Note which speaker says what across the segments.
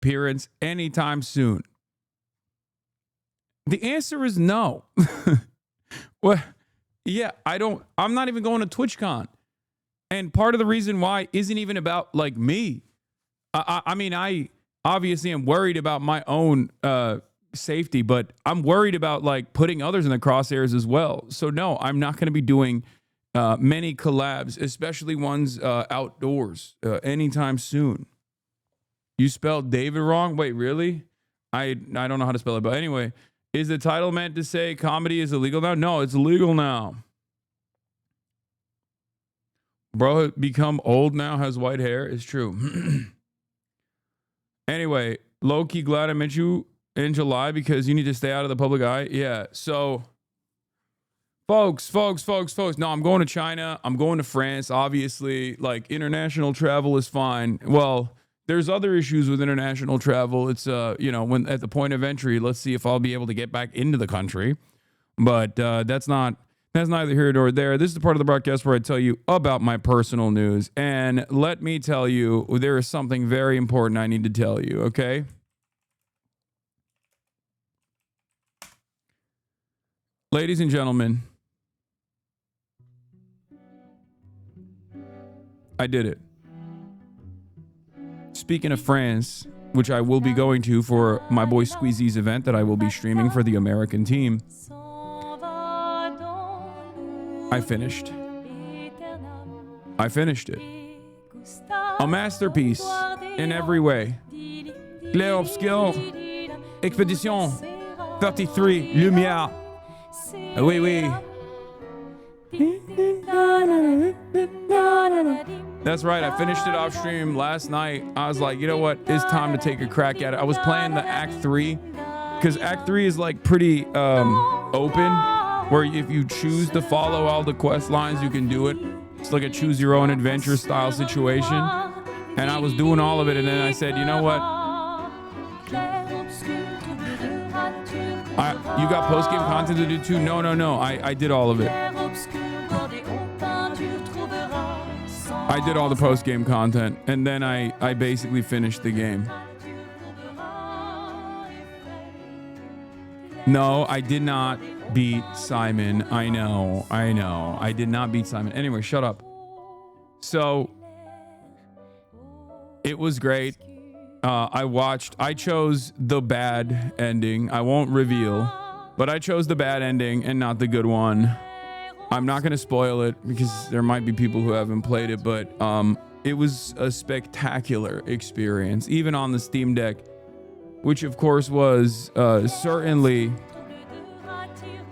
Speaker 1: appearance anytime soon? The answer is no. Well, yeah, I'm not even going to TwitchCon. And part of the reason why isn't even about like me. I mean, I obviously am worried about my own safety, but I'm worried about like putting others in the crosshairs as well. So no, I'm not going to be doing many collabs, especially ones outdoors anytime soon. You spelled David wrong? Wait, really? I don't know how to spell it, but anyway, is the title meant to say comedy is illegal now? No, it's legal now. Bro, become old now, has white hair. It's true. Anyway, low-key glad I met you in July because you need to stay out of the public eye. Yeah, so folks. No, I'm going to China. I'm going to France. Obviously, like, international travel is fine. Well, there's other issues with international travel. It's, when at the point of entry, let's see if I'll be able to get back into the country. But that's neither here nor there. This is the part of the broadcast where I tell you about my personal news. And let me tell you, there is something very important I need to tell you, okay? Ladies and gentlemen, I did it. Speaking of France, which I will be going to for my boy Squeezy's event that I will be streaming for the American team, I finished it. A masterpiece in every way. Clair obscur, expédition 33, lumière. Oui. That's right, I finished it off stream last night. I was like, you know what? It's time to take a crack at it. I was playing the Act 3, because Act 3 is like pretty open, where if you choose to follow all the quest lines, you can do it. It's like a choose your own adventure style situation. And I was doing all of it, and then I said, you know what? You got post-game content to do too? No. I did all of it. I did all the post-game content, and then I basically finished the game. No, I did not beat Simon. I know. I did not beat Simon. Anyway, shut up. So, it was great. I chose the bad ending. I won't reveal, but I chose the bad ending and not the good one. I'm not going to spoil it because there might be people who haven't played it, but it was a spectacular experience, even on the Steam Deck, which of course was certainly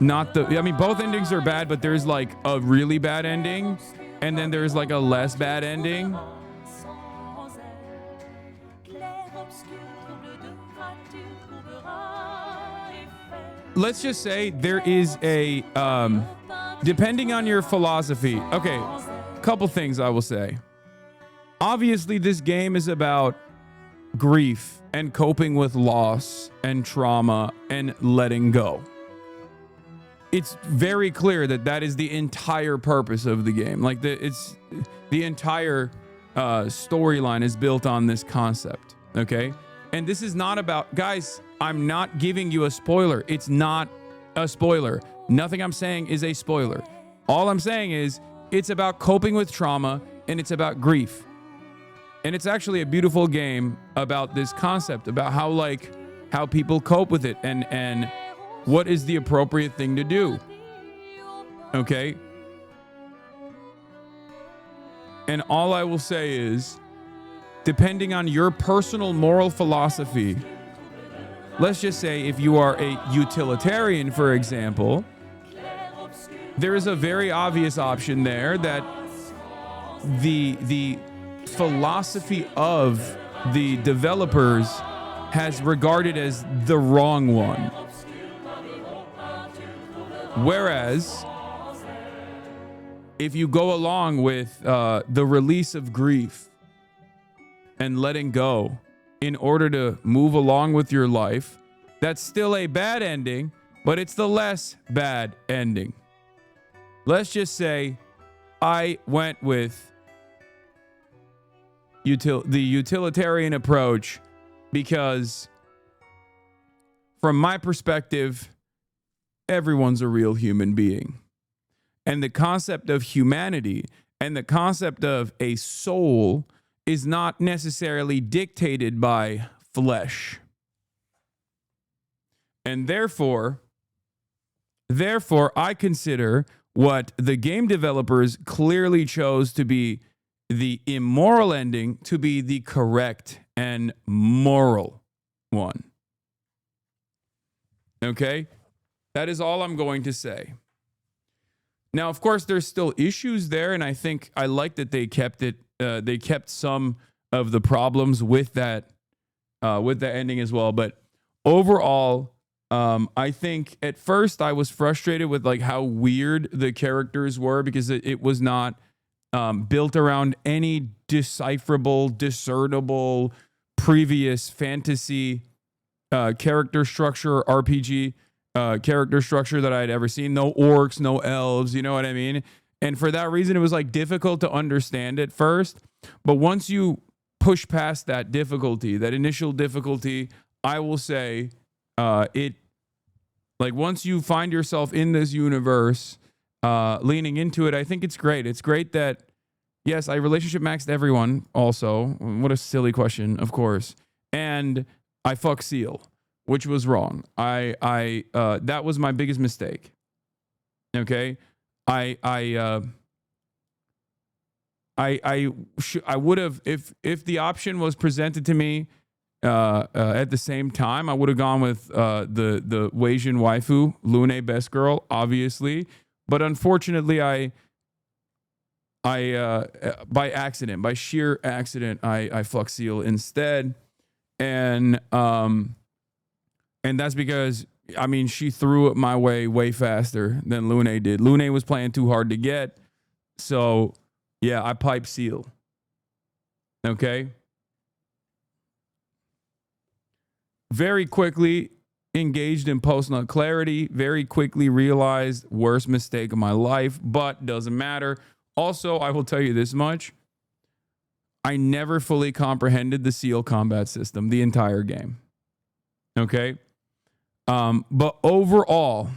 Speaker 1: not both endings are bad, but there's like a really bad ending, and then there's like a less bad ending. Let's just say there is a, depending on your philosophy. Okay, couple things I will say. Obviously, this game is about grief and coping with loss and trauma and letting go. It's very clear that is the entire purpose of the game. Like the entire storyline is built on this concept. Okay, and this is not about, guys, I'm not giving you a spoiler. It's not a spoiler. Nothing I'm saying is a spoiler. All I'm saying is it's about coping with trauma and it's about grief. And it's actually a beautiful game about this concept, about how people cope with it and what is the appropriate thing to do. Okay? And all I will say is, depending on your personal moral philosophy, let's just say if you are a utilitarian, for example, there is a very obvious option there that the philosophy of the developers has regarded as the wrong one. Whereas, if you go along with the release of grief and letting go in order to move along with your life, that's still a bad ending, but it's the less bad ending. Let's just say I went with the utilitarian approach because from my perspective, everyone's a real human being. And the concept of humanity and the concept of a soul is not necessarily dictated by flesh. And therefore, I consider what the game developers clearly chose to be the immoral ending to be the correct and moral one. Okay? That is all I'm going to say. Now, of course, there's still issues there, and I like that they kept it. They kept some of the problems with that ending as well. But overall, I think at first I was frustrated with like how weird the characters were because it was not built around any decipherable, discernible previous fantasy character structure, RPG character structure that I'd ever seen. No orcs, no elves, you know what I mean? And for that reason, it was like difficult to understand at first. But once you push past that difficulty, that initial difficulty, I will say once you find yourself in this universe, leaning into it, I think it's great. It's great that, yes, I relationship maxed everyone also. What a silly question, of course. And I fuck Seal, which was wrong. That was my biggest mistake. Okay? I would have, if the option was presented to me at the same time, I would have gone with the Weijin waifu, Lune best girl, obviously. But unfortunately, I by accident, by sheer accident, I fuck Seal instead, and that's because she threw it my way faster than Lune did. Lune was playing too hard to get, so yeah, I pipe Seal. Okay. Very quickly engaged in post-nut clarity, very quickly realized worst mistake of my life, but doesn't matter. Also, I will tell you this much. I never fully comprehended the Seal combat system the entire game. Okay? But overall,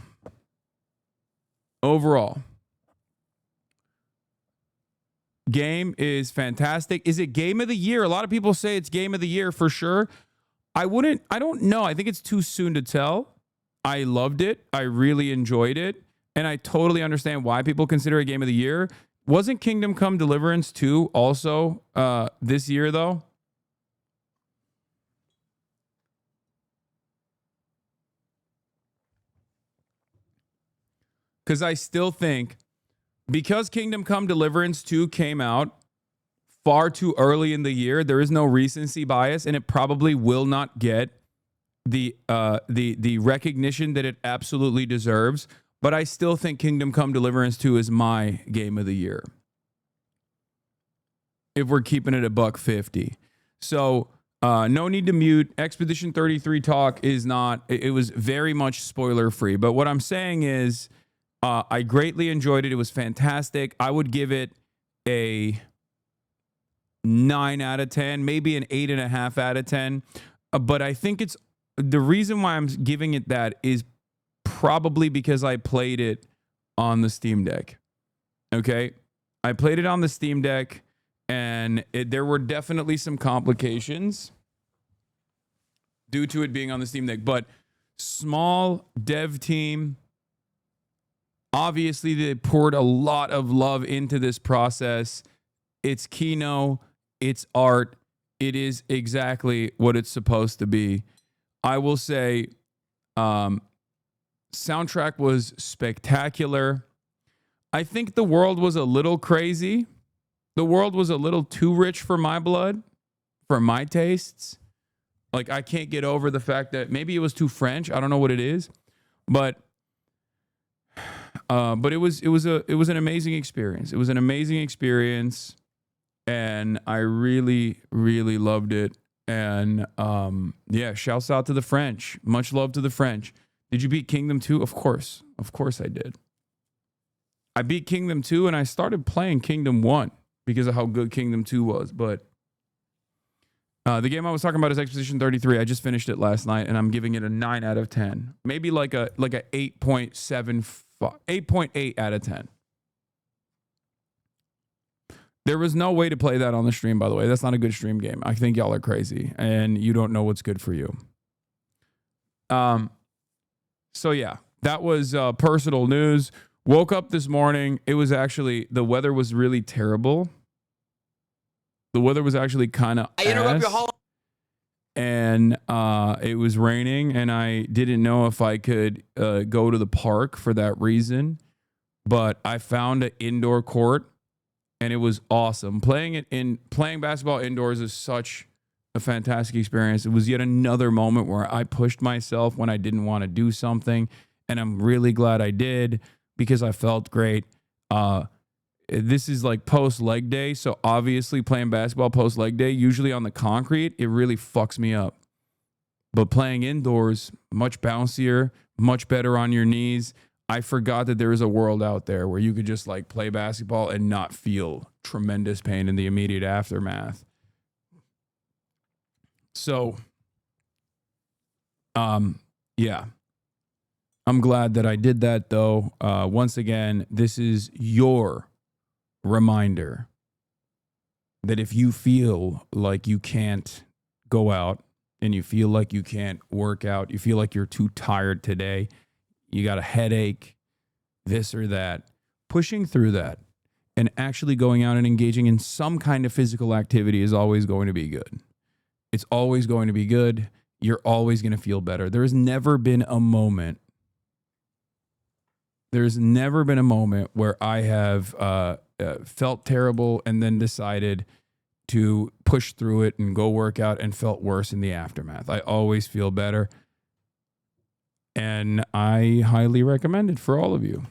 Speaker 1: game is fantastic. Is it game of the year? A lot of people say it's game of the year for sure. I don't know. I think it's too soon to tell. I loved it. I really enjoyed it. And I totally understand why people consider it game of the year. Wasn't Kingdom Come Deliverance 2 also this year, though? Because I still think, because Kingdom Come Deliverance 2 came out far too early in the year, there is no recency bias, and it probably will not get the recognition that it absolutely deserves. But I still think Kingdom Come Deliverance 2 is my game of the year, if we're keeping it $150. So no need to mute. Expedition 33 talk is not, it was very much spoiler free. But what I'm saying is I greatly enjoyed it. It was fantastic. I would give it a 9 out of 10, maybe an 8.5 out of 10. But I think it's the reason why I'm giving it that is probably because I played it on the Steam Deck. Okay? I played it on the Steam Deck, and there were definitely some complications due to it being on the Steam Deck. But small dev team, obviously they poured a lot of love into this process. It's Kino, it's art. It is exactly what it's supposed to be. I will say, soundtrack was spectacular. I think the world was a little crazy. The world was a little too rich for my blood, for my tastes. Like, I can't get over the fact that maybe it was too French. I don't know what it is, but it was an amazing experience. It was an amazing experience, and I really, really loved it. And yeah, shouts out to the French. Much love to the French. Did you beat Kingdom 2? Of course I did. I beat Kingdom 2, and I started playing Kingdom 1 because of how good Kingdom 2 was. But The game I was talking about is Expedition 33. I just finished it last night, and I'm giving it a 9 out of 10. Maybe like a 8.8 out of 10. There was no way to play that on the stream, by the way. That's not a good stream game. I think y'all are crazy, and you don't know what's good for you. So yeah, that was personal news. Woke up this morning. It was actually, the weather was really terrible. The weather was actually kind of ass. And it was raining, and I didn't know if I could go to the park for that reason. But I found an indoor court, and it was awesome. Playing basketball indoors is such a fantastic experience. It was yet another moment where I pushed myself when I didn't want to do something, and I'm really glad I did because I felt great. This is like post leg day. So obviously playing basketball post leg day, usually on the concrete, it really fucks me up. But playing indoors, much bouncier, much better on your knees. I forgot that there is a world out there where you could just like play basketball and not feel tremendous pain in the immediate aftermath. So, yeah. I'm glad that I did that though. Once again, this is your reminder that if you feel like you can't go out and you feel like you can't work out, you feel like you're too tired today, you got a headache, this or that, pushing through that and actually going out and engaging in some kind of physical activity is always going to be good. It's always going to be good. You're always going to feel better. There's never been a moment where I have felt terrible and then decided to push through it and go work out and felt worse in the aftermath. I always feel better. And I highly recommend it for all of you.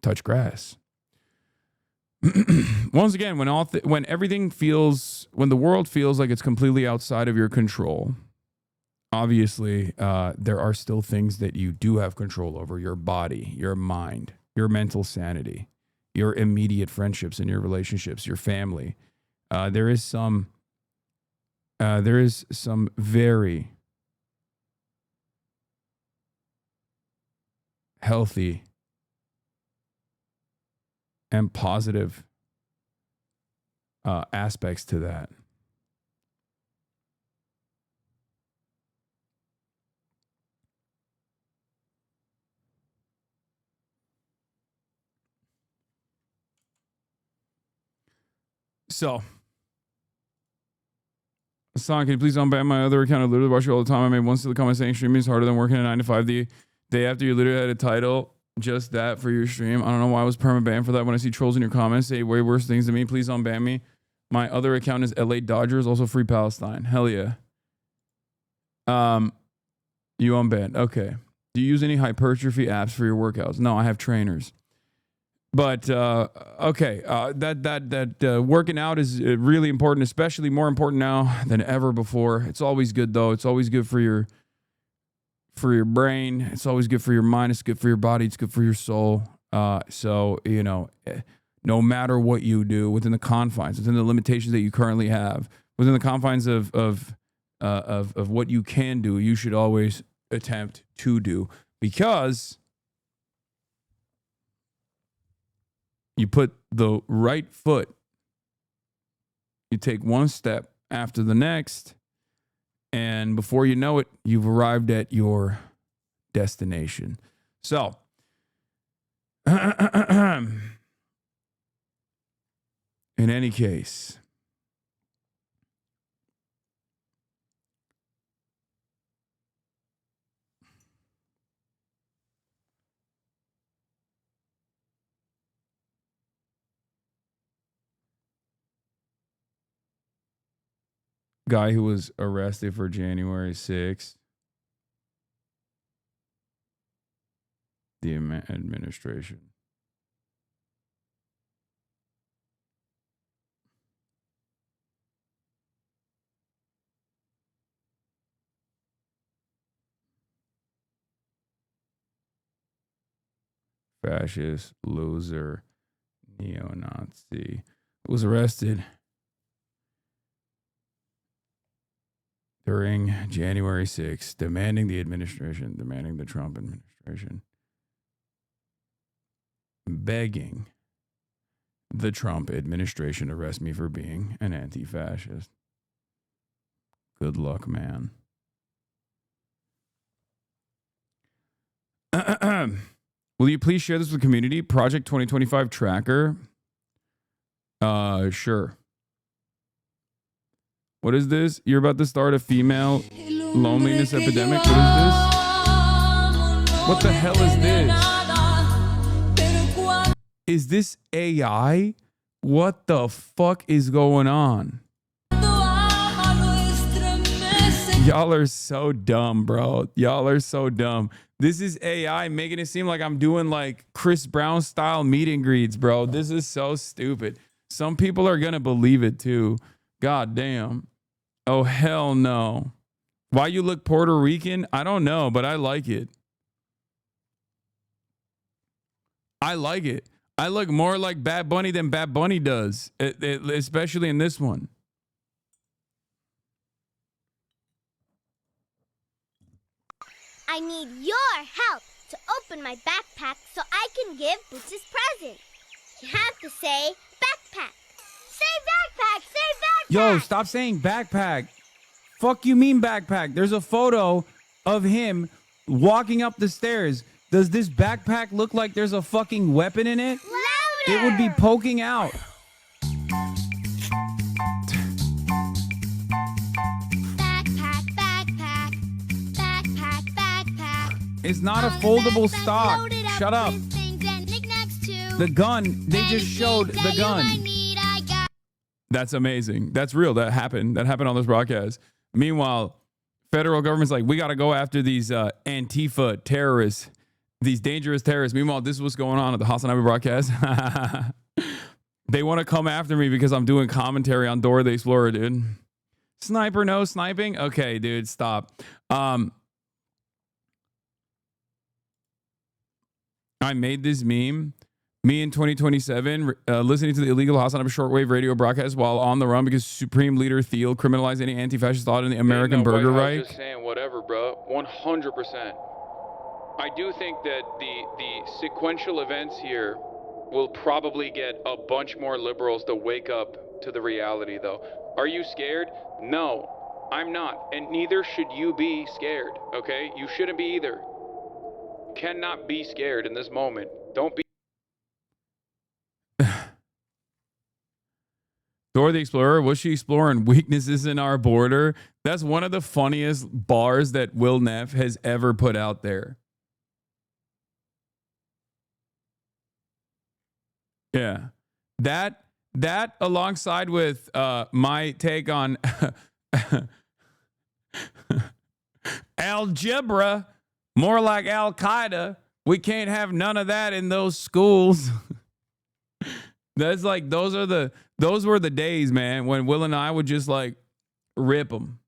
Speaker 1: Touch grass. Once again, when the world feels like it's completely outside of your control, obviously, there are still things that you do have control over: your body, your mind, your mental sanity, your immediate friendships and your relationships, your family. There is some very healthy and positive aspects to that. So, Hasan, can you please unban my other account? I literally watch you all the time. I made one silly comment saying streaming is harder than working a 9 to 5. The day after, you literally had a title just that for your stream. I don't know why I was perma-banned for that. When I see trolls in your comments say way worse things to me, please unban me. My other account is LA Dodgers, also Free Palestine. Hell yeah. You unbanned. Okay. Do you use any hypertrophy apps for your workouts? No, I have trainers. But okay, that working out is really important, especially more important now than ever before. It's always good though. It's always good for your brain. It's always good for your mind. It's good for your body. It's good for your soul. So you know, no matter what you do within the confines, within the limitations that you currently have, within the confines of what you can do, you should always attempt to do, because you put the right foot, you take one step after the next, and before you know it, you've arrived at your destination. So, in any case, guy who was arrested for January 6th, the administration. Fascist, loser, neo-Nazi, was arrested during January 6th, demanding the Trump administration, begging the Trump administration arrest me for being an anti-fascist. Good luck, man. Will you please share this with the community? Project 2025 tracker. Sure. What is this? You're about to start a female loneliness epidemic? What is this? What the hell is this? Is this AI? What the fuck is going on? Y'all are so dumb, bro. Y'all are so dumb. This is AI making it seem like I'm doing like Chris Brown style meet and greets, bro. This is so stupid. Some people are going to believe it too. God damn. Oh, hell no. Why you look Puerto Rican? I don't know, but I like it. I like it. I look more like Bad Bunny than Bad Bunny does, especially in this one.
Speaker 2: I need your help to open my backpack so I can give Boots his present. You have to say backpack. Say backpack, say backpack.
Speaker 1: Yo, stop saying backpack. Fuck you mean backpack? There's a photo of him walking up the stairs. Does this backpack look like there's a fucking weapon in it?
Speaker 2: Louder!
Speaker 1: It would be poking out. It's not a foldable stock. Shut up. The gun, they just showed the gun. That's amazing. That's real. That happened. That happened on this broadcast. Meanwhile, federal government's like, we got to go after these Antifa terrorists, these dangerous terrorists. Meanwhile, this is what's going on at the HasanAbi Broadcast. They want to come after me because I'm doing commentary on Dora the Explorer, dude. Sniper, no sniping? Okay, dude, stop. I made this meme. Me in 2027, listening to the illegal HasanAbi shortwave radio broadcast while on the run because Supreme Leader Thiel criminalized any anti-fascist thought in the American Burger Reich.
Speaker 3: Just saying whatever, bro. 100%. I do think that the sequential events here will probably get a bunch more liberals to wake up to the reality, though. Are you scared? No, I'm not, and neither should you be scared. Okay, you shouldn't be either. Cannot be scared in this moment. Don't be.
Speaker 1: Dora the Explorer, was she exploring weaknesses in our border? That's one of the funniest bars that Will Neff has ever put out there. Yeah. That alongside with my take on algebra, more like Al Qaeda. We can't have none of that in those schools. That's like those were the days, man, when Will and I would just like rip them.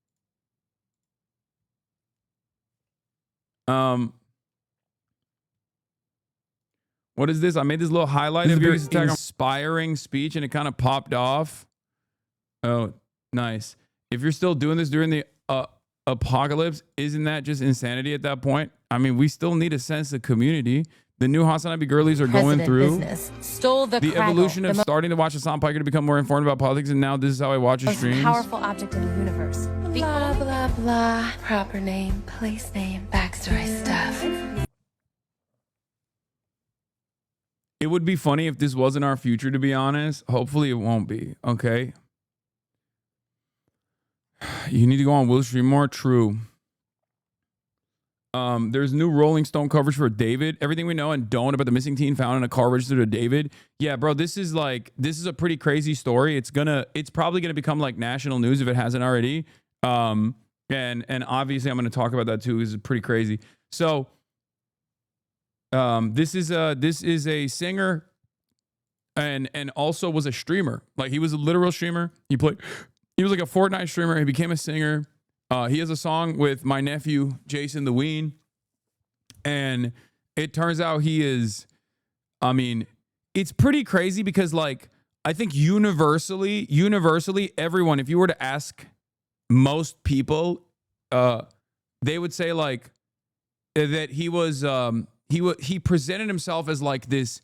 Speaker 1: What is this? I made this little highlight of your inspiring speech and it kind of popped off. Oh, nice. If you're still doing this during the apocalypse, isn't that just insanity at that point? I mean, we still need a sense of community. The new HasanAbi girlies are going through
Speaker 4: stole the
Speaker 1: evolution of starting to watch Hasan Piker to become more informed about politics, and now this is how I watch his streams.
Speaker 4: Powerful object in the universe. Blah, blah, blah. Proper name, place name, backstory stuff.
Speaker 1: It would be funny if this wasn't our future, to be honest. Hopefully it won't be, okay? You need to go on Will's stream more. True. There's new Rolling Stone coverage for David. Everything we know and don't about the missing teen found in a car registered to David. Yeah, bro, this is a pretty crazy story. It's probably gonna become like national news if it hasn't already. And obviously I'm gonna talk about that too. This is pretty crazy. So, this is a singer and also was a streamer. Like he was a literal streamer. He was like a Fortnite streamer. He became a singer. He has a song with my nephew, Jason the Ween. And it turns out he is, I mean, it's pretty crazy because like, I think universally, everyone, if you were to ask most people they would say like that he was he presented himself as like this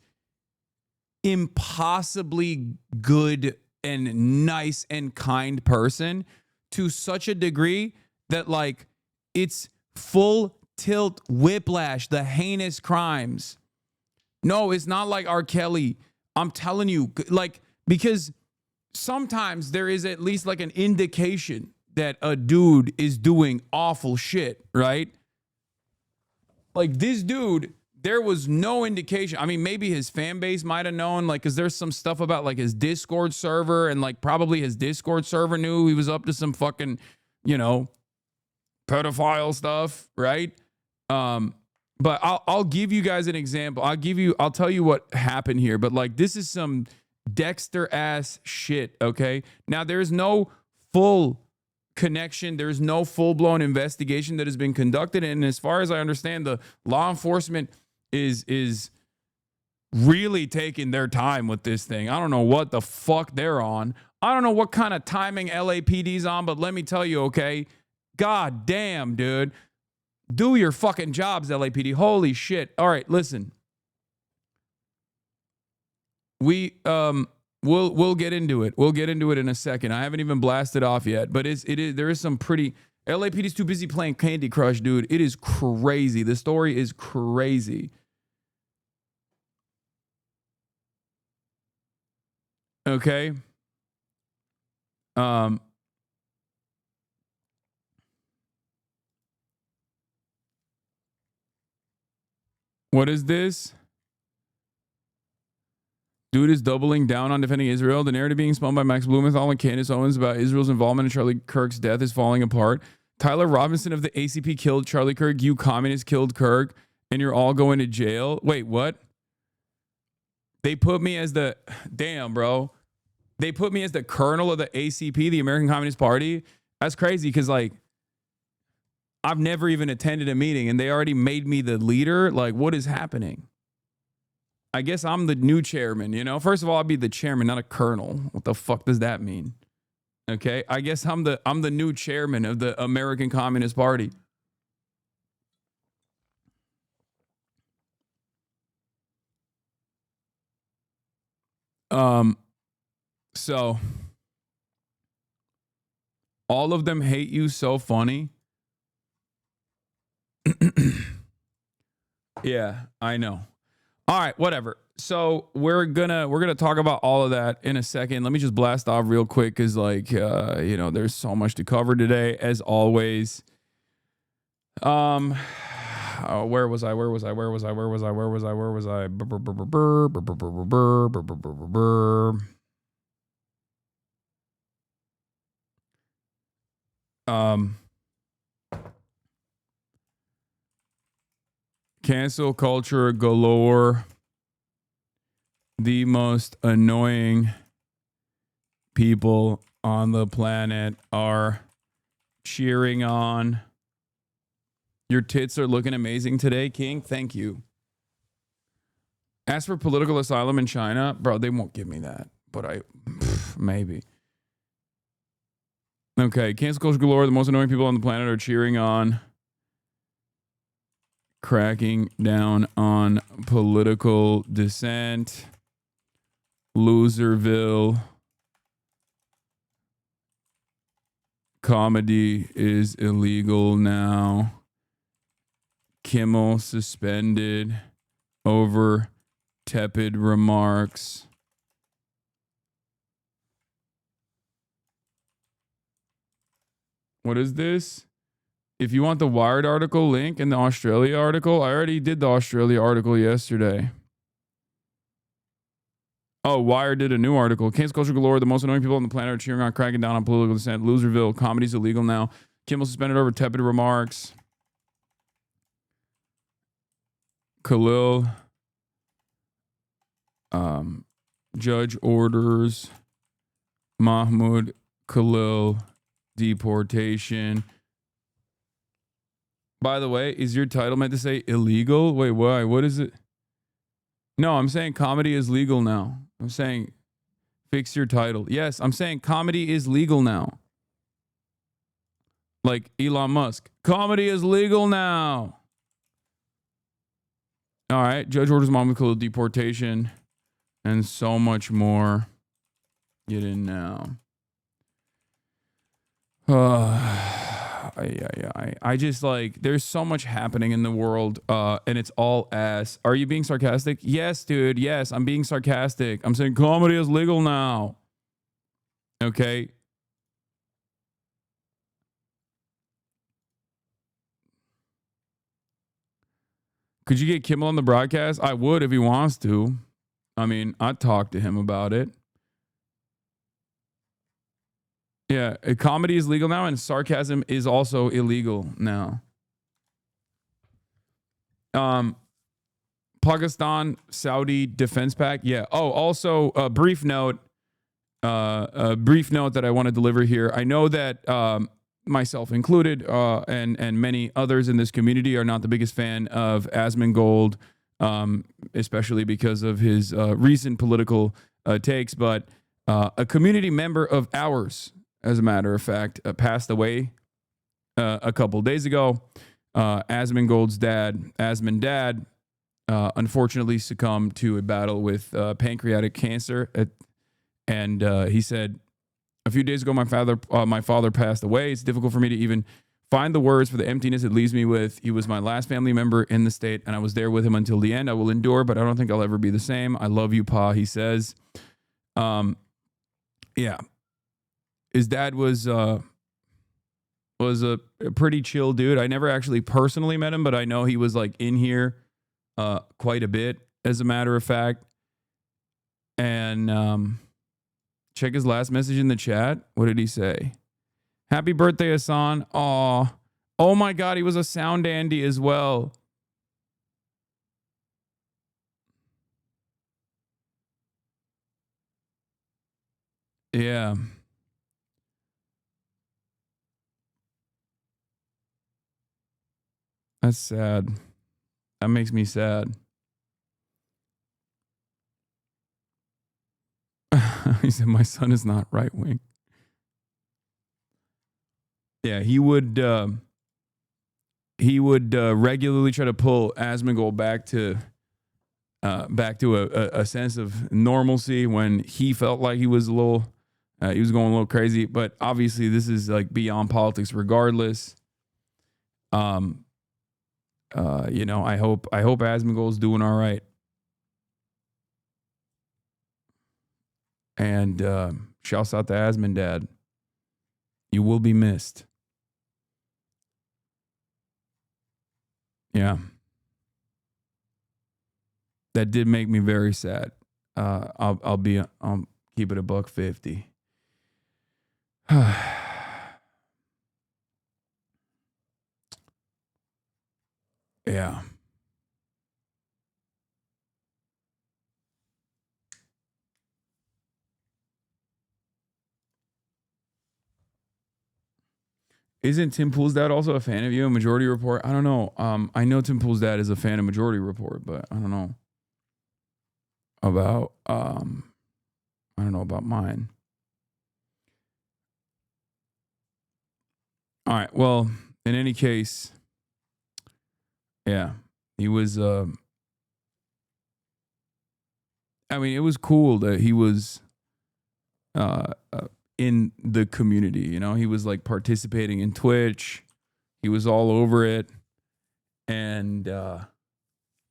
Speaker 1: impossibly good and nice and kind person to such a degree that like it's full tilt whiplash, the heinous crimes. No, it's not like R. Kelly. I'm telling you, like, because sometimes there is at least like an indication that a dude is doing awful shit, right? Like this dude, there was no indication. I mean, maybe his fan base might have known, like, because there's some stuff about like his Discord server, and like probably his Discord server knew he was up to some fucking, you know, pedophile stuff, right? But I'll give you guys an example. I'll tell you what happened here. But like, this is some Dexter ass shit. Okay. Now there's no full connection. There's no full blown investigation that has been conducted. And as far as I understand, the law enforcement is really taking their time with this thing. I don't know what the fuck they're on. I don't know what kind of timing LAPD's on, but let me tell you, okay, god damn, dude. Do your fucking jobs, LAPD. Holy shit. All right, listen. We'll get into it. We'll get into it in a second. I haven't even blasted off yet, but there is some pretty LAPD's too busy playing Candy Crush, dude. It is crazy. The story is crazy. Okay. What is this? Dude is doubling down on defending Israel. The narrative being spun by Max Blumenthal and Candace Owens about Israel's involvement in Charlie Kirk's death is falling apart. Tyler Robinson of the ACP killed Charlie Kirk. You communists killed Kirk, and you're all going to jail. Wait, what? They put me as the... Damn, bro. They put me as the colonel of the ACP, the American Communist Party. That's crazy because, like, I've never even attended a meeting and they already made me the leader. Like, what is happening? I guess I'm the new chairman, you know? First of all, I'll be the chairman, not a colonel. What the fuck does that mean? Okay? I guess I'm the new chairman of the American Communist Party. So all of them hate you so funny. Yeah, I know. All right, whatever. So we're gonna talk about all of that in a second. Let me just blast off real quick because, like, you know, there's so much to cover today, as always. Where was I? Cancel culture galore. The most annoying people on the planet are cheering on. Your tits are looking amazing today, King. Thank you. Ask for political asylum in China. Bro, they won't give me that. But maybe. Okay, cancel culture galore. The most annoying people on the planet are cheering on. Cracking down on political dissent. Loserville. Comedy is illegal now. Kimmel suspended over tepid remarks. What is this? If you want the Wired article link and the Australia article, I already did the Australia article yesterday. Oh, Wired did a new article. Cancel culture galore. The most annoying people on the planet are cheering on cracking down on political dissent. Loserville. Comedy's illegal now. Kimmel suspended over tepid remarks. Khalil. Judge orders Mahmoud Khalil deportation. By the way, is your title meant to say illegal? Wait, why? What is it? No, I'm saying comedy is legal now. I'm saying fix your title. Yes, I'm saying comedy is legal now. Like Elon Musk. Comedy is legal now. All right. Judge orders monocle deportation and so much more. Get in now. I just like, there's so much happening in the world, and it's all ass. Are you being sarcastic? Yes, dude. Yes, I'm being sarcastic. I'm saying comedy is legal now. Okay. Could you get Kimmel on the broadcast? I would if he wants to. I mean, I'd talk to him about it. Yeah, comedy is legal now, and sarcasm is also illegal now. Pakistan Saudi defense pact. Yeah. Oh, also a brief note. A brief note that I want to deliver here. I know that myself included, and many others in this community are not the biggest fan of Asmongold, especially because of his recent political takes. But a community member of ours, as a matter of fact, passed away a couple days ago. Asmongold's dad, Asmon Dad, unfortunately succumbed to a battle with pancreatic cancer. And he said, a few days ago, my father passed away. It's difficult for me to even find the words for the emptiness it leaves me with. He was my last family member in the state, and I was there with him until the end. I will endure, but I don't think I'll ever be the same. I love you, Pa, he says. Yeah. His dad was a pretty chill dude. I never actually personally met him, but I know he was like in here quite a bit, as a matter of fact. And check his last message in the chat. What did he say? Happy birthday, Hasan. Aw. Oh my God, he was a sound dandy as well. Yeah. That's sad. That makes me sad. He said, my son is not right wing. Yeah, he would regularly try to pull Asmongold back to a sense of normalcy when he felt like he was going a little crazy. But obviously, this is like beyond politics, regardless. I hope Asmongold's doing all right. And shouts out to Asmon Dad. You will be missed. Yeah. That did make me very sad. I'll keep it $150. Yeah. Isn't Tim Pool's dad also a fan of you? Majority Report? I don't know. I know Tim Pool's dad is a fan of Majority Report, but I don't know about mine. All right. Well, in any case, yeah, he was. I mean, it was cool that he was in the community. You know, he was like participating in Twitch. He was all over it, and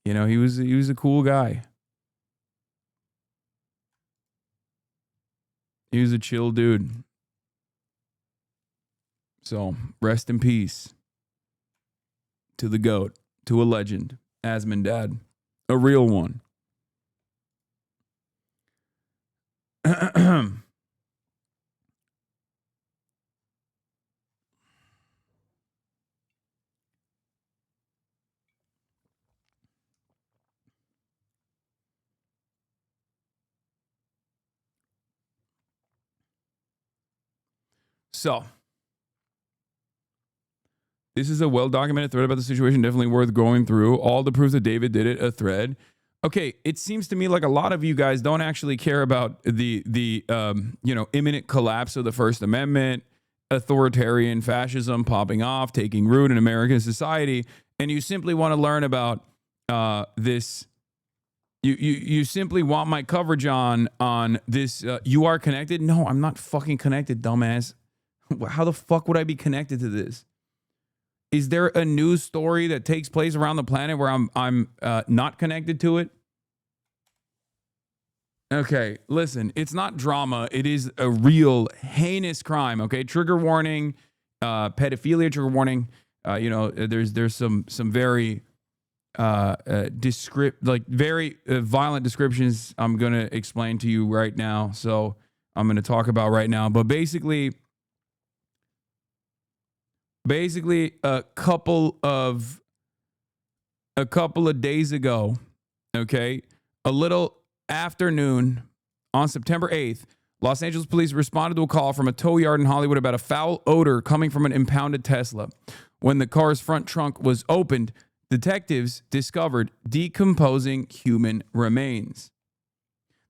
Speaker 1: he was a cool guy. He was a chill dude. So rest in peace to the GOAT, to a legend, Asmon Dad, a real one. So, this is a well-documented thread about the situation, definitely worth going through. All the proof that David did it, a thread. Okay, it seems to me like a lot of you guys don't actually care about the imminent collapse of the First Amendment authoritarian fascism popping off, taking root in American society, and you simply want to learn about this. You simply want my coverage on this. You are connected? No, I'm not fucking connected, dumbass. How the fuck would I be connected to this? Is there a news story that takes place around the planet where I'm not connected to it? Okay, listen, it's not drama. It is a real heinous crime. Okay, trigger warning, pedophilia trigger warning. There's some very very violent descriptions I'm going to explain to you right now. So I'm going to talk about right now. But basically a couple of days ago, okay, a little afternoon on September 8th, Los Angeles police responded to a call from a tow yard in Hollywood about a foul odor coming from an impounded Tesla. When the car's front trunk was opened, detectives discovered decomposing human remains.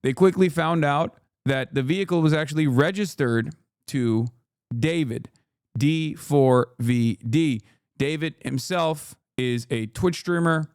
Speaker 1: They quickly found out that the vehicle was actually registered to David, D4VD. David himself is a Twitch streamer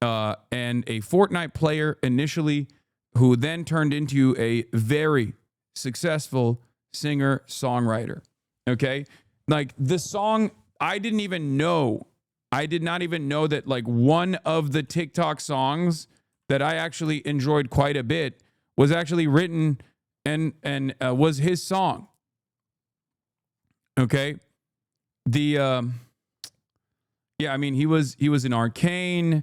Speaker 1: and a Fortnite player initially, who then turned into a very successful singer-songwriter. Okay? Like the song, I did not even know that like one of the TikTok songs that I actually enjoyed quite a bit was actually written and was his song. Okay? He was in Arcane.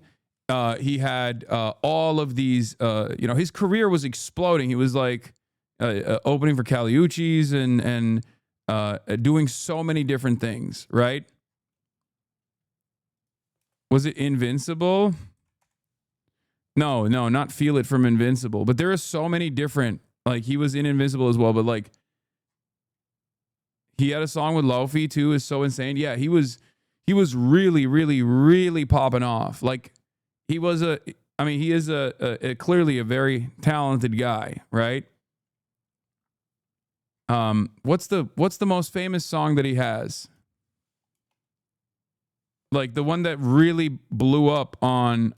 Speaker 1: He had all of these, his career was exploding. He was like opening for Caliucci's and doing so many different things, right? Was it Invincible? No, not Feel It from Invincible. But there are so many different, like he was in Invincible as well, but like he had a song with Lofi too, is so insane. Yeah, he was really, really, really popping off. Like he is a clearly a very talented guy, right? What's the most famous song that he has? Like the one that really blew up on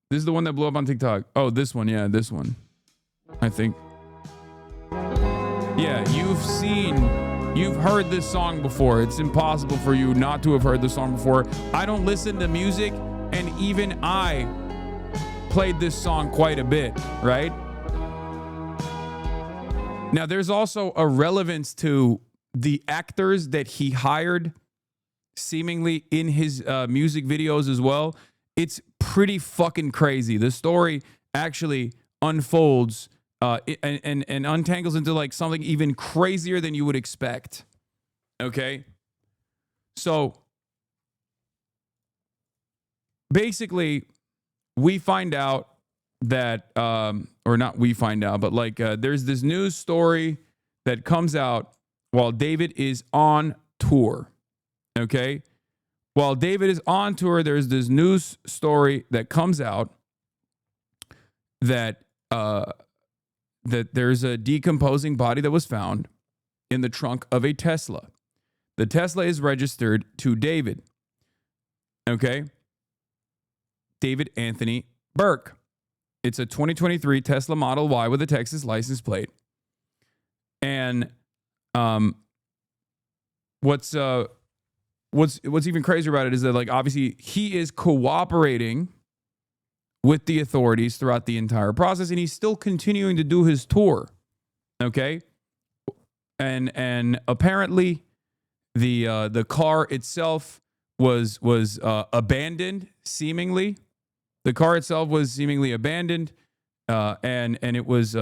Speaker 1: this is the one that blew up on TikTok. Oh, this one, yeah, this one. I think. Yeah, you've heard this song before. It's impossible for you not to have heard this song before. I don't listen to music, and even I played this song quite a bit, right? Now, there's also a relevance to the actors that he hired seemingly in his music videos as well. It's pretty fucking crazy. The story actually unfolds and untangles into like something even crazier than you would expect. Okay? So basically, we find out that, or not we find out, but like there's this news story that comes out while David is on tour. Okay? While David is on tour, there's this news story that comes out that that there's a decomposing body that was found in the trunk of a Tesla. The Tesla is registered to David. Okay? David Anthony Burke. It's a 2023 Tesla Model Y with a Texas license plate. And what's even crazier about it is that, like, obviously he is cooperating with the authorities throughout the entire process, and he's still continuing to do his tour. Okay? And apparently the car itself was abandoned, seemingly. The car itself was seemingly abandoned, and it was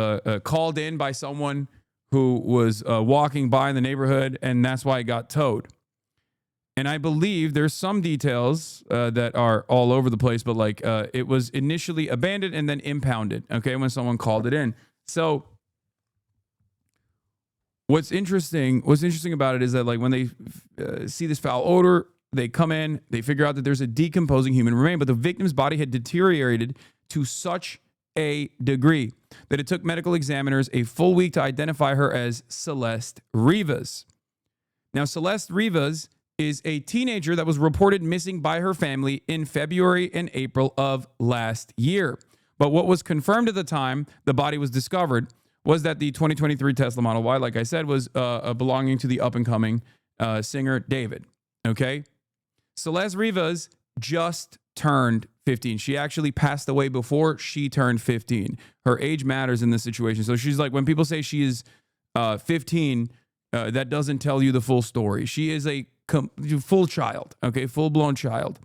Speaker 1: called in by someone who was walking by in the neighborhood, and that's why it got towed. And I believe there's some details that are all over the place, but like it was initially abandoned and then impounded, okay, when someone called it in. So what's interesting about it is that, like, when they see this foul odor, they come in, they figure out that there's a decomposing human remain, but the victim's body had deteriorated to such a degree that it took medical examiners a full week to identify her as Celeste Rivas. Now, Celeste Rivas is a teenager that was reported missing by her family in February and April of last year. But what was confirmed at the time the body was discovered was that the 2023 Tesla Model Y, like I said, was belonging to the up-and-coming singer David. Okay? Celeste Rivas just turned 15. She actually passed away before she turned 15. Her age matters in this situation. So she's like, when people say she is 15, that doesn't tell you the full story. She is a full child, okay? Full-blown child.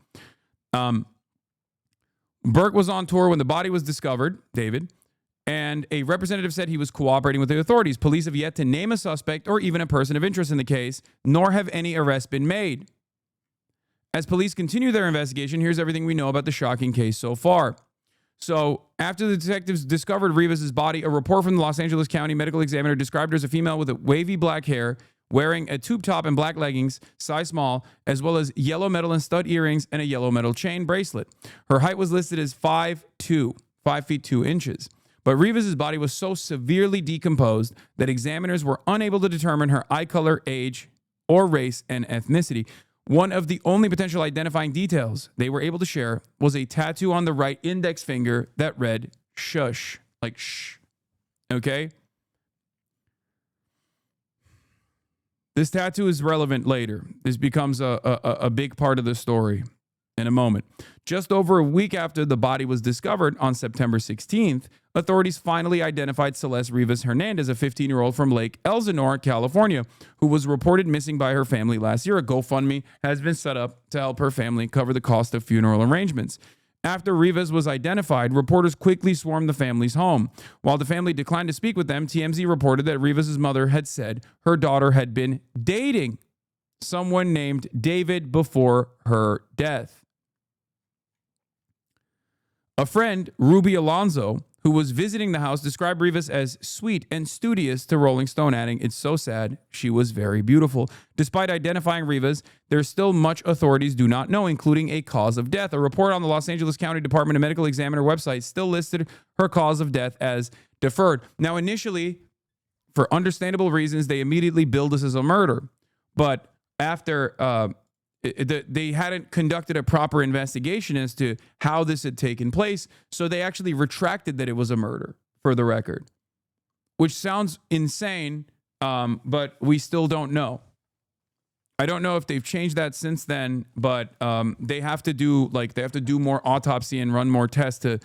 Speaker 1: Burke was on tour when the body was discovered, David, and a representative said he was cooperating with the authorities. Police have yet to name a suspect or even a person of interest in the case, nor have any arrests been made. As police continue their investigation, here's everything we know about the shocking case so far. So, after the detectives discovered Rivas' body, a report from the Los Angeles County medical examiner described her as a female with wavy black hair, wearing a tube top and black leggings, size small, as well as yellow metal and stud earrings and a yellow metal chain bracelet. Her height was listed as 5'2", 5 feet 2 inches. But Rivas' body was so severely decomposed that examiners were unable to determine her eye color, age, or race and ethnicity. One of the only potential identifying details they were able to share was a tattoo on the right index finger that read shush, like shh. Okay? This tattoo is relevant later. This becomes a big part of the story in a moment. Just over a week after the body was discovered on September 16th, authorities finally identified Celeste Rivas Hernandez, a 15-year-old from Lake Elsinore, California, who was reported missing by her family last year. A GoFundMe has been set up to help her family cover the cost of funeral arrangements. After Rivas was identified, reporters quickly swarmed the family's home. While the family declined to speak with them, TMZ reported that Rivas' mother had said her daughter had been dating someone named David before her death. A friend, Ruby Alonso, who was visiting the house, described Rivas as sweet and studious to Rolling Stone, adding, "It's so sad. She was very beautiful." Despite identifying Rivas, there's still much authorities do not know, including a cause of death. A report on the Los Angeles County Department of Medical Examiner website still listed her cause of death as deferred. Now, initially, for understandable reasons, they immediately billed this as a murder. But after they hadn't conducted a proper investigation as to how this had taken place, so they actually retracted that it was a murder, for the record, which sounds insane, but we still don't know. I don't know if they've changed that since then, but they have to do more autopsy and run more tests to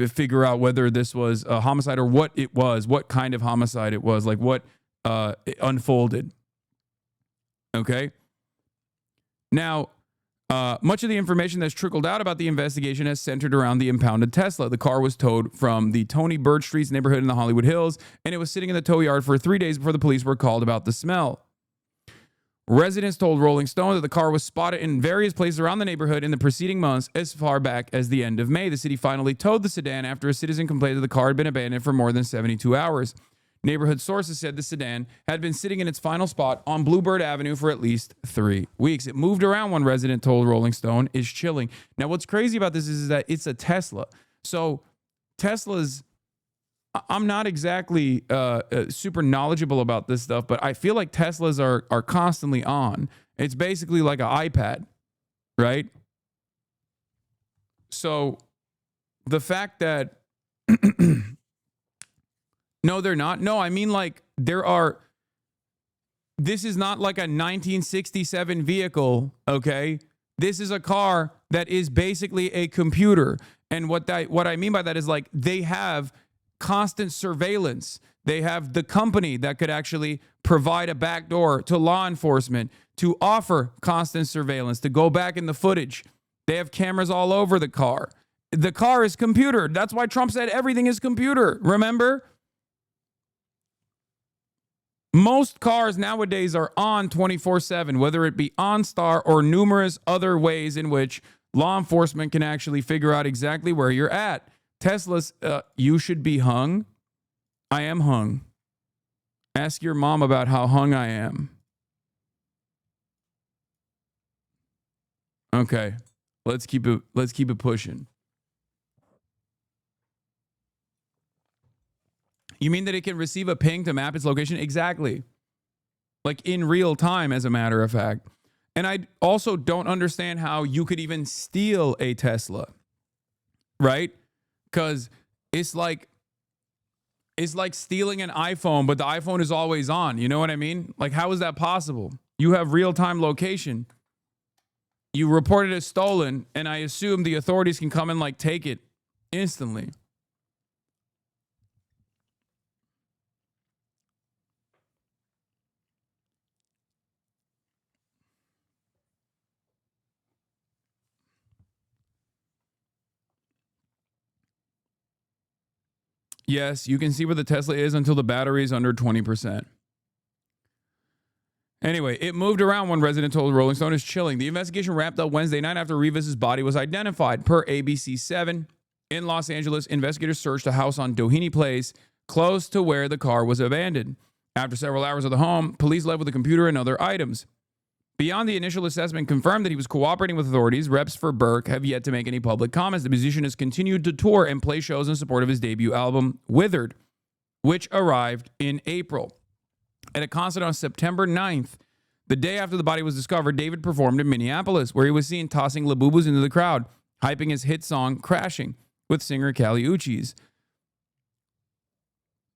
Speaker 1: figure out whether this was a homicide or what it was, what kind of homicide it was, like what it unfolded. Okay. Now, much of the information that's trickled out about the investigation has centered around the impounded Tesla. The car was towed from the Tony Bird Streets neighborhood in the Hollywood Hills, and it was sitting in the tow yard for 3 days before the police were called about the smell. Residents told Rolling Stone that the car was spotted in various places around the neighborhood in the preceding months, as far back as the end of May. The city finally towed the sedan after a citizen complained that the car had been abandoned for more than 72 hours. Neighborhood sources said the sedan had been sitting in its final spot on Bluebird Avenue for at least 3 weeks. It moved around, one resident told Rolling Stone, is chilling. Now, what's crazy about this is that it's a Tesla. So Teslas, I'm not exactly super knowledgeable about this stuff, but I feel like Teslas are constantly on. It's basically like an iPad, right? So the fact that no, they're not. No, I mean, like, this is not like a 1967 vehicle, okay? This is a car that is basically a computer. And what I mean by that is, like, they have constant surveillance. They have the company that could actually provide a backdoor to law enforcement to offer constant surveillance, to go back in the footage. They have cameras all over the car. The car is computer. That's why Trump said everything is computer. Remember? Most cars nowadays are on 24/7, whether it be OnStar or numerous other ways in which law enforcement can actually figure out exactly where you're at. Teslas, you should be hung. I am hung. Ask your mom about how hung I am. Okay, let's keep it pushing. You mean that it can receive a ping to map its location? Exactly. Like in real time, as a matter of fact. And I also don't understand how you could even steal a Tesla, right? Because it's like stealing an iPhone, but the iPhone is always on. You know what I mean? Like, how is that possible? You have real-time location. You report it as stolen, and I assume the authorities can come and like take it instantly. Yes, you can see where the Tesla is until the battery is under 20%. Anyway, it moved around, one resident told Rolling Stone. Is chilling. The investigation wrapped up Wednesday night after Rivas' body was identified. Per ABC7, in Los Angeles, investigators searched a house on Doheny Place, close to where the car was abandoned. After several hours of the home, police left with a computer and other items. Beyond the initial assessment confirmed that he was cooperating with authorities, reps for Burke have yet to make any public comments. The musician has continued to tour and play shows in support of his debut album, Withered, which arrived in April. At a concert on September 9th, the day after the body was discovered, David performed in Minneapolis, where he was seen tossing labubus into the crowd, hyping his hit song, Crashing, with singer Kali Uchis.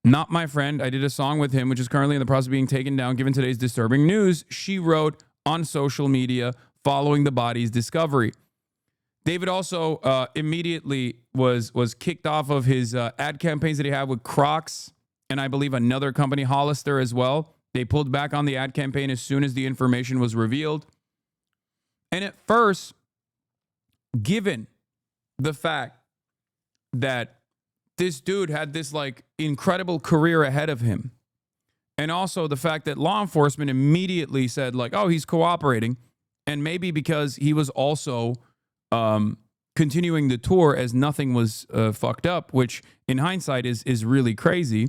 Speaker 1: Not my friend. I did a song with him, which is currently in the process of being taken down, given today's disturbing news, she wrote on social media following the body's discovery. David also immediately was kicked off of his ad campaigns that he had with Crocs and I believe another company, Hollister, as well. They pulled back on the ad campaign as soon as the information was revealed. And at first, given the fact that this dude had this like incredible career ahead of him, and also the fact that law enforcement immediately said like, oh, he's cooperating, and maybe because he was also continuing the tour as nothing was fucked up, which in hindsight is really crazy.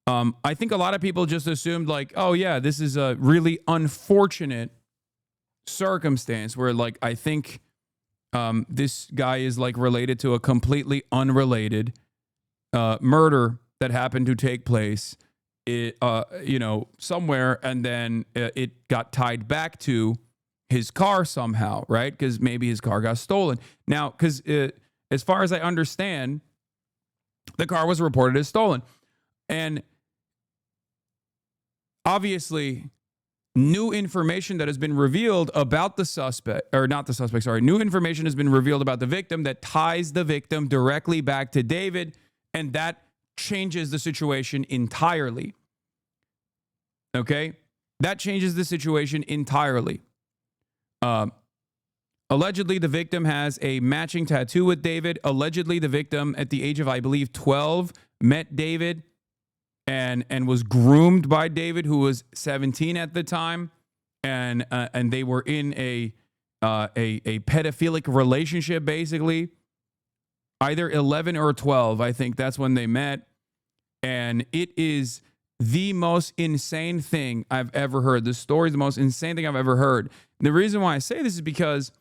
Speaker 1: I think a lot of people just assumed like, oh yeah, this is a really unfortunate circumstance where like I think this guy is like related to a completely unrelated murder that happened to take place, somewhere, and then it got tied back to his car somehow, right? Because maybe his car got stolen. Now, because as far as I understand, the car was reported as stolen, and obviously, new information that has been revealed about the suspect, or not the suspect, sorry, new information has been revealed about the victim that ties the victim directly back to David, and that changes the situation entirely. Okay? That changes the situation entirely. Allegedly, the victim has a matching tattoo with David. Allegedly, the victim, at the age of, I believe, 12, met David and was groomed by David, who was 17 at the time, and they were in a pedophilic relationship, basically. Either 11 or 12, I think that's when they met, and it is the most insane thing I've ever heard. The story is the most insane thing I've ever heard. The reason why I say this is because,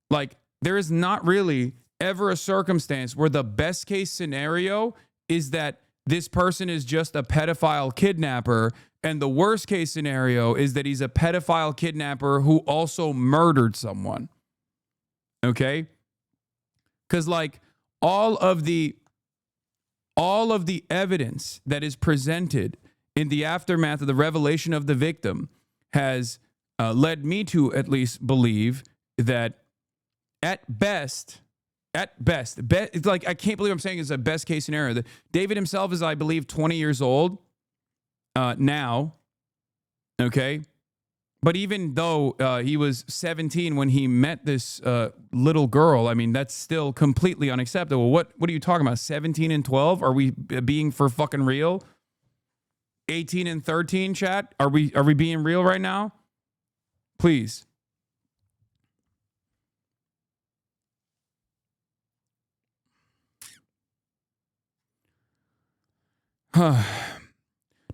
Speaker 1: like, there is not really ever a circumstance where the best case scenario is that this person is just a pedophile kidnapper, and the worst case scenario is that he's a pedophile kidnapper who also murdered someone. Okay? Because, like, all of the evidence that is presented in the aftermath of the revelation of the victim has led me to at least believe that at best, it's like, I can't believe I'm saying it's a best case scenario. That David himself is, I believe, 20 years old now. Okay. But even though he was 17 when he met this little girl, I mean, that's still completely unacceptable. What are you talking about? 17 and 12? Are we being for fucking real? 18 and 13, chat? Are we being real right now? Please.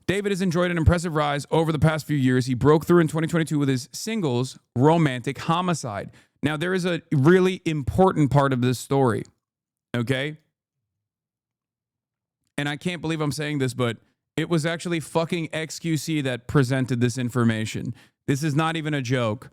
Speaker 1: David has enjoyed an impressive rise over the past few years. He broke through in 2022 with his singles, Romantic Homicide. Now, there is a really important part of this story, okay? and I can't believe I'm saying this, but it was actually fucking XQC that presented this information. This is not even a joke.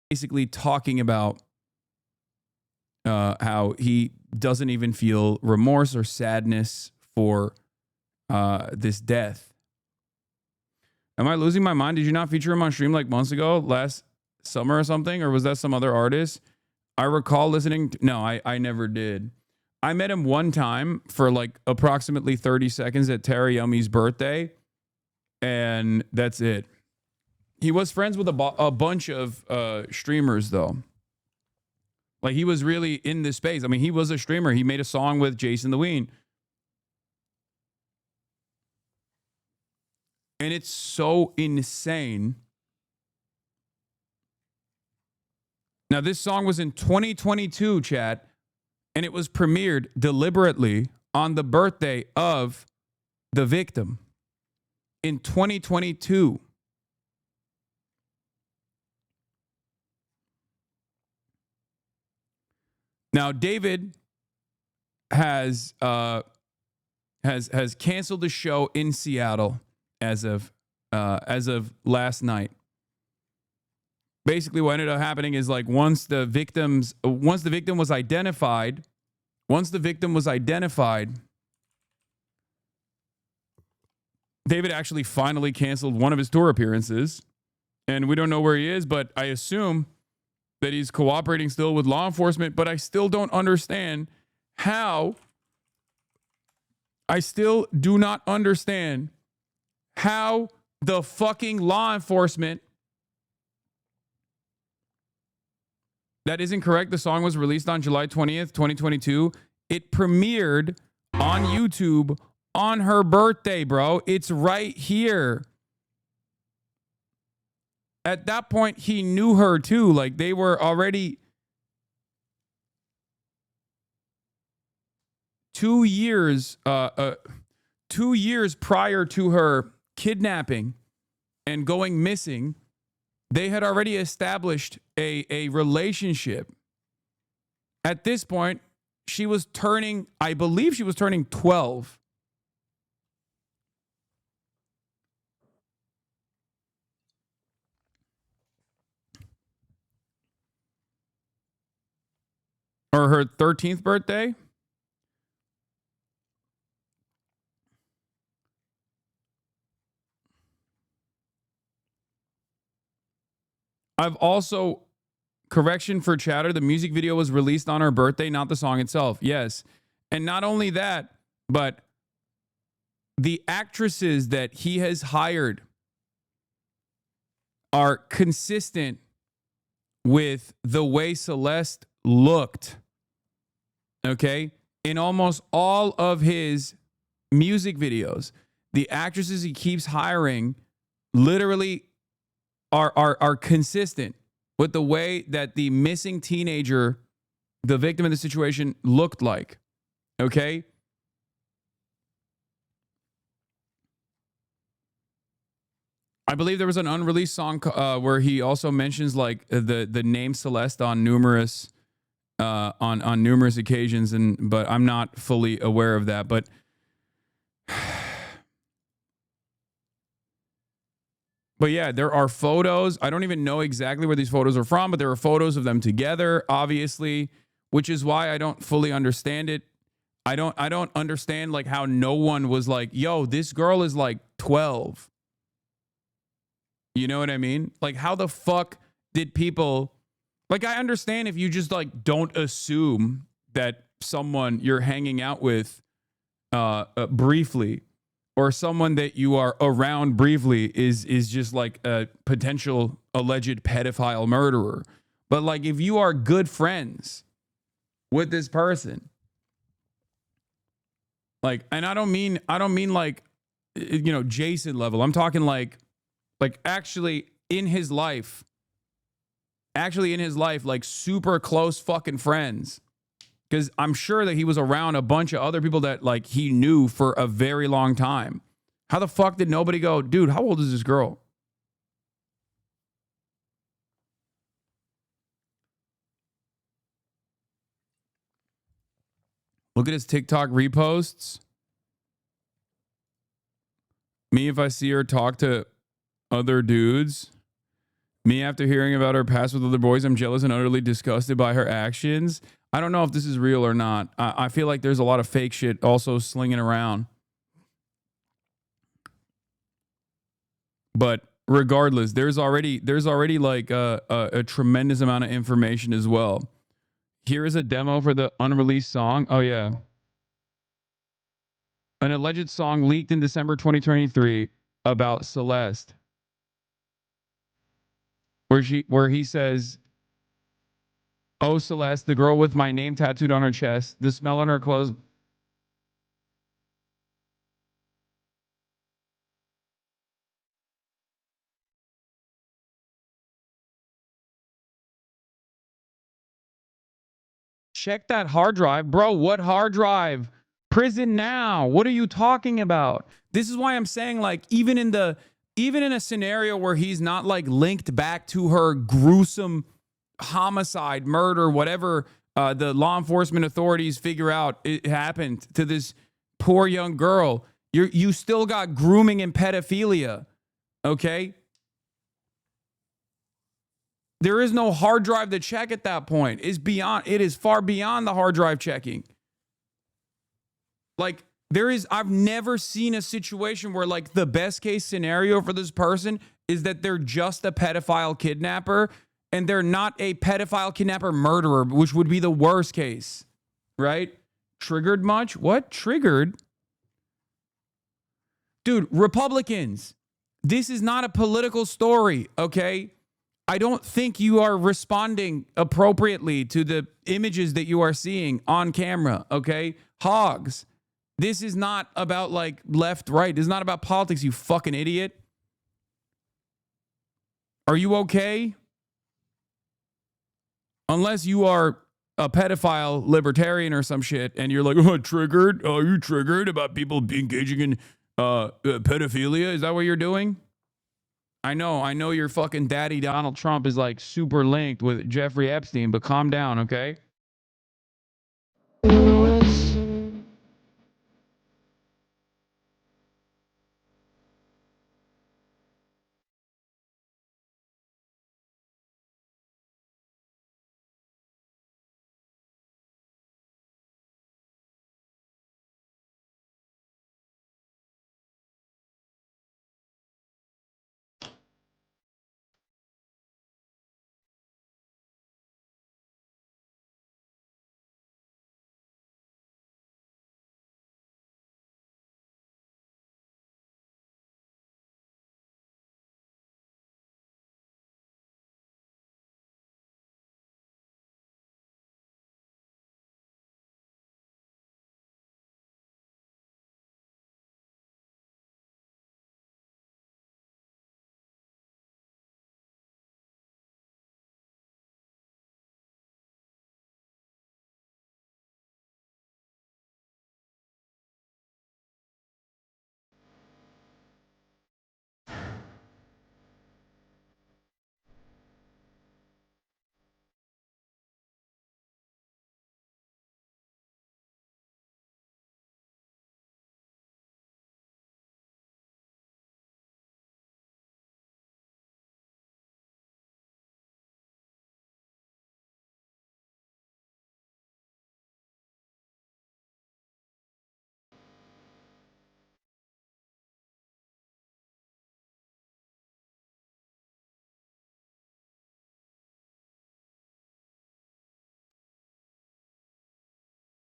Speaker 1: Basically talking about how he doesn't even feel remorse or sadness for this death. Am I losing my mind? Did you not feature him on stream like months ago, last summer or something? Or was that some other artist? I recall listening to, no, I never did. I met him one time for like approximately 30 seconds at Teriyumi's birthday, and that's it. He was friends with a bunch of streamers, though. Like, he was really in this space. I mean, he was a streamer. He made a song with Jason the Ween. And it's so insane. Now, this song was in 2022, chat, and it was premiered deliberately on the birthday of the victim in 2022. Now, David has canceled the show in Seattle as of last night. Basically, what ended up happening is, like, once the victim was identified, David actually finally canceled one of his tour appearances, and we don't know where he is, but I assume that he's cooperating still with law enforcement, but I still don't understand how. I still do not understand how the fucking law enforcement. That isn't correct. The song was released on July 20th, 2022. It premiered on YouTube on her birthday, bro. It's right here. At that point, he knew her too. Like, they were already 2 years, 2 years prior to her kidnapping and going missing. They had already established a relationship. At this point, she was turning, I believe she was turning 12. Or her 13th birthday. I've also, correction for chatter, the music video was released on her birthday, not the song itself. Yes. And not only that, but the actresses that he has hired are consistent with the way Celeste looked. Okay? In almost all of his music videos, the actresses he keeps hiring literally are consistent with the way that the missing teenager, the victim of the situation, looked like. Okay? I believe there was an unreleased song where he also mentions like the name Celeste on numerous on numerous occasions, but I'm not fully aware of that. But yeah, there are photos. I don't even know exactly where these photos are from, but there are photos of them together, obviously, which is why I don't fully understand it. I don't understand like how no one was like, yo, this girl is like 12. You know what I mean? Like, how the fuck did people, like, I understand if you just like don't assume that someone you're hanging out with briefly, or someone that you are around briefly is just like a potential alleged pedophile murderer. But like, if you are good friends with this person, like, and I don't mean like, you know, Jason level. I'm talking like actually in his life, like super close fucking friends. Because I'm sure that he was around a bunch of other people that like he knew for a very long time. How the fuck did nobody go, dude, how old is this girl? Look at his TikTok reposts. Me if I see her talk to other dudes. Me after hearing about her past with other boys, I'm jealous and utterly disgusted by her actions. I don't know if this is real or not. I feel like there's a lot of fake shit also slinging around. But regardless, there's already like a tremendous amount of information as well. Here is a demo for the unreleased song. Oh yeah. An alleged song leaked in December 2023 about Celeste. Where he says, "Oh Celeste, the girl with my name tattooed on her chest, the smell on her clothes." Check that hard drive. Bro, what hard drive? Prison now. What are you talking about? This is why I'm saying, like, even in a scenario where he's not like linked back to her gruesome homicide, murder, whatever the law enforcement authorities figure out it happened to this poor young girl, you still got grooming and pedophilia. Okay? There is no hard drive to check at that point. It is far beyond the hard drive checking. Like, I've never seen a situation where like the best case scenario for this person is that they're just a pedophile kidnapper and they're not a pedophile kidnapper murderer, which would be the worst case, right? Triggered much? What? Triggered? Dude, Republicans, this is not a political story, okay? I don't think you are responding appropriately to the images that you are seeing on camera, okay? Hogs. This is not about like left, right. This is not about politics, you fucking idiot. Are you okay? Unless you are a pedophile libertarian or some shit and you're like, oh, triggered? Are you triggered about people engaging in pedophilia? Is that what you're doing? I know your fucking daddy Donald Trump is like super linked with Jeffrey Epstein, but calm down, okay?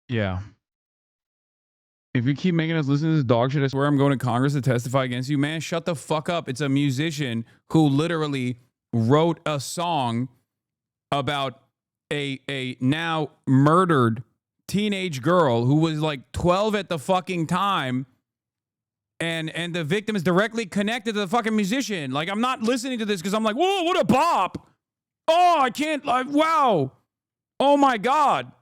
Speaker 1: Yeah. If you keep making us listen to this dog shit, I swear I'm going to Congress to testify against you. Man, shut the fuck up. It's a musician who literally wrote a song about a now murdered teenage girl who was like 12 at the fucking time. And the victim is directly connected to the fucking musician. Like, I'm not listening to this because I'm like, whoa, what a bop. Oh, I can't, like, wow. Oh my God.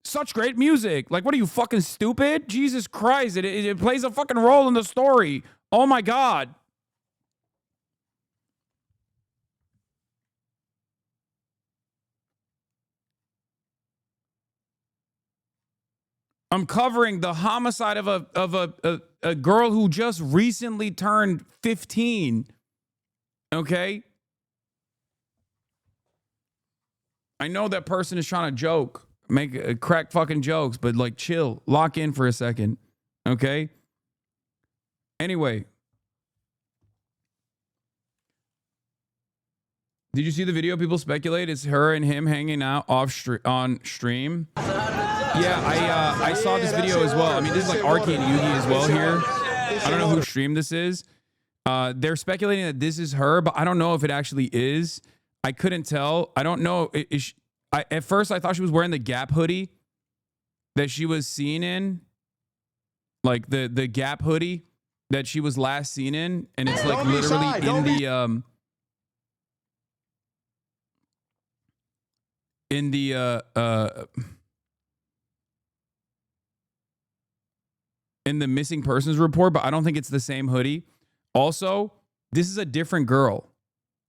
Speaker 1: Such great music. Like, what are you, fucking stupid? Jesus Christ. It plays a fucking role in the story. Oh my God. I'm covering the homicide of a girl who just recently turned 15. Okay? I know that person is trying to joke, make crack fucking jokes, but like chill, lock in for a second. Okay? Anyway. Did you see the video? People speculate it's her and him hanging out on stream. Yeah, I saw this video as well. I mean, this is like Arcane Yugi as well here. I don't know whose stream this is. They're speculating that this is her, but I don't know if it actually is. I couldn't tell. I don't know. At first, I thought she was wearing the Gap hoodie that she was seen in. Like the Gap hoodie that she was last seen in. And it's like literally in the missing persons report, but I don't think it's the same hoodie. Also, this is a different girl,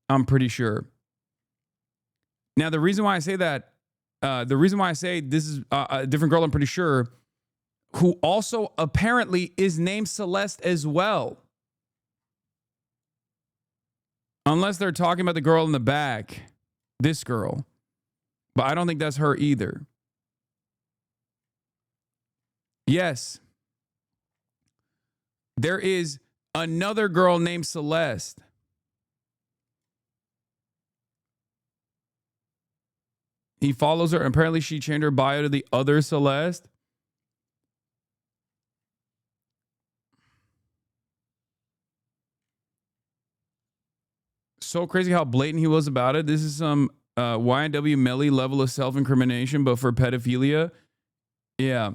Speaker 1: I'm pretty sure. Now, the reason why I say that, the reason why I say this is a different girl, I'm pretty sure, who also apparently is named Celeste as well. Unless they're talking about the girl in the back, this girl. But I don't think that's her either. Yes. There is another girl named Celeste. He follows her. Apparently, she changed her bio to the other Celeste. So crazy how blatant he was about it. This is some YNW Melly level of self-incrimination, but for pedophilia. Yeah.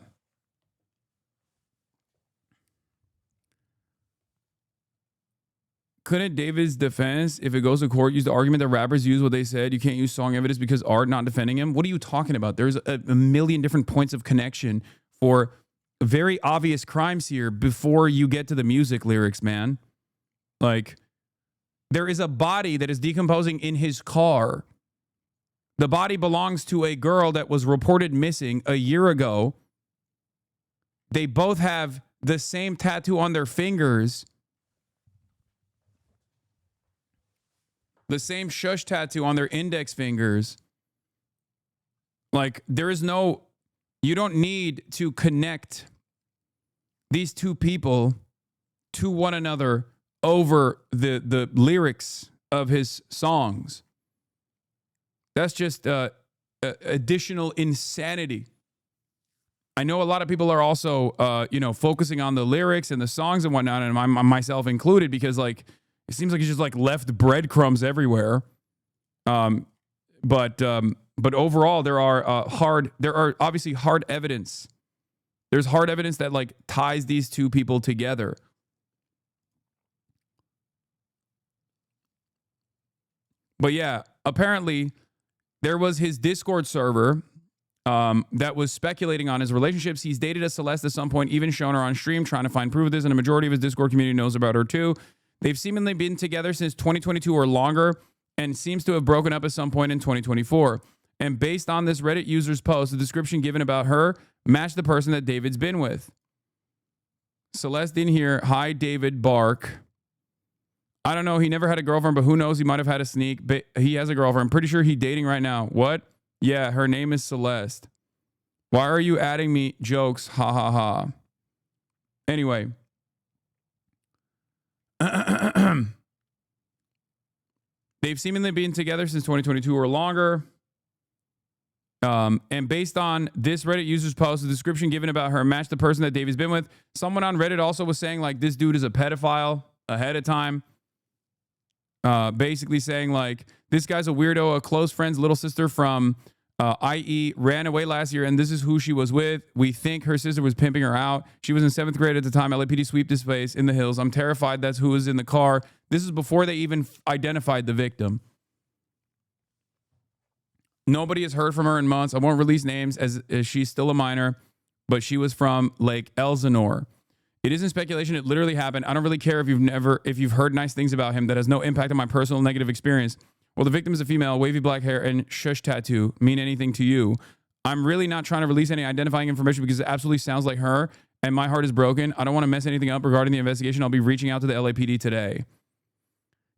Speaker 1: Couldn't David's defense, if it goes to court, use the argument that rappers use what they said? You can't use song evidence because art not defending him. What are you talking about? There's a million different points of connection for very obvious crimes here before you get to the music lyrics, man. Like, there is a body that is decomposing in his car. The body belongs to a girl that was reported missing a year ago. They both have the same tattoo on their fingers. The same shush tattoo on their index fingers. Like, there is no, you don't need to connect these two people to one another over the lyrics of his songs. That's just additional insanity. I know a lot of people are also, focusing on the lyrics and the songs and whatnot, and myself included, because like, it seems like he's just like left breadcrumbs everywhere. But overall, there are obviously hard evidence. There's hard evidence that like ties these two people together. But yeah, apparently there was his Discord server that was speculating on his relationships. He's dated a Celeste at some point, even shown her on stream, trying to find proof of this, and a majority of his Discord community knows about her too. They've seemingly been together since 2022 or longer, and seems to have broken up at some point in 2024. And based on this Reddit user's post, the description given about her matched the person that David's been with. Celeste in here, hi David Bark. I don't know, he never had a girlfriend, but who knows, he might have had a sneak. But he has a girlfriend. I'm pretty sure he's dating right now. What? Yeah, her name is Celeste. Why are you adding me jokes? Ha ha ha. Anyway. They've seemingly been together since 2022 or longer. And based on this Reddit user's post, the description given about her matched the person that Davey's been with. Someone on Reddit also was saying like this dude is a pedophile ahead of time. Basically saying like this guy's a weirdo, a close friend's little sister from IE ran away last year, and this is who she was with. We think her sister was pimping her out. She was in 7th grade at the time. LAPD sweep this place in the hills. I'm terrified that's who was in the car. This is before they even identified the victim. Nobody has heard from her in months. I won't release names as she's still a minor, but she was from Lake Elsinore. It isn't speculation. It literally happened. I don't really care if you've heard nice things about him. That has no impact on my personal negative experience. Well, the victim is a female, wavy black hair, and shush tattoo mean anything to you? I'm really not trying to release any identifying information because it absolutely sounds like her, and my heart is broken. I don't want to mess anything up regarding the investigation. I'll be reaching out to the LAPD today.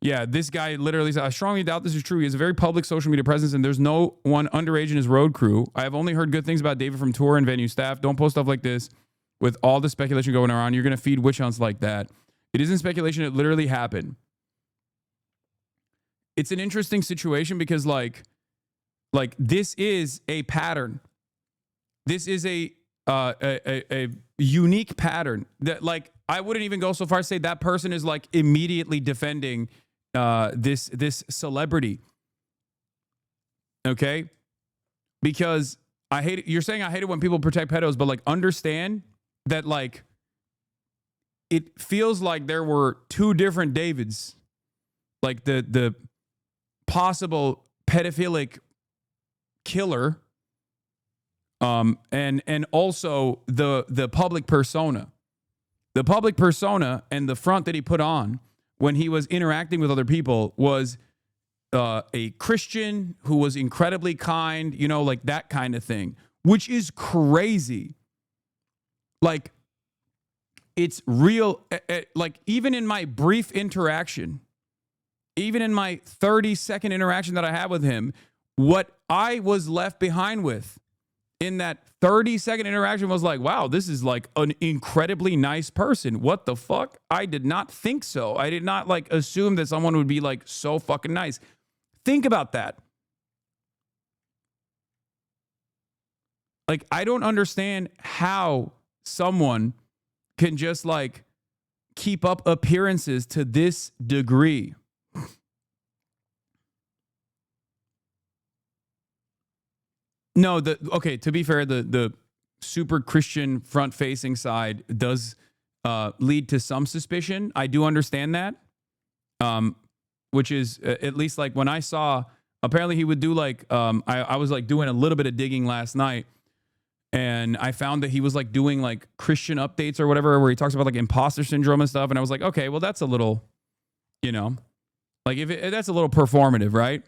Speaker 1: Yeah, this guy literally said, I strongly doubt this is true. He has a very public social media presence, and there's no one underage in his road crew. I have only heard good things about David from tour and venue staff. Don't post stuff like this with all the speculation going around. You're going to feed witch hunts like that. It isn't speculation. It literally happened. It's an interesting situation because like this is a pattern. This is a unique pattern that like I wouldn't even go so far as to say that person is like immediately defending this celebrity. Okay? Because I hate it. You're saying I hate it when people protect pedos, but like understand that like it feels like there were two different Davids. Like the possible pedophilic killer and also the public persona. The public persona and the front that he put on when he was interacting with other people was a Christian who was incredibly kind, you know, like that kind of thing, which is crazy. Like, it's real. Like, even in my brief interaction, even in my 30-second interaction that I had with him, what I was left behind with in that 30-second interaction was like, wow, this is like an incredibly nice person. What the fuck? I did not think so. I did not like assume that someone would be like so fucking nice. Think about that. Like, I don't understand how someone can just like keep up appearances to this degree. No, okay, to be fair, the super Christian front-facing side does lead to some suspicion. I do understand that, which is at least like when I saw, apparently he would do like, I was like doing a little bit of digging last night, and I found that he was like doing like Christian updates or whatever, where he talks about like imposter syndrome and stuff, and I was like, okay, well that's a little, you know, like if that's a little performative, right?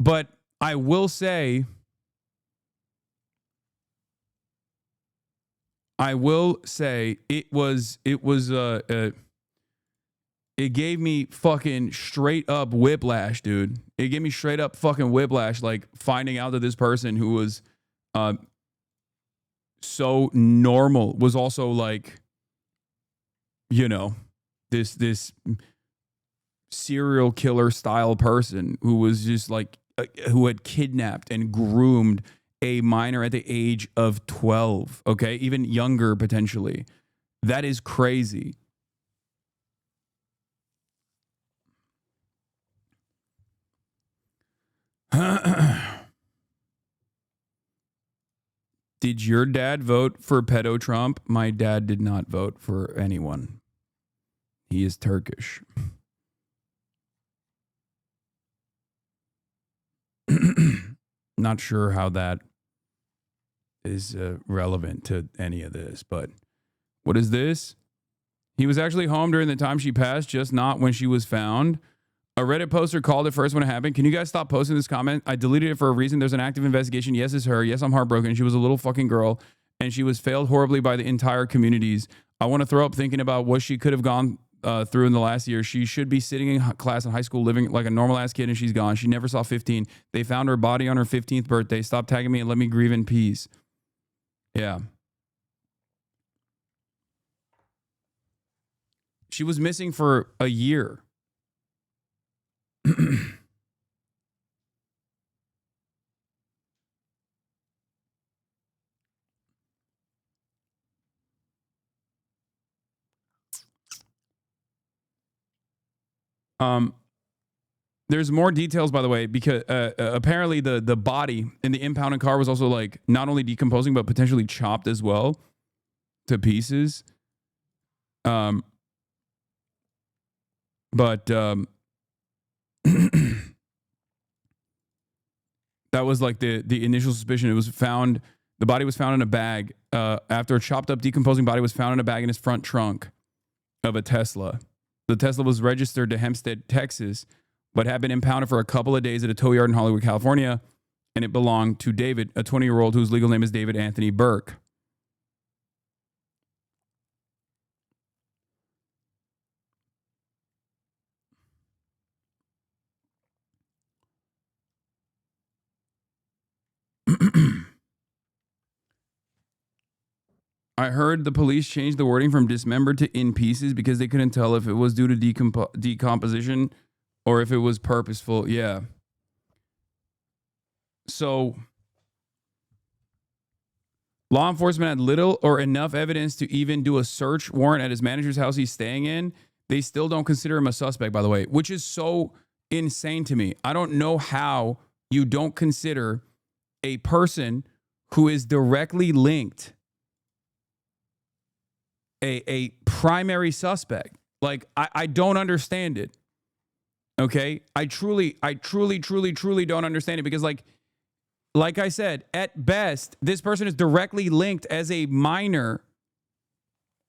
Speaker 1: But I will say, it gave me fucking straight up whiplash, dude. It gave me straight up fucking whiplash, like finding out that this person who was so normal was also like, you know, this serial killer style person who was just like, who had kidnapped and groomed a minor at the age of 12, okay? Even younger, potentially. That is crazy. Did your dad vote for pedo Trump? My dad did not vote for anyone. He is Turkish. Not sure how that is relevant to any of this, but what is this? He was actually home during the time she passed, just not when she was found. A Reddit poster called it first when it happened. Can you guys stop posting this comment? I deleted it for a reason. There's an active investigation. Yes, it's her. Yes, I'm heartbroken. She was a little fucking girl, and she was failed horribly by the entire communities. I want to throw up thinking about what she could have gone through in the last year. She should be sitting in class in high school living like a normal ass kid, and she's gone. She never saw 15. They found her body on her 15th birthday. Stop tagging me and let me grieve in peace. Yeah. She was missing for a year. There's more details, by the way, because apparently the body in the impounded car was also like not only decomposing but potentially chopped as well to pieces. But that was like the initial suspicion. It was found. The body was found in a bag after a chopped up, decomposing body was found in a bag in his front trunk of a Tesla. The Tesla was registered to Hempstead, Texas, but had been impounded for a couple of days at a tow yard in Hollywood, California, and it belonged to David, a 20-year-old whose legal name is David Anthony Burke. I heard the police changed the wording from dismembered to in pieces because they couldn't tell if it was due to decomposition or if it was purposeful. Yeah. So law enforcement had little or enough evidence to even do a search warrant at his manager's house he's staying in. They still don't consider him a suspect, by the way, which is so insane to me. I don't know how you don't consider a person who is directly linked a primary suspect. Like, I don't understand it. Okay? I truly don't understand it because like I said, at best, this person is directly linked as a minor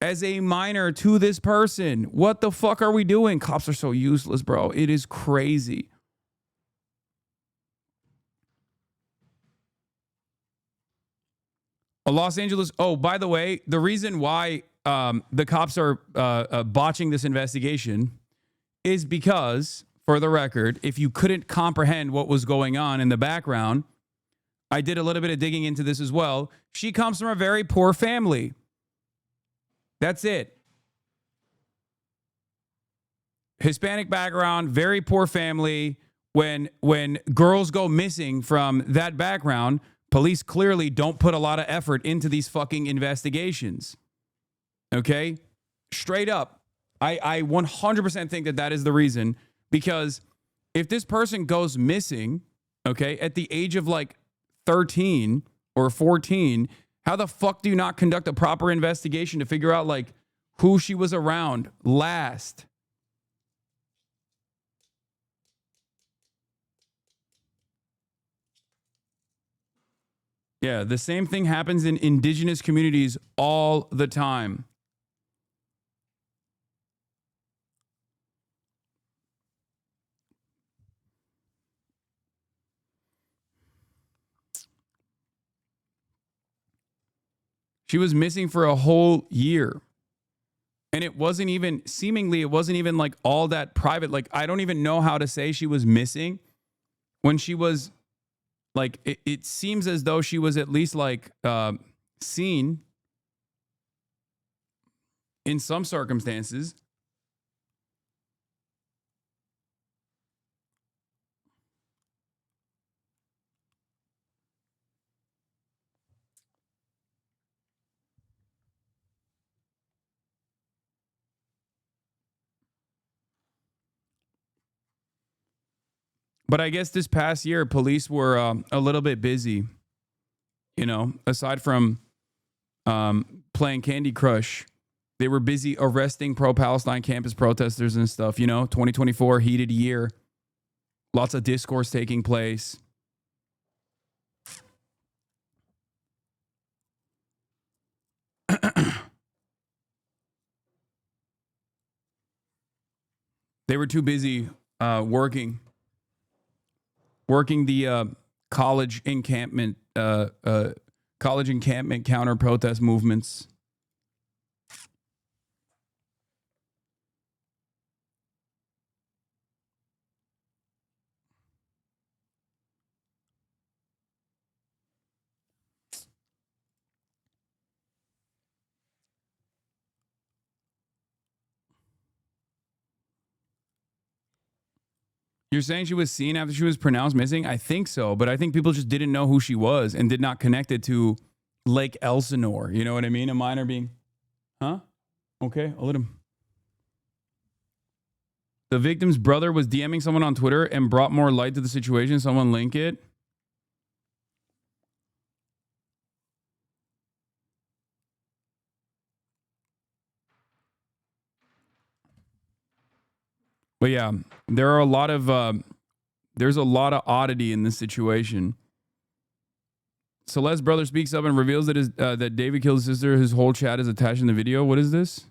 Speaker 1: to this person. What the fuck are we doing? Cops are so useless, bro. It is crazy. Los Angeles. Oh, by the way, the reason why the cops are botching this investigation is because, for the record, if you couldn't comprehend what was going on in the background, I did a little bit of digging into this as well. She comes from a very poor family. That's it. Hispanic background, very poor family. When girls go missing from that background, police clearly don't put a lot of effort into these fucking investigations. Okay? Straight up. I 100% think that is the reason, because if this person goes missing, okay, at the age of like 13 or 14, how the fuck do you not conduct a proper investigation to figure out like who she was around last? Yeah, the same thing happens in indigenous communities all the time. She was missing for a whole year. And it wasn't even like all that private. Like, I don't even know how to say she was missing when she was like, it seems as though she was at least like seen in some circumstances. But I guess this past year, police were a little bit busy, you know, aside from playing Candy Crush. They were busy arresting pro-Palestine campus protesters and stuff, you know, 2024, heated year. Lots of discourse taking place. They were too busy working the college encampment counter protest movements. You're saying she was seen after she was pronounced missing? I think so, but I think people just didn't know who she was and did not connect it to Lake Elsinore. You know what I mean? A minor being, huh? Okay, I'll let him. The victim's brother was DMing someone on Twitter and brought more light to the situation. Someone link it. But yeah, there are a lot of there's a lot of oddity in this situation. Celeste's brother speaks up and reveals that that David killed his sister. His whole chat is attached in the video. What is this?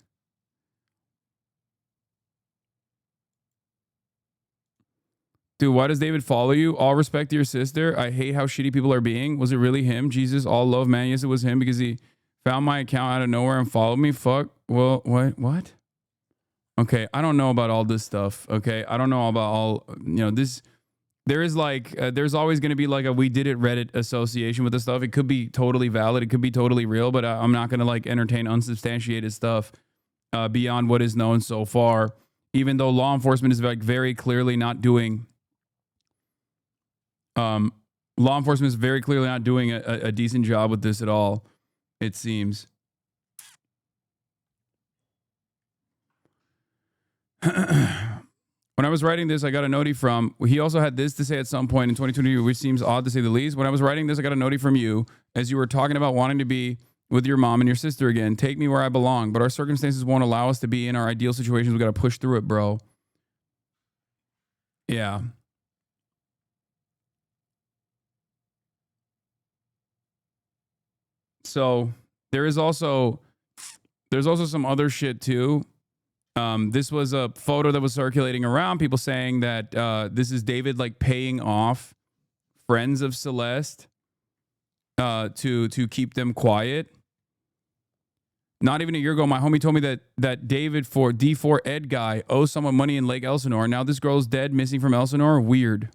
Speaker 1: Dude, why does David follow you? All respect to your sister. I hate how shitty people are being. Was it really him? Jesus, all love, man. Yes, it was him because he found my account out of nowhere and followed me. Fuck. Well, what? Okay, I don't know about all this stuff. Okay, I don't know about all, this. There is there's always going to be like a we did it Reddit association with this stuff. It could be totally valid. It could be totally real, but I'm not going to entertain unsubstantiated stuff beyond what is known so far, even though law enforcement is very clearly not doing a decent job with this at all, it seems. When I was writing this, I got a notie from, he also had this to say at some point in 2020, which seems odd to say the least. When I was writing this, I got a notie from you as you were talking about wanting to be with your mom and your sister again. Take me where I belong, but our circumstances won't allow us to be in our ideal situations. We got to push through it, bro. Yeah. So there's also some other shit too. This was a photo that was circulating around, people saying that this is David paying off friends of Celeste to keep them quiet. Not even a year ago, my homie told me that David for D4 Ed guy owes someone money in Lake Elsinore. Now this girl's dead, missing from Elsinore. Weird.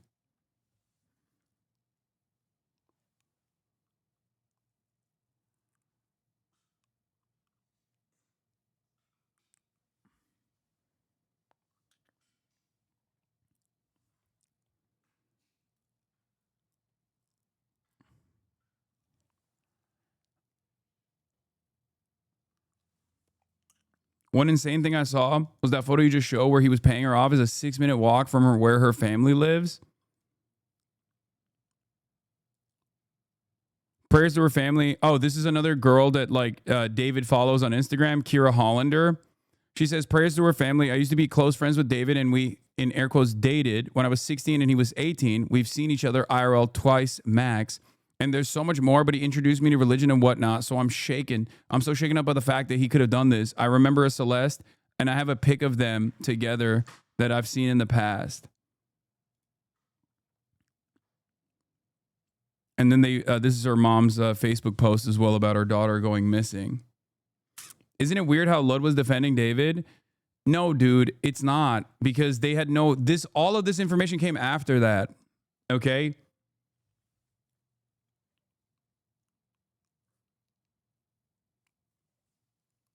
Speaker 1: One insane thing I saw was that photo you just showed where he was paying her off is a 6-minute walk from where her family lives. Prayers to her family. Oh, this is another girl that David follows on Instagram, Kira Hollander. She says, prayers to her family. I used to be close friends with David and we, in air quotes, dated when I was 16 and he was 18. We've seen each other IRL twice max. And there's so much more, but he introduced me to religion and whatnot. So I'm shaken. I'm so shaken up by the fact that he could have done this. I remember a Celeste and I have a pic of them together that I've seen in the past. And then this is her mom's Facebook post as well about her daughter going missing. Isn't it weird how Lud was defending David? No, dude, it's not, because they had all of this information came after that. Okay.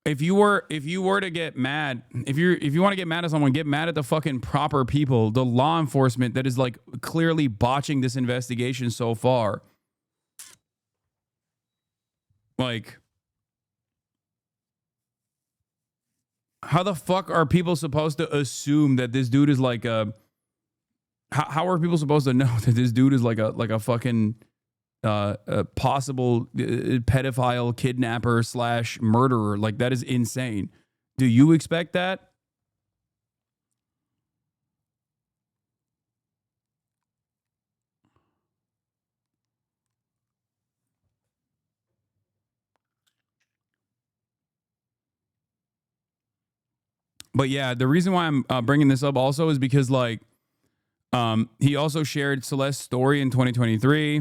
Speaker 1: If you were to get mad, if you want to get mad at someone, get mad at the fucking proper people, the law enforcement that is clearly botching this investigation so far. How the fuck are people supposed to assume that this dude is how are people supposed to know that this dude is like a fucking a possible pedophile, kidnapper / murderer? That is insane. Do you expect that? But yeah, the reason why I'm bringing this up also is because he also shared Celeste's story in 2023.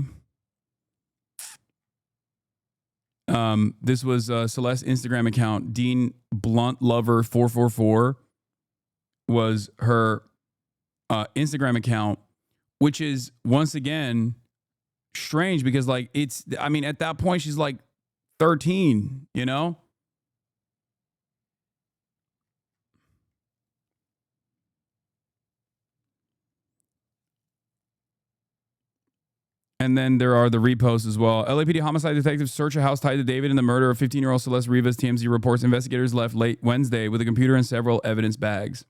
Speaker 1: This was Celeste's Instagram account. Dean Blunt Lover 444 was her Instagram account, which is once again strange because at that point she's 13, you know? And then there are the reposts as well. LAPD homicide detectives search a house tied to David in the murder of 15-year-old Celeste Rivas. TMZ reports investigators left late Wednesday with a computer and several evidence bags.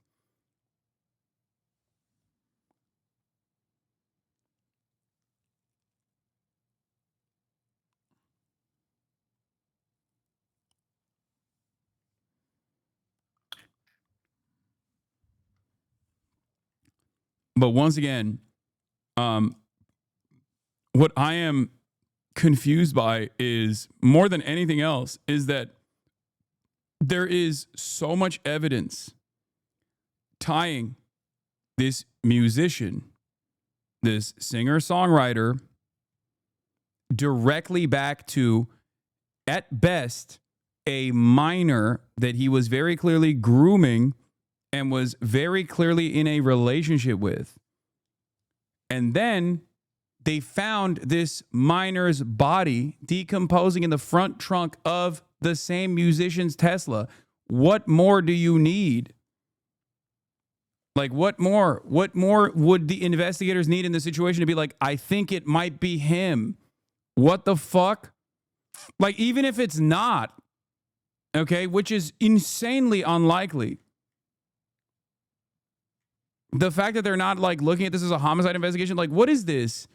Speaker 1: But once again, what I am confused by is more than anything else is that there is so much evidence tying this musician, this singer-songwriter, directly back to, at best, a minor that he was very clearly grooming and was very clearly in a relationship with. And then they found this minor's body decomposing in the front trunk of the same musician's Tesla. What more do you need? Like, what more? What more would the investigators need in the situation to be like, I think it might be him? What the fuck? Like, even if it's not, okay, which is insanely unlikely. The fact that they're not like looking at this as a homicide investigation, like, what is this?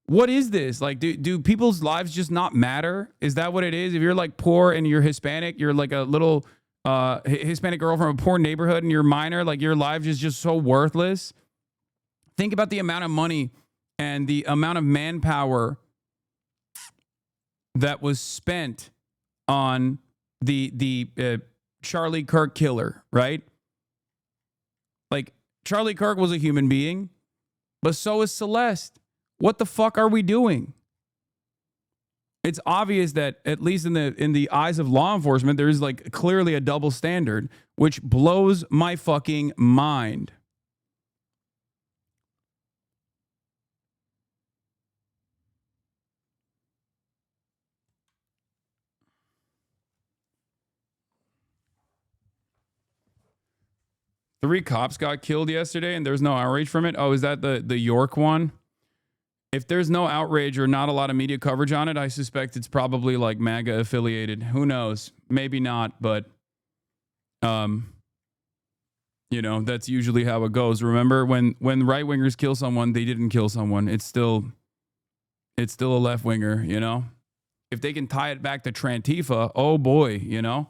Speaker 1: What is this? Like, do people's lives just not matter? Is that what it is? If you're like poor and you're Hispanic, you're like a little Hispanic girl from a poor neighborhood and you're minor, like your life is just so worthless. Think about the amount of money and the amount of manpower that was spent on the Charlie Kirk killer, right? Like, Charlie Kirk was a human being, but so is Celeste. What the fuck are we doing? It's obvious that, at least in the eyes of law enforcement, there's like clearly a double standard, which blows my fucking mind. Three cops got killed yesterday and there's no outrage from it. Oh, is that the York one? If there's no outrage or not a lot of media coverage on it, I suspect it's probably like MAGA affiliated. Who knows? Maybe not, but you know, that's usually how it goes. Remember when right-wingers kill someone, they didn't kill someone. It's still a left-winger, you know? If they can tie it back to Antifa, oh boy, you know?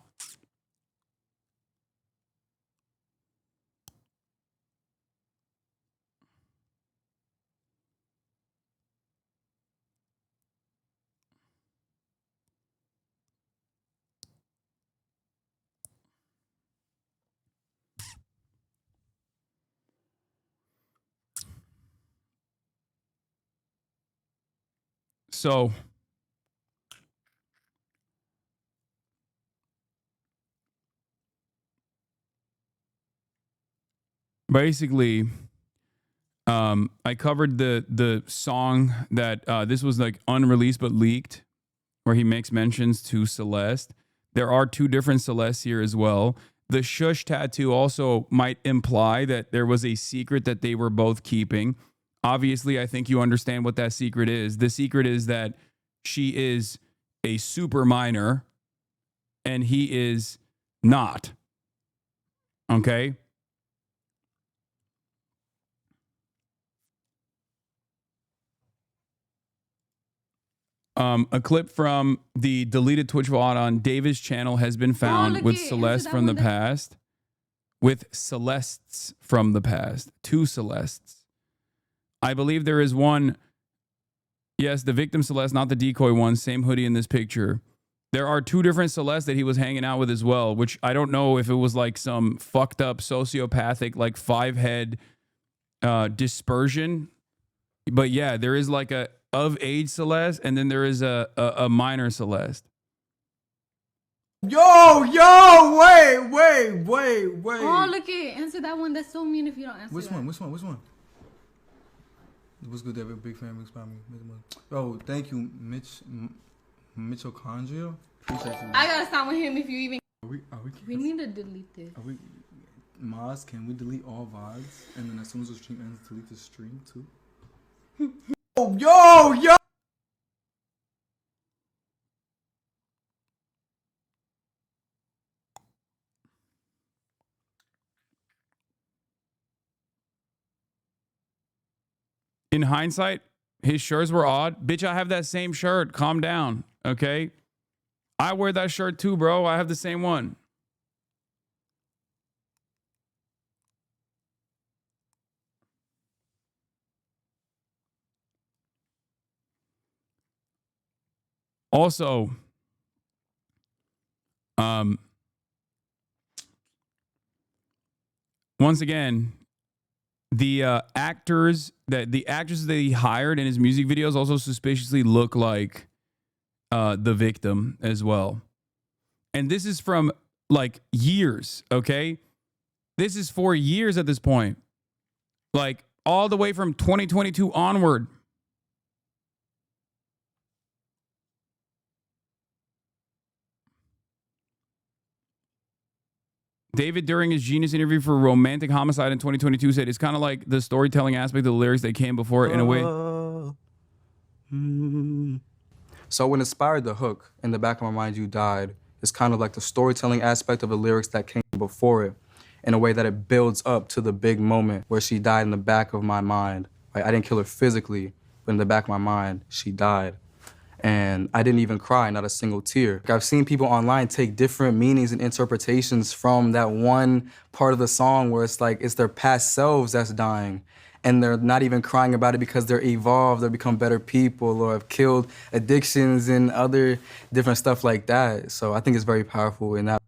Speaker 1: So basically, I covered the song that this was like unreleased but leaked, where he makes mentions to Celeste. There are two different Celestes here as well. The shush tattoo also might imply that there was a secret that they were both keeping. Obviously, I think you understand what that secret is. The secret is that she is a super minor and he is not. Okay? A clip from the deleted Twitch VOD on David's channel has been found with Celeste from the past. With Celestes from the past. Two Celestes. I believe there is one. Yes, the victim Celeste, not the decoy one. Same hoodie in this picture. There are two different Celestes that he was hanging out with as well, which I don't know if it was like some fucked up sociopathic, like 5-head dispersion. But yeah, there is like a of age Celeste, and then there is a minor Celeste.
Speaker 5: Yo, wait.
Speaker 6: Oh, look it. Answer that one. That's so mean if you don't answer
Speaker 5: Which
Speaker 6: that.
Speaker 5: one? What's good, David? Big fan, big me. Oh, thank you, Mitochondria. Appreciate you.
Speaker 6: I gotta stop with him if you even.
Speaker 5: We
Speaker 6: need to delete this.
Speaker 5: Maz, can we delete all VODs? And then as soon as the stream ends, delete the stream too? Yo!
Speaker 1: In hindsight, his shirts were odd. Bitch, I have that same shirt. Calm down, okay? I wear that shirt too, bro. I have the same one. Also, once again, the actors that he hired in his music videos also suspiciously look like the victim as well. And this is from like years, okay? This is for years at this point. Like all the way from 2022 onward. David, during his Genius interview for Romantic Homicide in 2022, said it's kind of like the storytelling aspect of the lyrics that came before it in a way.
Speaker 5: So what inspired the hook, "In the back of my mind you died," is kind of like the storytelling aspect of the lyrics that came before it, in a way that it builds up to the big moment where she died in the back of my mind. Like, I didn't kill her physically, but in the back of my mind, she died. And I didn't even cry, not a single tear. I've seen people online take different meanings and interpretations from that one part of the song where it's like it's their past selves that's dying. And they're not even crying about it because they're evolved or become better people or have killed addictions and other different stuff like that. So I think it's very powerful in that.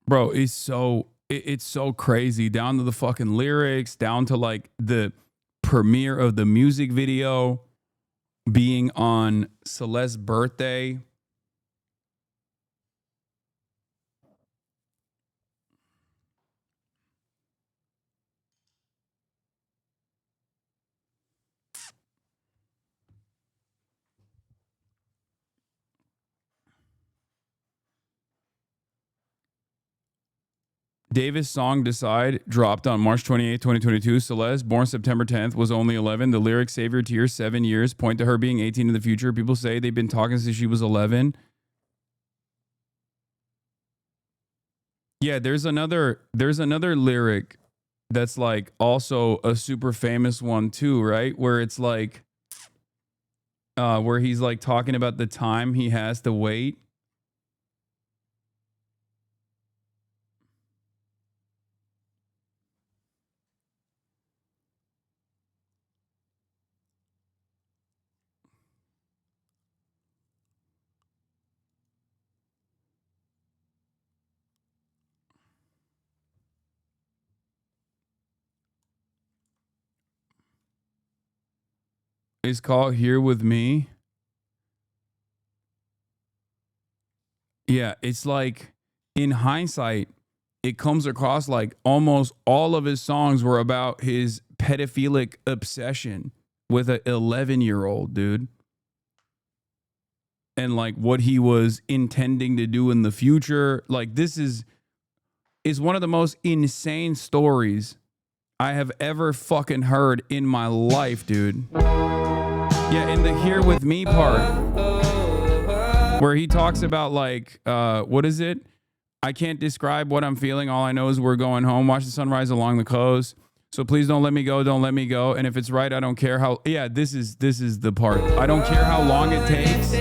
Speaker 1: Bro, it's so crazy, down to the fucking lyrics, down to like the premiere of the music video being on Celeste's birthday. Davis' song Decide dropped on March 28, 2022. Celeste, born September 10th, was only 11. The lyrics, "Save your tears, 7 years," point to her being 18 in the future. People say they've been talking since she was 11. Yeah, there's another lyric that's like also a super famous one too, right? Where it's like where he's like talking about the time he has to wait. It's called Here With Me. Yeah, it's like in hindsight, it comes across like almost all of his songs were about his pedophilic obsession with an 11-year-old, dude. And like what he was intending to do in the future. Like this is one of the most insane stories I have ever fucking heard in my life, dude. Yeah, in the Here With Me part, where he talks about like, what is it? I can't describe what I'm feeling. All I know is we're going home. Watch the sunrise along the coast. So please don't let me go. Don't let me go. And if it's right, I don't care how. Yeah, this is the part. I don't care how long it takes.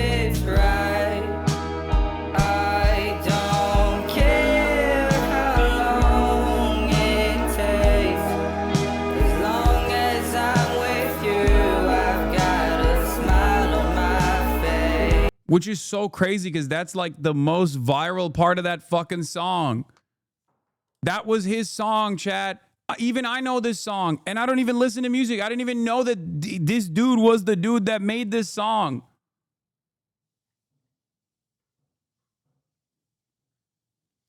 Speaker 1: Which is so crazy because that's like the most viral part of that fucking song. That was his song, chat. Even I know this song and I don't even listen to music. I didn't even know that this dude was the dude that made this song.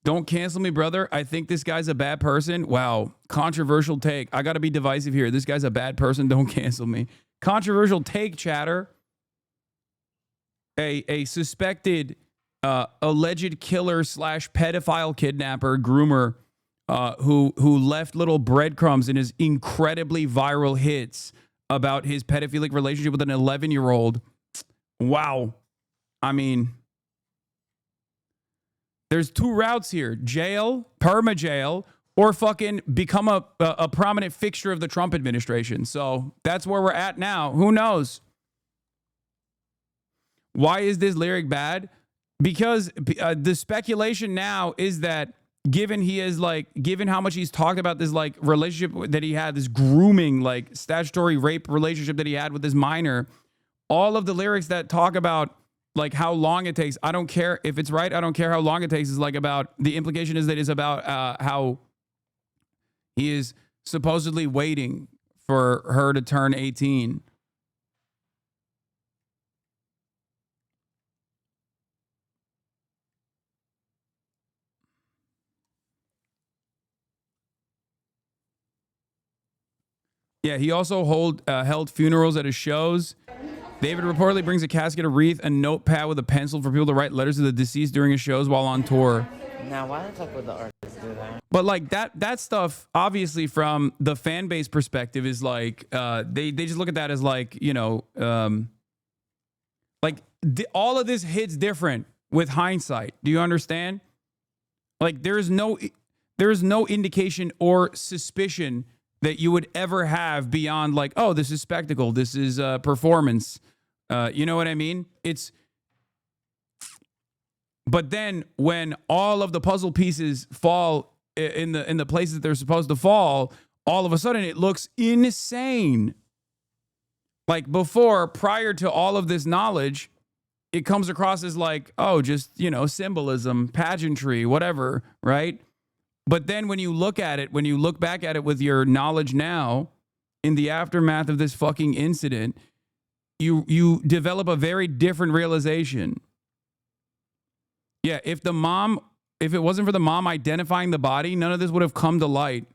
Speaker 1: Don't cancel me, brother. I think this guy's a bad person. Wow. Controversial take. I got to be divisive here. This guy's a bad person. Don't cancel me. Controversial take, chatter. A suspected alleged killer / pedophile kidnapper groomer who left little breadcrumbs in his incredibly viral hits about his pedophilic relationship with an 11-year-old. Wow. I mean, there's two routes here: jail, perma jail, or fucking become a prominent fixture of the Trump administration. So that's where we're at now. Who knows? Why is this lyric bad? Because the speculation now is that given how much he's talked about this like relationship that he had, this grooming, like statutory rape relationship that he had with this minor, all of the lyrics that talk about like how long it takes, I don't care if it's right, I don't care how long it takes, is like about, the implication is that it's about how he is supposedly waiting for her to turn 18. Yeah, he also held funerals at his shows. David reportedly brings a casket, a wreath, a notepad with a pencil for people to write letters to the deceased during his shows while on tour.
Speaker 7: Now, why the fuck would the artist do that?
Speaker 1: But like that stuff, obviously from the fan base perspective, is like they just look at that as like, you know, like all of this hits different with hindsight. Do you understand? Like there is no indication or suspicion that you would ever have beyond like, oh, this is spectacle, this is performance. You know what I mean? But then when all of the puzzle pieces fall in the places that they're supposed to fall, all of a sudden it looks insane. Like before, prior to all of this knowledge, it comes across as like, oh, just, you know, symbolism, pageantry, whatever, right? But then when you look at it, when you look back at it with your knowledge now, in the aftermath of this fucking incident, you develop a very different realization. Yeah, if it wasn't for the mom identifying the body, none of this would have come to light.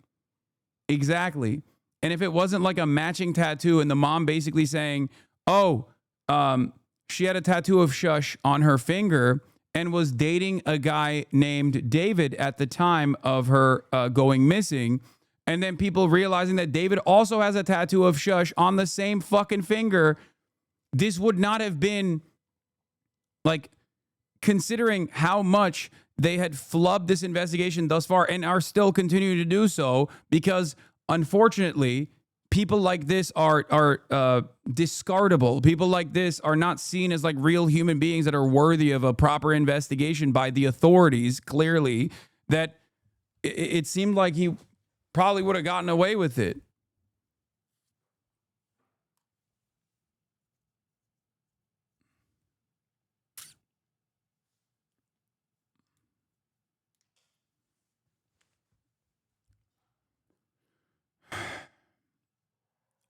Speaker 1: Exactly. And if it wasn't like a matching tattoo and the mom basically saying, oh, she had a tattoo of shush on her finger and was dating a guy named David at the time of her going missing. And then people realizing that David also has a tattoo of shush on the same fucking finger. This would not have been, like, considering how much they had flubbed this investigation thus far and are still continuing to do so, because unfortunately, people like this are discardable. People like this are not seen as like real human beings that are worthy of a proper investigation by the authorities. Clearly, that it seemed like he probably would have gotten away with it.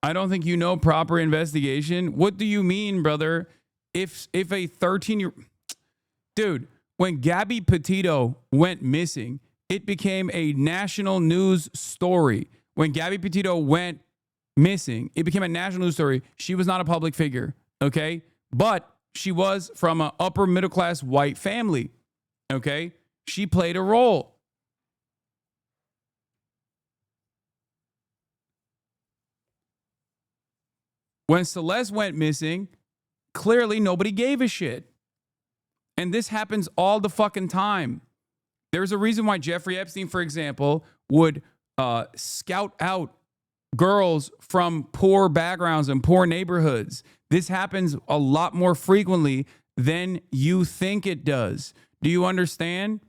Speaker 1: I don't think you know proper investigation. What do you mean, brother? If a 13-year... Dude, when Gabby Petito went missing, it became a national news story. When Gabby Petito went missing, it became a national news story. She was not a public figure, okay? But she was from an upper middle class white family, okay? She played a role. When Celeste went missing, clearly nobody gave a shit. And this happens all the fucking time. There's a reason why Jeffrey Epstein, for example, would scout out girls from poor backgrounds and poor neighborhoods. This happens a lot more frequently than you think it does. Do you understand?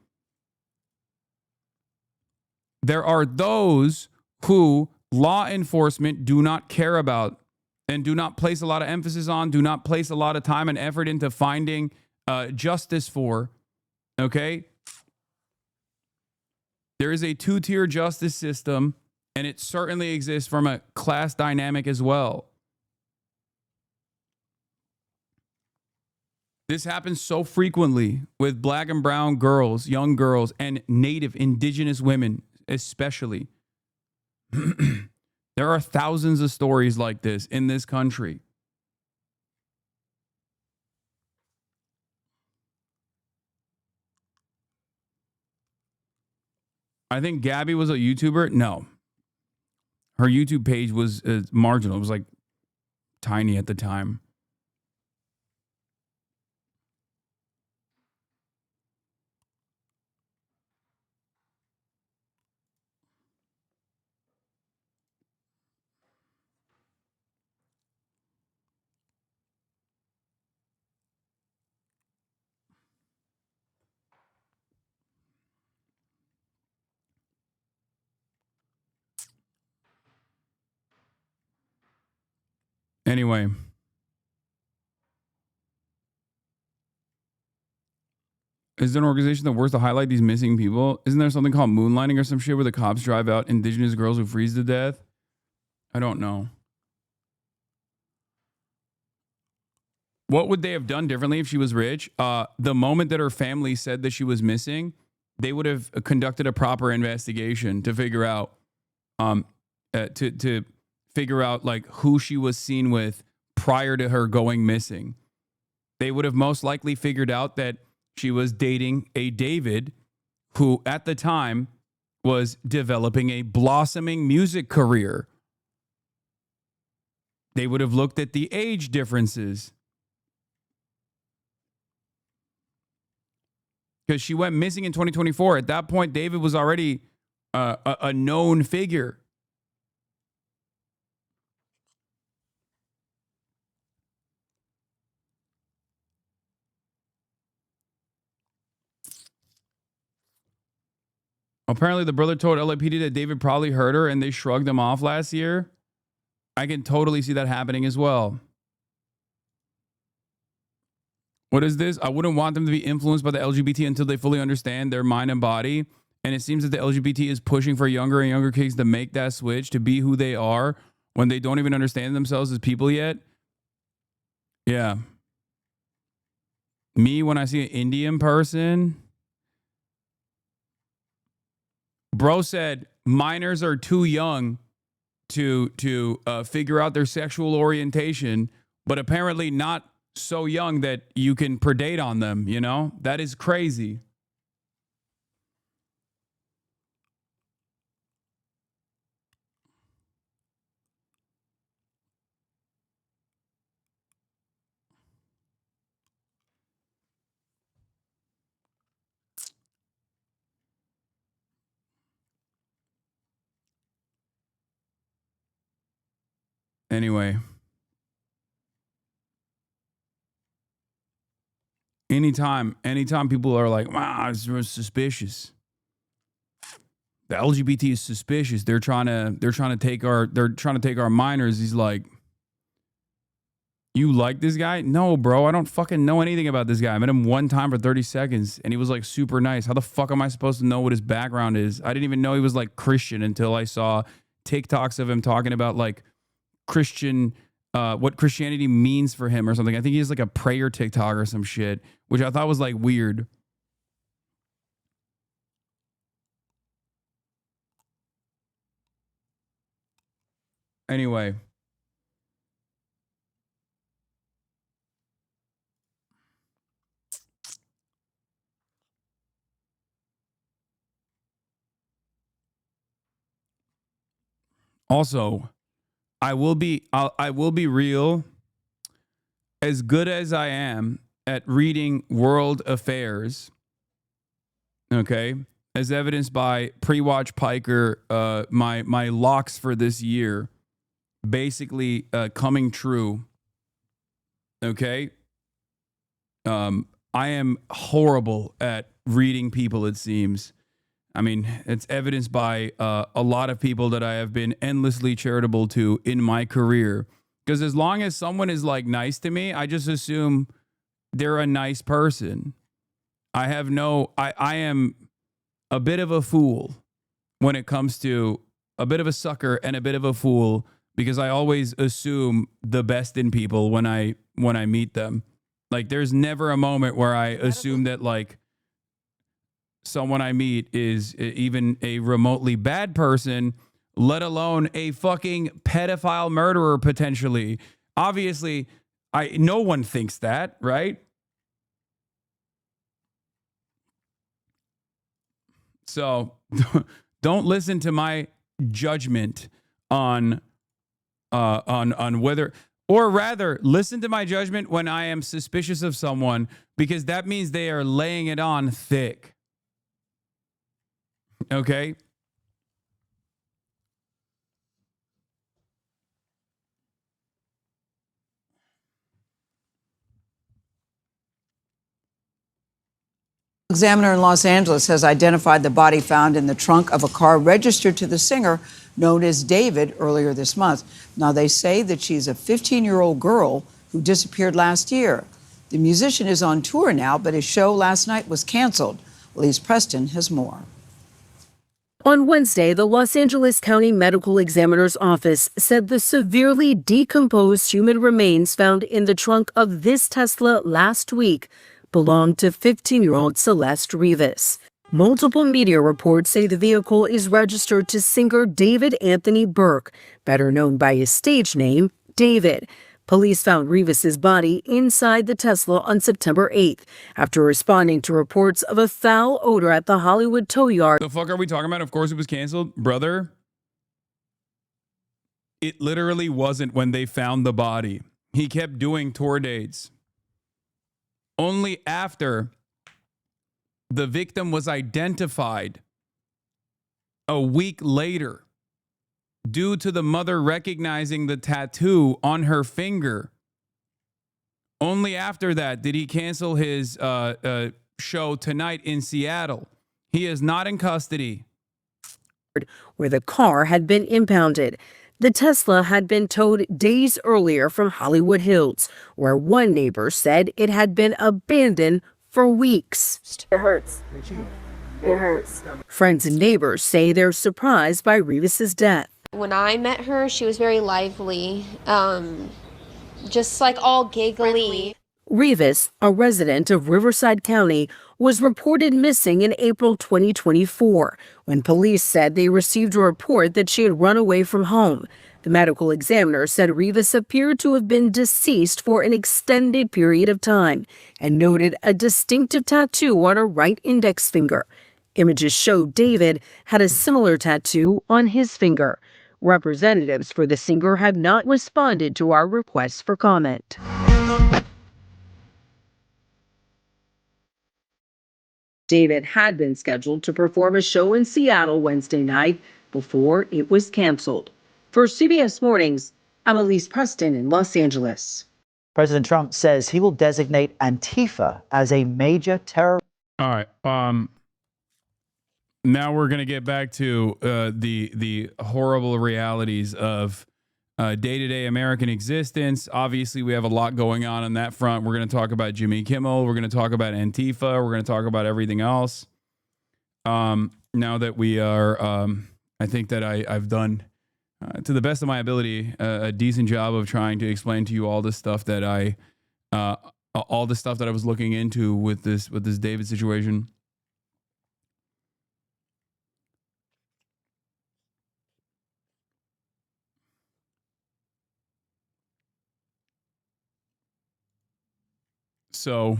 Speaker 1: There are those who law enforcement do not care about and do not place a lot of emphasis on, do not place a lot of time and effort into finding justice for, okay? There is a two-tier justice system, and it certainly exists from a class dynamic as well. This happens so frequently with black and brown girls, young girls, and native indigenous women especially. There are thousands of stories like this in this country. I think Gabby was a YouTuber. No. Her YouTube page was marginal. It was like tiny at the time. Anyway. Is there an organization that works to highlight these missing people? Isn't there something called moonlighting or some shit where the cops drive out indigenous girls who freeze to death? I don't know. What would they have done differently if she was rich? The moment that her family said that she was missing, they would have conducted a proper investigation to figure out, to figure out like who she was seen with prior to her going missing. They would have most likely figured out that she was dating a David who at the time was developing a blossoming music career. They would have looked at the age differences. Because she went missing in 2024. At that point, David was already a known figure. Apparently, the brother told LAPD that David probably hurt her and they shrugged him off last year. I can totally see that happening as well. What is this? I wouldn't want them to be influenced by the LGBT until they fully understand their mind and body. And it seems that the LGBT is pushing for younger and younger kids to make that switch to be who they are when they don't even understand themselves as people yet. Yeah. Me, when I see an Indian person, bro said minors are too young to figure out their sexual orientation, but apparently not so young that you can predate on them, you know? That is crazy. Anyway. Anytime people are like, wow, it's suspicious. The LGBT is suspicious. They're trying to take our minors. He's like, you like this guy? No, bro, I don't fucking know anything about this guy. I met him one time for 30 seconds and he was like super nice. How the fuck am I supposed to know what his background is? I didn't even know he was like Christian until I saw TikToks of him talking about like Christian, what Christianity means for him or something. I think he has like a prayer TikTok or some shit, which I thought was like weird. Anyway. Also, I will be real. As good as I am at reading world affairs, okay, as evidenced by pre-watch Piker, my locks for this year basically coming true. Okay, I am horrible at reading people. It seems. I mean, it's evidenced by a lot of people that I have been endlessly charitable to in my career. Because as long as someone is like nice to me, I just assume they're a nice person. I am a bit of a fool when it comes to a bit of a sucker and a bit of a fool because I always assume the best in people when I meet them. Like there's never a moment where I assume that like someone I meet is even a remotely bad person, let alone a fucking pedophile murderer potentially. Obviously, no one thinks that, right? So don't listen to my judgment on whether Or rather, listen to my judgment when I am suspicious of someone, because that means they are laying it on thick. Okay?
Speaker 8: Examiner in Los Angeles has identified the body found in the trunk of a car registered to the singer known as David earlier this month. Now, they say that she's a 15-year-old girl who disappeared last year. The musician is on tour now, but his show last night was canceled. Elise Preston has more.
Speaker 9: On Wednesday, the Los Angeles County Medical Examiner's Office said the severely decomposed human remains found in the trunk of this Tesla last week belonged to 15-year-old Celeste Rivas. Multiple media reports say the vehicle is registered to singer David Anthony Burke, better known by his stage name, David. Police found Rivas's body inside the Tesla on September 8th after responding to reports of a foul odor at the Hollywood tow yard.
Speaker 1: The fuck are we talking about? Of course it was canceled. Brother, it literally wasn't when they found the body. He kept doing tour dates. Only after the victim was identified a week later, due to the mother recognizing the tattoo on her finger. Only after that did he cancel his show tonight in Seattle. He is not in custody.
Speaker 9: Where the car had been impounded. The Tesla had been towed days earlier from Hollywood Hills, where one neighbor said it had been abandoned for weeks.
Speaker 10: It hurts. It hurts.
Speaker 9: Friends and neighbors say they're surprised by Rivas's death.
Speaker 10: When I met her, she was very lively, just like all giggly.
Speaker 9: Rivas, a resident of Riverside County, was reported missing in April 2024 when police said they received a report that she had run away from home. The medical examiner said Rivas appeared to have been deceased for an extended period of time and noted a distinctive tattoo on her right index finger. Images showed David had a similar tattoo on his finger. Representatives for the singer have not responded to our requests for comment. David had been scheduled to perform a show in Seattle Wednesday night before it was canceled. For CBS Mornings, I'm Elise Preston in Los Angeles.
Speaker 11: President Trump says he will designate Antifa as a major terror.
Speaker 1: All right. Now we're going to get back to the horrible realities of day-to-day American existence. Obviously, we have a lot going on that front. We're going to talk about Jimmy Kimmel. We're going to talk about Antifa. We're going to talk about everything else. Now that we are, I think that I've done, to the best of my ability, a decent job of trying to explain to you all the stuff that I was looking into with this David situation. So,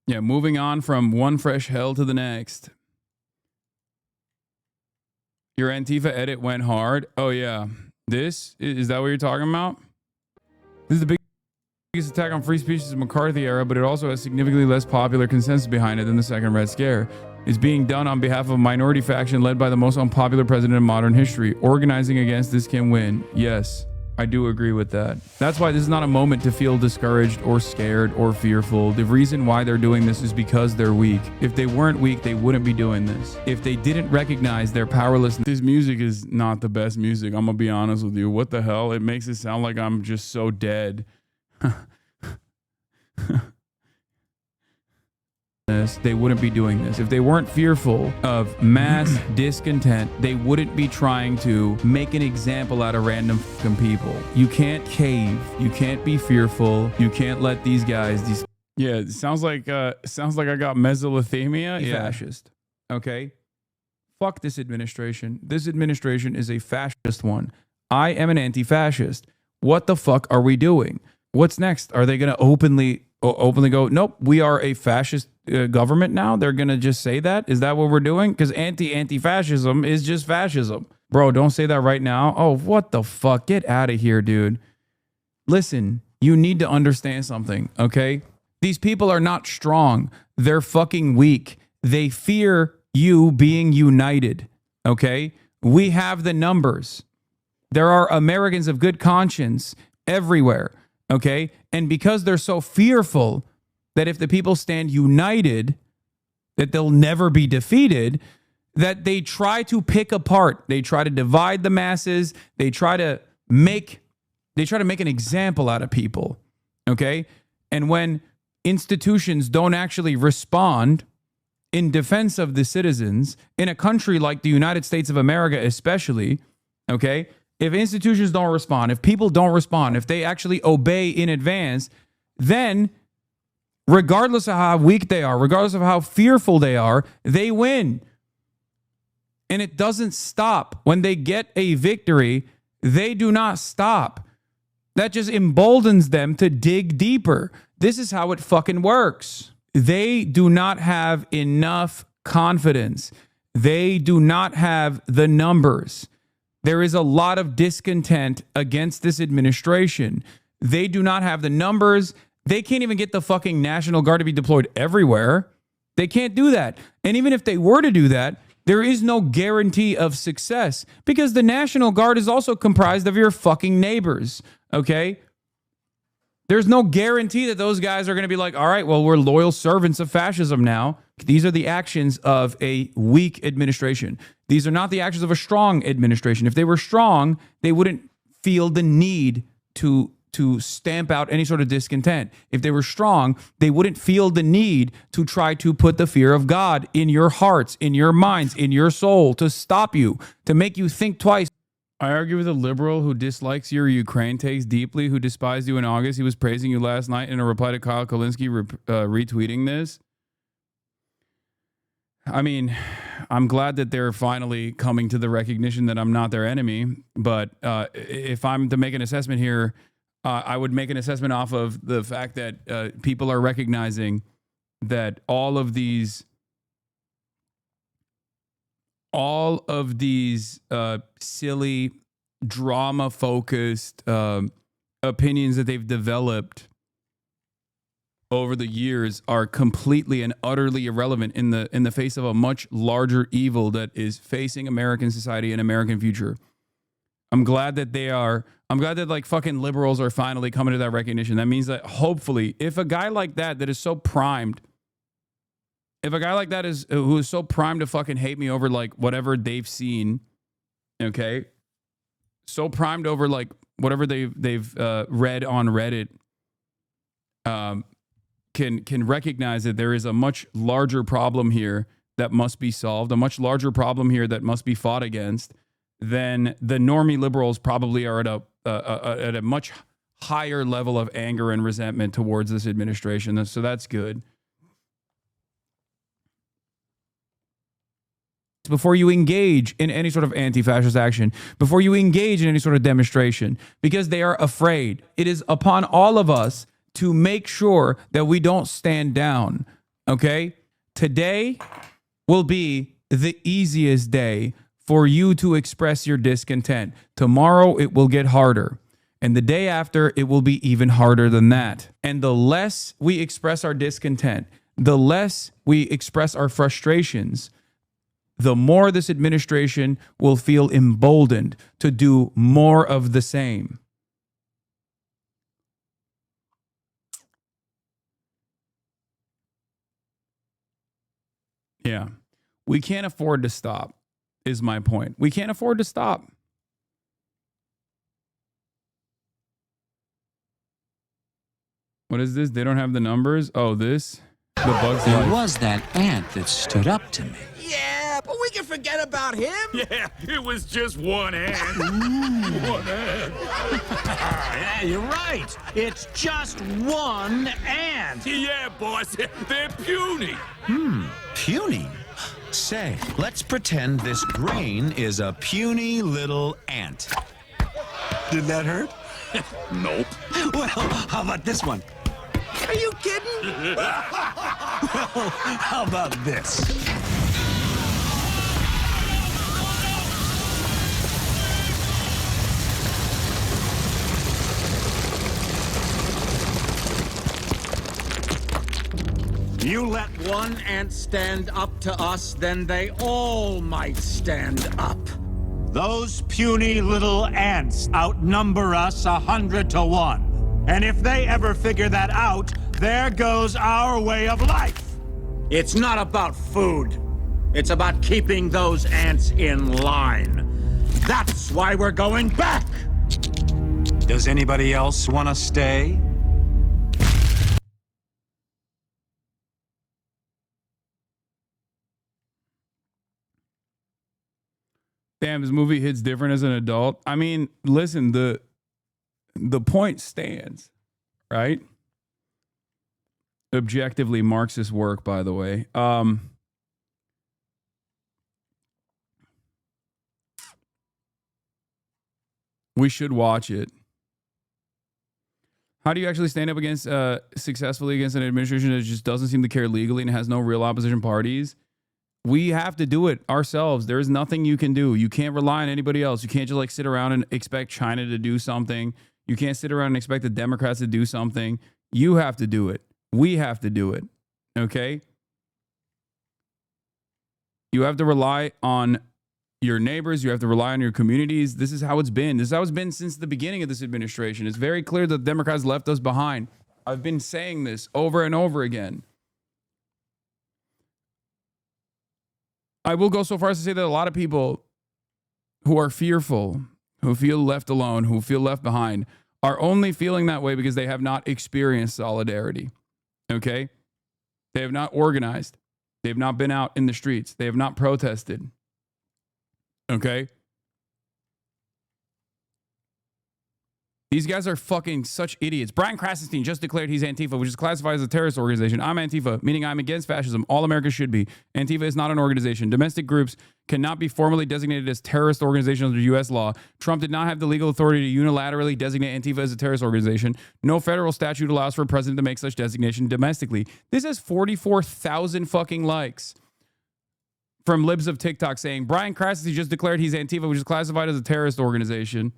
Speaker 1: yeah, moving on from one fresh hell to the next. Your Antifa edit went hard. Oh, yeah. Is that what you're talking about? This is the biggest attack on free speech since the McCarthy era, but it also has significantly less popular consensus behind it than the second Red Scare. Is being done on behalf of a minority faction led by the most unpopular president in modern history. Organizing against this can win. Yes, I do agree with that. That's why this is not a moment to feel discouraged or scared or fearful. The reason why they're doing this is because they're weak. If they weren't weak, they wouldn't be doing this. If they didn't recognize their powerlessness. This music is not the best music. I'm gonna be honest with you. What the hell? It makes it sound like I'm just so dead. They wouldn't be doing this. If they weren't fearful of mass discontent, they wouldn't be trying to make an example out of random fucking people. You can't cave. You can't be fearful. You can't let these guys. Yeah, it sounds like I got mesothelioma. Yeah. Fascist. Okay. Fuck this administration. This administration is a fascist one. I am an anti-fascist. What the fuck are we doing? What's next? Are they going to openly openly go, nope, we are a fascist government now? They're going to just say that? Is that what we're doing? Because anti-fascism is just fascism. Bro, don't say that right now. Oh, what the fuck? Get out of here, dude. Listen, you need to understand something, okay? These people are not strong. They're fucking weak. They fear you being united, okay? We have the numbers. There are Americans of good conscience everywhere, okay? And because they're so fearful that if the people stand united, that they'll never be defeated, that they try to pick apart. They try to divide the masses. They try to make an example out of people, okay? And when institutions don't actually respond in defense of the citizens, in a country like the United States of America especially, okay? If institutions don't respond, if people don't respond, if they actually obey in advance, then regardless of how weak they are, regardless of how fearful they are, they win. And it doesn't stop. When they get a victory, they do not stop. That just emboldens them to dig deeper. This is how it fucking works. They do not have enough confidence. They do not have the numbers. There is a lot of discontent against this administration. They do not have the numbers. They can't even get the fucking National Guard to be deployed everywhere. They can't do that. And even if they were to do that, there is no guarantee of success because the National Guard is also comprised of your fucking neighbors, okay? There's no guarantee that those guys are going to be like, all right, well, we're loyal servants of fascism now. These are the actions of a weak administration. These are not the actions of a strong administration. If they were strong, they wouldn't feel the need to stamp out any sort of discontent. If they were strong, they wouldn't feel the need to try to put the fear of God in your hearts, in your minds, in your soul, to stop you, to make you think twice. I argue with a liberal who dislikes your Ukraine takes deeply, who despised you in August. He was praising you last night in a reply to Kyle Kulinski retweeting this. I mean, I'm glad that they're finally coming to the recognition that I'm not their enemy. But if I'm to make an assessment here, I would make an assessment off of the fact that people are recognizing that all of these silly, drama-focused opinions that they've developed over the years are completely and utterly irrelevant in the face of a much larger evil that is facing American society and American future. I'm glad that like fucking liberals are finally coming to that recognition. That means that hopefully, if a guy like that is so primed, if a guy like that who is so primed to fucking hate me over like whatever they've seen, okay, so primed over like whatever they've read on Reddit, can recognize that there is a much larger problem here that must be solved, a much larger problem here that must be fought against, then the normie liberals probably are at a much higher level of anger and resentment towards this administration. So that's good. Before you engage in any sort of anti-fascist action, before you engage in any sort of demonstration, because they are afraid. It is upon all of us to make sure that we don't stand down, okay? Today will be the easiest day for you to express your discontent. Tomorrow, it will get harder. And the day after, it will be even harder than that. And the less we express our discontent, the less we express our frustrations, the more this administration will feel emboldened to do more of the same. Yeah. We can't afford to stop, is my point. We can't afford to stop. What is this? They don't have the numbers? Oh, this? The Bugs Life.
Speaker 12: It was that ant that stood up to me.
Speaker 13: Yeah, but we can forget about him.
Speaker 14: Yeah, it was just one ant. One ant.
Speaker 12: Yeah, you're right. It's just one ant.
Speaker 14: Yeah, boss. They're puny.
Speaker 12: Puny? Say, let's pretend this grain is a puny little ant. Did that hurt?
Speaker 14: Nope.
Speaker 12: Well, how about this one?
Speaker 13: Are you kidding?
Speaker 12: Well, how about this?
Speaker 14: You let one ant stand up to us, then they all might stand up.
Speaker 12: Those puny little ants outnumber us 100 to 1. And if they ever figure that out, there goes our way of life.
Speaker 14: It's not about food. It's about keeping those ants in line. That's why we're going back.
Speaker 12: Does anybody else want to stay?
Speaker 1: Damn, this movie hits different as an adult. I mean, listen, the point stands, right? Objectively Marxist work, by the way. We should watch it. How do you actually stand up against successfully against an administration that just doesn't seem to care legally and has no real opposition parties? We have to do it ourselves. There is nothing you can do. You can't rely on anybody else. You can't just like sit around and expect China to do something. You can't sit around and expect the Democrats to do something. You have to do it. We have to do it. Okay? You have to rely on your neighbors. You have to rely on your communities. This is how it's been. This is how it's been since the beginning of this administration. It's very clear that the Democrats left us behind. I've been saying this over and over again. I will go so far as to say that a lot of people who are fearful, who feel left alone, who feel left behind, are only feeling that way because they have not experienced solidarity. Okay? They have not organized. They have not been out in the streets. They have not protested. Okay? These guys are fucking such idiots. Brian Krassenstein just declared he's Antifa, which is classified as a terrorist organization. I'm Antifa, meaning I'm against fascism. All America should be. Antifa is not an organization. Domestic groups cannot be formally designated as terrorist organizations under U.S. law. Trump did not have the legal authority to unilaterally designate Antifa as a terrorist organization. No federal statute allows for a president to make such designation domestically. This has 44,000 fucking likes from libs of TikTok saying Brian Krassenstein just declared he's Antifa, which is classified as a terrorist organization.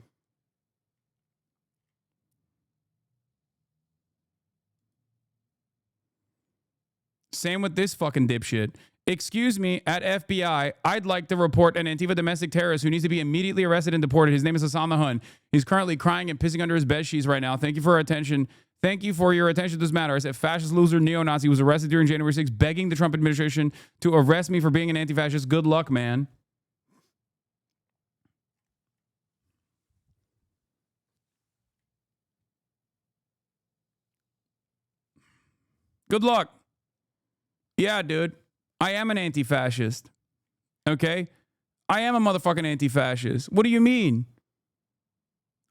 Speaker 1: Same with this fucking dipshit. Excuse me, at FBI, I'd like to report an Antifa domestic terrorist who needs to be immediately arrested and deported. His name is Hasan. He's currently crying and pissing under his bed sheets right now. Thank you for your attention. Thank you for your attention to this matter. I said fascist loser neo-Nazi was arrested during January 6th, begging the Trump administration to arrest me for being an anti-fascist. Good luck, man. Good luck. Yeah, dude. I am an anti-fascist. Okay? I am a motherfucking anti-fascist. What do you mean?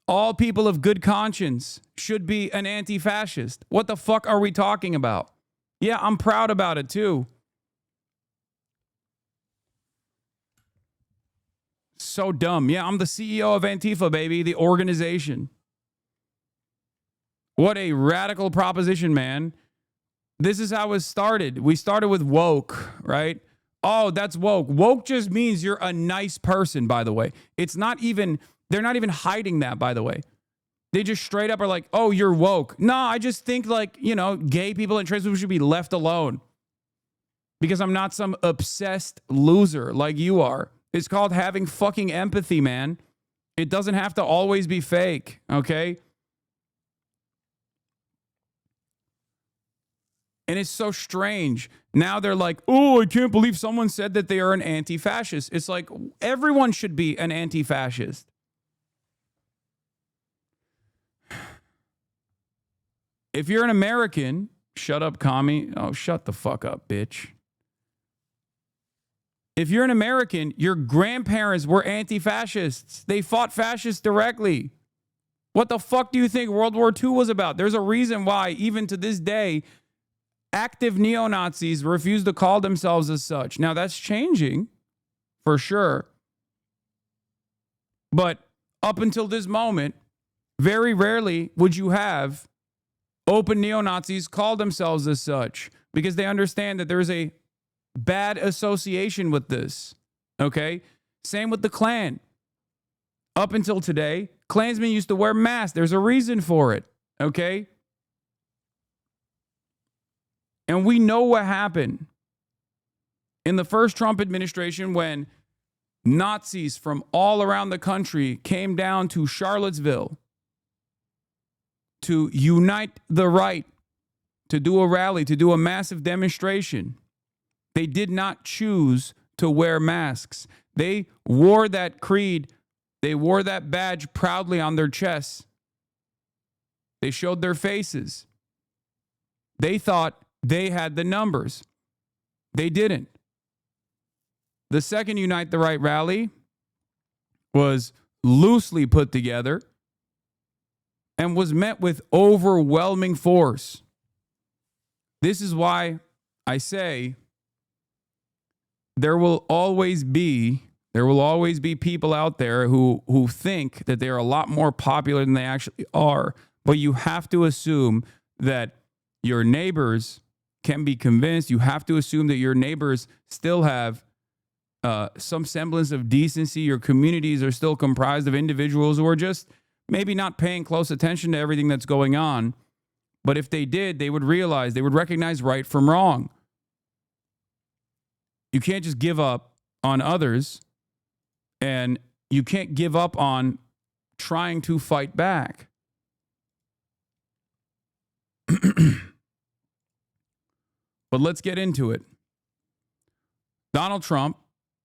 Speaker 1: All people of good conscience should be an anti-fascist. What the fuck are we talking about? Yeah, I'm proud about it too. So dumb. Yeah, I'm the CEO of Antifa, baby, the organization. What a radical proposition, man. This is how it started. We started with woke, right? Oh, that's woke. Woke just means you're a nice person, by the way. It's not even, they're not even hiding that, by the way. They just straight up are like, oh, you're woke. No, I just think like, you know, gay people and trans people should be left alone. Because I'm not some obsessed loser like you are. It's called having fucking empathy, man. It doesn't have to always be fake, okay? And it's so strange. Now they're like, oh, I can't believe someone said that they are an anti-fascist. It's like, everyone should be an anti-fascist. If you're an American, shut up, commie. Oh, shut the fuck up, bitch. If you're an American, your grandparents were anti-fascists. They fought fascists directly. What the fuck do you think World War II was about? There's a reason why, even to this day, active neo-Nazis refuse to call themselves as such. Now, that's changing, for sure. But up until this moment, very rarely would you have open neo-Nazis call themselves as such because they understand that there's a bad association with this. Okay? Same with the Klan. Up until today, Klansmen used to wear masks. There's a reason for it. Okay? And we know what happened in the first Trump administration when Nazis from all around the country came down to Charlottesville to unite the right, to do a rally, to do a massive demonstration. They did not choose to wear masks. They wore that creed, they wore that badge proudly on their chests. They showed their faces. They thought they had the numbers. They didn't. The second Unite the Right rally was loosely put together and was met with overwhelming force. This is why I say there will always be people out there who think that they are a lot more popular than they actually are. But you have to assume that your neighbors can be convinced. You have to assume that your neighbors still have some semblance of decency. Your communities are still comprised of individuals who are just maybe not paying close attention to everything that's going on. But if they did, they would realize, they would recognize right from wrong. You can't just give up on others, and you can't give up on trying to fight back. But let's get into it. Donald Trump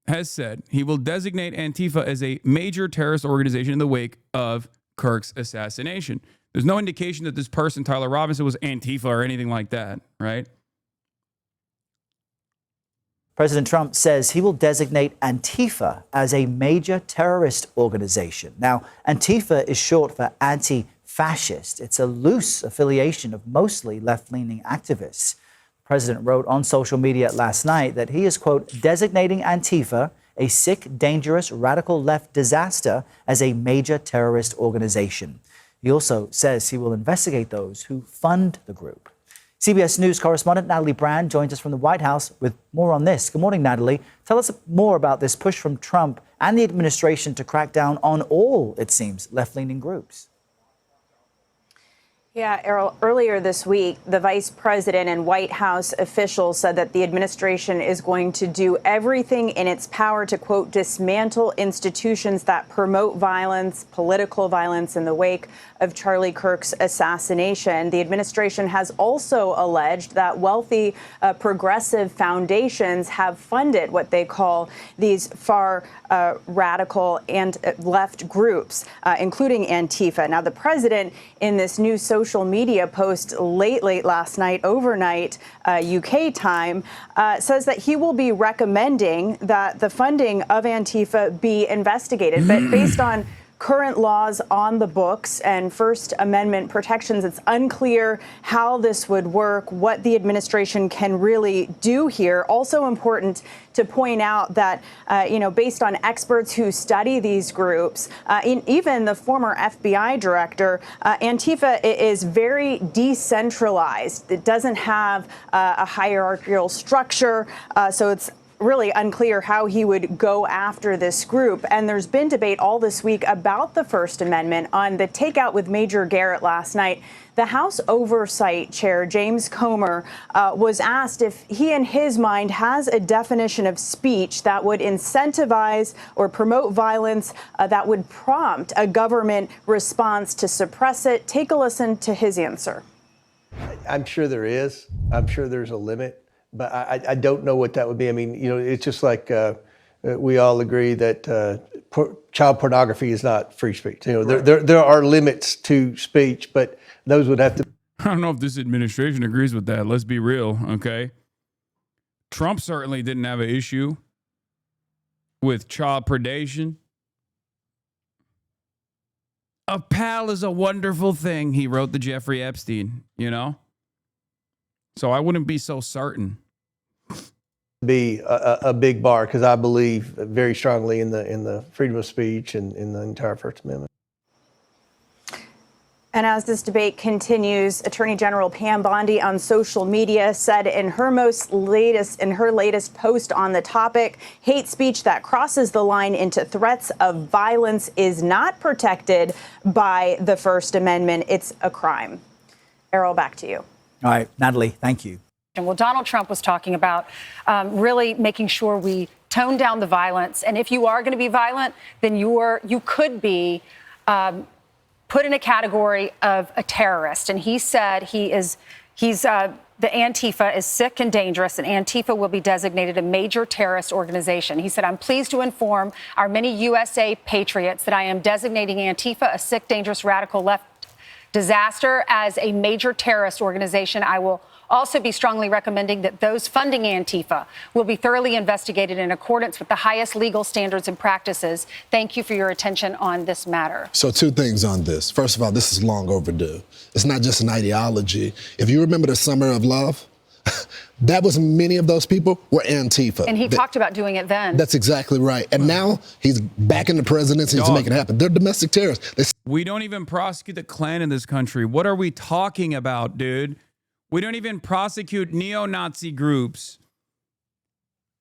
Speaker 1: has said he will designate Antifa as a major terrorist organization in the wake of Kirk's assassination. There's no indication that this person, Tyler Robinson, was Antifa or anything like that, right?
Speaker 11: President Trump says he will designate Antifa as a major terrorist organization. Now, Antifa is short for anti-fascist. It's a loose affiliation of mostly left-leaning activists. The president wrote on social media last night that he is, quote, designating Antifa, a sick, dangerous, radical left disaster, as a major terrorist organization. He also says he will investigate those who fund the group. CBS News correspondent Natalie Brand joins us from the White House with more on this. Good morning, Natalie. Tell us more about this push from Trump and the administration to crack down on all, it seems, left-leaning groups.
Speaker 15: Yeah, Errol, earlier this week, the vice president and White House officials said that the administration is going to do everything in its power to, quote, dismantle institutions that promote violence, political violence in the wake of Charlie Kirk's assassination. The administration has also alleged that wealthy progressive foundations have funded what they call these far radical and left groups, including Antifa. Now, the president, in this new social media post late last night, overnight UK time, says that he will be recommending that the funding of Antifa be investigated. But based on current laws on the books and First Amendment protections, it's unclear how this would work, what the administration can really do here. Also important to point out that, based on experts who study these groups, even the former FBI director, Antifa is very decentralized. It doesn't have a hierarchical structure, so it's really unclear how he would go after this group. And there's been debate all this week about the First Amendment. On the takeout with Major Garrett last night, the House Oversight Chair, James Comer, was asked if he, in his mind, has a definition of speech that would incentivize or promote violence that would prompt a government response to suppress it. Take a listen to his answer.
Speaker 16: I'm sure there is. I'm sure there's a limit. But I don't know what that would be. I mean, it's just like we all agree that child pornography is not free speech. There are limits to speech, but those would have to.
Speaker 1: I don't know if this administration agrees with that. Let's be real, okay? Trump certainly didn't have an issue with child predation. A pal is a wonderful thing, he wrote to Jeffrey Epstein, So I wouldn't be so certain.
Speaker 16: Be a big bar, because I believe very strongly in the freedom of speech and in the entire First Amendment.
Speaker 15: And as this debate continues, Attorney General Pam Bondi on social media said in her latest post on the topic, hate speech that crosses the line into threats of violence is not protected by the First Amendment. It's a crime. Errol, back to you.
Speaker 11: All right, Natalie, thank you.
Speaker 17: Well, Donald Trump was talking about really making sure we tone down the violence. And if you are going to be violent, then you could be put in a category of a terrorist. And he said the Antifa is sick and dangerous, and Antifa will be designated a major terrorist organization. He said, I'm pleased to inform our many USA patriots that I am designating Antifa a sick, dangerous, radical left disaster as a major terrorist organization. I will also be strongly recommending that those funding Antifa will be thoroughly investigated in accordance with the highest legal standards and practices. Thank you for your attention on this matter.
Speaker 18: So 2 things on this. First of all, this is long overdue. It's not just an ideology. If you remember the Summer of Love, that was many of those people were Antifa.
Speaker 17: And he talked about doing it then.
Speaker 18: That's exactly right. And now he's back in the presidency to make it happen. They're domestic terrorists.
Speaker 1: We don't even prosecute the Klan in this country. What are we talking about, dude? We don't even prosecute neo-Nazi groups.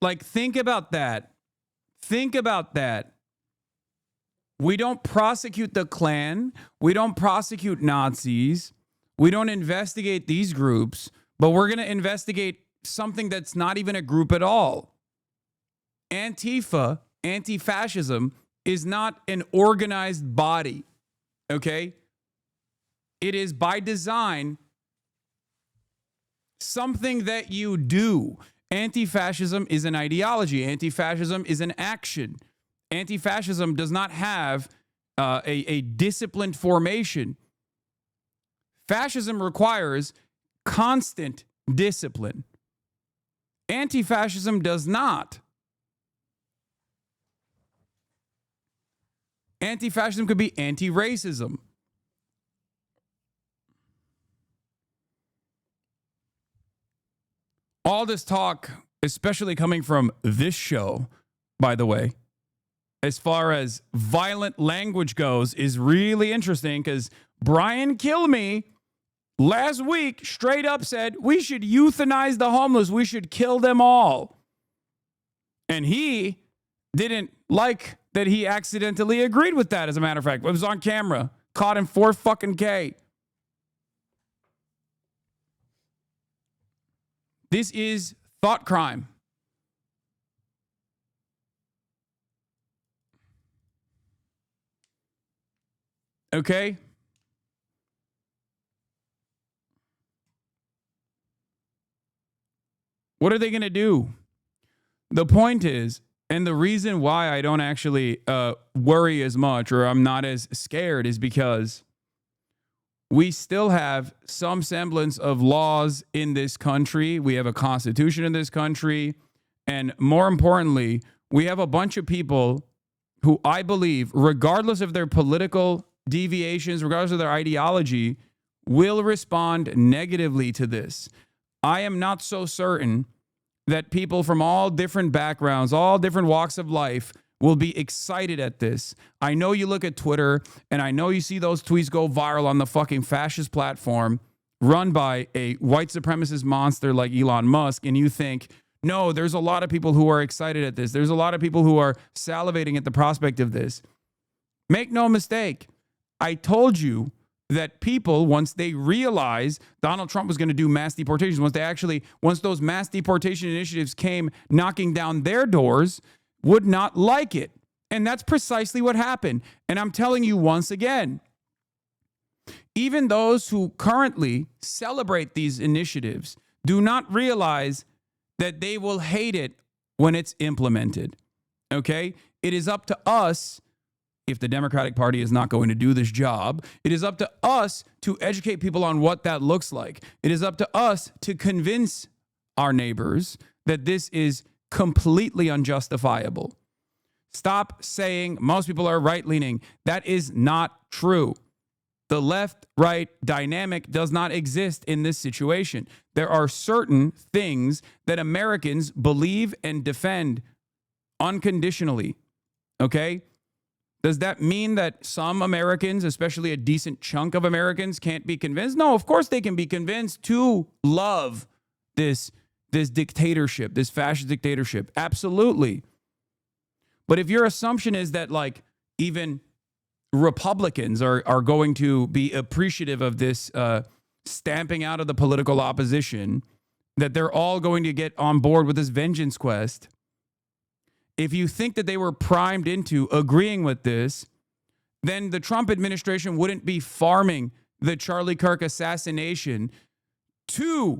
Speaker 1: Like, think about that. Think about that. We don't prosecute the Klan. We don't prosecute Nazis. We don't investigate these groups, but we're going to investigate something that's not even a group at all. Antifa, anti-fascism, is not an organized body, okay? It is by design something that you do. Anti-fascism is an ideology. Anti-fascism is an action. Anti-fascism does not have a disciplined formation. Fascism requires constant discipline. Anti-fascism does not. Anti-fascism could be anti-racism. All this talk, especially coming from this show, by the way, as far as violent language goes, is really interesting because Brian Kilmeade last week straight up said we should euthanize the homeless. We should kill them all. And he didn't like that he accidentally agreed with that, as a matter of fact. It was on camera, caught in 4K. This is thought crime. Okay? What are they going to do? The point is, and the reason why I don't actually worry as much, or I'm not as scared, is because we still have some semblance of laws in this country. We have a constitution in this country. And more importantly, we have a bunch of people who I believe, regardless of their political deviations, regardless of their ideology, will respond negatively to this. I am not so certain that people from all different backgrounds, all different walks of life will be excited at this. I know you look at Twitter and I know you see those tweets go viral on the fucking fascist platform run by a white supremacist monster like Elon Musk, and you think, no, there's a lot of people who are excited at this. There's a lot of people who are salivating at the prospect of this. Make no mistake. I told you that people, once they realize Donald Trump was going to do mass deportations, once those mass deportation initiatives came knocking down their doors, would not like it. And that's precisely what happened. And I'm telling you once again, even those who currently celebrate these initiatives do not realize that they will hate it when it's implemented. Okay? It is up to us, if the Democratic Party is not going to do this job, it is up to us to educate people on what that looks like. It is up to us to convince our neighbors that this is completely unjustifiable. Stop saying most people are right-leaning. That is not true. The left-right dynamic does not exist in this situation. There are certain things that Americans believe and defend unconditionally, okay? Does that mean that some Americans, especially a decent chunk of Americans, can't be convinced? No, of course they can be convinced to love this dictatorship, this fascist dictatorship. Absolutely. But if your assumption is that like even Republicans are going to be appreciative of this stamping out of the political opposition, that they're all going to get on board with this vengeance quest, if you think that they were primed into agreeing with this, then the Trump administration wouldn't be farming the Charlie Kirk assassination to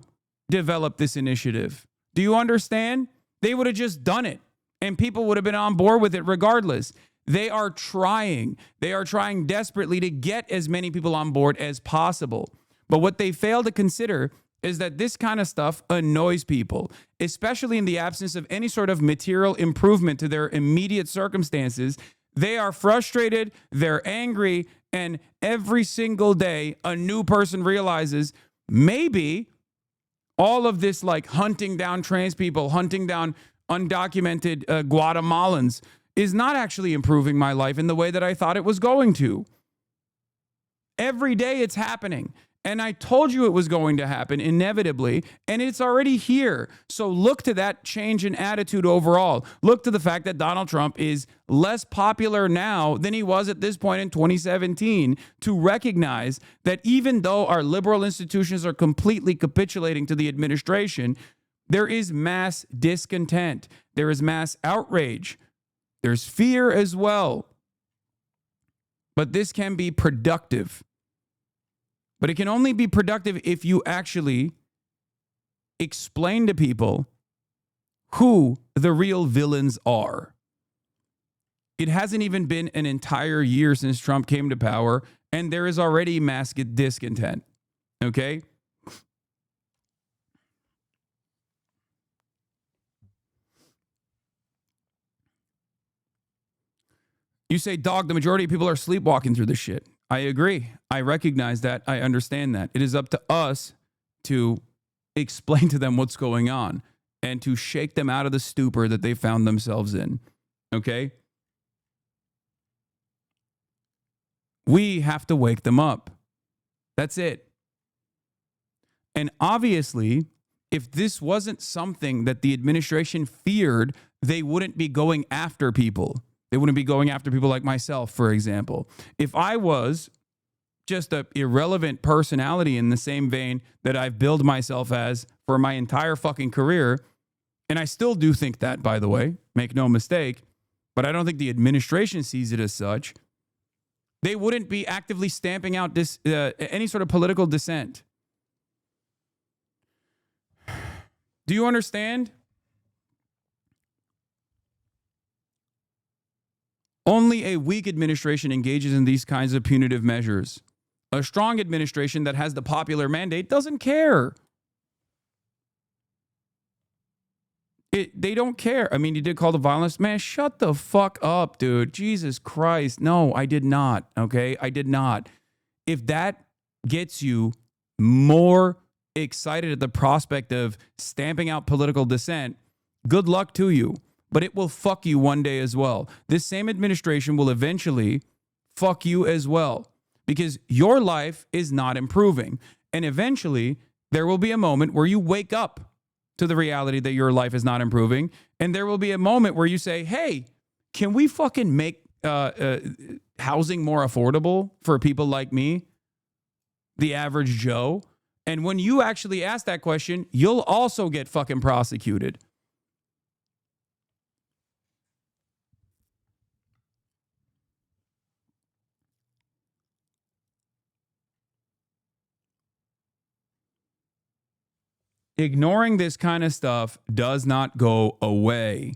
Speaker 1: develop this initiative. Do you understand? They would have just done it and people would have been on board with it regardless. They are trying desperately to get as many people on board as possible. But what they fail to consider is that this kind of stuff annoys people, especially in the absence of any sort of material improvement to their immediate circumstances. They are frustrated, they're angry, and every single day a new person realizes maybe all of this like hunting down trans people, hunting down undocumented Guatemalans is not actually improving my life in the way that I thought it was going to. Every day it's happening. And I told you it was going to happen inevitably, and it's already here. So look to that change in attitude overall. Look to the fact that Donald Trump is less popular now than he was at this point in 2017 to recognize that even though our liberal institutions are completely capitulating to the administration, there is mass discontent. There is mass outrage. There's fear as well. But this can be productive. But it can only be productive if you actually explain to people who the real villains are. It hasn't even been an entire year since Trump came to power, and there is already mass discontent. Okay? You say, dog, the majority of people are sleepwalking through this shit. I agree. I recognize that. I understand that. It is up to us to explain to them what's going on and to shake them out of the stupor that they found themselves in. Okay? We have to wake them up. That's it. And obviously, if this wasn't something that the administration feared, they wouldn't be going after people. They wouldn't be going after people like myself, for example. If I was just an irrelevant personality in the same vein that I've billed myself as for my entire fucking career, and I still do think that, by the way, make no mistake, but I don't think the administration sees it as such, they wouldn't be actively stamping out this any sort of political dissent. Do you understand? Only a weak administration engages in these kinds of punitive measures. A strong administration that has the popular mandate doesn't care. They don't care. I mean, you did call the violence. Man, shut the fuck up, dude. Jesus Christ. No, I did not. Okay? I did not. If that gets you more excited at the prospect of stamping out political dissent, good luck to you. But it will fuck you one day as well. This same administration will eventually fuck you as well because your life is not improving. And eventually there will be a moment where you wake up to the reality that your life is not improving. And there will be a moment where you say, hey, can we fucking make housing more affordable for people like me, the average Joe? And when you actually ask that question, you'll also get fucking prosecuted. Ignoring this kind of stuff does not go away.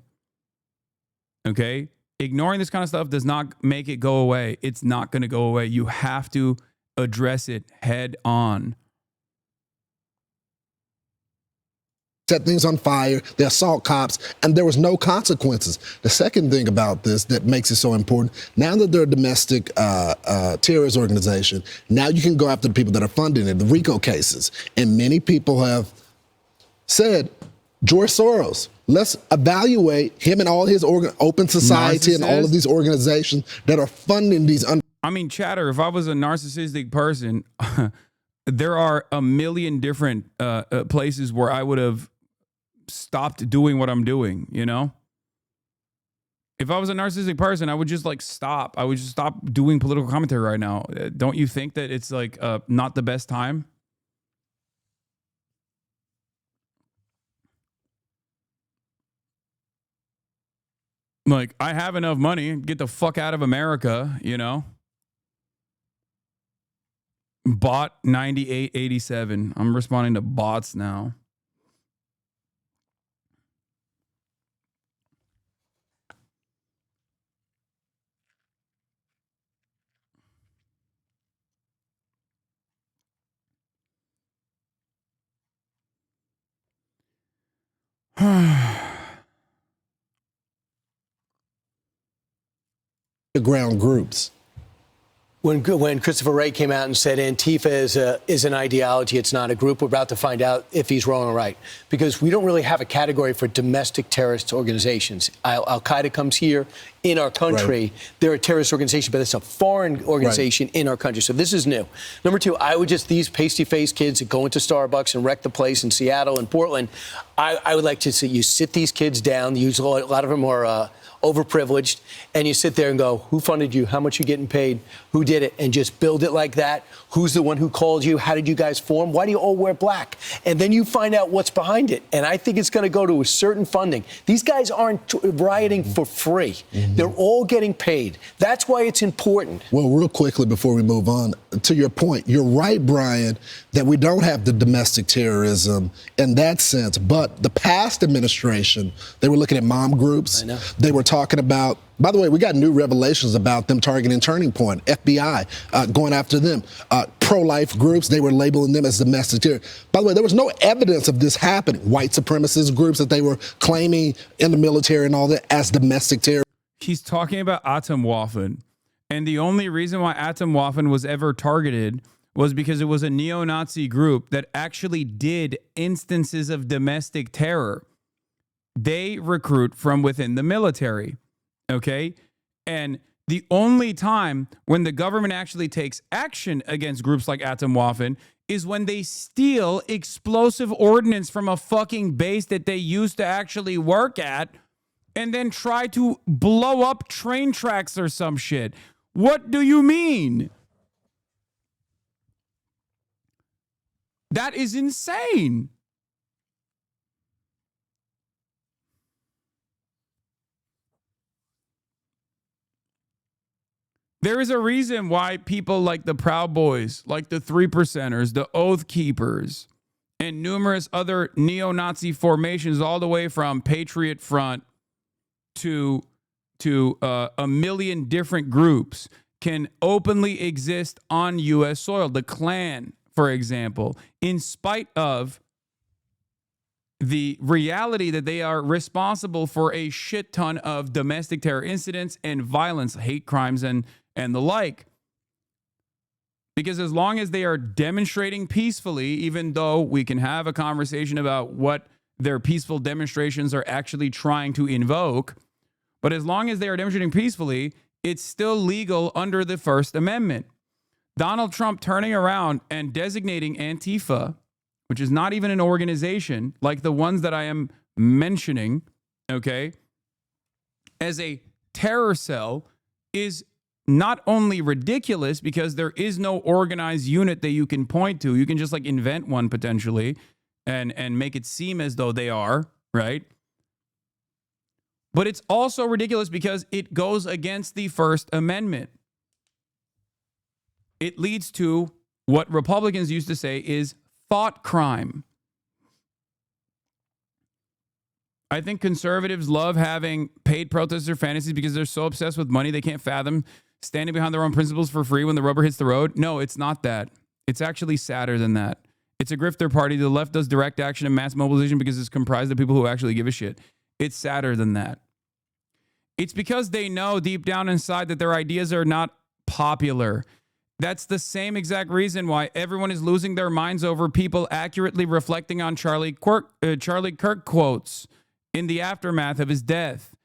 Speaker 1: Okay? Ignoring this kind of stuff does not make it go away. It's not going to go away. You have to address it head on.
Speaker 18: Set things on fire, they assault cops, and there was no consequences. The second thing about this that makes it so important, now that they're a domestic terrorist organization, now you can go after the people that are funding it, the RICO cases. And many people have said, George Soros. Let's evaluate him and all his Open Society and all of these organizations that are funding these.
Speaker 1: I mean, Chatter, if I was a narcissistic person, there are a million different places where I would have stopped doing what I'm doing, you know? If I was a narcissistic person, I would just like stop. I would just stop doing political commentary right now. Don't you think that it's like not the best time? Like, I have enough money. Get the fuck out of America, you know? Bot 9887. I'm responding to bots now.
Speaker 18: Ground groups.
Speaker 19: When Christopher Wray came out and said Antifa is an ideology, it's not a group, we're about to find out if he's wrong or right. Because we don't really have a category for domestic terrorist organizations. Al-Qaeda comes here in our country. Right. They're a terrorist organization, but it's a foreign organization in our country. So this is new. Number two, these pasty-faced kids that go into Starbucks and wreck the place in Seattle and Portland, I would like to see you sit these kids down. A lot of them are overprivileged, and you sit there and go, who funded you? How much you getting paid? Who did it? And just build it like that. Who's the one who called you? How did you guys form? Why do you all wear black? And then you find out what's behind it. And I think it's going to go to a certain funding. These guys aren't rioting for free. Mm-hmm. They're all getting paid. That's why it's important.
Speaker 18: Well, real quickly before we move on, to your point, you're right, Brian, that we don't have the domestic terrorism in that sense. But the past administration, they were looking at mom groups.
Speaker 19: I know.
Speaker 18: They were talking about, by the way, we got new revelations about them targeting Turning Point, FBI going after them. Pro-life groups, they were labeling them as domestic terror. By the way, there was no evidence of this happening. White supremacist groups that they were claiming in the military and all that as domestic terror.
Speaker 1: He's talking about Atomwaffen. And the only reason why Atomwaffen was ever targeted was because it was a neo-Nazi group that actually did instances of domestic terror. They recruit from within the military, okay? And the only time when the government actually takes action against groups like Atomwaffen is when they steal explosive ordnance from a fucking base that they used to actually work at and then try to blow up train tracks or some shit. What do you mean? That is insane. There is a reason why people like the Proud Boys, like the 3%ers, the Oath Keepers, and numerous other neo-Nazi formations all the way from Patriot Front to a million different groups can openly exist on U.S. soil. The Klan, for example, in spite of the reality that they are responsible for a shit ton of domestic terror incidents and violence, hate crimes, and the like. Because as long as they are demonstrating peacefully, even though we can have a conversation about what their peaceful demonstrations are actually trying to invoke, but as long as they are demonstrating peacefully, it's still legal under the First Amendment. Donald Trump turning around and designating Antifa, which is not even an organization like the ones that I am mentioning, okay, as a terror cell is not only ridiculous because there is no organized unit that you can point to. You can just like invent one potentially and make it seem as though they are, right? But it's also ridiculous because it goes against the First Amendment. It leads to what Republicans used to say is thought crime. I think conservatives love having paid protester fantasies because they're so obsessed with money they can't fathom standing behind their own principles for free when the rubber hits the road. No, it's not that. It's actually sadder than that. It's a grifter party. The left does direct action and mass mobilization because it's comprised of people who actually give a shit. It's sadder than that. It's because they know deep down inside that their ideas are not popular. That's the same exact reason why everyone is losing their minds over people accurately reflecting on Charlie Kirk quotes in the aftermath of his death.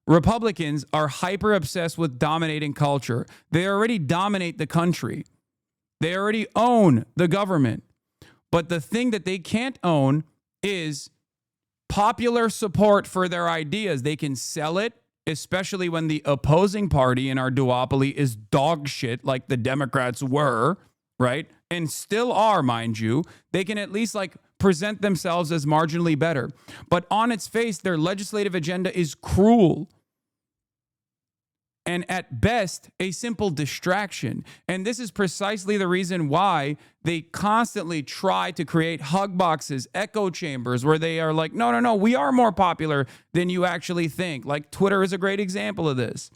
Speaker 1: Republicans are hyper obsessed with dominating culture. They already dominate the country. They already own the government. But the thing that they can't own is popular support for their ideas. They can sell it, especially when the opposing party in our duopoly is dog shit like the Democrats were, right? And still are, mind you. They can at least like present themselves as marginally better. But on its face, their legislative agenda is cruel. And at best, a simple distraction. And this is precisely the reason why they constantly try to create hug boxes, echo chambers, where they are like, no, we are more popular than you actually think. Like Twitter is a great example of this.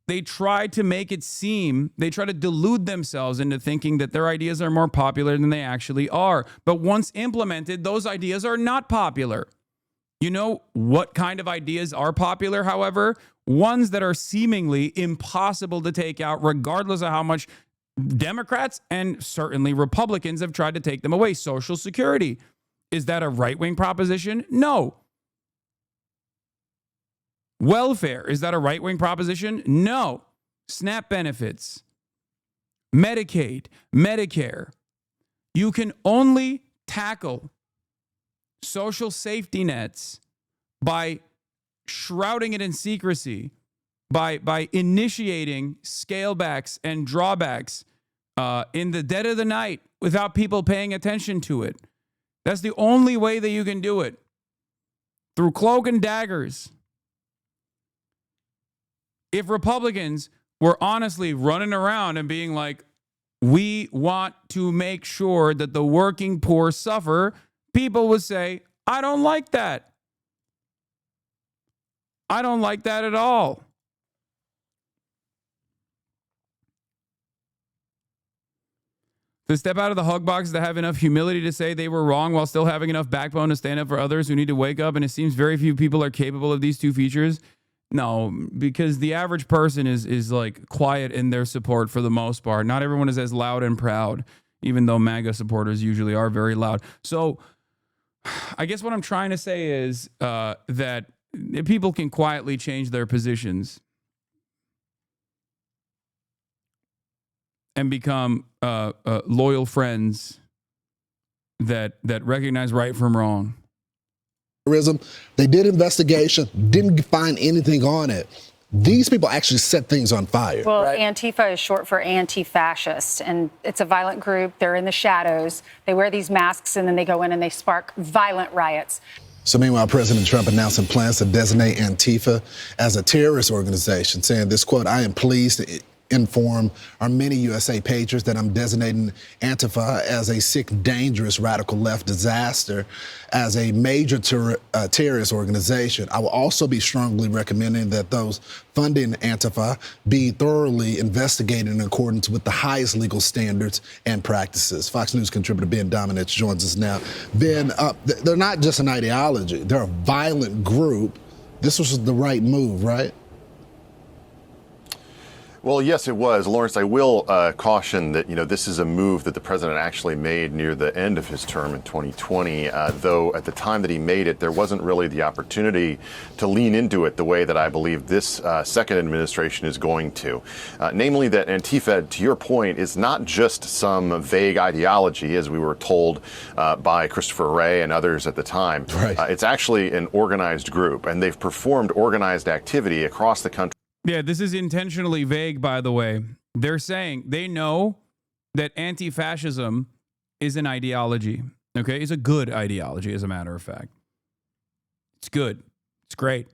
Speaker 1: They try to make it seem, they try to delude themselves into thinking that their ideas are more popular than they actually are. But once implemented, those ideas are not popular. You know what kind of ideas are popular, however? Ones that are seemingly impossible to take out, regardless of how much Democrats and certainly Republicans have tried to take them away. Social Security. Is that a right-wing proposition? No. Welfare. Is that a right-wing proposition? No. SNAP benefits. Medicaid. Medicare. You can only tackle social safety nets by shrouding it in secrecy, by initiating scalebacks and drawbacks in the dead of the night without people paying attention to it. That's the only way that you can do it. Through cloak and daggers. If Republicans were honestly running around and being like, we want to make sure that the working poor suffer, people would say, I don't like that. I don't like that at all. To step out of the hug box, to have enough humility to say they were wrong while still having enough backbone to stand up for others who need to wake up. And it seems very few people are capable of these two features. No, because the average person is like quiet in their support for the most part. Not everyone is as loud and proud, even though MAGA supporters usually are very loud. So I guess what I'm trying to say is that people can quietly change their positions and become loyal friends that recognize right from wrong.
Speaker 18: They did investigation, didn't find anything on it. These people actually set things on fire.
Speaker 17: Well,
Speaker 18: right?
Speaker 17: Antifa is short for anti-fascist, and it's a violent group. They're in the shadows. They wear these masks, and then they go in and they spark violent riots.
Speaker 18: So meanwhile, President Trump announcing plans to designate Antifa as a terrorist organization, saying this, quote, I am pleased to inform our many USA patriots that I'm designating Antifa as a sick, dangerous, radical left disaster, as a major terrorist organization. I will also be strongly recommending that those funding Antifa be thoroughly investigated in accordance with the highest legal standards and practices. Fox News contributor Ben Dominich joins us now. Ben, they're not just an ideology. They're a violent group. This was the right move, right?
Speaker 20: Well, yes, it was. Lawrence, I will caution that, this is a move that the president actually made near the end of his term in 2020, though at the time that he made it, there wasn't really the opportunity to lean into it the way that I believe this second administration is going to. Namely that Antifa, to your point, is not just some vague ideology, as we were told by Christopher Wray and others at the time. Right. It's actually an organized group, and they've performed organized activity across the country.
Speaker 1: Yeah, this is intentionally vague, by the way. They're saying they know that anti-fascism is an ideology, okay? It's a good ideology, as a matter of fact. It's good. It's great.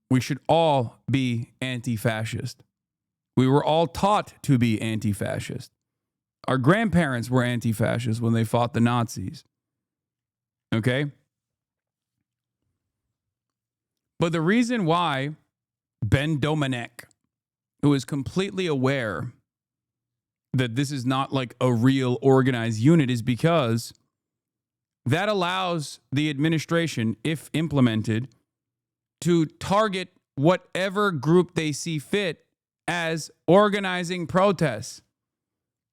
Speaker 1: We should all be anti-fascist. We were all taught to be anti-fascist. Our grandparents were anti-fascist when they fought the Nazis, okay? But the reason why Ben Domenech, who is completely aware that this is not like a real organized unit, is because that allows the administration, if implemented, to target whatever group they see fit as organizing protests.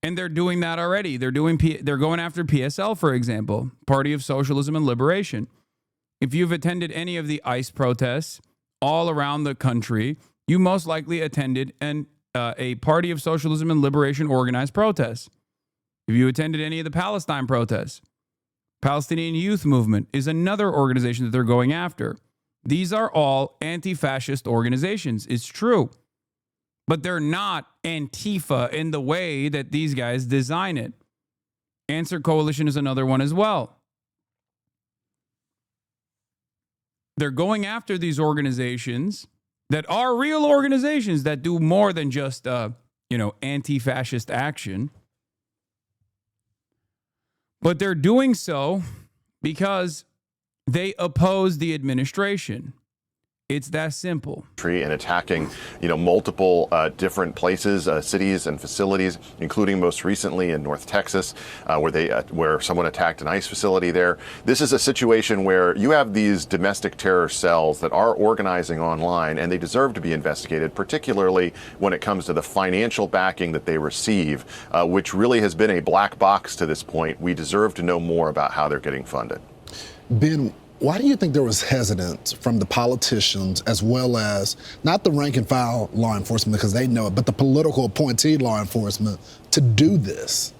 Speaker 1: And they're doing that already. They're going after PSL, for example, Party of Socialism and Liberation. If you've attended any of the ICE protests all around the country, you most likely attended a Party of Socialism and Liberation organized protest. If you attended any of the Palestine protests, Palestinian Youth Movement is another organization that they're going after. These are all anti-fascist organizations. It's true. But they're not Antifa in the way that these guys design it. Answer Coalition is another one as well. They're going after these organizations that are real organizations that do more than just, anti-fascist action. But they're doing so because they oppose the administration. It's that simple.
Speaker 20: And attacking, multiple different places, cities and facilities, including most recently in North Texas, where someone attacked an ICE facility there. This is a situation where you have these domestic terror cells that are organizing online, and they deserve to be investigated, particularly when it comes to the financial backing that they receive, which really has been a black box to this point. We deserve to know more about how they're getting funded.
Speaker 18: Ben, why do you think there was hesitance from the politicians as well as not the rank and file law enforcement because they know it, but the political appointee law enforcement to do this?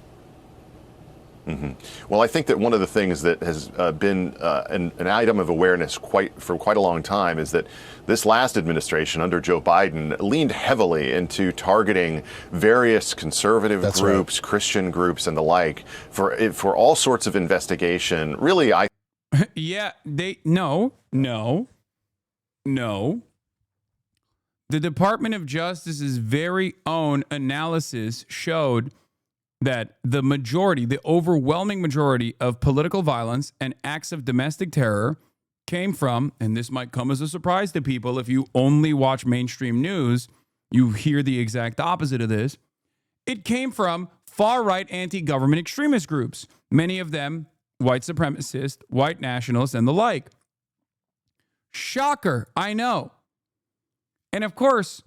Speaker 20: Mm-hmm. Well, I think that one of the things that has been an item of awareness for quite a long time is that this last administration under Joe Biden leaned heavily into targeting various conservative groups, right, Christian groups, and the like for all sorts of investigation. Really,
Speaker 1: yeah, no. The Department of Justice's very own analysis showed that the overwhelming majority of political violence and acts of domestic terror came from, and this might come as a surprise to people if you only watch mainstream news, you hear the exact opposite of this. It came from far-right anti-government extremist groups, many of them white supremacists, white nationalists, and the like. Shocker, I know. And of course,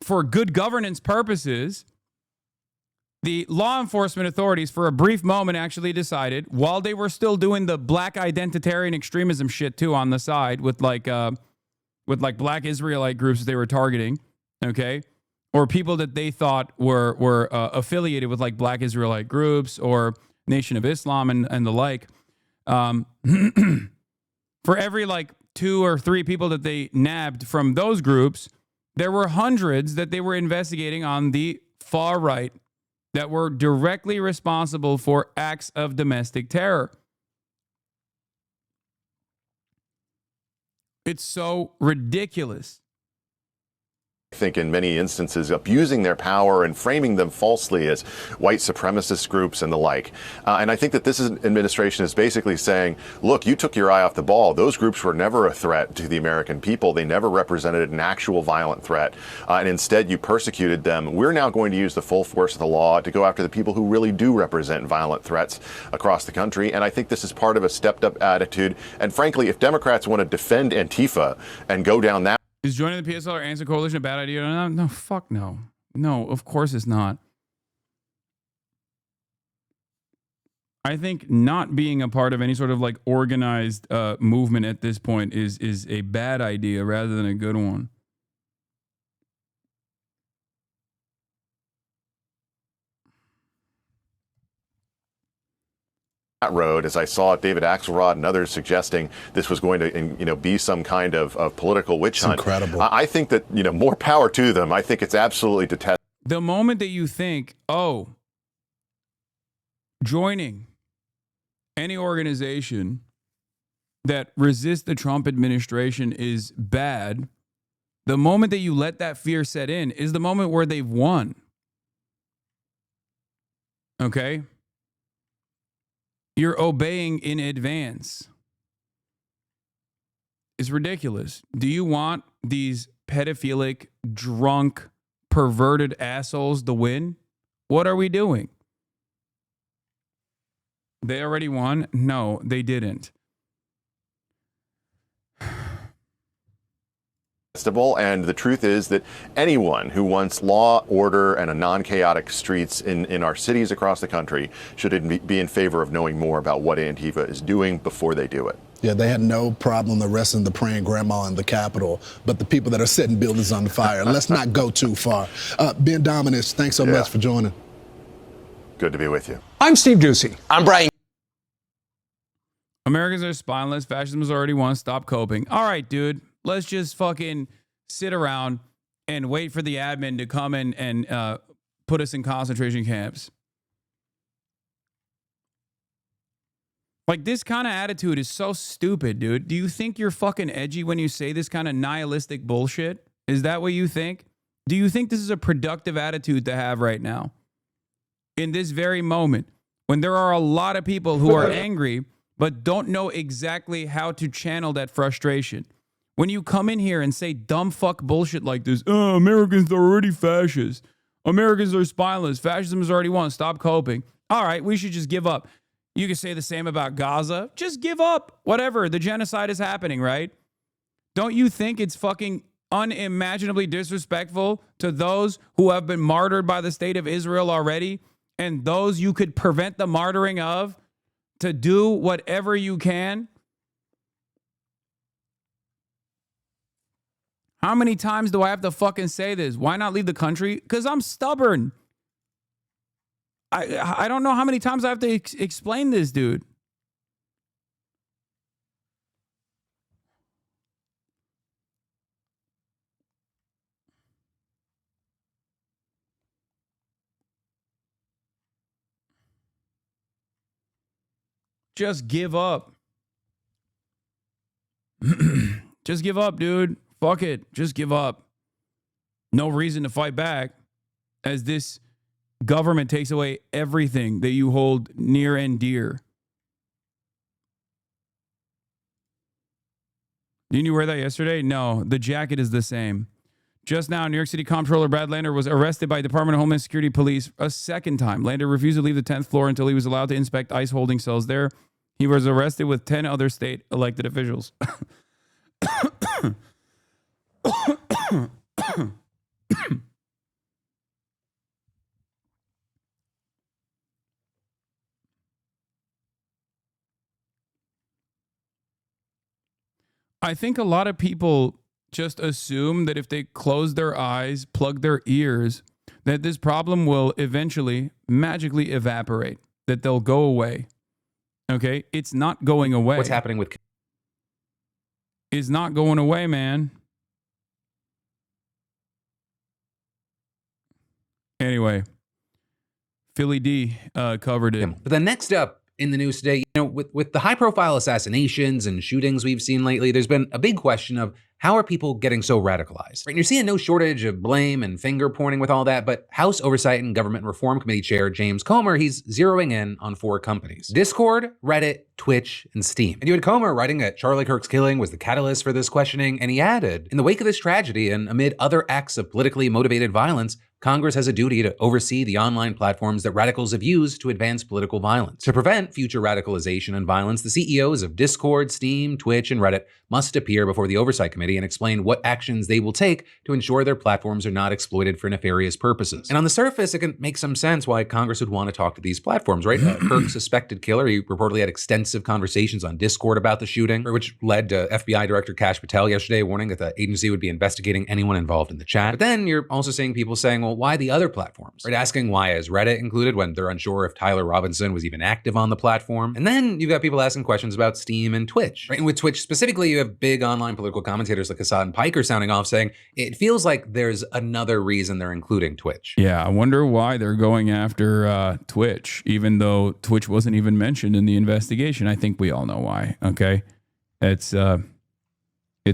Speaker 1: for good governance purposes, the law enforcement authorities for a brief moment actually decided, while they were still doing the black identitarian extremism shit too on the side with like black Israelite groups that they were targeting, okay? Or people that they thought were affiliated with like black Israelite groups or Nation of Islam and the like. For every like 2 or 3 people that they nabbed from those groups, there were hundreds that they were investigating on the far right that were directly responsible for acts of domestic terror. It's so ridiculous.
Speaker 20: I think in many instances abusing their power and framing them falsely as white supremacist groups and the like. And I think that this administration is basically saying, look, you took your eye off the ball. Those groups were never a threat to the American people. They never represented an actual violent threat. And instead you persecuted them. We're now going to use the full force of the law to go after the people who really do represent violent threats across the country. And I think this is part of a stepped up attitude. And frankly, if Democrats want to defend Antifa and go down that
Speaker 1: Is joining the PSL or Answer Coalition a bad idea? No, fuck no. No, of course it's not. I think not being a part of any sort of like organized movement at this point is a bad idea rather than a good one.
Speaker 20: road, as I saw David Axelrod and others suggesting this was going to, be some kind of political witch hunt.
Speaker 18: Incredible.
Speaker 20: I think that, more power to them. I think it's absolutely detestable.
Speaker 1: The moment that you think, joining any organization that resists the Trump administration is bad, the moment that you let that fear set in is the moment where they've won. Okay? You're obeying in advance. It's ridiculous. Do you want these pedophilic, drunk, perverted assholes to win? What are we doing? They already won? No, they didn't.
Speaker 20: And the truth is that anyone who wants law, order, and a non-chaotic streets in our cities across the country should be in favor of knowing more about what Antifa is doing before they do it.
Speaker 18: Yeah, they had no problem arresting the praying grandma in the Capitol, but the people that are setting buildings on fire. Let's not go too far. Ben Dominus, thanks so much for joining.
Speaker 20: Good to be with you.
Speaker 21: I'm Steve Ducey.
Speaker 13: I'm Brian.
Speaker 1: Americans are spineless. Fascism has already won. Stop coping. All right, dude. Let's just fucking sit around and wait for the admin to come in and put us in concentration camps. Like, this kind of attitude is so stupid, dude. Do you think you're fucking edgy when you say this kind of nihilistic bullshit? Is that what you think? Do you think this is a productive attitude to have right now? In this very moment, when there are a lot of people who are angry but don't know exactly how to channel that frustration. When you come in here and say dumb fuck bullshit like this, Americans are already fascist. Americans are spineless. Fascism has already won. Stop coping. All right, we should just give up. You can say the same about Gaza. Just give up. Whatever. The genocide is happening, right? Don't you think it's fucking unimaginably disrespectful to those who have been martyred by the state of Israel already and those you could prevent the martyring of to do whatever you can? How many times do I have to fucking say this? Why not leave the country? Because I'm stubborn. I don't know how many times I have to explain this, dude. Just give up. Just give up, dude. Fuck it. Just give up. No reason to fight back as this government takes away everything that you hold near and dear. Didn't you wear that yesterday? No, the jacket is the same. Just now, New York City Comptroller Brad Lander was arrested by Department of Homeland Security police a second time. Lander refused to leave the 10th floor until he was allowed to inspect ICE holding cells there. He was arrested with 10 other state elected officials. I think a lot of people just assume that if they close their eyes, plug their ears, that this problem will eventually magically evaporate, that they'll go away. Okay? It's not going away.
Speaker 22: What's happening with...
Speaker 1: It's not going away, man. Anyway, Philly D covered it.
Speaker 22: But then next up in the news today, with the high-profile assassinations and shootings we've seen lately, there's been a big question of how are people getting so radicalized? Right? And you're seeing no shortage of blame and finger-pointing with all that, but House Oversight and Government Reform Committee Chair James Comer, he's zeroing in on 4 companies: Discord, Reddit, Twitch, and Steam. And you had Comer writing that Charlie Kirk's killing was the catalyst for this questioning, and he added, in the wake of this tragedy and amid other acts of politically motivated violence, Congress has a duty to oversee the online platforms that radicals have used to advance political violence. To prevent future radicalization and violence, the CEOs of Discord, Steam, Twitch, and Reddit must appear before the Oversight Committee and explain what actions they will take to ensure their platforms are not exploited for nefarious purposes. And on the surface, it can make some sense why Congress would want to talk to these platforms, right? Kirk's suspected killer, he reportedly had extensive conversations on Discord about the shooting, which led to FBI Director Kash Patel yesterday warning that the agency would be investigating anyone involved in the chat. But then you're also seeing people saying, well, why the other platforms? Right? Asking why is Reddit included when they're unsure if Tyler Robinson was even active on the platform. And then you've got people asking questions about Steam and Twitch. Right? And with Twitch specifically, you have big online political commentators like Hasan and Piker sounding off saying it feels like there's another reason they're including Twitch.
Speaker 1: Yeah, I wonder why they're going after Twitch, even though Twitch wasn't even mentioned in the investigation. I think we all know why, okay? It's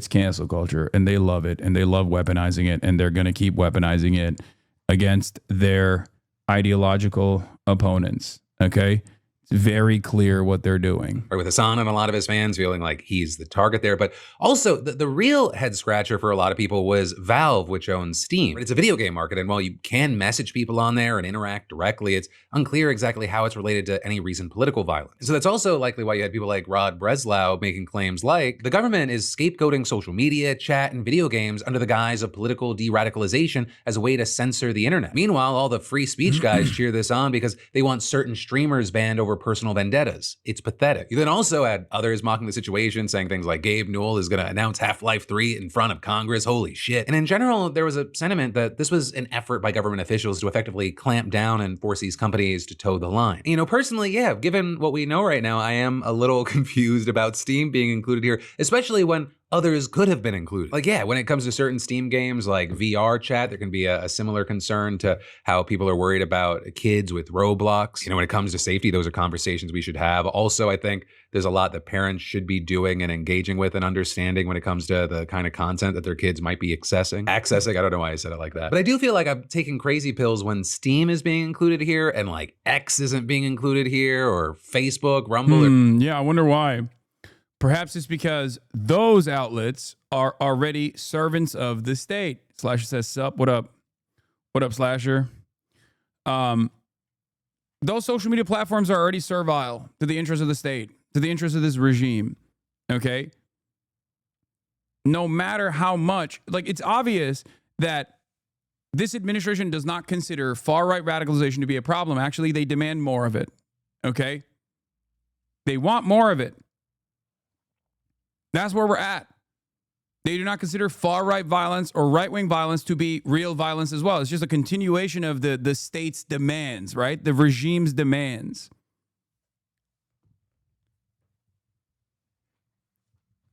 Speaker 1: cancel culture, and they love it, and they love weaponizing it, and they're going to keep weaponizing it against their ideological opponents, okay? It's very clear what they're doing.
Speaker 22: Right, with Hasan and a lot of his fans feeling like he's the target there. But also, the real head scratcher for a lot of people was Valve, which owns Steam. It's a video game market, and while you can message people on there and interact directly, it's unclear exactly how it's related to any recent political violence. So that's also likely why you had people like Rod Breslau making claims like the government is scapegoating social media, chat, and video games under the guise of political de-radicalization as a way to censor the internet. Meanwhile, all the free speech guys cheer this on because they want certain streamers banned over personal vendettas. It's pathetic. You then also had others mocking the situation, saying things like Gabe Newell is going to announce Half-Life 3 in front of Congress. Holy shit. And in general, there was a sentiment that this was an effort by government officials to effectively clamp down and force these companies to toe the line. You know, personally, yeah, given what we know right now, I am a little confused about Steam being included here, especially when others could have been included. Like, yeah, when it comes to certain Steam games like VR chat, there can be a similar concern to how people are worried about kids with Roblox. You know, when it comes to safety, those are conversations we should have. Also, I think there's a lot that parents should be doing and engaging with and understanding when it comes to the kind of content that their kids might be accessing. I don't know why I said it like that. But I do feel like I'm taking crazy pills when Steam is being included here and like X isn't being included here, or Facebook, Rumble.
Speaker 1: Yeah, I wonder why. Perhaps it's because those outlets are already servants of the state. Slasher says, sup, what up? What up, Slasher? Those social media platforms are already servile to the interests of the state, to the interests of this regime, okay? No matter how much, like, it's obvious that this administration does not consider far-right radicalization to be a problem. Actually, they demand more of it, okay? They want more of it. That's where we're at. They do not consider far-right violence or right-wing violence to be real violence as well. It's just a continuation of the state's demands, right? The regime's demands.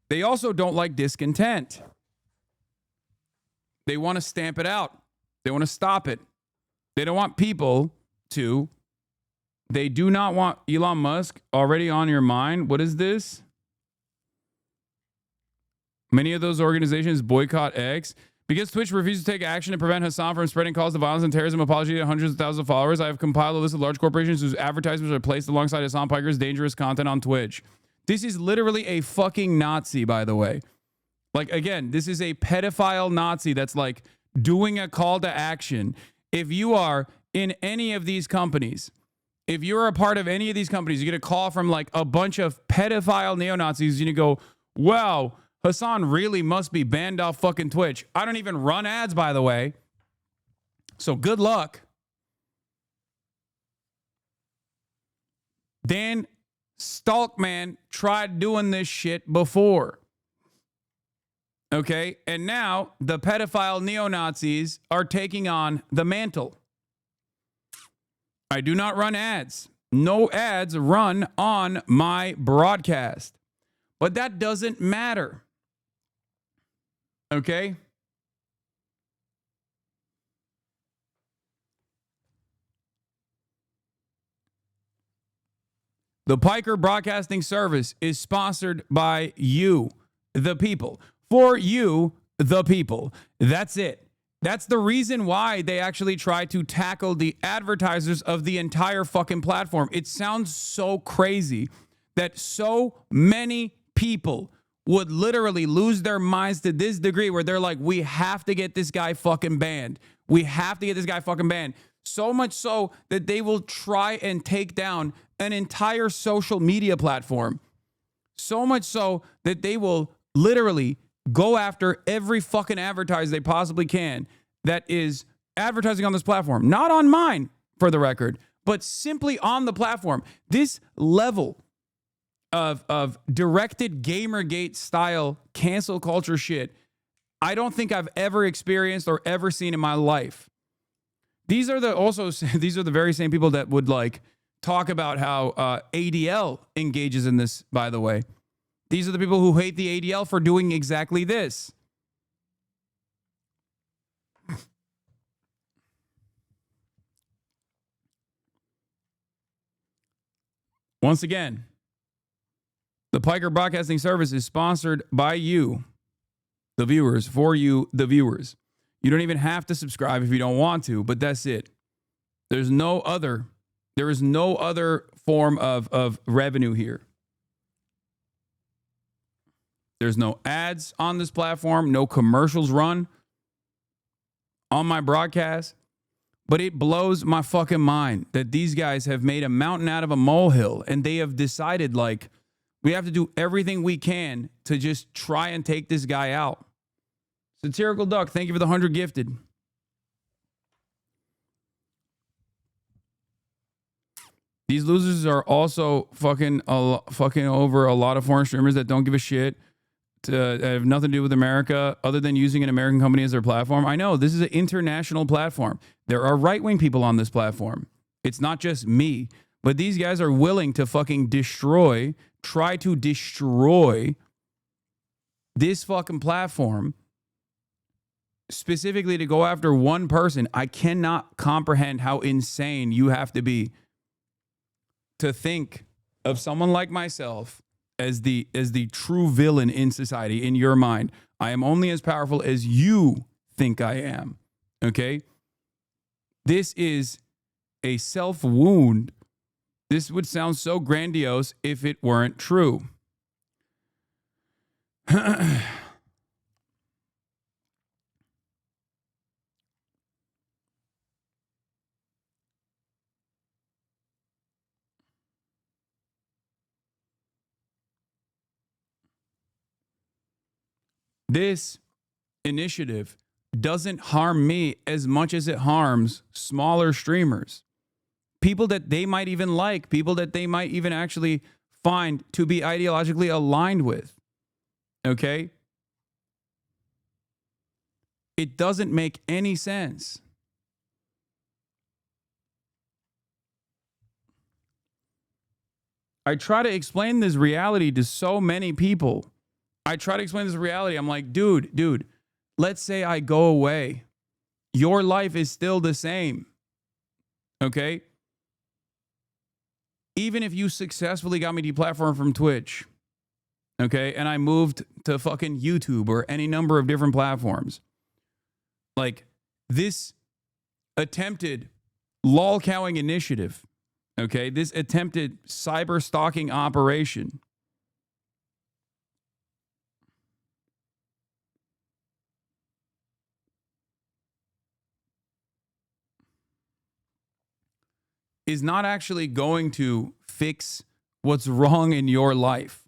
Speaker 1: They also don't like discontent. They want to stamp it out. They want to stop it. They don't want people to. They do not want Elon Musk already on your mind. What is this? Many of those organizations boycott X. Because Twitch refuses to take action to prevent Hasan from spreading calls to violence and terrorism apology to hundreds of thousands of followers, I have compiled a list of large corporations whose advertisements are placed alongside Hasan Piker's dangerous content on Twitch. This is literally a fucking Nazi, by the way. Like, again, this is a pedophile Nazi that's like doing a call to action. If you are in any of these companies, if you're a part of any of these companies, you get a call from like a bunch of pedophile neo-Nazis and you go, wow, Hasan really must be banned off fucking Twitch. I don't even run ads, by the way. So good luck. Dan Stalkman tried doing this shit before. Okay? And now the pedophile neo-Nazis are taking on the mantle. I do not run ads. No ads run on my broadcast. But that doesn't matter. Okay? The Piker Broadcasting Service is sponsored by you, the people. For you, the people. That's it. That's the reason why they actually try to tackle the advertisers of the entire fucking platform. It sounds so crazy that so many people would literally lose their minds to this degree where they're like, we have to get this guy fucking banned. We have to get this guy fucking banned. So much so that they will try and take down an entire social media platform. So much so that they will literally go after every fucking advertiser they possibly can that is advertising on this platform. Not on mine, for the record, but simply on the platform. This level of directed Gamergate style cancel culture shit, I don't think I've ever experienced or ever seen in my life. These are the very same people that would like talk about how ADL engages in this, by the way. These are the people who hate the ADL for doing exactly this. Once again, the Piker Broadcasting Service is sponsored by you, the viewers, for you, the viewers. You don't even have to subscribe if you don't want to, but that's it. There is no other form of revenue here. There's no ads on this platform, no commercials run on my broadcast. But it blows my fucking mind that these guys have made a mountain out of a molehill, and they have decided, like, we have to do everything we can to just try and take this guy out. Satirical Duck, thank you for the 100 gifted. These losers are also fucking over a lot of foreign streamers that don't give a shit, that have nothing to do with America other than using an American company as their platform. I know this is an international platform. There are right-wing people on this platform. It's not just me, but these guys are willing to fucking try to destroy this fucking platform specifically to go after one person. I cannot comprehend how insane you have to be to think of someone like myself as the true villain in society. In your mind, I am only as powerful as you think I am. Okay? This is a self-wound. This would sound so grandiose if it weren't true. This initiative doesn't harm me as much as it harms smaller streamers. People that they might even like, people that they might even actually find to be ideologically aligned with. Okay? It doesn't make any sense. I try to explain this reality to so many people. I'm like, dude, let's say I go away. Your life is still the same. Okay? Even if you successfully got me deplatformed from Twitch, okay, and I moved to fucking YouTube or any number of different platforms, like this attempted lolcowing initiative, okay, this attempted cyber stalking operation is not actually going to fix what's wrong in your life.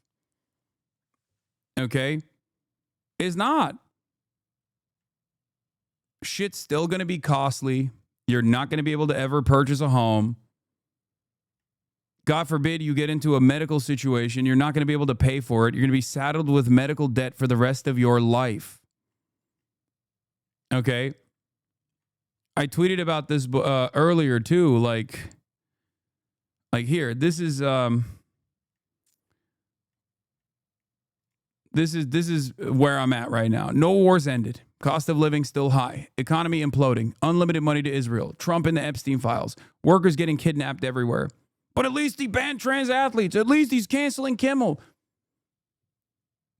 Speaker 1: Okay? It's not. Shit's still going to be costly. You're not going to be able to ever purchase a home. God forbid you get into a medical situation. You're not going to be able to pay for it. You're going to be saddled with medical debt for the rest of your life. Okay? I tweeted about this earlier too, like here, this is where I'm at right now. No wars ended. Cost of living still high. Economy imploding. Unlimited money to Israel. Trump in the Epstein files. Workers getting kidnapped everywhere. But at least he banned trans athletes. At least he's canceling Kimmel.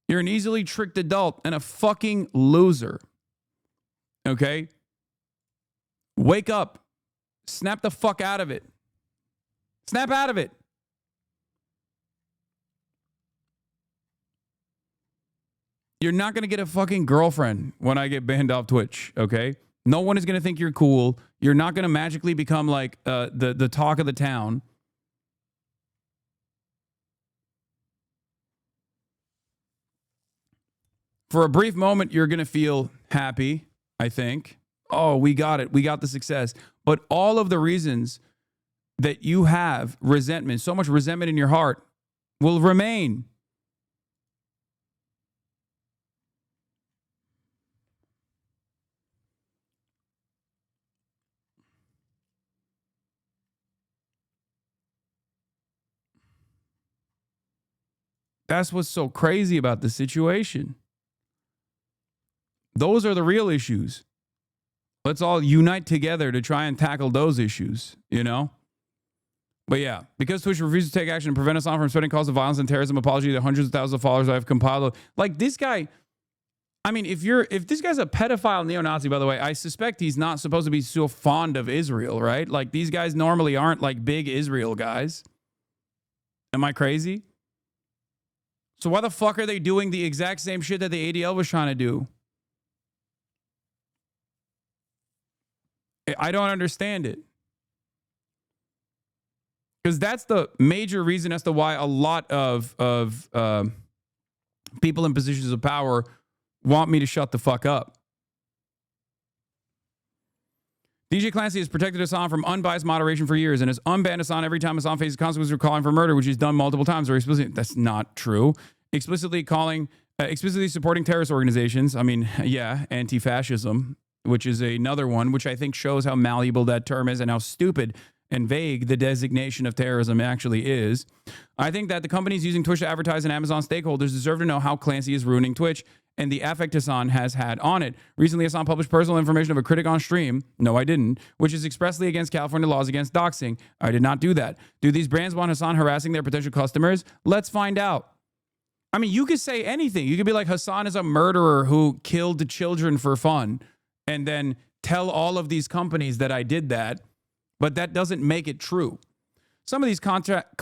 Speaker 1: You're an easily tricked adult and a fucking loser. Okay? Wake up. Snap the fuck out of it. Snap out of it. You're not going to get a fucking girlfriend when I get banned off Twitch, okay? No one is going to think you're cool. You're not going to magically become like the talk of the town. For a brief moment, you're going to feel happy, I think. Oh, we got it. We got the success. But all of the reasons that you have resentment, so much resentment in your heart, will remain. That's what's so crazy about the situation. Those are the real issues. Let's all unite together to try and tackle those issues, you know? But yeah, because Twitch refuses to take action and prevent us from spreading calls of violence and terrorism, apology to the hundreds of thousands of followers I have compiled. Like this guy, I mean, if this guy's a pedophile neo-Nazi, by the way, I suspect he's not supposed to be so fond of Israel, right? Like these guys normally aren't like big Israel guys. Am I crazy? So why the fuck are they doing the exact same shit that the ADL was trying to do? I don't understand it. Because that's the major reason as to why a lot of people in positions of power want me to shut the fuck up. DJ Clancy has protected Hasan from unbiased moderation for years and has unbanned Hasan every time Hasan faces consequences for calling for murder, which he's done multiple times. Or explicitly, that's not true. Explicitly supporting terrorist organizations. I mean, yeah, anti-fascism, which is another one, which I think shows how malleable that term is and how stupid and vague the designation of terrorism actually is. I think that the companies using Twitch to advertise and Amazon stakeholders deserve to know how Clancy is ruining Twitch and the affect Hasan has had on it. Recently, Hasan published personal information of a critic on stream. No, I didn't. Which is expressly against California laws against doxing. I did not do that. Do these brands want Hasan harassing their potential customers? Let's find out. I mean, you could say anything. You could be like, Hasan is a murderer who killed some for fun, and then tell all of these companies that I did that, but that doesn't make it true. Some of these contact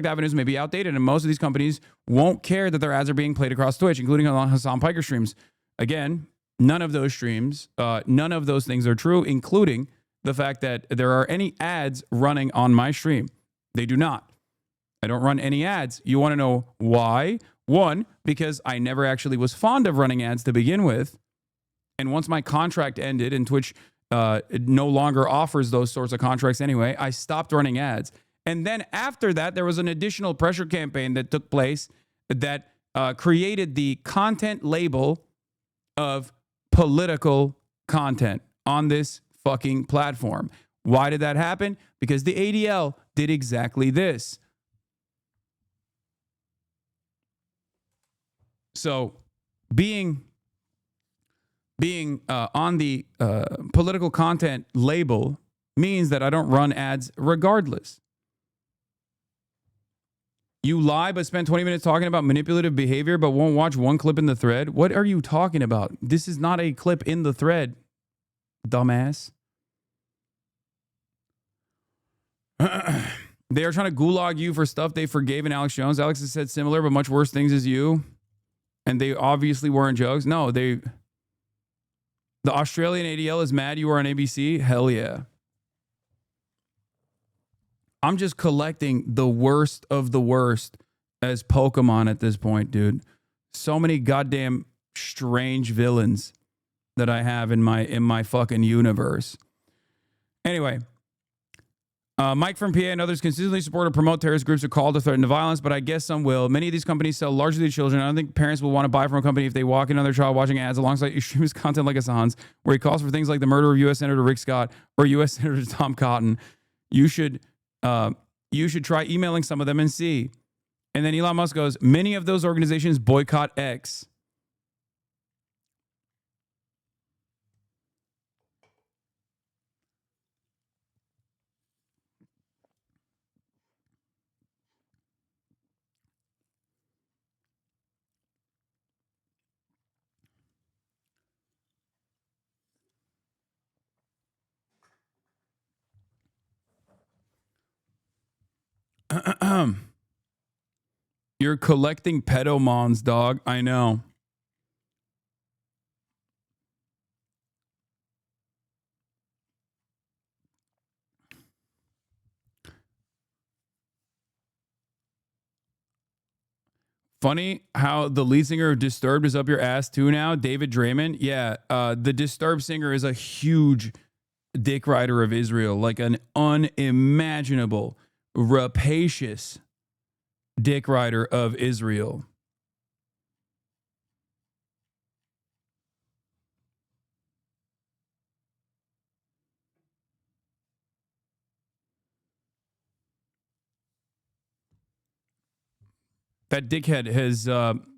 Speaker 1: avenues may be outdated, and most of these companies won't care that their ads are being played across Twitch, including on Hasan Piker streams. Again, none of those streams, none of those things are true, including the fact that there are any ads running on my stream. They do not. I don't run any ads. You want to know why? One, because I never actually was fond of running ads to begin with. And once my contract ended and Twitch no longer offers those sorts of contracts anyway, I stopped running ads. And then after that, there was an additional pressure campaign that took place that created the content label of political content on this fucking platform. Why did that happen? Because the ADL did exactly this. So being on the political content label means that I don't run ads regardless. You lie but spend 20 minutes talking about manipulative behavior but won't watch one clip in the thread? What are you talking about? This is not a clip in the thread, dumbass. They are trying to gulag you for stuff they forgave in Alex Jones. Alex has said similar but much worse things as you. And they obviously weren't jokes. No, the Australian ADL is mad you were on ABC. Hell yeah. I'm just collecting the worst of the worst as Pokemon at this point, dude. So many goddamn strange villains that I have in my fucking universe. Anyway, Mike from PA and others consistently support or promote terrorist groups who call to threaten to violence, but I guess some will. Many of these companies sell largely to children. I don't think parents will want to buy from a company if they walk in on their child watching ads alongside extremist content like Hasan's, where he calls for things like the murder of U.S. Senator Rick Scott or U.S. Senator Tom Cotton. You should try emailing some of them and see. And then Elon Musk goes, many of those organizations boycott X. You're collecting pedomons, dog. I know. Funny how the lead singer of Disturbed is up your ass too now, David Draymond. Yeah, the Disturbed singer is a huge dick rider of Israel, like an unimaginable, rapacious dick rider of Israel. That dickhead has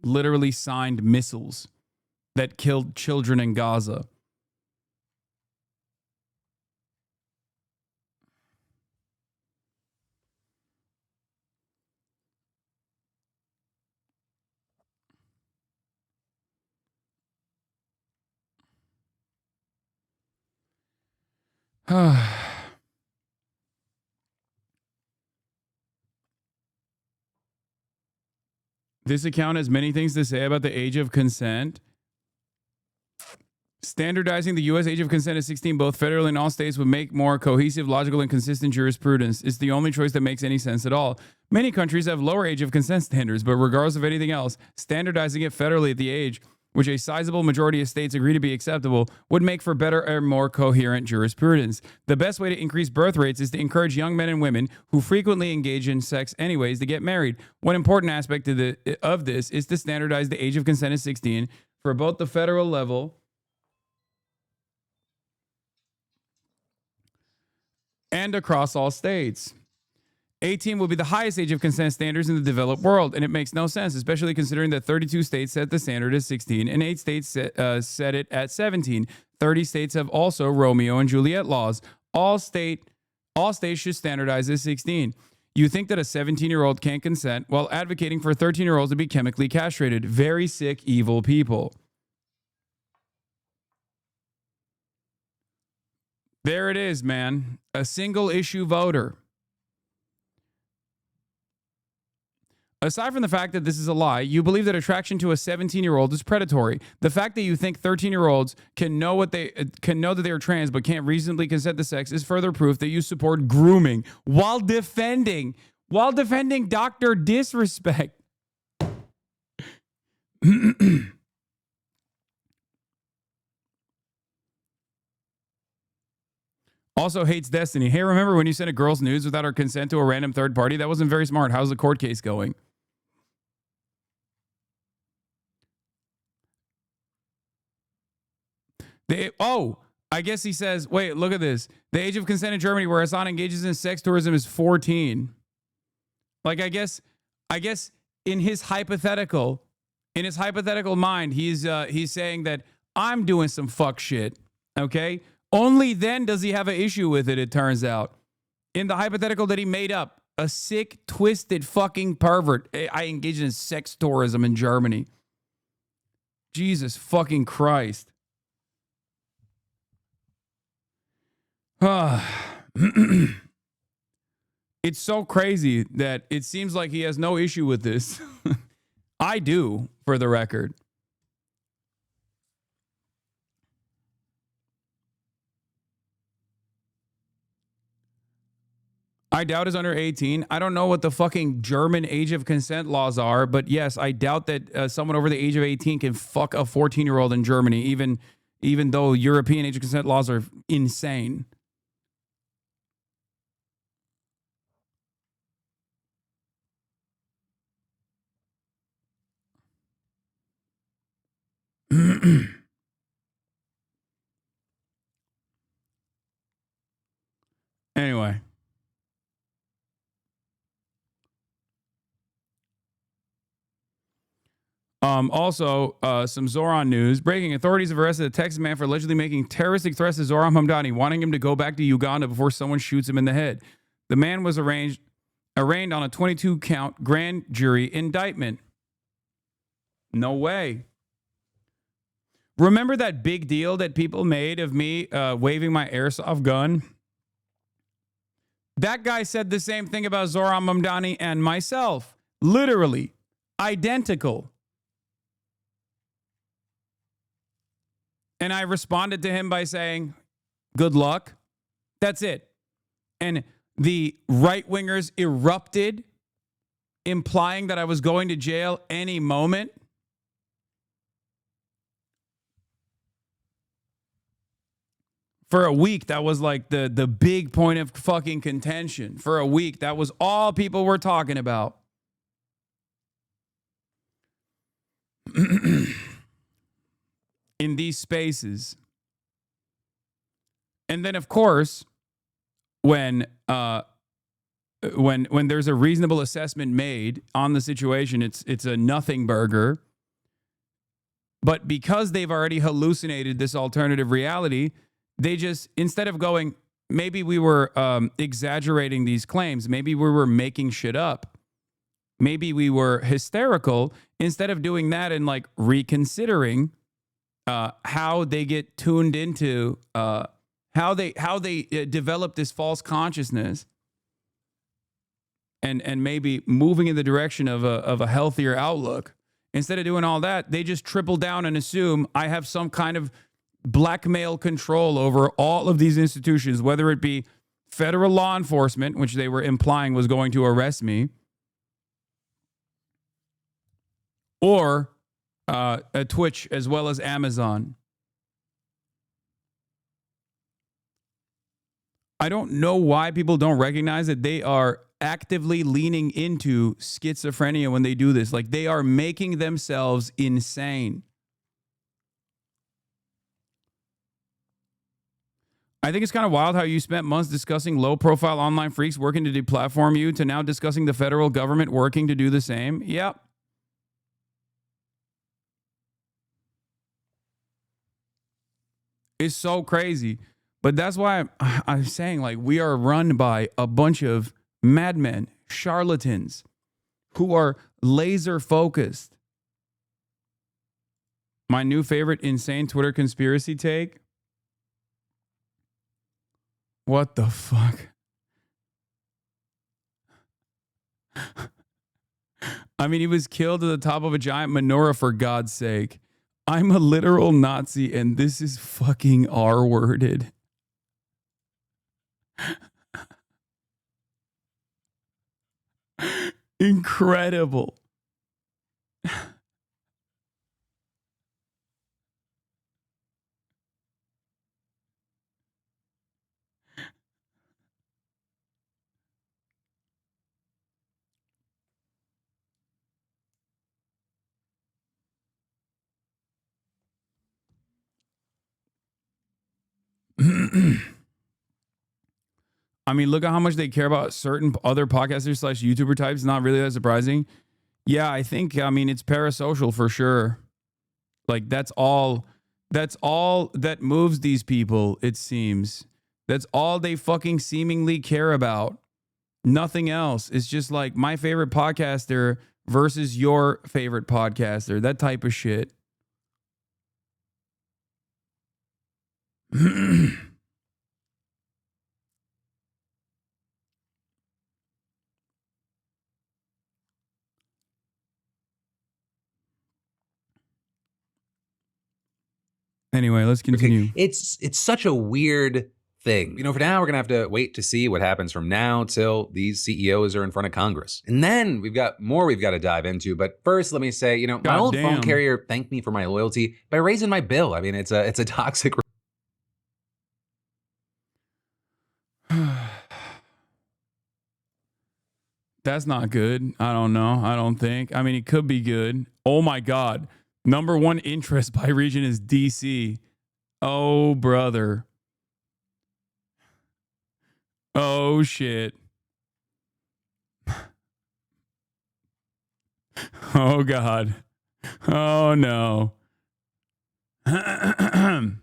Speaker 1: literally signed missiles that killed children in Gaza. This account has many things to say about the age of consent. Standardizing the U.S. age of consent at 16, both federally and all states, would make more cohesive, logical, and consistent jurisprudence. It's the only choice that makes any sense at all. Many countries have lower age of consent standards, but regardless of anything else, standardizing it federally at the age which a sizable majority of states agree to be acceptable would make for better and more coherent jurisprudence. The best way to increase birth rates is to encourage young men and women who frequently engage in sex anyways to get married. One important aspect of this is to standardize the age of consent at 16 for both the federal level and across all states. 18 will be the highest age of consent standards in the developed world, and it makes no sense, especially considering that 32 states set the standard at 16 and 8 states set it at 17. 30 states have also Romeo and Juliet laws. All states should standardize at 16. You think that a 17-year-old can't consent while advocating for 13-year-olds to be chemically castrated. Very sick, evil people. There it is, man. A single issue voter. Aside from the fact that this is a lie, you believe that attraction to a 17-year-old is predatory. The fact that you think 13-year-olds can know that they are trans but can't reasonably consent to sex is further proof that you support grooming while defending Dr. Disrespect. Also hates Destiny. Hey, remember when you sent a girl's nudes without her consent to a random third party? That wasn't very smart. How's the court case going? I guess he says, wait, look at this. The age of consent in Germany where Hasan engages in sex tourism is 14. Like, I guess in his hypothetical mind, he's saying that I'm doing some fuck shit. Okay? Only then does he have an issue with it, it turns out. In the hypothetical that he made up, a sick, twisted fucking pervert. I engage in sex tourism in Germany. Jesus fucking Christ. It's so crazy that it seems like he has no issue with this. I do, for the record. I doubt is under 18. I don't know what the fucking German age of consent laws are, but yes, I doubt that someone over the age of 18 can fuck a 14-year-old in Germany, even though European age of consent laws are insane. Anyway. Also, some Zoran news. Breaking: authorities have arrested a Texas man for allegedly making terroristic threats to Zoran Hamdani, wanting him to go back to Uganda before someone shoots him in the head. The man was arraigned on a 22-count grand jury indictment. No way. Remember that big deal that people made of me waving my airsoft gun? That guy said the same thing about Zoran Hamdani and myself. Literally. Identical. And I responded to him by saying, good luck. That's it. And the right-wingers erupted, implying that I was going to jail any moment. For a week, that was like the big point of fucking contention. For a week, that was all people were talking about. In these spaces. And then, of course, when there's a reasonable assessment made on the situation, it's a nothing burger. But because they've already hallucinated this alternative reality, they just, instead of going, maybe we were exaggerating these claims, maybe we were making shit up, maybe we were hysterical, instead of doing that and like reconsidering how they get tuned into, how they develop this false consciousness and maybe moving in the direction of a healthier outlook. Instead of doing all that, they just triple down and assume I have some kind of blackmail control over all of these institutions, whether it be federal law enforcement, which they were implying was going to arrest me, or Twitch as well as Amazon. I don't know why people don't recognize that they are actively leaning into schizophrenia when they do this. Like, they are making themselves insane. I think it's kind of wild how you spent months discussing low-profile online freaks working to deplatform you to now discussing the federal government working to do the same. Yep. It's so crazy. But that's why I'm saying, like, we are run by a bunch of madmen, charlatans, who are laser focused. My new favorite insane Twitter conspiracy take. What the fuck? I mean, he was killed at the top of a giant menorah, for God's sake. I'm a literal Nazi, and this is fucking R-worded. Incredible. I mean, look at how much they care about certain other podcasters / YouTuber types. Not really that surprising. Yeah, I think, I mean, it's parasocial for sure. Like, that's all that moves these people, it seems. That's all they fucking seemingly care about. Nothing else. It's just like my favorite podcaster versus your favorite podcaster. That type of shit. Anyway, let's continue.
Speaker 22: Okay. It's such a weird thing. You know, for now, we're going to have to wait to see what happens from now till these CEOs are in front of Congress. And then we've got more we've got to dive into. But first, let me say, you know, my old phone carrier thanked me for my loyalty by raising my bill. I mean, it's a toxic.
Speaker 1: That's not good. I don't know. I don't think. I mean, it could be good. Oh my God. Number one interest by region is DC. Oh, brother. Oh, shit. Oh, God. Oh, no. I'm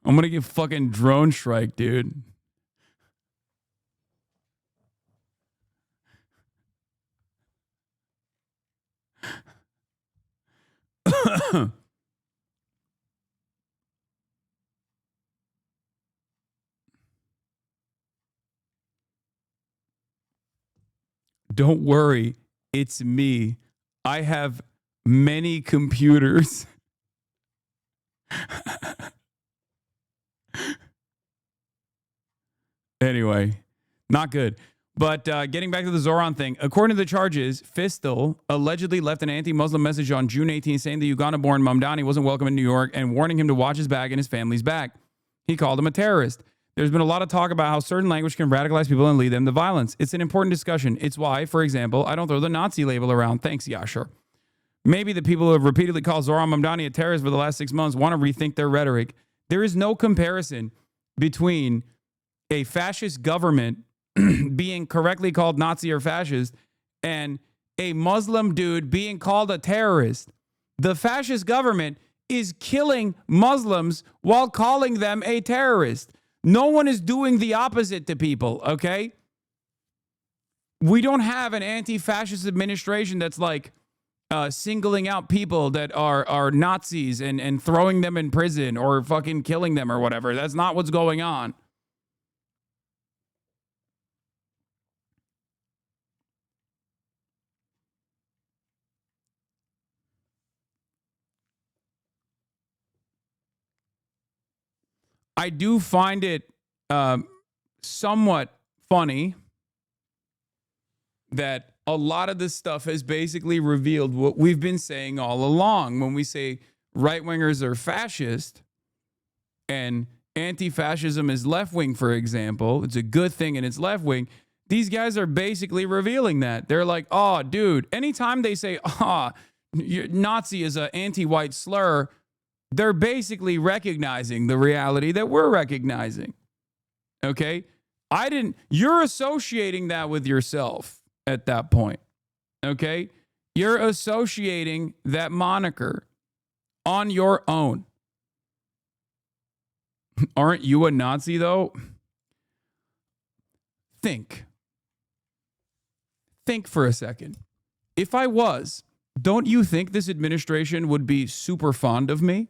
Speaker 1: going to get fucking drone strike, dude. Don't worry, it's me. I have many computers. Anyway, not good. But getting back to the Zoran thing, according to the charges, Fistel allegedly left an anti-Muslim message on June 18 saying the Uganda-born Mamdani wasn't welcome in New York and warning him to watch his back and his family's back. He called him a terrorist. There's been a lot of talk about how certain language can radicalize people and lead them to violence. It's an important discussion. It's why, for example, I don't throw the Nazi label around. Thanks, Yasher. Maybe the people who have repeatedly called Zoran Mamdani a terrorist for the last 6 months want to rethink their rhetoric. There is no comparison between a fascist government being correctly called Nazi or fascist and a Muslim dude being called a terrorist. The fascist government is killing Muslims while calling them a terrorist. No one is doing the opposite to people, okay? We don't have an anti-fascist administration that's like, singling out people that are Nazis and throwing them in prison or fucking killing them or whatever. That's not what's going on. I do find it somewhat funny that a lot of this stuff has basically revealed what we've been saying all along. When we say right-wingers are fascist and anti-fascism is left-wing, for example, it's a good thing and it's left-wing. These guys are basically revealing that. They're like, oh, dude, anytime they say, Nazi is an anti-white slur, they're basically recognizing the reality that we're recognizing. Okay? You're associating that with yourself at that point. Okay? You're associating that moniker on your own. Aren't you a Nazi, though? Think for a second. If I was, don't you think this administration would be super fond of me?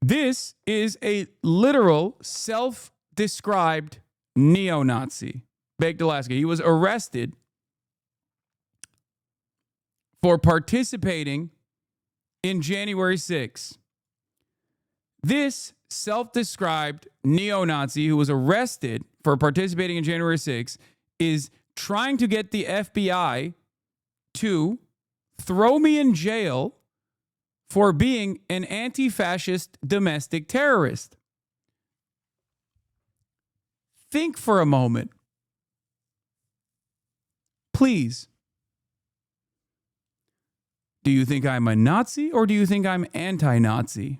Speaker 1: This is a literal self-described neo-Nazi. Baked Alaska. He was arrested for participating in January 6th. This self-described neo-Nazi who was arrested for participating in January 6th is trying to get the FBI to throw me in jail for being an anti-fascist domestic terrorist. Think for a moment. Please. Do you think I'm a Nazi or do you think I'm anti-Nazi?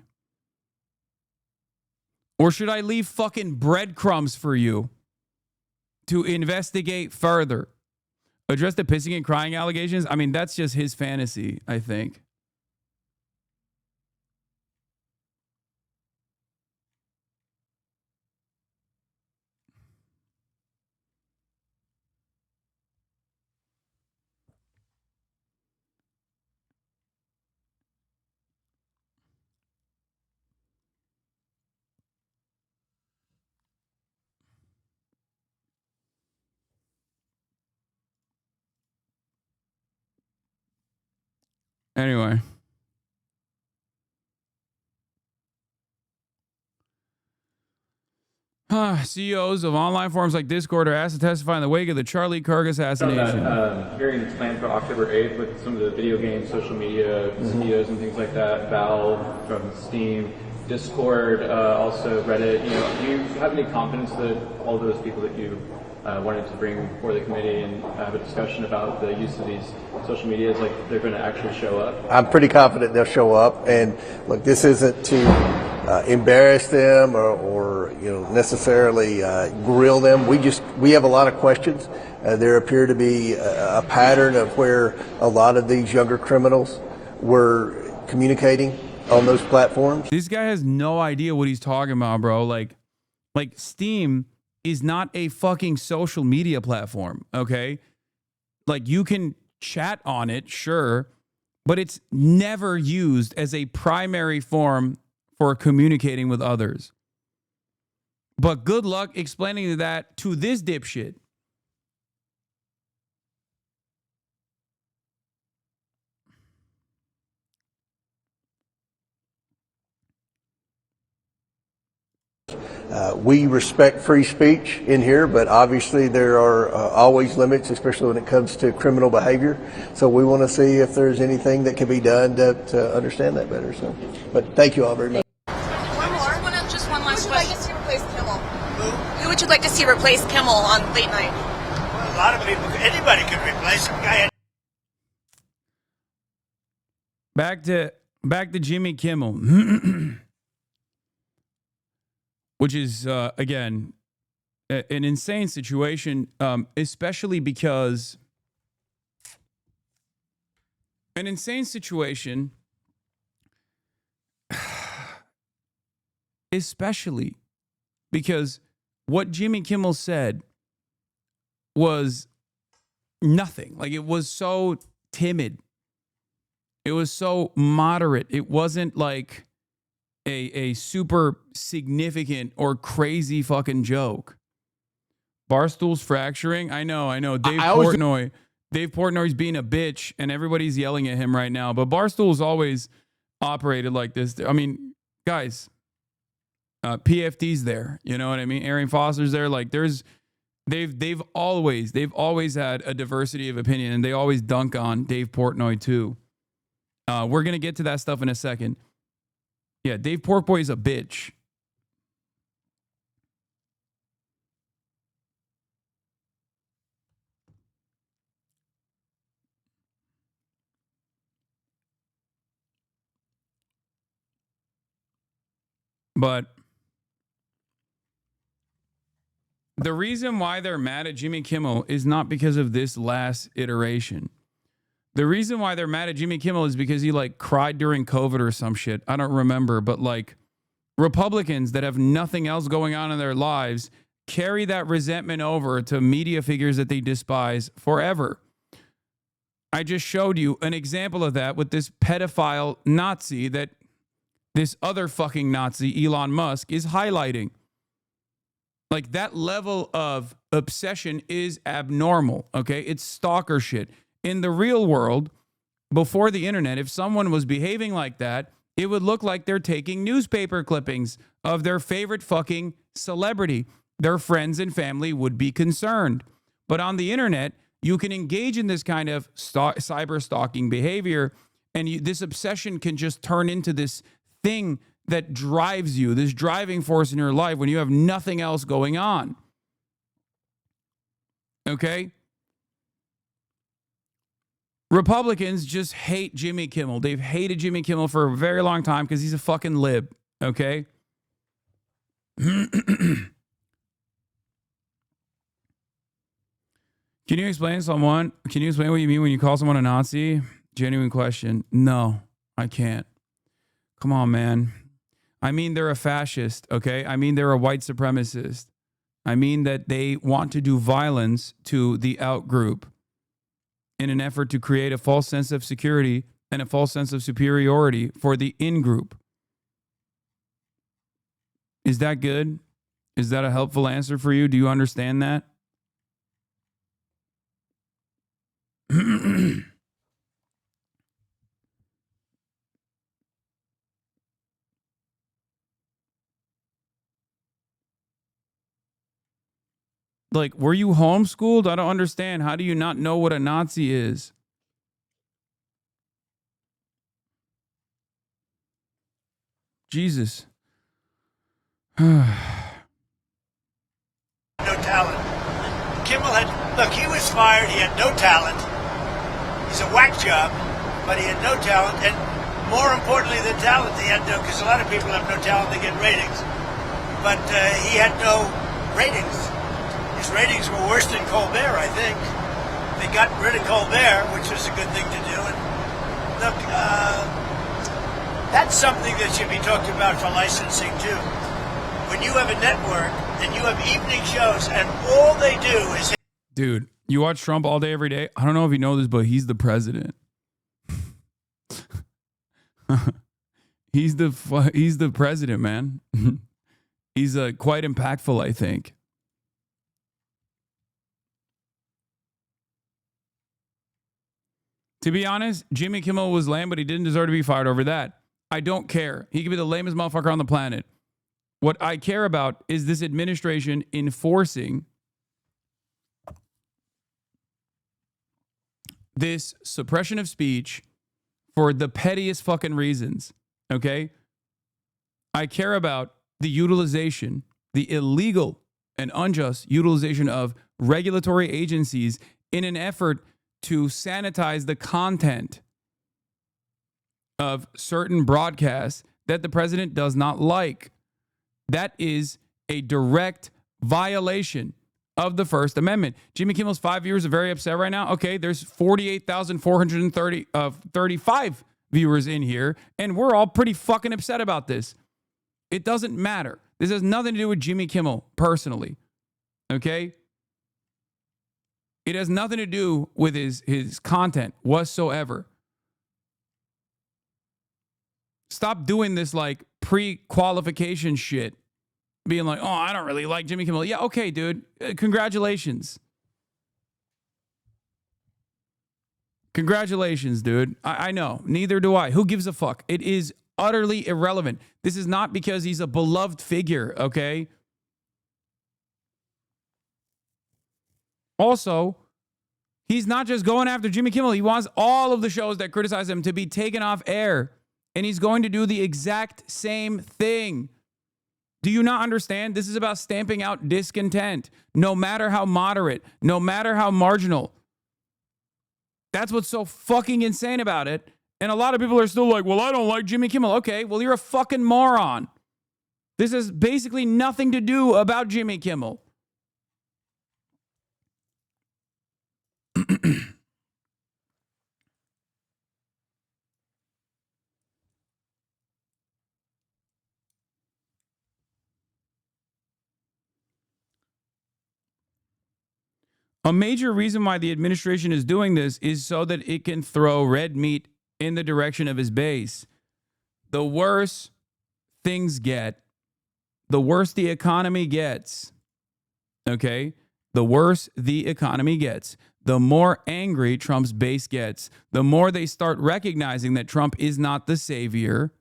Speaker 1: Or should I leave fucking breadcrumbs for you to investigate further? Address the pissing and crying allegations? I mean, that's just his fantasy, I think. Anyway. CEOs of online forums like Discord are asked to testify in the wake of the Charlie Kirk assassination.
Speaker 2: Hearing is planned for October 8th with some of the video game, social media CEOs and things like that, Valve from Steam, Discord, also Reddit. Do you have any confidence that all those people that you wanted to bring before the committee and have a discussion about the use of these social medias, like they're going to actually show up?
Speaker 16: I'm pretty confident they'll show up. And look, this isn't to embarrass them or necessarily grill them. We have a lot of questions. There appear to be a pattern of where a lot of these younger criminals were communicating on those platforms.
Speaker 1: This guy has no idea what he's talking about, bro. Like Steam is not a fucking social media platform, okay? Like, you can chat on it, sure, but it's never used as a primary form for communicating with others. But good luck explaining that to this dipshit.
Speaker 16: We respect free speech in here, but obviously there are always limits, especially when it comes to criminal behavior. So we want to see if there's anything that can be done to understand that better. So, but thank you all very much.
Speaker 21: Just one last question. Who would you like to see replace Kimmel? Who would you like to see replace Kimmel on late night?
Speaker 23: Well, a lot of people, anybody could replace him.
Speaker 1: Back to Jimmy Kimmel. Which is, again, an insane situation, especially because an insane situation, especially because what Jimmy Kimmel said was nothing. Like, it was so timid. It was so moderate. It wasn't like a super significant or crazy fucking joke. Barstool's fracturing. I know. Dave Portnoy's being a bitch and everybody's yelling at him right now. But Barstool's always operated like this. I mean, guys, PFD's there. You know what I mean? Arian Foster's there. Like, they've always had a diversity of opinion, and they always dunk on Dave Portnoy too. We're gonna get to that stuff in a second. Yeah, Dave Portboy is a bitch. But the reason why they're mad at Jimmy Kimmel is not because of this last iteration. The reason why they're mad at Jimmy Kimmel is because he like cried during COVID or some shit. I don't remember, but like Republicans that have nothing else going on in their lives carry that resentment over to media figures that they despise forever. I just showed you an example of that with this pedophile Nazi that this other fucking Nazi, Elon Musk, is highlighting. Like, that level of obsession is abnormal, okay? It's stalker shit. In the real world, before the internet, if someone was behaving like that, it would look like they're taking newspaper clippings of their favorite fucking celebrity. Their friends and family would be concerned. But on the internet, you can engage in this kind of cyber stalking behavior, and this obsession can just turn into this thing that drives you, this driving force in your life when you have nothing else going on. Okay? Republicans just hate Jimmy Kimmel. They've hated Jimmy Kimmel for a very long time because he's a fucking lib. Okay? Can you explain what you mean when you call someone a Nazi? Genuine question. No, I can't. Come on, man. I mean, they're a fascist, okay? I mean, they're a white supremacist. I mean that they want to do violence to the out group in an effort to create a false sense of security and a false sense of superiority for the in group. Is that good? Is that a helpful answer for you? Do you understand that? Like, were you homeschooled? I don't understand. How do you not know what a Nazi is? Jesus.
Speaker 23: No talent. Kimmel he was fired. He had no talent. He's a whack job, but he had no talent. And more importantly than talent, he had no, because a lot of people have no talent, they get ratings. But he had no ratings. His ratings were worse than Colbert, I think. They got rid of Colbert, which was a good thing to do. And look, that's something that should be talked about for licensing, too. When you have a network and you have evening shows and all they do is...
Speaker 1: Dude, you watch Trump all day, every day? I don't know if you know this, but he's the president. He's the president, man. He's quite impactful, I think. To be honest, Jimmy Kimmel was lame, but he didn't deserve to be fired over that. I don't care. He could be the lamest motherfucker on the planet. What I care about is this administration enforcing this suppression of speech for the pettiest fucking reasons, okay? I care about the utilization, the illegal and unjust utilization of regulatory agencies in an effort to sanitize the content of certain broadcasts that the president does not like. That is a direct violation of the First Amendment. Jimmy Kimmel's 5 viewers are very upset right now. Okay, there's 48,435 viewers in here, and we're all pretty fucking upset about this. It doesn't matter. This has nothing to do with Jimmy Kimmel personally. Okay? It has nothing to do with his content whatsoever. Stop doing this like pre-qualification shit. Being like, oh, I don't really like Jimmy Kimmel. Yeah, okay, dude. Congratulations. Congratulations, dude. I know. Neither do I. Who gives a fuck? It is utterly irrelevant. This is not because he's a beloved figure, okay? Also, he's not just going after Jimmy Kimmel. He wants all of the shows that criticize him to be taken off air. And he's going to do the exact same thing. Do you not understand? This is about stamping out discontent, no matter how moderate, no matter how marginal. That's what's so fucking insane about it. And a lot of people are still like, well, I don't like Jimmy Kimmel. Okay, well, you're a fucking moron. This has basically nothing to do about Jimmy Kimmel. A major reason why the administration is doing this is so that it can throw red meat in the direction of his base. The worse things get, the worse the economy gets. Okay? The worse the economy gets, the more angry Trump's base gets, the more they start recognizing that Trump is not the savior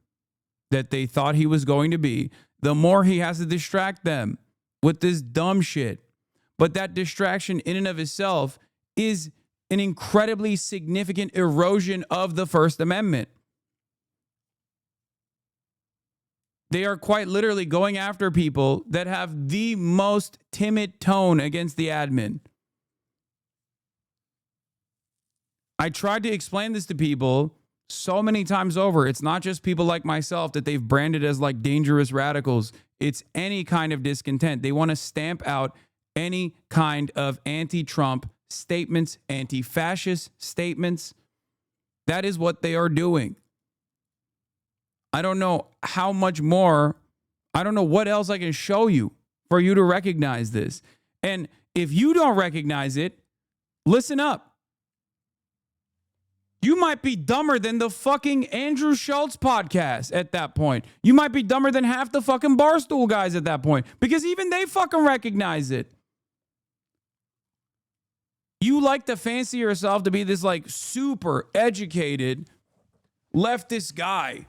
Speaker 1: that they thought he was going to be, the more he has to distract them with this dumb shit. But that distraction in and of itself is an incredibly significant erosion of the First Amendment. They are quite literally going after people that have the most timid tone against the admin. I tried to explain this to people so many times over. It's not just people like myself that they've branded as like dangerous radicals. It's any kind of discontent. They want to stamp out any kind of anti-Trump statements, anti-fascist statements. That is what they are doing. I don't know how much more, I don't know what else I can show you for you to recognize this. And if you don't recognize it, listen up. You might be dumber than the fucking Andrew Schultz podcast at that point. You might be dumber than half the fucking Barstool guys at that point, because even they fucking recognize it. You like to fancy yourself to be this like super educated leftist guy.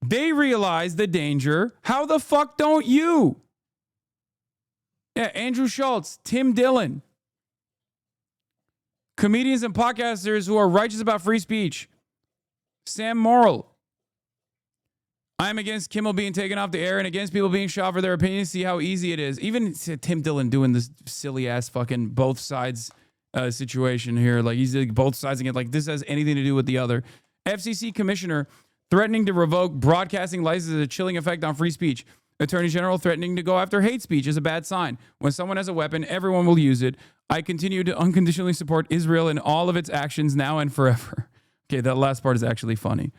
Speaker 1: They realize the danger. How the fuck don't you? Yeah, Andrew Schultz, Tim Dillon. Comedians and podcasters who are righteous about free speech. Sam Morrill. I'm against Kimmel being taken off the air and against people being shot for their opinions. See how easy it is. Even Tim Dillon doing this silly ass fucking both sides situation here. Like he's like both sides again. Like this has anything to do with the other. FCC commissioner threatening to revoke broadcasting licenses has a chilling effect on free speech. Attorney General threatening to go after hate speech is a bad sign. When someone has a weapon, everyone will use it. I continue to unconditionally support Israel in all of its actions now and forever. Okay, that last part is actually funny.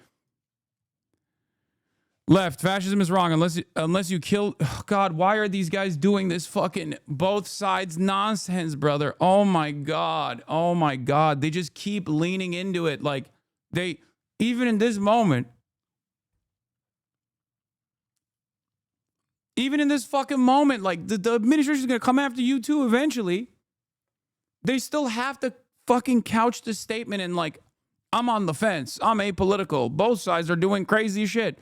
Speaker 1: Left, fascism is wrong unless you kill. Oh God, why are these guys doing this fucking both sides nonsense, brother? Oh my God. Oh my God. They just keep leaning into it. Like they, even in this moment, even in this fucking moment, like the administration is going to come after you too eventually. They still have to fucking couch the statement in like, I'm on the fence. I'm apolitical. Both sides are doing crazy shit.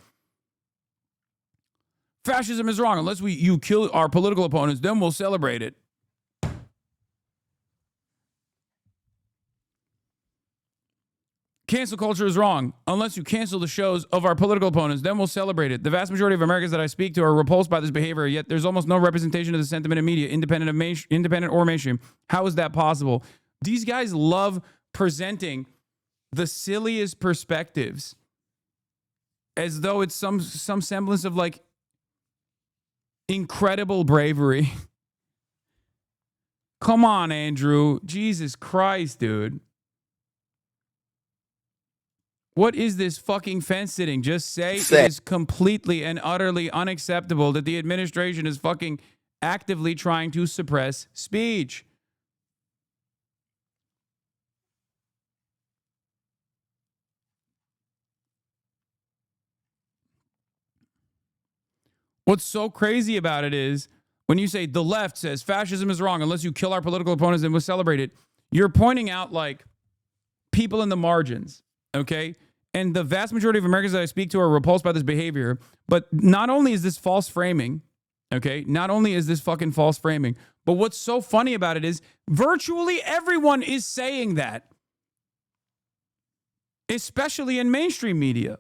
Speaker 1: Fascism is wrong. Unless you kill our political opponents, then we'll celebrate it. Cancel culture is wrong. Unless you cancel the shows of our political opponents, then we'll celebrate it. The vast majority of Americans that I speak to are repulsed by this behavior, yet there's almost no representation of the sentiment in media, independent or mainstream. How is that possible? These guys love presenting the silliest perspectives as though it's some semblance of like incredible bravery. Come on, Andrew. Jesus Christ, dude. What is this fucking fence sitting? Just say it is completely and utterly unacceptable that the administration is fucking actively trying to suppress speech. What's so crazy about it is when you say the left says fascism is wrong unless you kill our political opponents and we'll celebrate it, you're pointing out like people in the margins, okay? And the vast majority of Americans that I speak to are repulsed by this behavior. But not only is this false framing, okay? Not only is this fucking false framing, but what's so funny about it is virtually everyone is saying that, especially in mainstream media.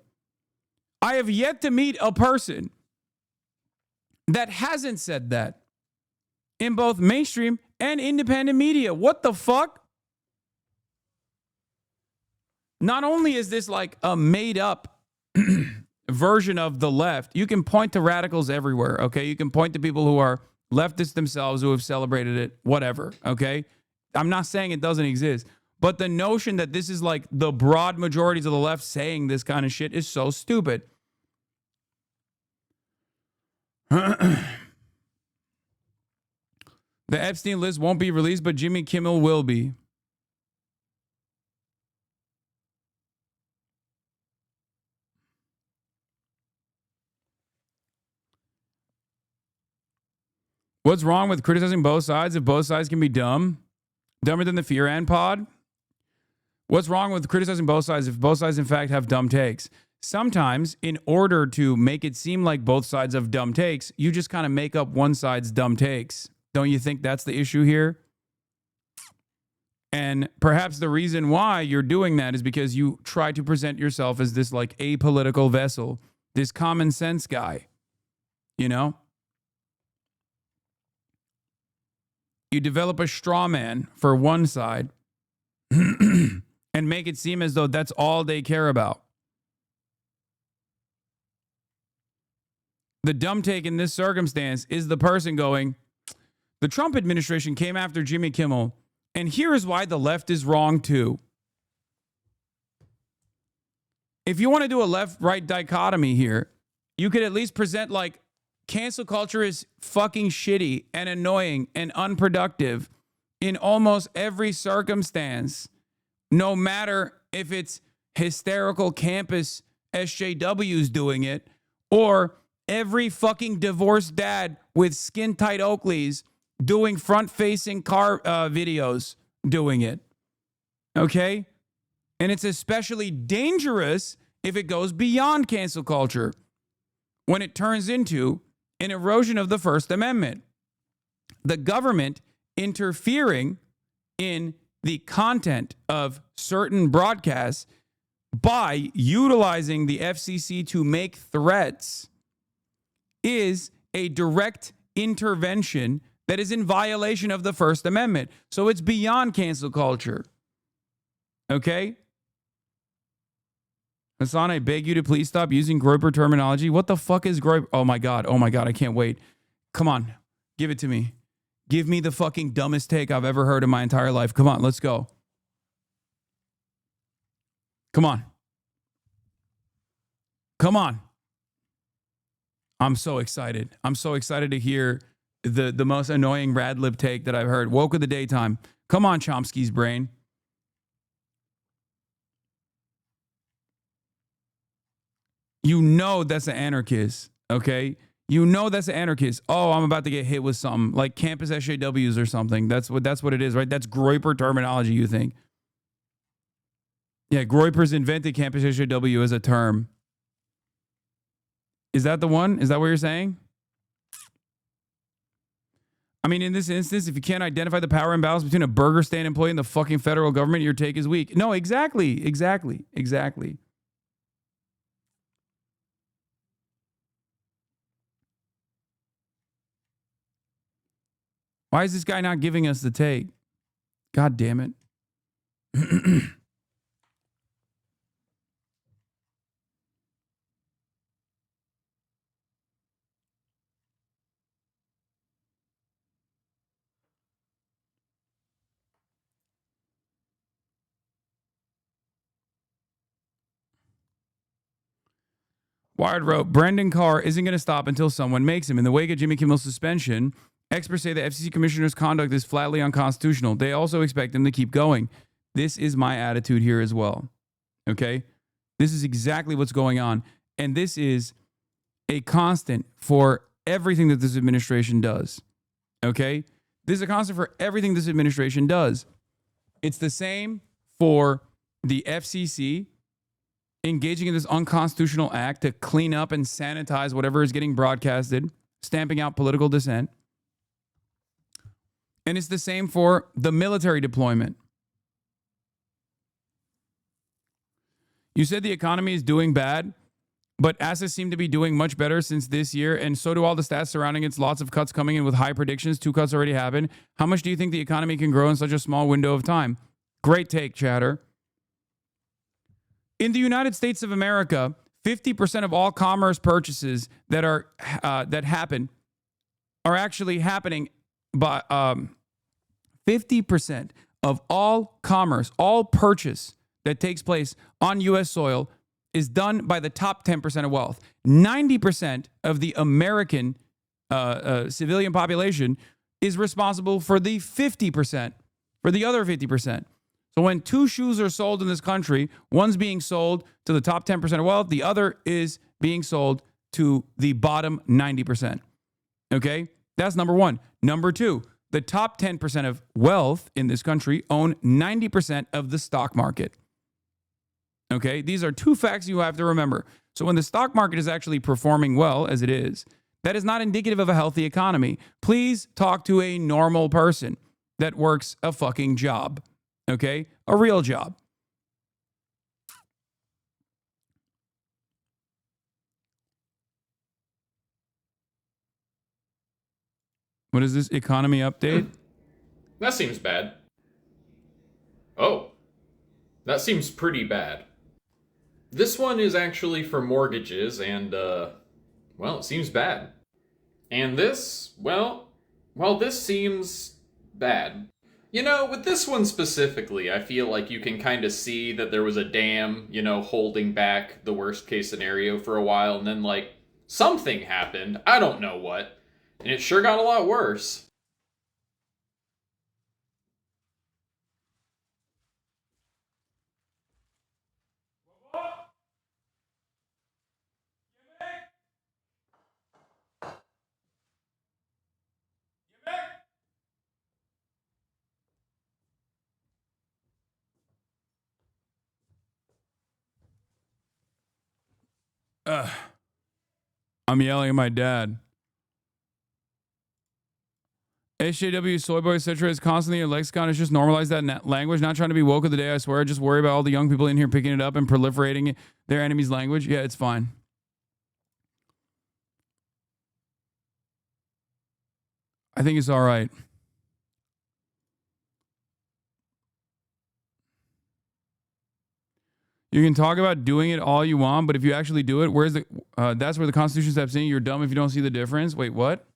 Speaker 1: I have yet to meet a person that hasn't said that in both mainstream and independent media. What the fuck? Not only is this like a made up version of the left, you can point to radicals everywhere, okay? You can point to people who are leftists themselves who have celebrated it, whatever, okay? I'm not saying it doesn't exist, but the notion that this is like the broad majorities of the left saying this kind of shit is so stupid. The Epstein list won't be released, but Jimmy Kimmel will be. What's wrong with criticizing both sides if both sides can be dumb? Dumber than the Fear and Pod? What's wrong with criticizing both sides if both sides, in fact, have dumb takes? Sometimes, in order to make it seem like both sides have dumb takes, you just kind of make up one side's dumb takes. Don't you think that's the issue here? And perhaps the reason why you're doing that is because you try to present yourself as this like apolitical vessel, this common sense guy, you know? You develop a straw man for one side and make it seem as though that's all they care about. The dumb take in this circumstance is the person going, the Trump administration came after Jimmy Kimmel, and here is why the left is wrong too. If you want to do a left-right dichotomy here, you could at least present like cancel culture is fucking shitty and annoying and unproductive in almost every circumstance, no matter if it's hysterical campus SJWs doing it or every fucking divorced dad with skin-tight Oakleys doing front-facing car videos doing it. Okay? And it's especially dangerous if it goes beyond cancel culture, when it turns into an erosion of the First Amendment. The government interfering in the content of certain broadcasts by utilizing the FCC to make threats is a direct intervention that is in violation of the First Amendment. So it's beyond cancel culture. Okay? Hasan, I beg you to please stop using Groyper terminology. What the fuck is Groyper? Oh my God, I can't wait. Come on, give it to me. Give me the fucking dumbest take I've ever heard in my entire life. Come on, let's go. Come on. Come on. I'm so excited. I'm so excited to hear the most annoying rad lib take that I've heard. Woke of the daytime. Come on, Chomsky's brain. You know that's an anarchist, okay? You know that's an anarchist. Oh, I'm about to get hit with something like campus SJWs or something. That's what it is, right? That's Groyper terminology, you think. Yeah, Groyper's invented campus SJW as a term. Is that the one? Is that what you're saying? I mean, in this instance, if you can't identify the power imbalance between a burger stand employee and the fucking federal government, your take is weak. No, exactly. Why is this guy not giving us the take? God damn it. Wired wrote, Brendan Carr isn't going to stop until someone makes him. In the wake of Jimmy Kimmel's suspension, Experts say the FCC commissioner's conduct is flatly unconstitutional. They also expect him to keep going. This is my attitude here as well. Okay? This is exactly what's going on. And this is a constant for everything that this administration does. Okay? This is a constant for everything this administration does. It's the same for the FCC engaging in this unconstitutional act to clean up and sanitize whatever is getting broadcasted, stamping out political dissent. And it's the same for the military deployment. You said the economy is doing bad, but assets seem to be doing much better since this year, and so do all the stats surrounding it. Lots of cuts coming in with high predictions. 2 cuts already happened. How much do you think the economy can grow in such a small window of time? Great take, chatter. In the United States of America, 50% of all commerce purchases that happen are actually happening by 50% of all commerce, all purchase that takes place on U.S. soil is done by the top 10% of wealth. 90% of the American civilian population is responsible for the 50%, for the other 50%. So when 2 shoes are sold in this country, one's being sold to the top 10% of wealth, the other is being sold to the bottom 90%. Okay? That's number one. Number two, the top 10% of wealth in this country own 90% of the stock market. Okay? These are 2 facts you have to remember. So when the stock market is actually performing well, as it is, that is not indicative of a healthy economy. Please talk to a normal person that works a fucking job. Okay? A real job. What is this economy update?
Speaker 3: That seems bad. Oh, that seems pretty bad. This one is actually for mortgages and, well, it seems bad. And this, well, this seems bad. You know, with this one specifically, I feel like you can kind of see that there was a dam, you know, holding back the worst case scenario for a while, and then, like, something happened, I don't know what, and it sure got a lot worse.
Speaker 1: I'm yelling at my dad. SJW, soy boy, etc. is constantly in lexicon. It's just normalize that language. Not trying to be woke of the day, I swear. Just worry about all the young people in here picking it up and proliferating their enemy's language. Yeah, it's fine. I think it's all right. You can talk about doing it all you want, but if you actually do it, where's the? That's where the Constitution steps in. You're dumb if you don't see the difference. Wait, what?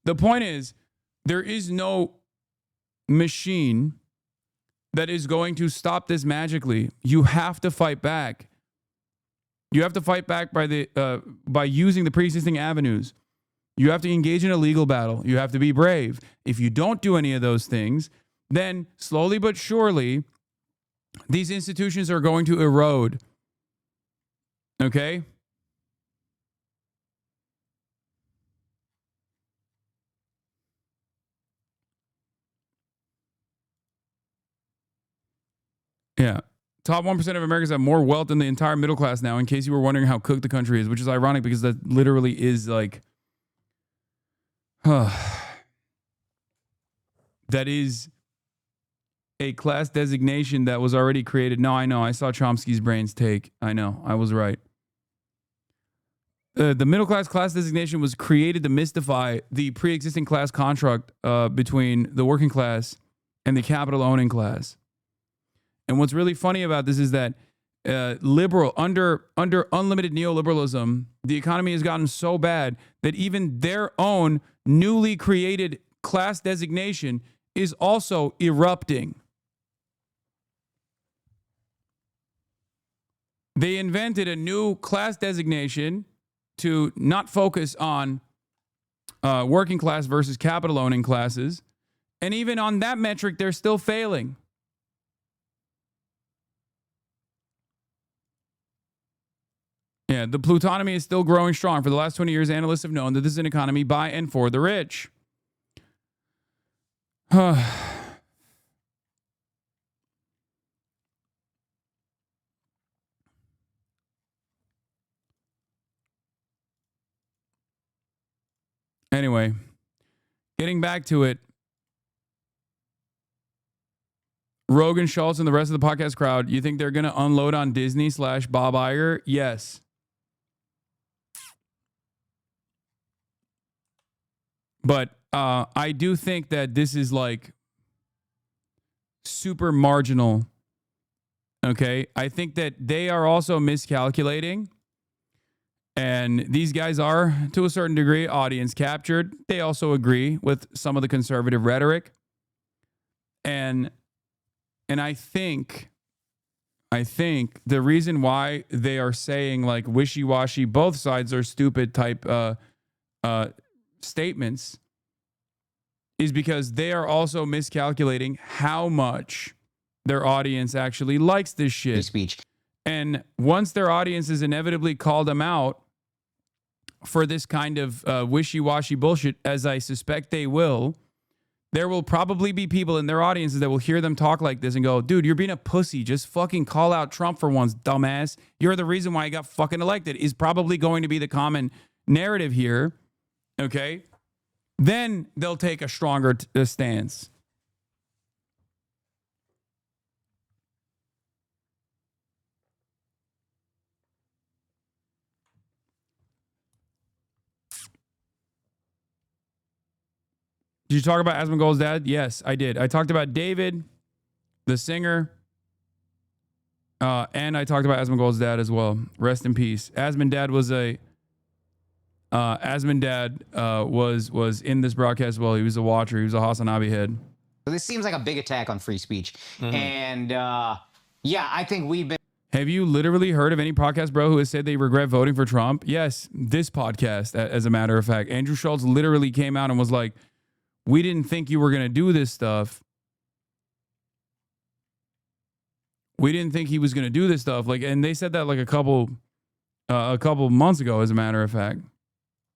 Speaker 1: The point is, there is no machine that is going to stop this magically. You have to fight back. You have to fight back by using the pre-existing avenues. You have to engage in a legal battle. You have to be brave. If you don't do any of those things, then slowly but surely, these institutions are going to erode. Okay? Yeah. Top 1% of Americans have more wealth than the entire middle class now, in case you were wondering how cooked the country is, which is ironic because that literally is like... that is a class designation that was already created. No, I know. I saw Chomsky's brains take. I know. I was right. The middle class designation was created to mystify the pre-existing class construct between the working class and the capital owning class. And what's really funny about this is that under unlimited neoliberalism, the economy has gotten so bad that even their own newly created class designation is also erupting. They invented a new class designation to not focus on working class versus capital owning classes. And even on that metric, they're still failing. Yeah, the plutonomy is still growing strong. For the last 20 years, analysts have known that this is an economy by and for the rich. Anyway, getting back to it. Rogan, Schultz, and the rest of the podcast crowd, you think they're going to unload on Disney / Bob Iger? Yes. But I do think that this is like super marginal. Okay. I think that they are also miscalculating. And these guys are, to a certain degree, audience captured. They also agree with some of the conservative rhetoric. And I think the reason why they are saying like wishy-washy, both sides are stupid type statements is because they are also miscalculating how much their audience actually likes this shit.
Speaker 4: Free speech.
Speaker 1: And once their audiences inevitably call them out for this kind of wishy-washy bullshit, as I suspect they will, there will probably be people in their audiences that will hear them talk like this and go, dude, you're being a pussy. Just fucking call out Trump for once, dumbass. You're the reason why he got fucking elected, is probably going to be the common narrative here. Okay? Then they'll take a stronger stance. Did you talk about Asmongold's dad? Yes, I did. I talked about David, the singer, and I talked about Asmongold's dad as well. Rest in peace. Asmon dad was was in this broadcast as well. He was a watcher. He was a HasanAbi head.
Speaker 4: So this seems like a big attack on free speech. And yeah, I think we've been.
Speaker 1: Have you literally heard of any podcast, bro, who has said they regret voting for Trump? Yes, this podcast, as a matter of fact. Andrew Schultz literally came out and was like, we didn't think you were going to do this stuff. We didn't think he was going to do this stuff. Like, and they said that like a couple months ago, as a matter of fact.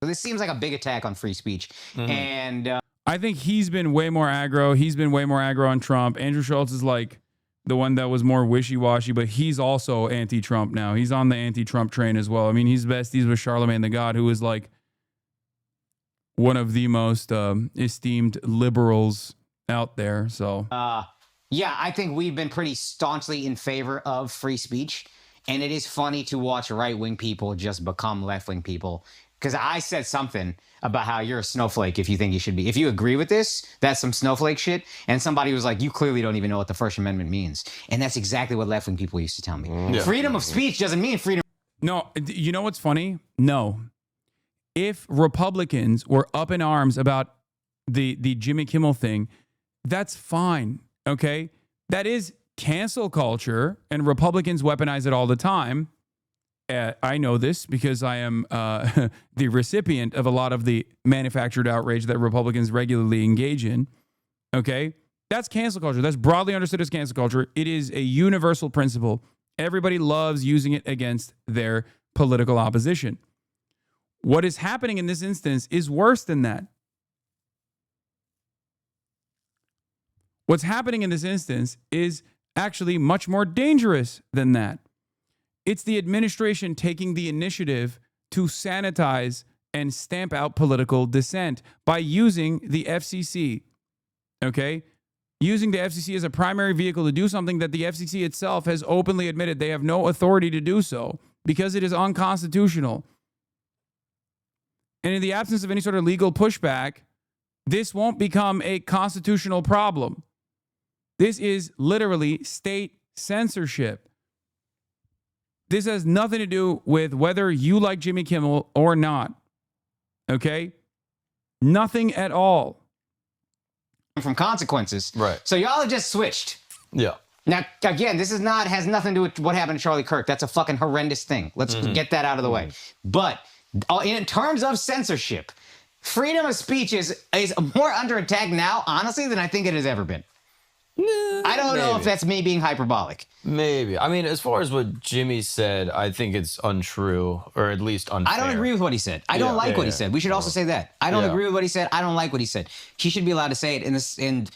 Speaker 4: So this seems like a big attack on free speech. And
Speaker 1: I think he's been way more aggro. He's been way more aggro on Trump. Andrew Schultz is like the one that was more wishy-washy, but he's also anti-Trump now. He's on the anti-Trump train as well. I mean, he's besties with Charlemagne the God, who is like one of the most esteemed liberals out there. So
Speaker 4: yeah, I think we've been pretty staunchly in favor of free speech. And it is funny to watch right-wing people just become left-wing people. Because I said something about how you're a snowflake if you think you should be. If you agree with this, that's some snowflake shit. And somebody was like, you clearly don't even know what the First Amendment means. And that's exactly what left-wing people used to tell me. Yeah. Freedom of speech doesn't mean freedom.
Speaker 1: No, you know what's funny? No. If Republicans were up in arms about the Jimmy Kimmel thing, that's fine, okay? That is cancel culture, and Republicans weaponize it all the time. I know this because I am the recipient of a lot of the manufactured outrage that Republicans regularly engage in, okay? That's cancel culture. That's broadly understood as cancel culture. It is a universal principle. Everybody loves using it against their political opposition. What is happening in this instance is worse than that. What's happening in this instance is actually much more dangerous than that. It's the administration taking the initiative to sanitize and stamp out political dissent by using the FCC, okay? Using the FCC as a primary vehicle to do something that the FCC itself has openly admitted they have no authority to do so because it is unconstitutional. And in the absence of any sort of legal pushback, this won't become a constitutional problem. This is literally state censorship. This has nothing to do with whether you like Jimmy Kimmel or not. Okay? Nothing at all.
Speaker 4: From consequences.
Speaker 5: Right.
Speaker 4: So y'all have just switched.
Speaker 5: Yeah.
Speaker 4: Now, again, this is not has nothing to do with what happened to Charlie Kirk. That's a fucking horrendous thing. Let's get that out of the way. But in terms of censorship, freedom of speech is more under attack now, honestly, than I think it has ever been. I don't know if that's me being hyperbolic.
Speaker 5: Maybe. I mean, as far as what Jimmy said, I think it's untrue, or at least unfair.
Speaker 4: I don't agree with what he said. I don't like what he said. We should also say that. I don't agree with what he said. I don't like what he said. He should be allowed to say it. And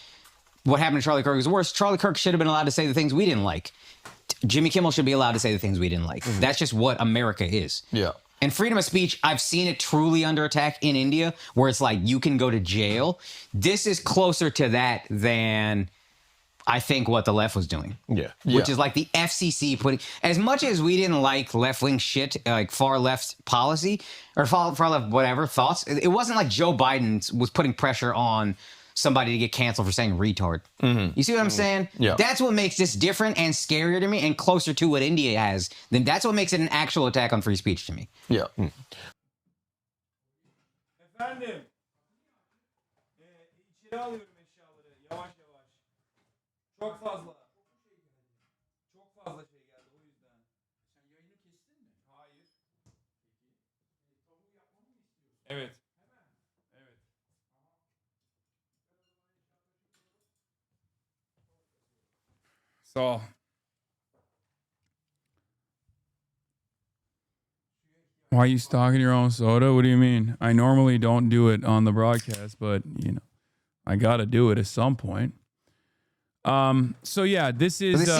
Speaker 4: what happened to Charlie Kirk is worse. Charlie Kirk should have been allowed to say the things we didn't like. Jimmy Kimmel should be allowed to say the things we didn't like. That's just what America is.
Speaker 5: Yeah.
Speaker 4: And freedom of speech, I've seen it truly under attack in India, where it's like you can go to jail. This is closer to that than I think what the left was doing.
Speaker 5: Yeah.
Speaker 4: Which is like the FCC putting, as much as we didn't like left-wing shit, like far left policy or far left whatever thoughts, it wasn't like Joe Biden was putting pressure on somebody to get canceled for saying retard. You see what I'm saying?
Speaker 5: Yeah.
Speaker 4: That's what makes this different and scarier to me and closer to what India has. Then that's what makes it an actual attack on free speech to me.
Speaker 5: Yeah.
Speaker 1: Efendim. İçeri alıyorum eşyaları. Yavaş yavaş. Çok fazla. Çok fazla şey geldi o yüzden. Sen yayını kestin mi? Hayır. Evet. Evet. Sağ ol. Why are you stocking your own soda? What do you mean? I normally don't do it on the broadcast, but you know, I gotta do it at some point. So yeah, this is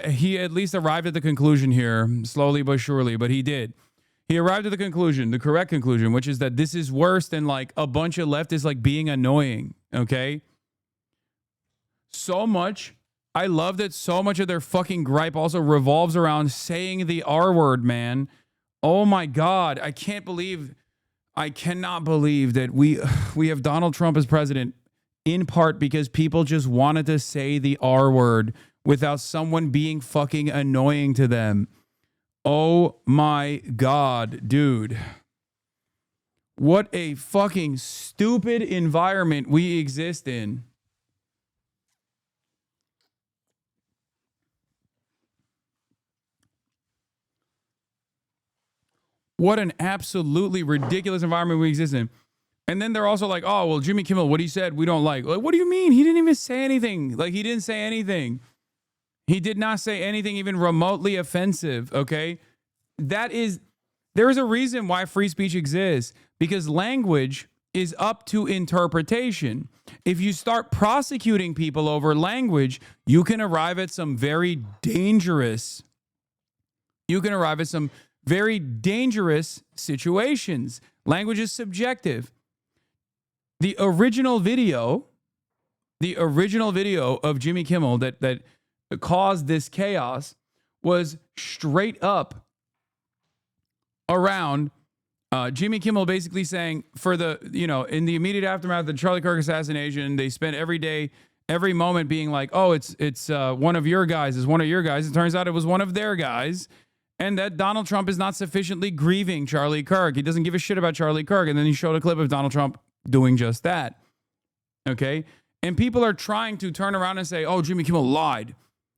Speaker 1: he at least arrived at the conclusion here, slowly but surely, but he did. He arrived at the conclusion, the correct conclusion, which is that this is worse than like a bunch of leftists like being annoying, okay? So much. I love that so much of their fucking gripe also revolves around saying the R word, man. Oh my God. I cannot believe that we have Donald Trump as president in part because people just wanted to say the R word without someone being fucking annoying to them. Oh my God, dude. What a fucking stupid environment we exist in. What an absolutely ridiculous environment we exist in. And then they're also like, oh, well, Jimmy Kimmel, what he said, we don't like. Like, what do you mean? He didn't even say anything. Like, he didn't say anything. He did not say anything even remotely offensive, okay? There is a reason why free speech exists, because language is up to interpretation. If you start prosecuting people over language, you can arrive at some very dangerous situations. Language is subjective. The original video of Jimmy Kimmel that caused this chaos was straight up around Jimmy Kimmel basically saying in the immediate aftermath of the Charlie Kirk assassination, they spent every moment being like, oh, it's one of your guys. It's one of your guys. It turns out it was one of their guys. And that Donald Trump is not sufficiently grieving Charlie Kirk. He doesn't give a shit about Charlie Kirk. And then he showed a clip of Donald Trump doing just that. Okay? And people are trying to turn around and say, oh, Jimmy Kimmel lied.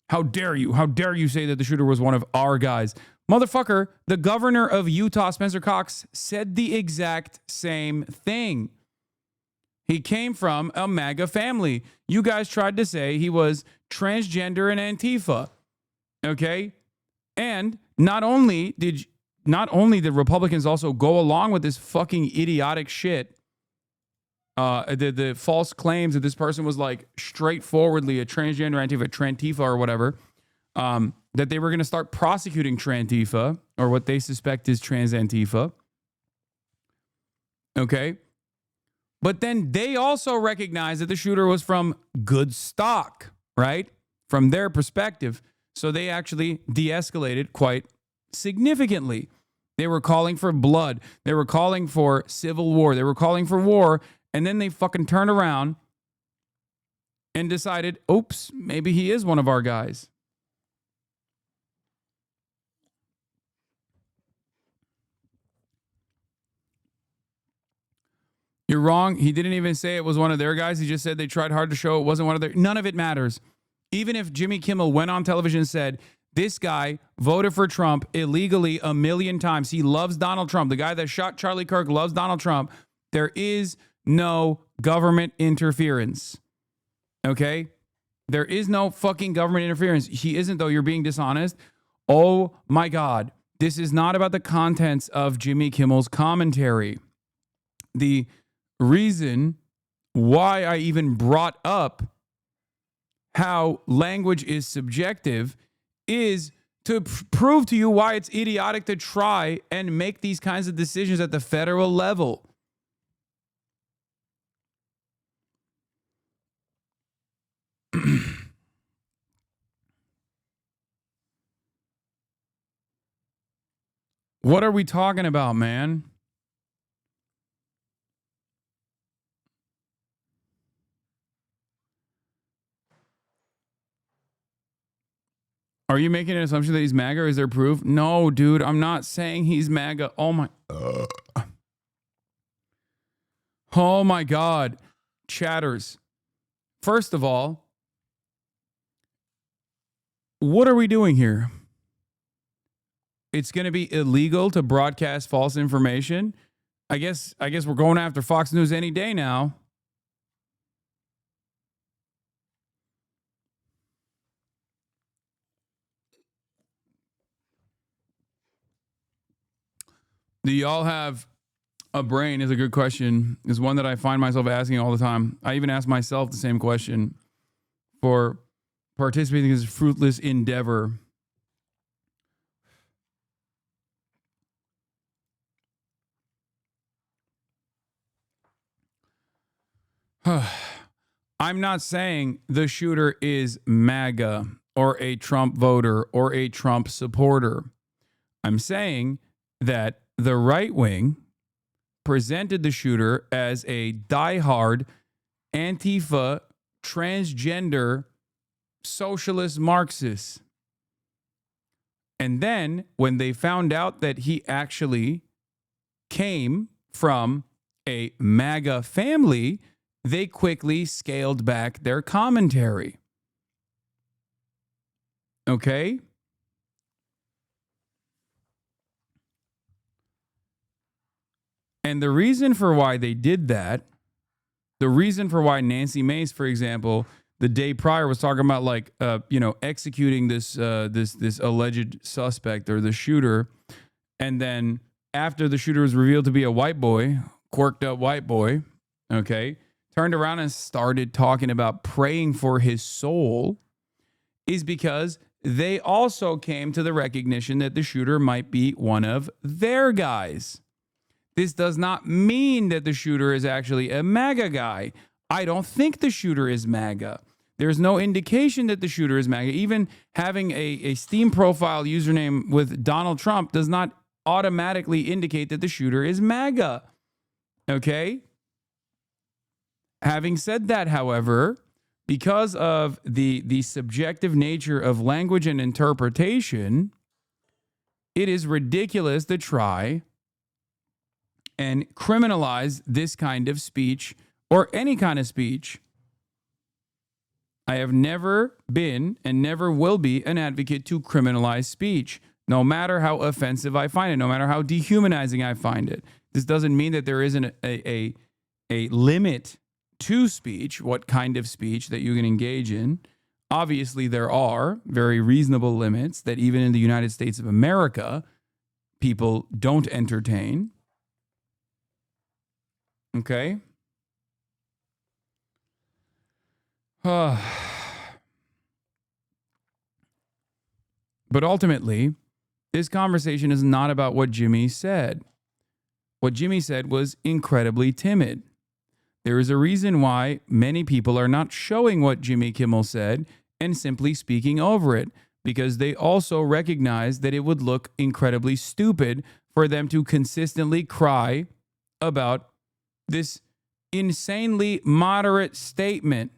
Speaker 1: How dare you? How dare you say that the shooter was one of our guys? Motherfucker, the governor of Utah, Spencer Cox, said the exact same thing. He came from a MAGA family. You guys tried to say he was transgender and Antifa. Okay? And not only did Republicans also go along with this fucking idiotic shit, the false claims that this person was like straightforwardly a transgender Trantifa or whatever, that they were going to start prosecuting Trantifa or what they suspect is trans Antifa. Okay. But then they also recognize that the shooter was from good stock, right? From their perspective. So they actually de-escalated quite significantly. They were calling for blood. They were calling for civil war. They were calling for war. And then they fucking turned around and decided, oops, maybe he is one of our guys. You're wrong. He didn't even say it was one of their guys. He just said they tried hard to show it wasn't one of their. None of it matters. Even if Jimmy Kimmel went on television and said, this guy voted for Trump illegally 1 million times. He loves Donald Trump. The guy that shot Charlie Kirk loves Donald Trump. There is no government interference. Okay? There is no fucking government interference. He isn't, though. You're being dishonest. Oh my God. This is not about the contents of Jimmy Kimmel's commentary. The reason why I even brought up how language is subjective is to prove to you why it's idiotic to try and make these kinds of decisions at the federal level. What are we talking about, man? Are you making an assumption that he's MAGA or is there proof? No, dude, I'm not saying he's MAGA. Oh my God. Chatters. First of all, what are we doing here? It's going to be illegal to broadcast false information. I guess we're going after Fox News any day now. Do y'all have a brain is a good question. Is one that I find myself asking all the time. I even ask myself the same question for participating in this fruitless endeavor. I'm not saying the shooter is MAGA or a Trump voter or a Trump supporter. I'm saying that the right wing presented the shooter as a diehard Antifa transgender socialist Marxist. And then when they found out that he actually came from a MAGA family, they quickly scaled back their commentary. Okay? And the reason for why they did that, the reason for why Nancy Mace, for example, the day prior was talking about executing this alleged suspect or the shooter, and then after the shooter was revealed to be a white boy, quirked up white boy, okay, turned around and started talking about praying for his soul, is because they also came to the recognition that the shooter might be one of their guys. This does not mean that the shooter is actually a MAGA guy. I don't think the shooter is MAGA. There's no indication that the shooter is MAGA. Even having a Steam profile username with Donald Trump does not automatically indicate that the shooter is MAGA. Okay? Having said that, however, because of the subjective nature of language and interpretation, it is ridiculous to try and criminalize this kind of speech or any kind of speech. I have never been and never will be an advocate to criminalize speech, no matter how offensive I find it, no matter how dehumanizing I find it. This doesn't mean that there isn't a limit to speech, what kind of speech that you can engage in. Obviously, there are very reasonable limits that even in the United States of America, people don't entertain. Okay? But ultimately, this conversation is not about what Jimmy said. What Jimmy said was incredibly timid. There is a reason why many people are not showing what Jimmy Kimmel said and simply speaking over it, because they also recognize that it would look incredibly stupid for them to consistently cry about this insanely moderate statement,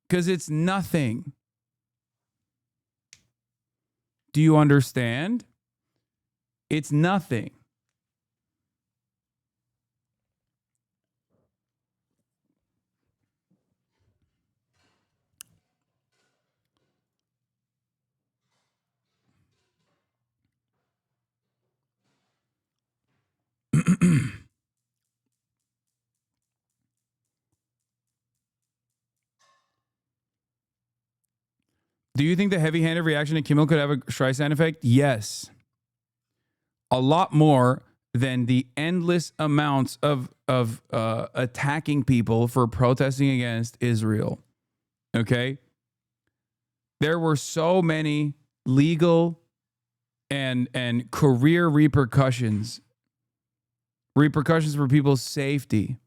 Speaker 1: because it's nothing. Do you understand? It's nothing. Do you think the heavy-handed reaction to Kimmel could have a Streisand effect? Yes. A lot more than the endless amounts of attacking people for protesting against Israel. Okay? There were so many legal and career repercussions for people's safety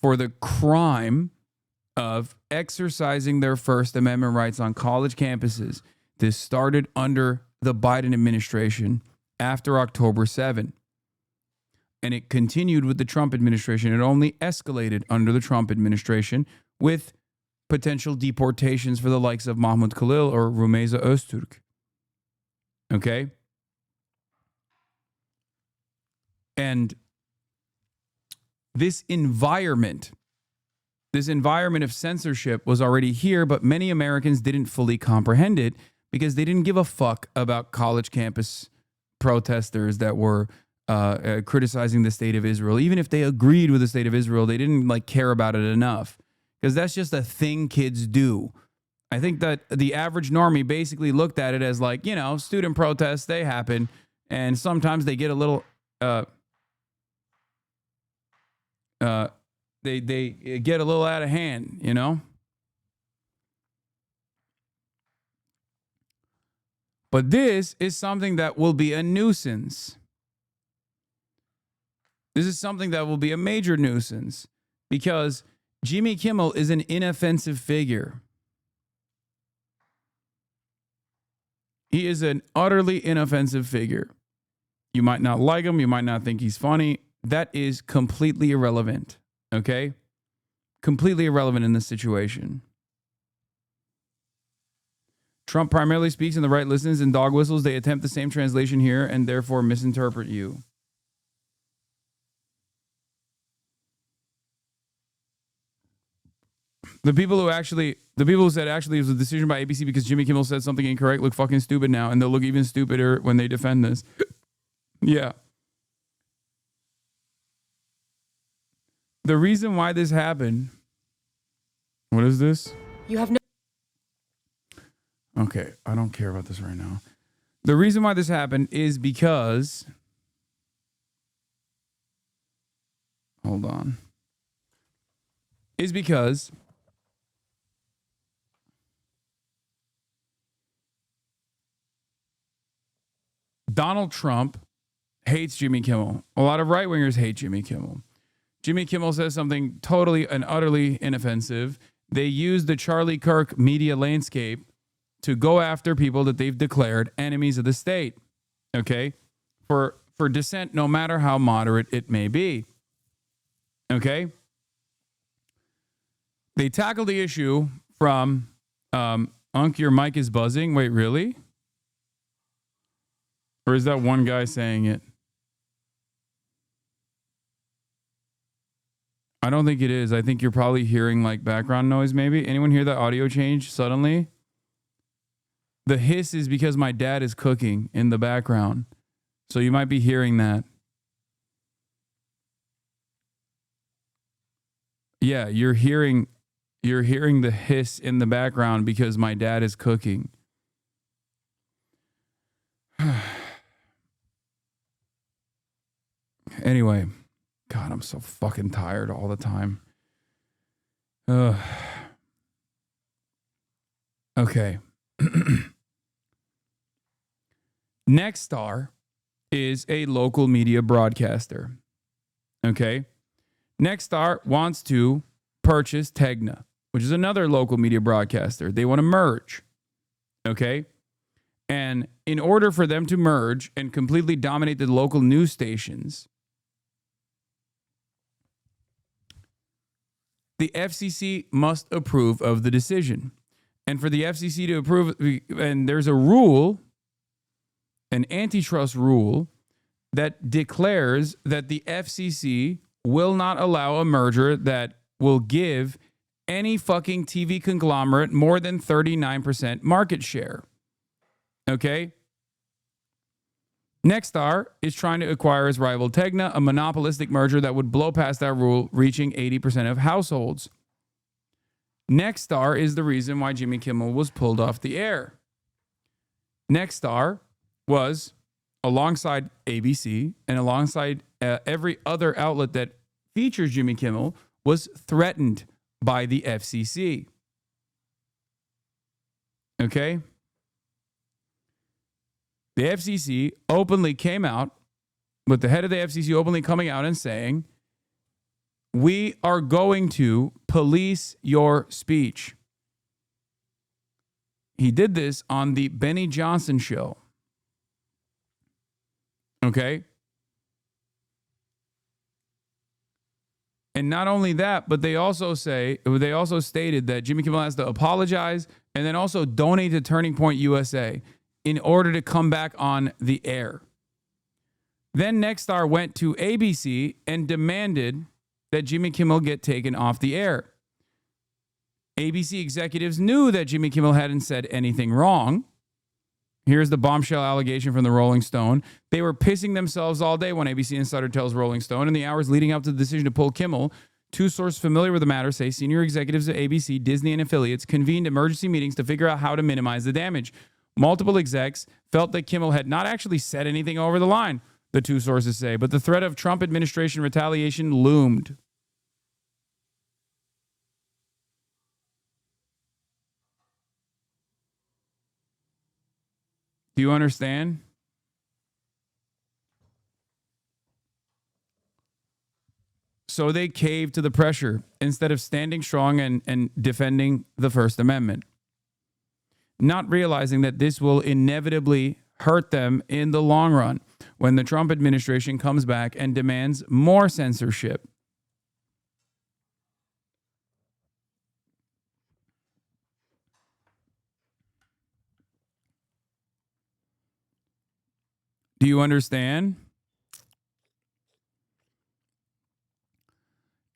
Speaker 1: for the crime of exercising their First Amendment rights on college campuses. This started under the Biden administration after October 7. And it continued with the Trump administration. It only escalated under the Trump administration with potential deportations for the likes of Mahmoud Khalil or Rumeysa Öztürk. Okay? And this environment of censorship was already here, but many Americans didn't fully comprehend it because they didn't give a fuck about college campus protesters that were criticizing the state of Israel. Even if they agreed with the state of Israel, they didn't care about it enough because that's just a thing kids do. I think that the average normie basically looked at it as student protests, they happen, and sometimes they get a little they get a little out of hand, But this is something that will be a nuisance. This is something that will be a major nuisance because Jimmy Kimmel is an inoffensive figure. He is an utterly inoffensive figure. You might not like him. You might not think he's funny. That is completely irrelevant. Okay? Completely irrelevant in this situation. Trump primarily speaks and the right listens. In dog whistles, they attempt the same translation here and therefore misinterpret you. The people who said actually it was a decision by ABC because Jimmy Kimmel said something incorrect look fucking stupid now, and they'll look even stupider when they defend this. Yeah. The reason why this happened. What is this?
Speaker 21: You have no.
Speaker 1: Okay, I don't care about this right now. The reason why this happened is because. Hold on. Is because. Donald Trump hates Jimmy Kimmel. A lot of right-wingers hate Jimmy Kimmel. Jimmy Kimmel says something totally and utterly inoffensive. They use the Charlie Kirk media landscape to go after people that they've declared enemies of the state, okay? For dissent, no matter how moderate it may be, okay? They tackle the issue from, Unc, your mic is buzzing. Wait, really? Or is that one guy saying it? I don't think it is. I think you're probably hearing background noise maybe. Anyone hear that audio change suddenly? The hiss is because my dad is cooking in the background. So you might be hearing that. Yeah, you're hearing the hiss in the background because my dad is cooking. Anyway, God, I'm so fucking tired all the time. Okay. Nexstar is a local media broadcaster. Okay. Nexstar wants to purchase Tegna, which is another local media broadcaster. They want to merge. Okay. And in order for them to merge and completely dominate the local news stations, the FCC must approve of the decision. And for the FCC to approve, and there's a rule, an antitrust rule, that declares that the FCC will not allow a merger that will give any fucking TV conglomerate more than 39% market share. Okay? Nexstar is trying to acquire its rival Tegna, a monopolistic merger that would blow past that rule, reaching 80% of households. Nexstar is the reason why Jimmy Kimmel was pulled off the air. Nexstar was, alongside ABC and alongside every other outlet that features Jimmy Kimmel, was threatened by the FCC. Okay? The FCC openly came out, with the head of the FCC openly coming out and saying, we are going to police your speech. He did this on the Benny Johnson show. Okay? And not only that, but they also stated that Jimmy Kimmel has to apologize and then also donate to Turning Point USA in order to come back on the air. Then Nexstar went to ABC and demanded that Jimmy Kimmel get taken off the air. ABC executives knew that Jimmy Kimmel hadn't said anything wrong. Here's the bombshell allegation from the Rolling Stone. They were pissing themselves all day when ABC Insider tells Rolling Stone. In the hours leading up to the decision to pull Kimmel, two sources familiar with the matter say senior executives at ABC, Disney, and affiliates convened emergency meetings to figure out how to minimize the damage. Multiple execs felt that Kimmel had not actually said anything over the line, the two sources say, but the threat of Trump administration retaliation loomed. Do you understand? So they caved to the pressure instead of standing strong and defending the First Amendment, not realizing that this will inevitably hurt them in the long run when the Trump administration comes back and demands more censorship. Do you understand?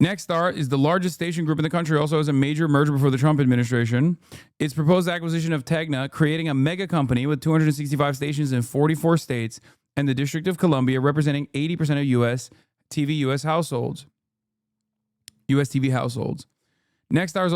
Speaker 1: Nexstar is the largest station group in the country, also has a major merger before the Trump administration. Its proposed acquisition of Tegna, creating a mega company with 265 stations in 44 states and the District of Columbia, representing 80% of U.S. TV households. Nexstar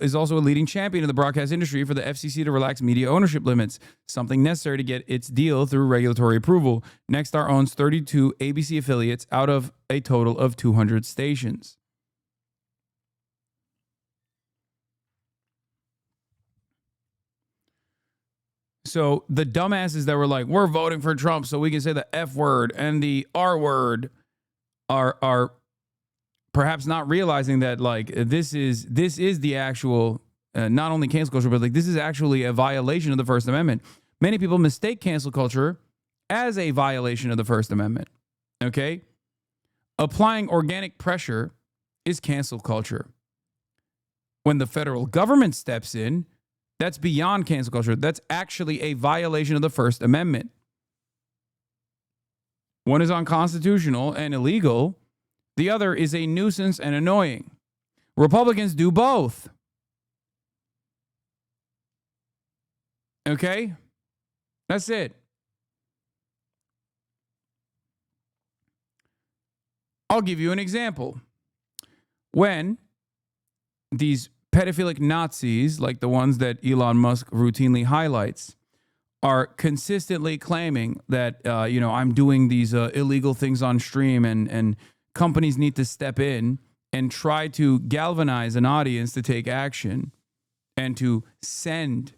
Speaker 1: is also a leading champion of the broadcast industry for the FCC to relax media ownership limits, something necessary to get its deal through regulatory approval. Nexstar owns 32 ABC affiliates out of a total of 200 stations. So the dumbasses that were like, we're voting for Trump so we can say the F word and the R word are perhaps not realizing that, like, this is the actual not only cancel culture, but like this is actually a violation of the First Amendment. Many people mistake cancel culture as a violation of the First Amendment. Okay? Applying organic pressure is cancel culture. When the federal government steps in, that's beyond cancel culture. That's actually a violation of the First Amendment. One is unconstitutional and illegal. The other is a nuisance and annoying. Republicans do both. Okay? That's it. I'll give you an example. When these pedophilic Nazis, like the ones that Elon Musk routinely highlights, are consistently claiming that, I'm doing these illegal things on stream and companies need to step in and try to galvanize an audience to take action and to send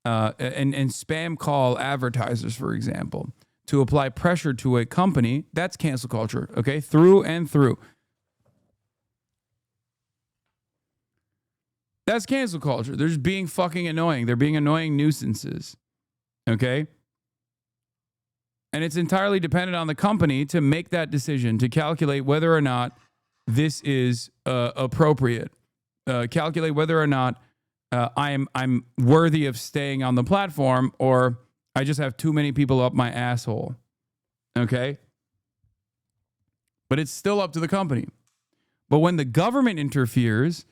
Speaker 1: and spam call advertisers, for example, to apply pressure to a company. That's cancel culture, okay? Through and through. That's cancel culture. They're just being fucking annoying. They're being annoying nuisances, okay? And it's entirely dependent on the company to make that decision, to calculate whether or not this is appropriate, calculate whether or not I'm worthy of staying on the platform, or I just have too many people up my asshole. Okay? But it's still up to the company. But when the government interferes,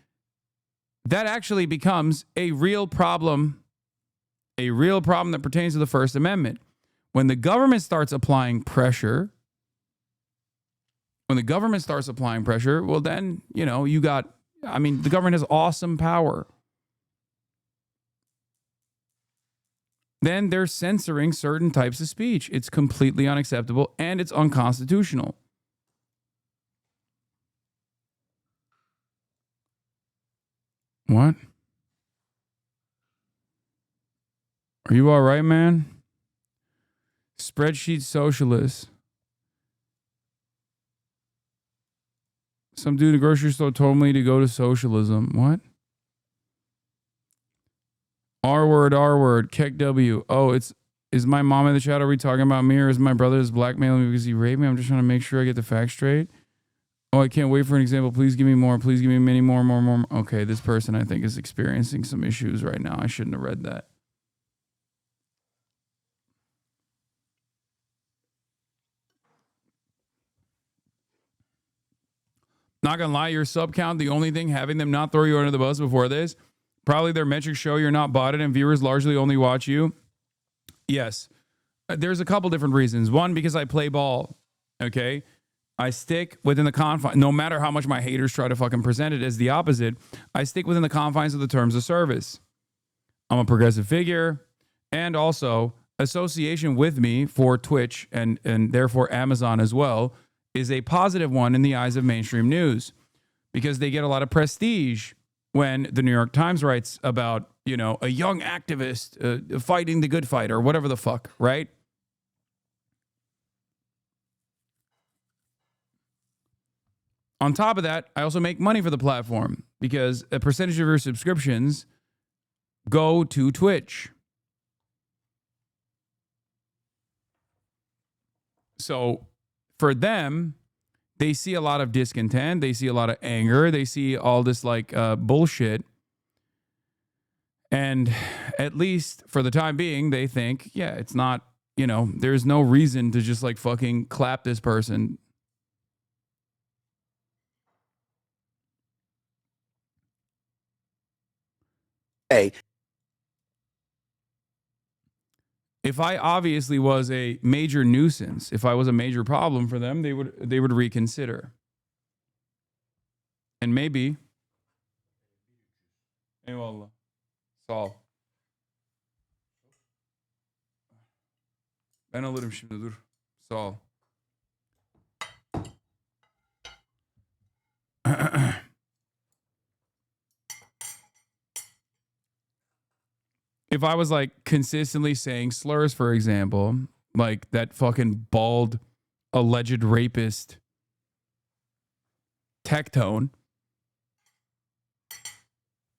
Speaker 1: that actually becomes a real problem that pertains to the First Amendment. When the government starts applying pressure, well, then, you got I mean, the government has awesome power. Then they're censoring certain types of speech. It's completely unacceptable and it's unconstitutional. What? Are you all right, man? Spreadsheet socialists. Some dude in the grocery store told me to go to socialism. What? R word, Keck W. Oh, is my mom in the chat? Are we talking about me, or is my brother is blackmailing me because he raped me? I'm just trying to make sure I get the facts straight. Oh, I can't wait for an example. Please give me more. Please give me many more. Okay, this person I think is experiencing some issues right now. I shouldn't have read that. Not gonna lie, your sub count, the only thing having them not throw you under the bus before this, probably their metrics show you're not botted and viewers largely only watch you. Yes. There's a couple different reasons. One, because I play ball. Okay. I stick within the confines, no matter how much my haters try to fucking present it as the opposite, I stick within the confines of the terms of service. I'm a progressive figure, and also association with me for Twitch and therefore Amazon as well is a positive one in the eyes of mainstream news because they get a lot of prestige when the New York Times writes about, you know, a young activist fighting the good fight or whatever the fuck, right? On top of that, I also make money for the platform because a percentage of your subscriptions go to Twitch. So for them, they see a lot of discontent. They see a lot of anger. They see all this like bullshit. And at least for the time being, they think, yeah, it's not, you know, there's no reason to just like fucking clap this person.
Speaker 6: Hey.
Speaker 1: If I obviously was a major nuisance, if I was a major problem for them, they would reconsider. And maybe. Eyvallah. Sağ ol. Ben alırım şimdi dur. Sağ ol. If I was like consistently saying slurs, for example, like that fucking bald alleged rapist Tectone,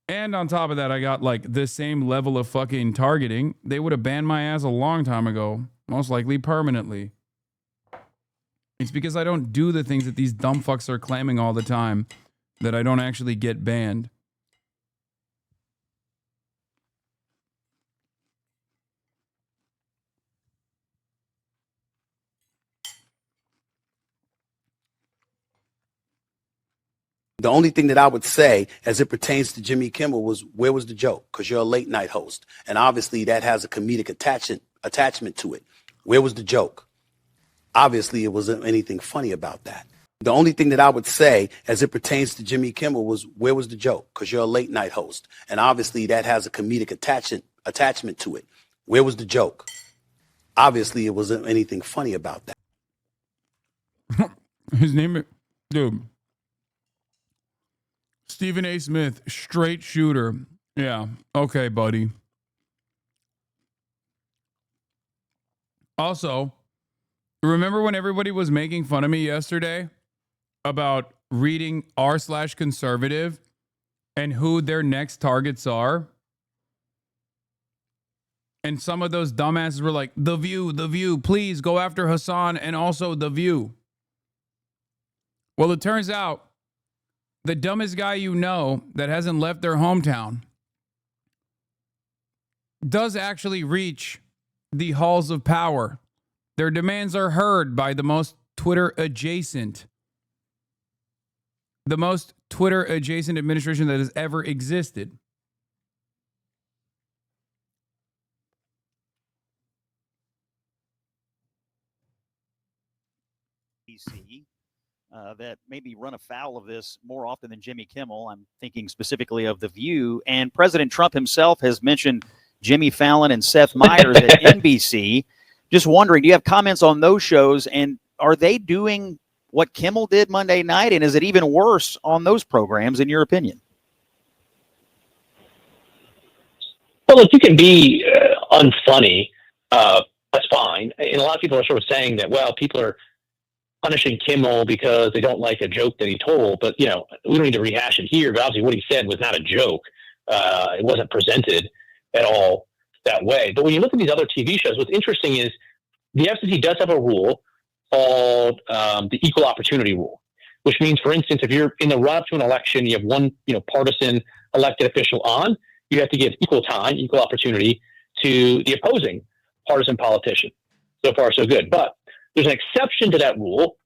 Speaker 1: and on top of that, I got like the same level of fucking targeting, they would have banned my ass a long time ago, most likely permanently. It's because I don't do the things that these dumb fucks are claiming all the time that I don't actually get banned.
Speaker 6: The only thing that I would say as it pertains to Jimmy Kimmel was, where was the joke? Because you're a late night host. And obviously that has a comedic attachment to it. Where was the joke? Obviously it wasn't anything funny about that. The only thing that I would say as it pertains to Jimmy Kimmel was, where was the joke? Because you're a late night host. And obviously that has a comedic attachment to it. Where was the joke? Obviously it wasn't anything funny about that.
Speaker 1: His name, dude. Stephen A. Smith, straight shooter. Yeah. Okay, buddy. Also, remember when everybody was making fun of me yesterday about reading r/conservative and who their next targets are? And some of those dumbasses were like, The View, please go after Hasan and also The View. Well, it turns out the dumbest guy you know that hasn't left their hometown does actually reach the halls of power. Their demands are heard by the most Twitter adjacent administration that has ever existed.
Speaker 7: PC. that maybe run afoul of this more often than Jimmy Kimmel. I'm thinking specifically of The View. And President Trump himself has mentioned Jimmy Fallon and Seth Meyers at NBC. Just wondering, do you have comments on those shows? And are they doing what Kimmel did Monday night? And is it even worse on those programs, in your opinion?
Speaker 8: Well, look, you can be unfunny. That's fine. And a lot of people are sort of saying that, well, people are punishing Kimmel because they don't like a joke that he told. But, we don't need to rehash it here. But obviously what he said was not a joke. It wasn't presented at all that way. But when you look at these other TV shows, what's interesting is the FCC does have a rule called the equal opportunity rule, which means, for instance, if you're in the run-up to an election, you have one, partisan elected official on, you have to give equal time, equal opportunity to the opposing partisan politician. So far, so good. But there's an exception to that rule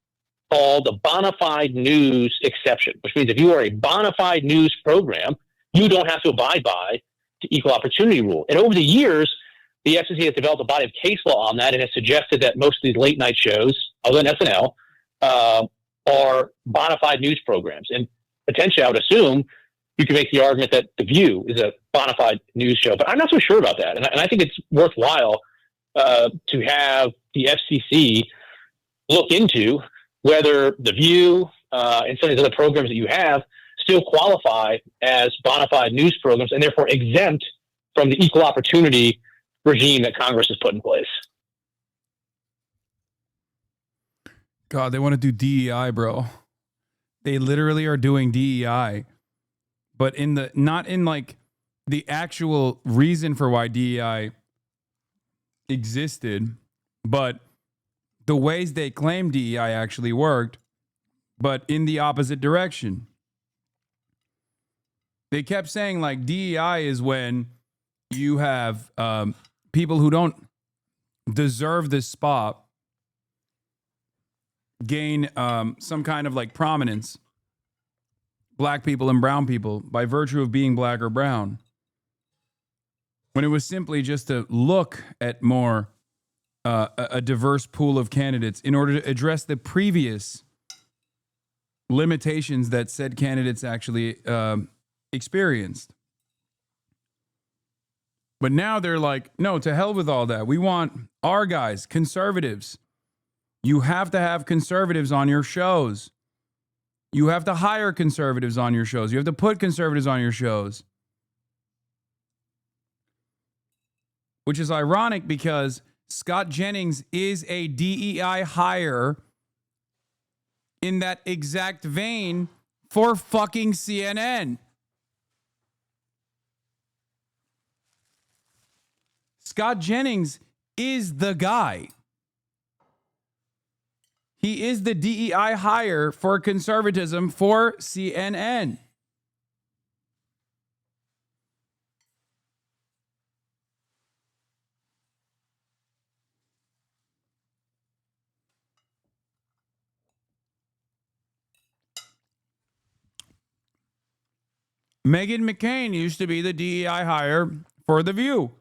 Speaker 8: called the bona fide news exception, which means if you are a bona fide news program, you don't have to abide by the equal opportunity rule. And over the years, the FCC has developed a body of case law on that and has suggested that most of these late night shows, other than SNL, are bona fide news programs. And potentially, I would assume you can make the argument that The View is a bona fide news show. But I'm not so sure about that. And I think it's worthwhile to have the FCC look into whether The View and some of these other programs that you have still qualify as bona fide news programs and therefore exempt from the equal opportunity regime that Congress has put in place.
Speaker 1: God, they want to do DEI, bro. They literally are doing DEI, but not in like the actual reason for why DEI existed, but the ways they claim DEI actually worked, but in the opposite direction. They kept saying like DEI is when you have people who don't deserve this spot gain some kind of like prominence, black people and brown people, by virtue of being black or brown, when it was simply just to look at more a diverse pool of candidates in order to address the previous limitations that said candidates actually experienced. But now they're like, no, to hell with all that. We want our guys, conservatives. You have to have conservatives on your shows. You have to hire conservatives on your shows. You have to put conservatives on your shows. Which is ironic because Scott Jennings is a DEI hire in that exact vein for fucking CNN. Scott Jennings is the guy. He is the DEI hire for conservatism for CNN. Meghan McCain used to be the DEI hire for The View.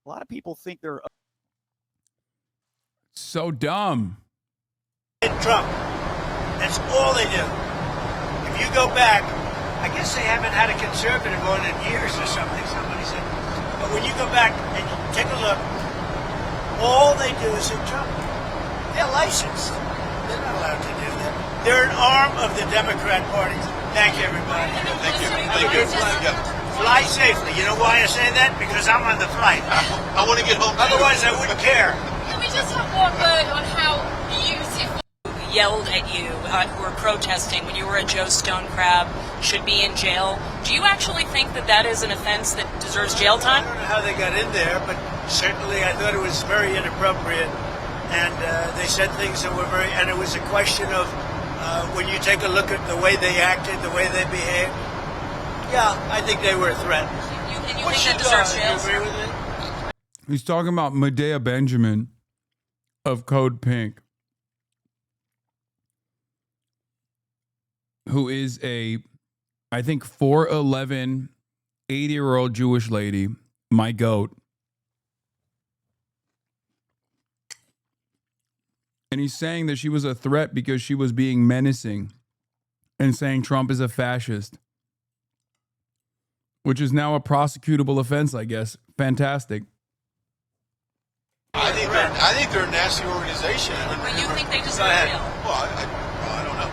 Speaker 7: A lot of people think they're
Speaker 1: so dumb.
Speaker 23: Trump. That's all they do. If you go back, I guess they haven't had a conservative on in years or something, somebody said. But when you go back and you take a look, all they do is hit Trump. They're licensed. They're not allowed to do that. They're an arm of the Democrat Party. Thank you, everybody.
Speaker 10: Thank you. Thank you.
Speaker 23: Fly safely. You know why I say that? Because I'm on the flight.
Speaker 10: I want to get home.
Speaker 23: Otherwise, I wouldn't care.
Speaker 21: Can we just have one word on how beautiful yelled at you who were protesting when you were a Joe Stone Crab should be in jail? Do you actually think that that is an offense that deserves jail time?
Speaker 23: I don't know how they got in there, but certainly I thought it was very inappropriate. And they said things that were very, and it was a question of when you take a look at the way they acted, the way they behaved. Yeah, I think they were a threat.
Speaker 21: You think that deserves jail?
Speaker 23: You agree with me?
Speaker 1: He's talking about Medea Benjamin of Code Pink, who is I think 4'11", 80-year-old Jewish lady, my goat. And he's saying that she was a threat because she was being menacing and saying Trump is a fascist, which is now a prosecutable offense, I guess. Fantastic.
Speaker 10: I think they're a nasty organization.
Speaker 21: But you think they deserve jail?
Speaker 10: Well, I don't know.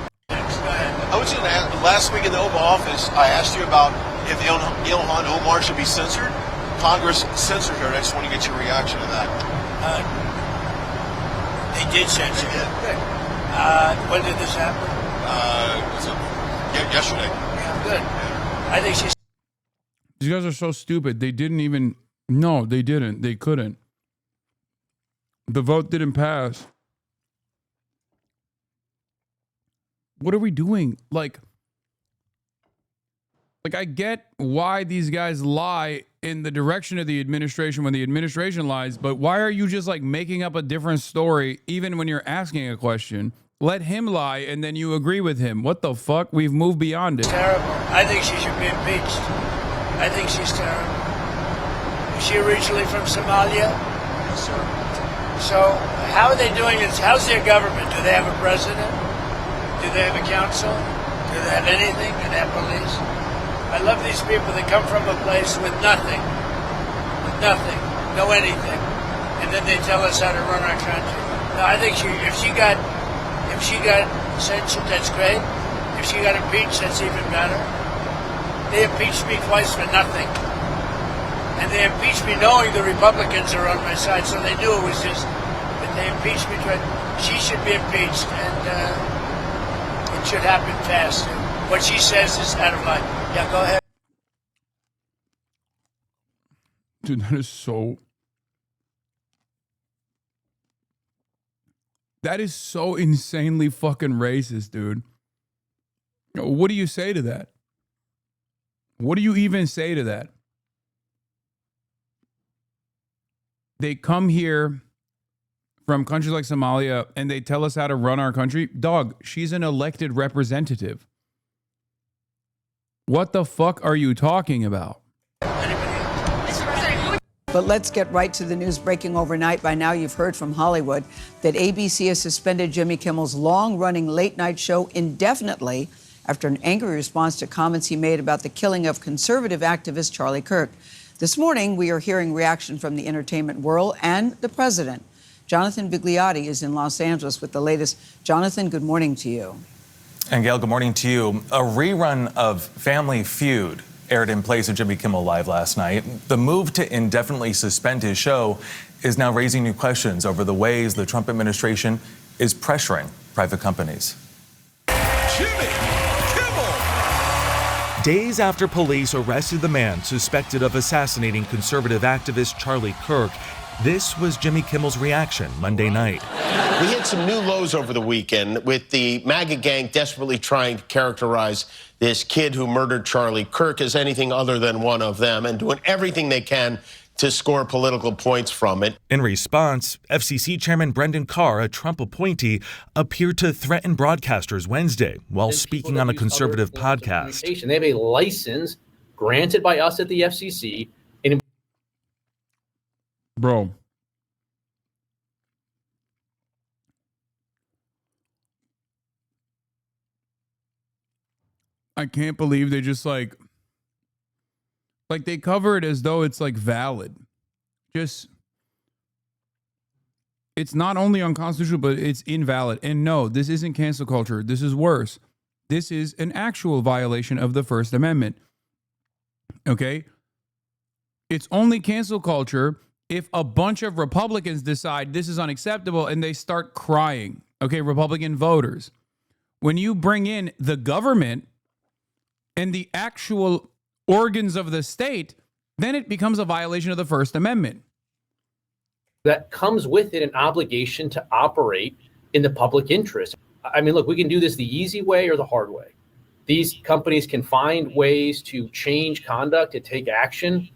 Speaker 10: I was just going to ask, last week in the Oval Office, I asked you about if Ilhan Omar should be censored. Congress censored her. I just want to get your reaction to that.
Speaker 23: They did censor it. When did this happen?
Speaker 10: Yesterday.
Speaker 23: Yeah, good. I think she's.
Speaker 1: These guys are so stupid. They didn't even. No, they didn't. They couldn't. The vote didn't pass. What are we doing? Like I get why these guys lie in the direction of the administration when the administration lies, but why are you just like making up a different story even when you're asking a question? Let him lie and then you agree with him. What the fuck? We've moved beyond it.
Speaker 23: Terrible. I think she should be impeached. I think she's terrible. Is she originally from Somalia?
Speaker 10: Yes, sir.
Speaker 23: So how are they doing this? How's their government? Do they have a president? Do they have a council? Do they have anything? Do they have police? I love these people that come from a place with nothing, no anything, and then they tell us how to run our country. No, I think if she got censured, that's great. If she got impeached, that's even better. They impeached me twice for nothing, and they impeached me knowing the Republicans are on my side, so they knew it was just. But they impeached me twice. She should be impeached, and it should happen fast. What she says is out of line. Yeah, go ahead.
Speaker 1: Dude, that is so insanely fucking racist, dude. What do you say to that? What do you even say to that? They come here from countries like Somalia and they tell us how to run our country. Dog, she's an elected representative. What the fuck are you talking about?
Speaker 9: But let's get right to the news breaking overnight. By now, you've heard from Hollywood that ABC has suspended Jimmy Kimmel's long-running late-night show indefinitely after an angry response to comments he made about the killing of conservative activist Charlie Kirk. This morning, we are hearing reaction from the entertainment world and the president. Jonathan Vigliotti is in Los Angeles with the latest. Jonathan, good morning to you.
Speaker 12: And Gail, good morning to you. A rerun of Family Feud aired in place of Jimmy Kimmel Live last night. The move to indefinitely suspend his show is now raising new questions over the ways the Trump administration is pressuring private companies.
Speaker 10: Jimmy Kimmel!
Speaker 14: Days after police arrested the man suspected of assassinating conservative activist Charlie Kirk, this was Jimmy Kimmel's reaction Monday night.
Speaker 24: We hit some new lows over the weekend with the MAGA gang desperately trying to characterize this kid who murdered Charlie Kirk as anything other than one of them and doing everything they can to score political points from it.
Speaker 14: In response, FCC Chairman Brendan Carr, a Trump appointee, appeared to threaten broadcasters Wednesday while speaking on a conservative podcast.
Speaker 25: They have a license granted by us at the FCC.
Speaker 1: Bro. I can't believe they just like they cover it as though it's like valid. Just, it's not only unconstitutional, but it's invalid. And no, this isn't cancel culture. This is worse. This is an actual violation of the First Amendment. Okay? It's only cancel culture if a bunch of Republicans decide this is unacceptable and they start crying. Okay, Republican voters. When you bring in the government and the actual organs of the state, then it becomes a violation of the First Amendment.
Speaker 25: That comes with it an obligation to operate in the public interest. I mean, look, we can do this the easy way or the hard way. These companies can find ways to change conduct, to take action,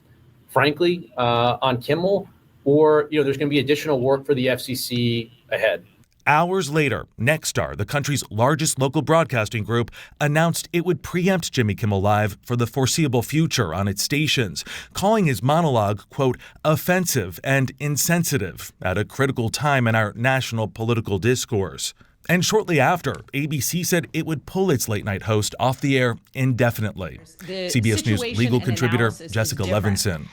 Speaker 25: frankly, on Kimmel, or there's going to be additional work for the FCC ahead.
Speaker 14: Hours later, Nexstar, the country's largest local broadcasting group, announced it would preempt Jimmy Kimmel Live for the foreseeable future on its stations, calling his monologue, quote, offensive and insensitive at a critical time in our national political discourse. And shortly after, ABC said it would pull its late-night host off the air indefinitely. CBS News legal contributor Jessica Levinson.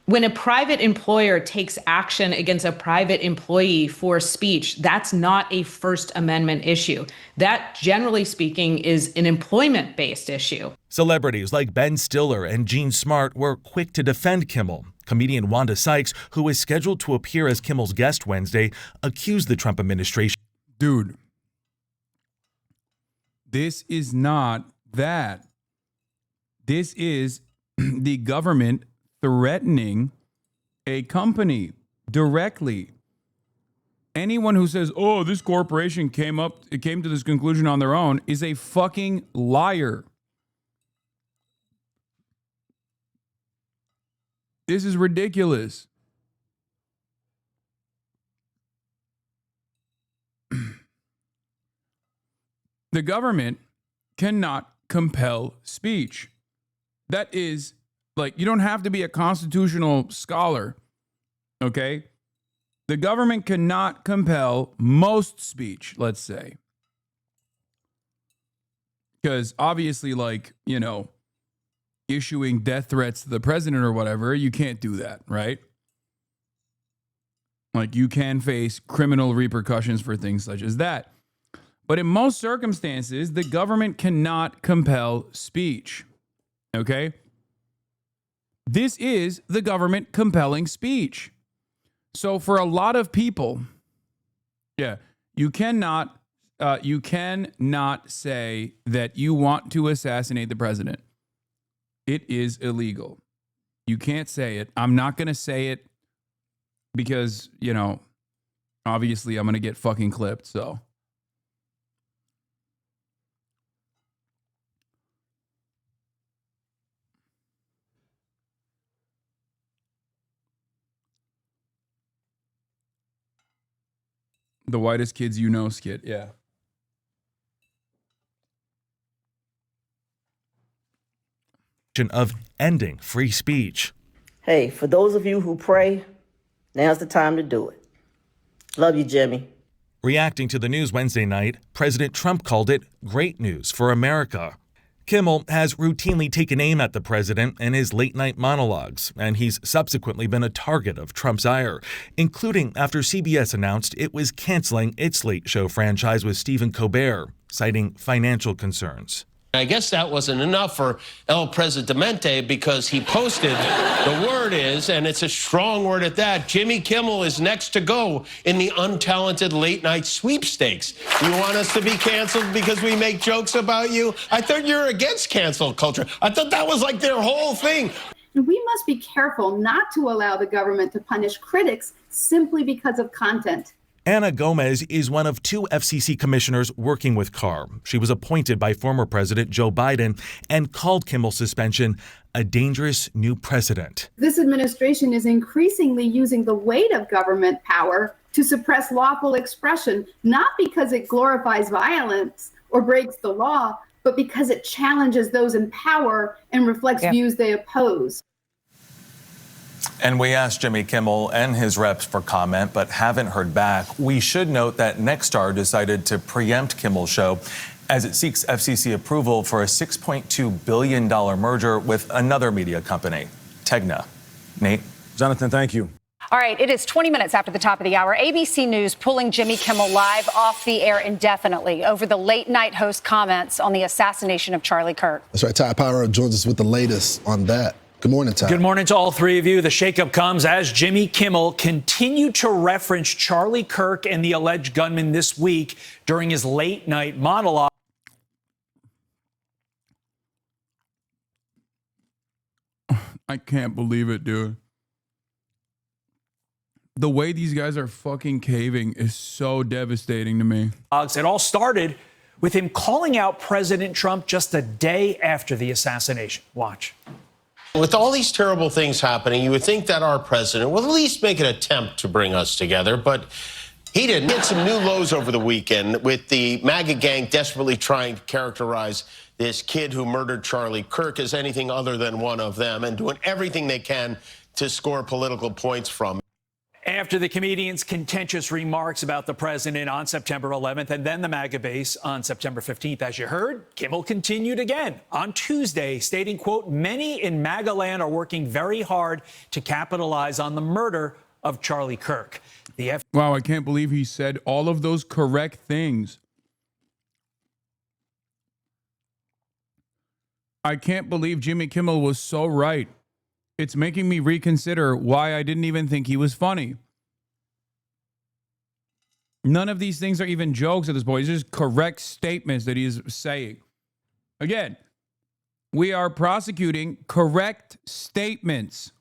Speaker 11: When a private employer takes action against a private employee for speech, that's not a First Amendment issue. That, generally speaking, is an employment-based issue.
Speaker 14: Celebrities like Ben Stiller and Gene Smart were quick to defend Kimmel. Comedian Wanda Sykes, who is scheduled to appear as Kimmel's guest Wednesday, accused the Trump administration.
Speaker 1: Dude, this is not that. This is the government threatening a company directly. Anyone who says, oh, this corporation came to this conclusion on their own is a fucking liar. This is ridiculous. The government cannot compel speech. That is, like, you don't have to be a constitutional scholar, okay? The government cannot compel most speech, let's say. Because obviously, like, you know, issuing death threats to the president or whatever, you can't do that, right? Like, you can face criminal repercussions for things such as that. But in most circumstances, the government cannot compel speech, okay? This is the government compelling speech. So for a lot of people, you cannot say that you want to assassinate the president. It is illegal. You can't say it. I'm not going to say it because, you know, obviously I'm going to get fucking clipped, so. The whitest kids you know skit, yeah.
Speaker 14: Of ending free speech.
Speaker 15: Hey, for those of you who pray, now's the time to do it. Love you, Jimmy.
Speaker 14: Reacting to the news Wednesday night, President Trump called it great news for America. Kimmel has routinely taken aim at the president in his late-night monologues, and he's subsequently been a target of Trump's ire, including after CBS announced it was canceling its late show franchise with Stephen Colbert, citing financial concerns.
Speaker 24: I guess that wasn't enough for El Presidente because he posted, the word is, and it's a strong word at that, Jimmy Kimmel is next to go in the untalented late night sweepstakes. You want us to be canceled because we make jokes about you? I thought you were against cancel culture. I thought that was like their whole thing.
Speaker 17: We must be careful not to allow the government to punish critics simply because of content.
Speaker 14: Ana Gomez is one of two FCC commissioners working with Carr. She was appointed by former President Joe Biden and called Kimmel's suspension a dangerous new precedent.
Speaker 17: This administration is increasingly using the weight of government power to suppress lawful expression, not because it glorifies violence or breaks the law, but because it challenges those in power and reflects views they oppose.
Speaker 12: And we asked Jimmy Kimmel and his reps for comment, but haven't heard back. We should note that Nexstar decided to preempt Kimmel's show as it seeks FCC approval for a $6.2 billion merger with another media company, Tegna. Nate?
Speaker 18: Jonathan, thank you.
Speaker 19: All right, it is 20 minutes after the top of the hour. ABC News pulling Jimmy Kimmel Live off the air indefinitely over the late-night host comments on the assassination of Charlie Kirk.
Speaker 26: That's right. Ty Power joins us with the latest on that. Good morning, Ty.
Speaker 27: Good morning to all three of you. The shakeup comes as Jimmy Kimmel continued to reference Charlie Kirk and the alleged gunman this week during his late-night monologue.
Speaker 1: I can't believe it, dude. The way these guys are fucking caving is so devastating to me.
Speaker 27: It all started with him calling out President Trump just a day after the assassination. Watch.
Speaker 24: With all these terrible things happening, you would think that our president will at least make an attempt to bring us together, but He didn't. He had some new lows over the weekend with the MAGA gang desperately trying to characterize this kid who murdered Charlie Kirk as anything other than one of them and doing everything they can to score political points from.
Speaker 27: After the comedian's contentious remarks about the president on September 11th and then the MAGA base on September 15th, as you heard, Kimmel continued again on Tuesday, stating, quote, many in MAGA land are working very hard to capitalize on the murder of Charlie Kirk.
Speaker 1: Wow, I can't believe he said all of those correct things. I can't believe Jimmy Kimmel was so right. It's making me reconsider why I didn't even think he was funny. None of these things are even jokes at this point. It's just correct statements that he is saying. Again, we are prosecuting correct statements.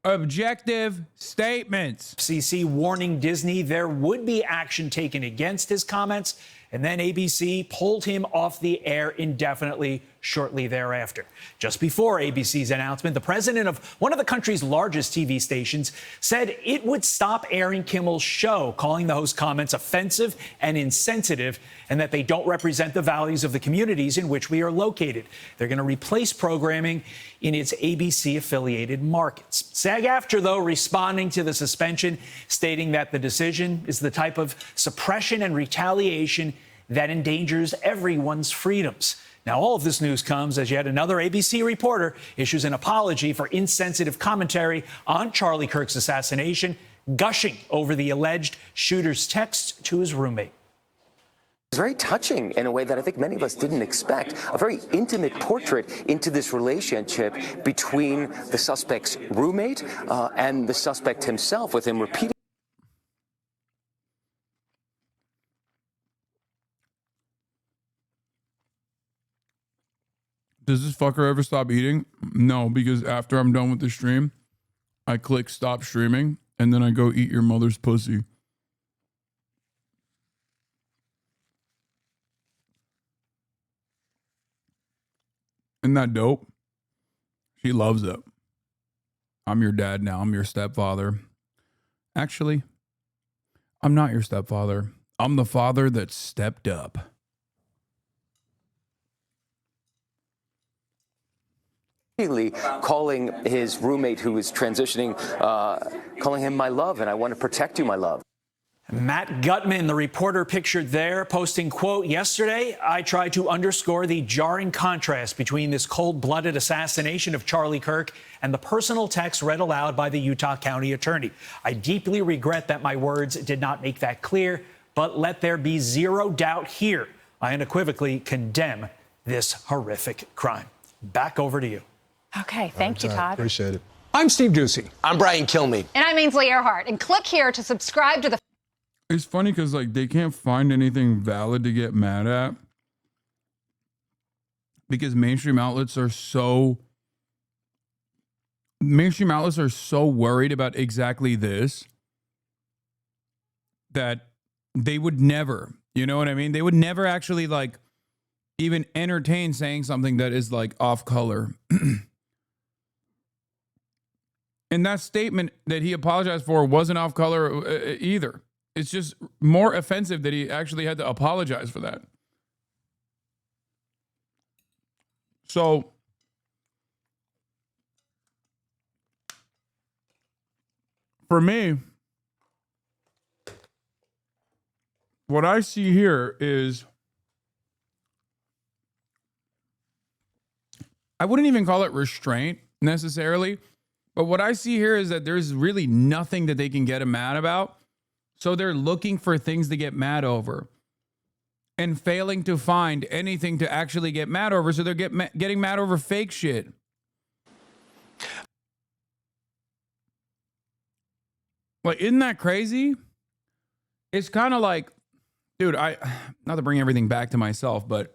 Speaker 1: Objective statements.
Speaker 27: FCC warning Disney there would be action taken against his comments, and then ABC pulled him off the air indefinitely shortly thereafter. Just before ABC's announcement, the president of one of the country's largest TV stations said it would stop airing Kimmel's show, calling the host's comments offensive and insensitive, and that they don't represent the values of the communities in which we are located. They're going to replace programming in its ABC-affiliated markets. SAG-AFTRA, though, responding to the suspension, stating that the decision is the type of suppression and retaliation that endangers everyone's freedoms. Now, all of this news comes as yet another ABC reporter issues an apology for insensitive commentary on Charlie Kirk's assassination, gushing over the alleged shooter's text to his roommate.
Speaker 2: It's very touching in a way that I think many of us didn't expect. A very intimate portrait into this relationship between the suspect's roommate and the suspect himself, with him repeating.
Speaker 1: Does this fucker ever stop eating? No, because after I'm done with the stream, I click stop streaming and then I go eat your mother's pussy. Isn't that dope? She loves it. I'm your dad now. I'm your stepfather. Actually, I'm not your stepfather. I'm the father that stepped up.
Speaker 2: Calling his roommate who is transitioning, calling him my love, and I want to protect you, my love.
Speaker 27: Matt Gutman, the reporter pictured there, posting, quote, yesterday, I tried to underscore the jarring contrast between this cold-blooded assassination of Charlie Kirk and the personal text read aloud by the Utah County attorney. I deeply regret that my words did not make that clear, but let there be zero doubt here. I unequivocally condemn this horrific crime. Back over to you.
Speaker 19: Okay, thank you, Todd.
Speaker 26: Appreciate it.
Speaker 3: I'm Steve Ducey.
Speaker 24: I'm Brian Kilmeade.
Speaker 19: And I'm Ainsley Earhart. And click here to subscribe to the...
Speaker 1: It's funny because like they can't find anything valid to get mad at because mainstream outlets are so worried about exactly this that they would never, you know what I mean? They would never actually like even entertain saying something that is like off color. And that statement that he apologized for wasn't off color either. It's just more offensive that he actually had to apologize for that. So, for me, what I see here is, I wouldn't even call it restraint necessarily, but what I see here is that there's really nothing that they can get him mad about. So they're looking for things to get mad over and failing to find anything to actually get mad over. So they're getting mad over fake shit. Like, isn't that crazy? It's kind of like, dude, not to bring everything back to myself, but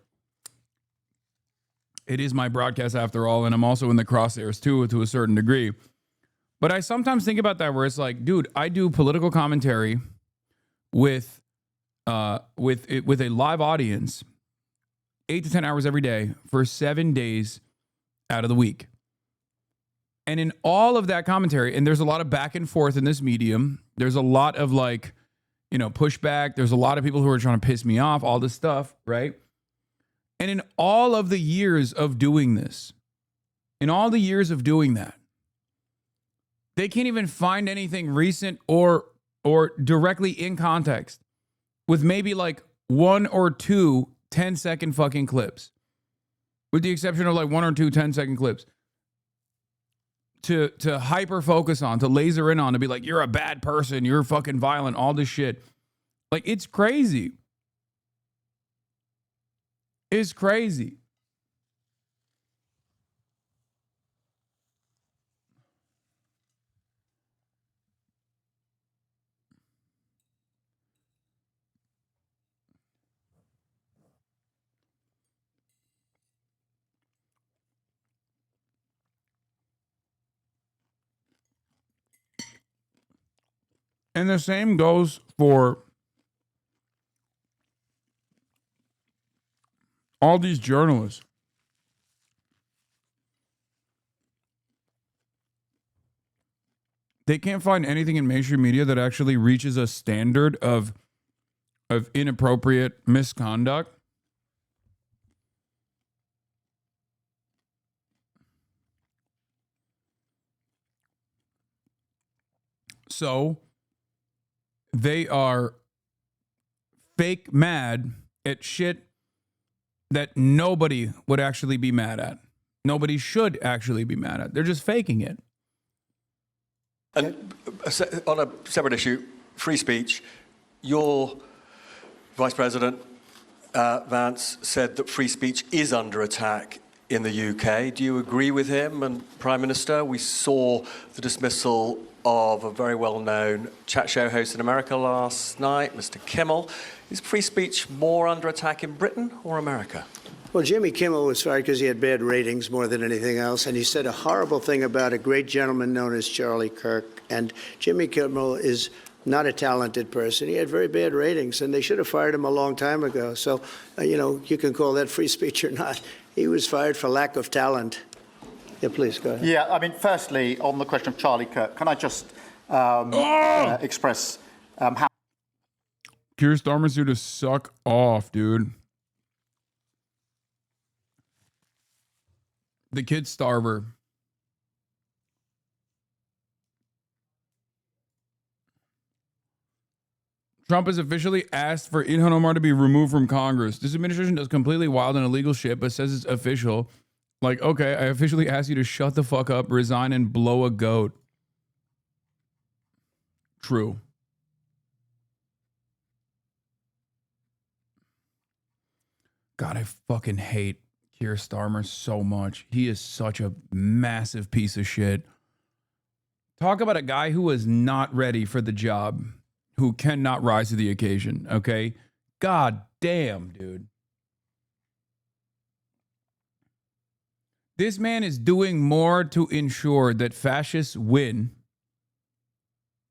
Speaker 1: it is my broadcast after all. And I'm also in the crosshairs too, to a certain degree. But I sometimes think about that where it's like, dude, I do political commentary with a live audience 8 to 10 hours every day for 7 days out of the week. And in all of that commentary, and there's a lot of back and forth in this medium, there's a lot of like, pushback. There's a lot of people who are trying to piss me off, all this stuff, right? And in all of the years of doing this, in all the years of doing that, they can't even find anything recent or directly in context with maybe like 1 or 2 10-second fucking clips, with the exception of like 1 or 2 10-second clips to hyper focus on, to laser in on, to be like, you're a bad person, you're fucking violent, all this shit. Like, it's crazy. It's crazy. And the same goes for all these journalists. They can't find anything in mainstream media that actually reaches a standard of inappropriate misconduct. So they are fake mad at shit that nobody would actually be mad at. Nobody should actually be mad at. They're just faking it.
Speaker 3: And on a separate issue, free speech, your Vice President Vance said that free speech is under attack in the UK. Do you agree with him? And Prime Minister, we saw the dismissal of a very well-known chat show host in America last night, Mr. Kimmel. Is free speech more under attack in Britain or America?
Speaker 4: Well, Jimmy Kimmel was fired because he had bad ratings more than anything else, and he said a horrible thing about a great gentleman known as Charlie Kirk. And Jimmy Kimmel is not a talented person. He had very bad ratings, and they should have fired him a long time ago. So, you can call that free speech or not. He was fired for lack of talent. Yeah, please, go ahead.
Speaker 13: Yeah, I mean, firstly, on the question of Charlie Kirk, can I just express how...
Speaker 1: Keir Starmer's here to suck off, dude. The kid starver. Trump has officially asked for Ilhan Omar to be removed from Congress. This administration does completely wild and illegal shit, but says it's official. Like, okay, I officially asked you to shut the fuck up, resign, and blow a goat. True. God, I fucking hate Keir Starmer so much. He is such a massive piece of shit. Talk about a guy who was not ready for the job, who cannot rise to the occasion, okay? God damn, dude. This man is doing more to ensure that fascists win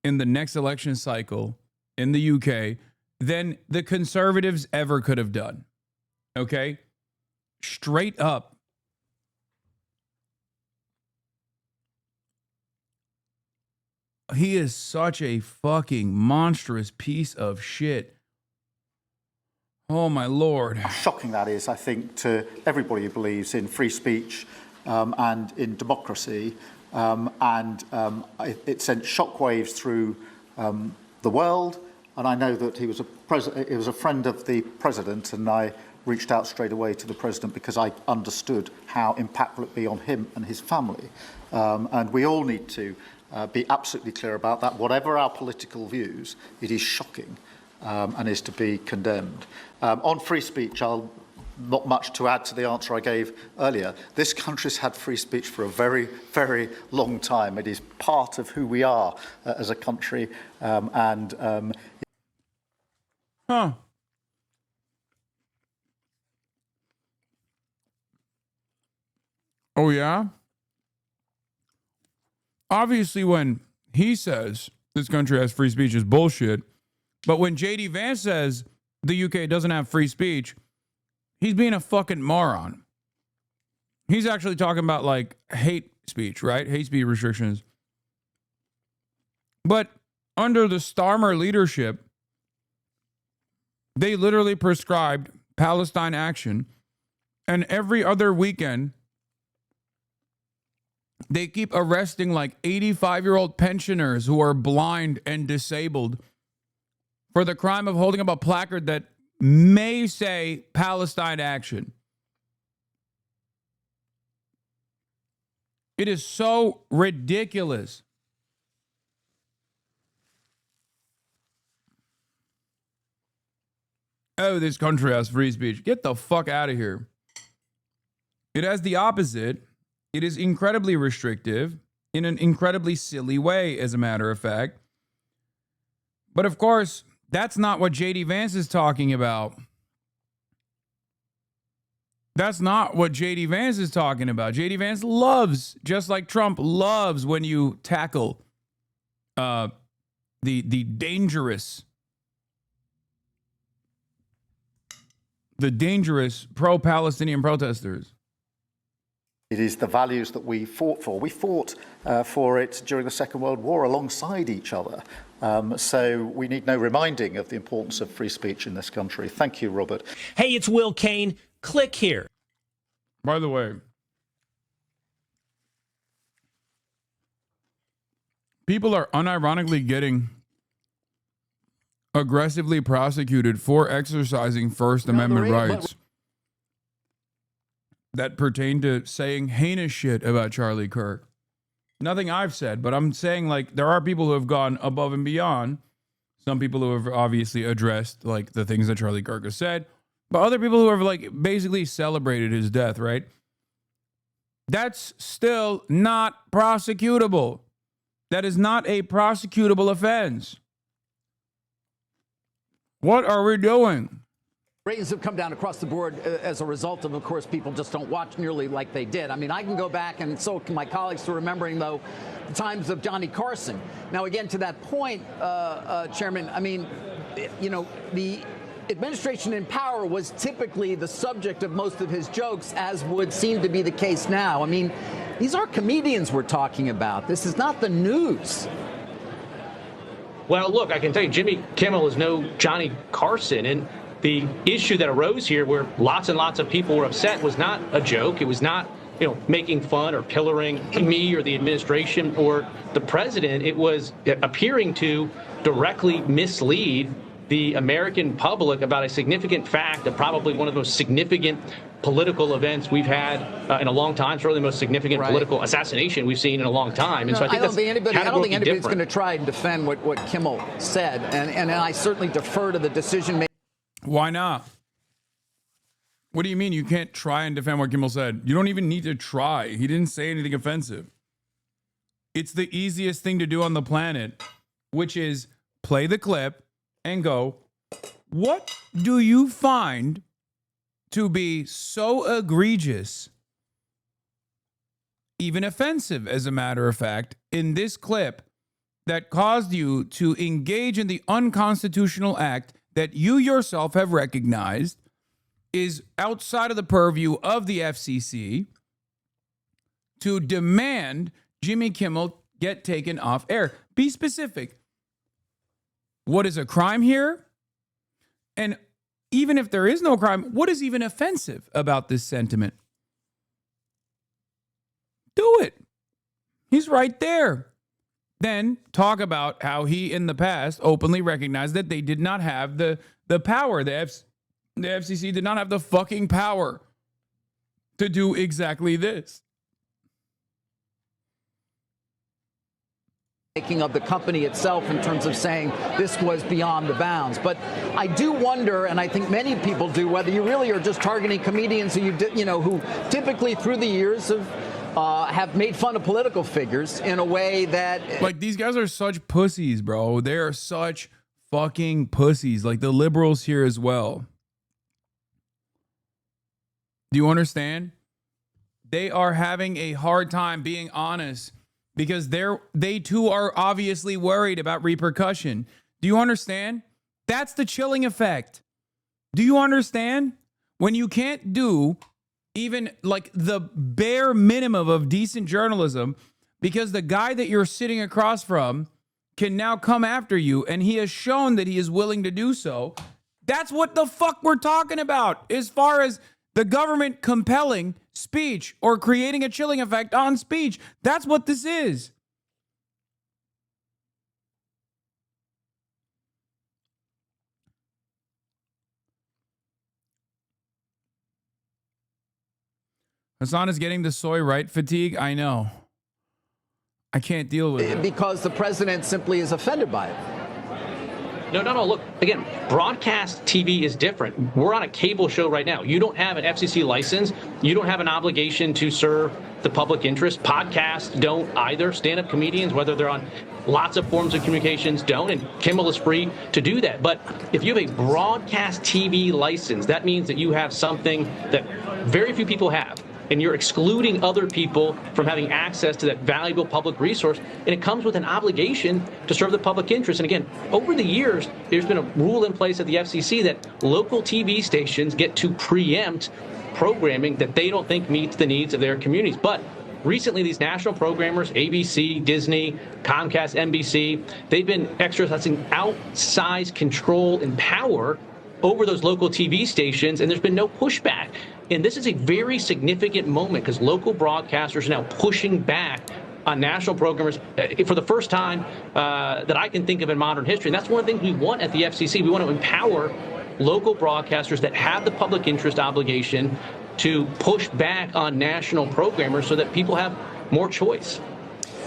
Speaker 1: in the next election cycle in the UK than the conservatives ever could have done. Okay? Straight up. He is such a fucking monstrous piece of shit. Oh, my Lord.
Speaker 13: How shocking that is, I think, to everybody who believes in free speech and in democracy. It sent shockwaves through the world. And I know that he was a friend of the president, and I reached out straight away to the president because I understood how impactful it'd be on him and his family. And we all need to be absolutely clear about that. Whatever our political views, it is shocking and is to be condemned. On free speech, not much to add to the answer I gave earlier. This country's had free speech for a very, very long time. It is part of who we are as a country.
Speaker 1: Oh, yeah? Obviously, when he says this country has free speech is bullshit, but when J.D. Vance says the UK doesn't have free speech, he's being a fucking moron. He's actually talking about, like, hate speech, right? Hate speech restrictions. But under the Starmer leadership, They literally prescribed Palestine action. And every other weekend, they keep arresting like 85-year-old pensioners who are blind and disabled for the crime of holding up a placard that may say Palestine action. It is so ridiculous. Oh, this country has free speech. Get the fuck out of here. It has the opposite. It is incredibly restrictive in an incredibly silly way, as a matter of fact. But of course, that's not what J.D. Vance is talking about. That's not what J.D. Vance is talking about. J.D. Vance loves, just like Trump loves, when you tackle the dangerous pro-Palestinian protesters.
Speaker 13: It is the values that we fought for. We fought for it during the Second World War alongside each other. So we need no reminding of the importance of free speech in this country. Thank you, Robert.
Speaker 27: Hey, it's Will Kane. Click here.
Speaker 1: By the way, people are unironically getting aggressively prosecuted for exercising First Amendment rights that pertain to saying heinous shit about Charlie Kirk. Nothing I've said, but I'm saying, like, there are people who have gone above and beyond. Some people who have obviously addressed, like, the things that Charlie Kirk has said, but other people who have, like, basically celebrated his death, right? That's still not prosecutable. That is not a prosecutable offense. What are we doing?
Speaker 5: Ratings have come down across the board as a result of course, people just don't watch nearly like they did. I mean, I can go back, and so can my colleagues, to remembering, though, the times of Johnny Carson. Now, again, to that point, Chairman, I mean, you know, the administration in power was typically the subject of most of his jokes, as would seem to be the case now. I mean, these are comedians we're talking about. This is not the news.
Speaker 25: Well, look, I can tell you, Jimmy Kimmel is no Johnny Carson, and the issue that arose here, where lots and lots of people were upset, was not a joke. It was not, you know, making fun or pillaring me or the administration or the president. It was appearing to directly mislead the American public about a significant fact of probably one of the most significant political events we've had in a long time. It's really the most significant political assassination we've seen in a long time. And so I think that's
Speaker 5: I don't think anybody's going to try and defend what Kimmel said. And I certainly defer to the decision maker.
Speaker 1: Why not? What do you mean you can't try and defend what Kimmel said? You don't even need to try. He didn't say anything offensive. It's the easiest thing to do on the planet, which is play the clip and go, what do you find to be so egregious, even offensive, as a matter of fact, in this clip that caused you to engage in the unconstitutional act that you yourself have recognized is outside of the purview of the FCC, to demand Jimmy Kimmel get taken off air? Be specific. What is a crime here? And even if there is no crime, what is even offensive about this sentiment? Do it. He's right there. Then talk about how he in the past openly recognized that they did not have the power. The FCC did not have the fucking power to do exactly this.
Speaker 5: Making of the company itself in terms of saying this was beyond the bounds. But I do wonder, and I think many people do, whether you really are just targeting comedians who who typically through the years have made fun of political figures in a way that,
Speaker 1: like, these guys are such pussies, bro. They are such fucking pussies. Like the liberals here as well. Do you understand? They are having a hard time being honest, because they too are obviously worried about repercussion. Do you understand? That's the chilling effect. Do you understand? When you can't do even like the bare minimum of decent journalism because the guy that you're sitting across from can now come after you, and he has shown that he is willing to do so, That's what the fuck we're talking about as far as the government compelling speech or creating a chilling effect on speech. That's what this is. Hasan is getting the soy right fatigue. I know. I can't deal with it.
Speaker 5: Because the president simply is offended by it.
Speaker 25: No. Look, again, broadcast TV is different. We're on a cable show right now. You don't have an FCC license. You don't have an obligation to serve the public interest. Podcasts don't either. Stand-up comedians, whether they're on lots of forms of communications, don't. And Kimmel is free to do that. But if you have a broadcast TV license, that means that you have something that very few people have. And you're excluding other people from having access to that valuable public resource. And it comes with an obligation to serve the public interest. And again, over the years, there's been a rule in place at the FCC that local TV stations get to preempt programming that they don't think meets the needs of their communities. But recently, these national programmers, ABC, Disney, Comcast, NBC, they've been exercising outsized control and power over those local TV stations, and there's been no pushback. And this is a very significant moment because local broadcasters are now pushing back on national programmers for the first time that I can think of in modern history. And that's one of the things we want at the FCC. We want to empower local broadcasters that have the public interest obligation to push back on national programmers so that people have more choice.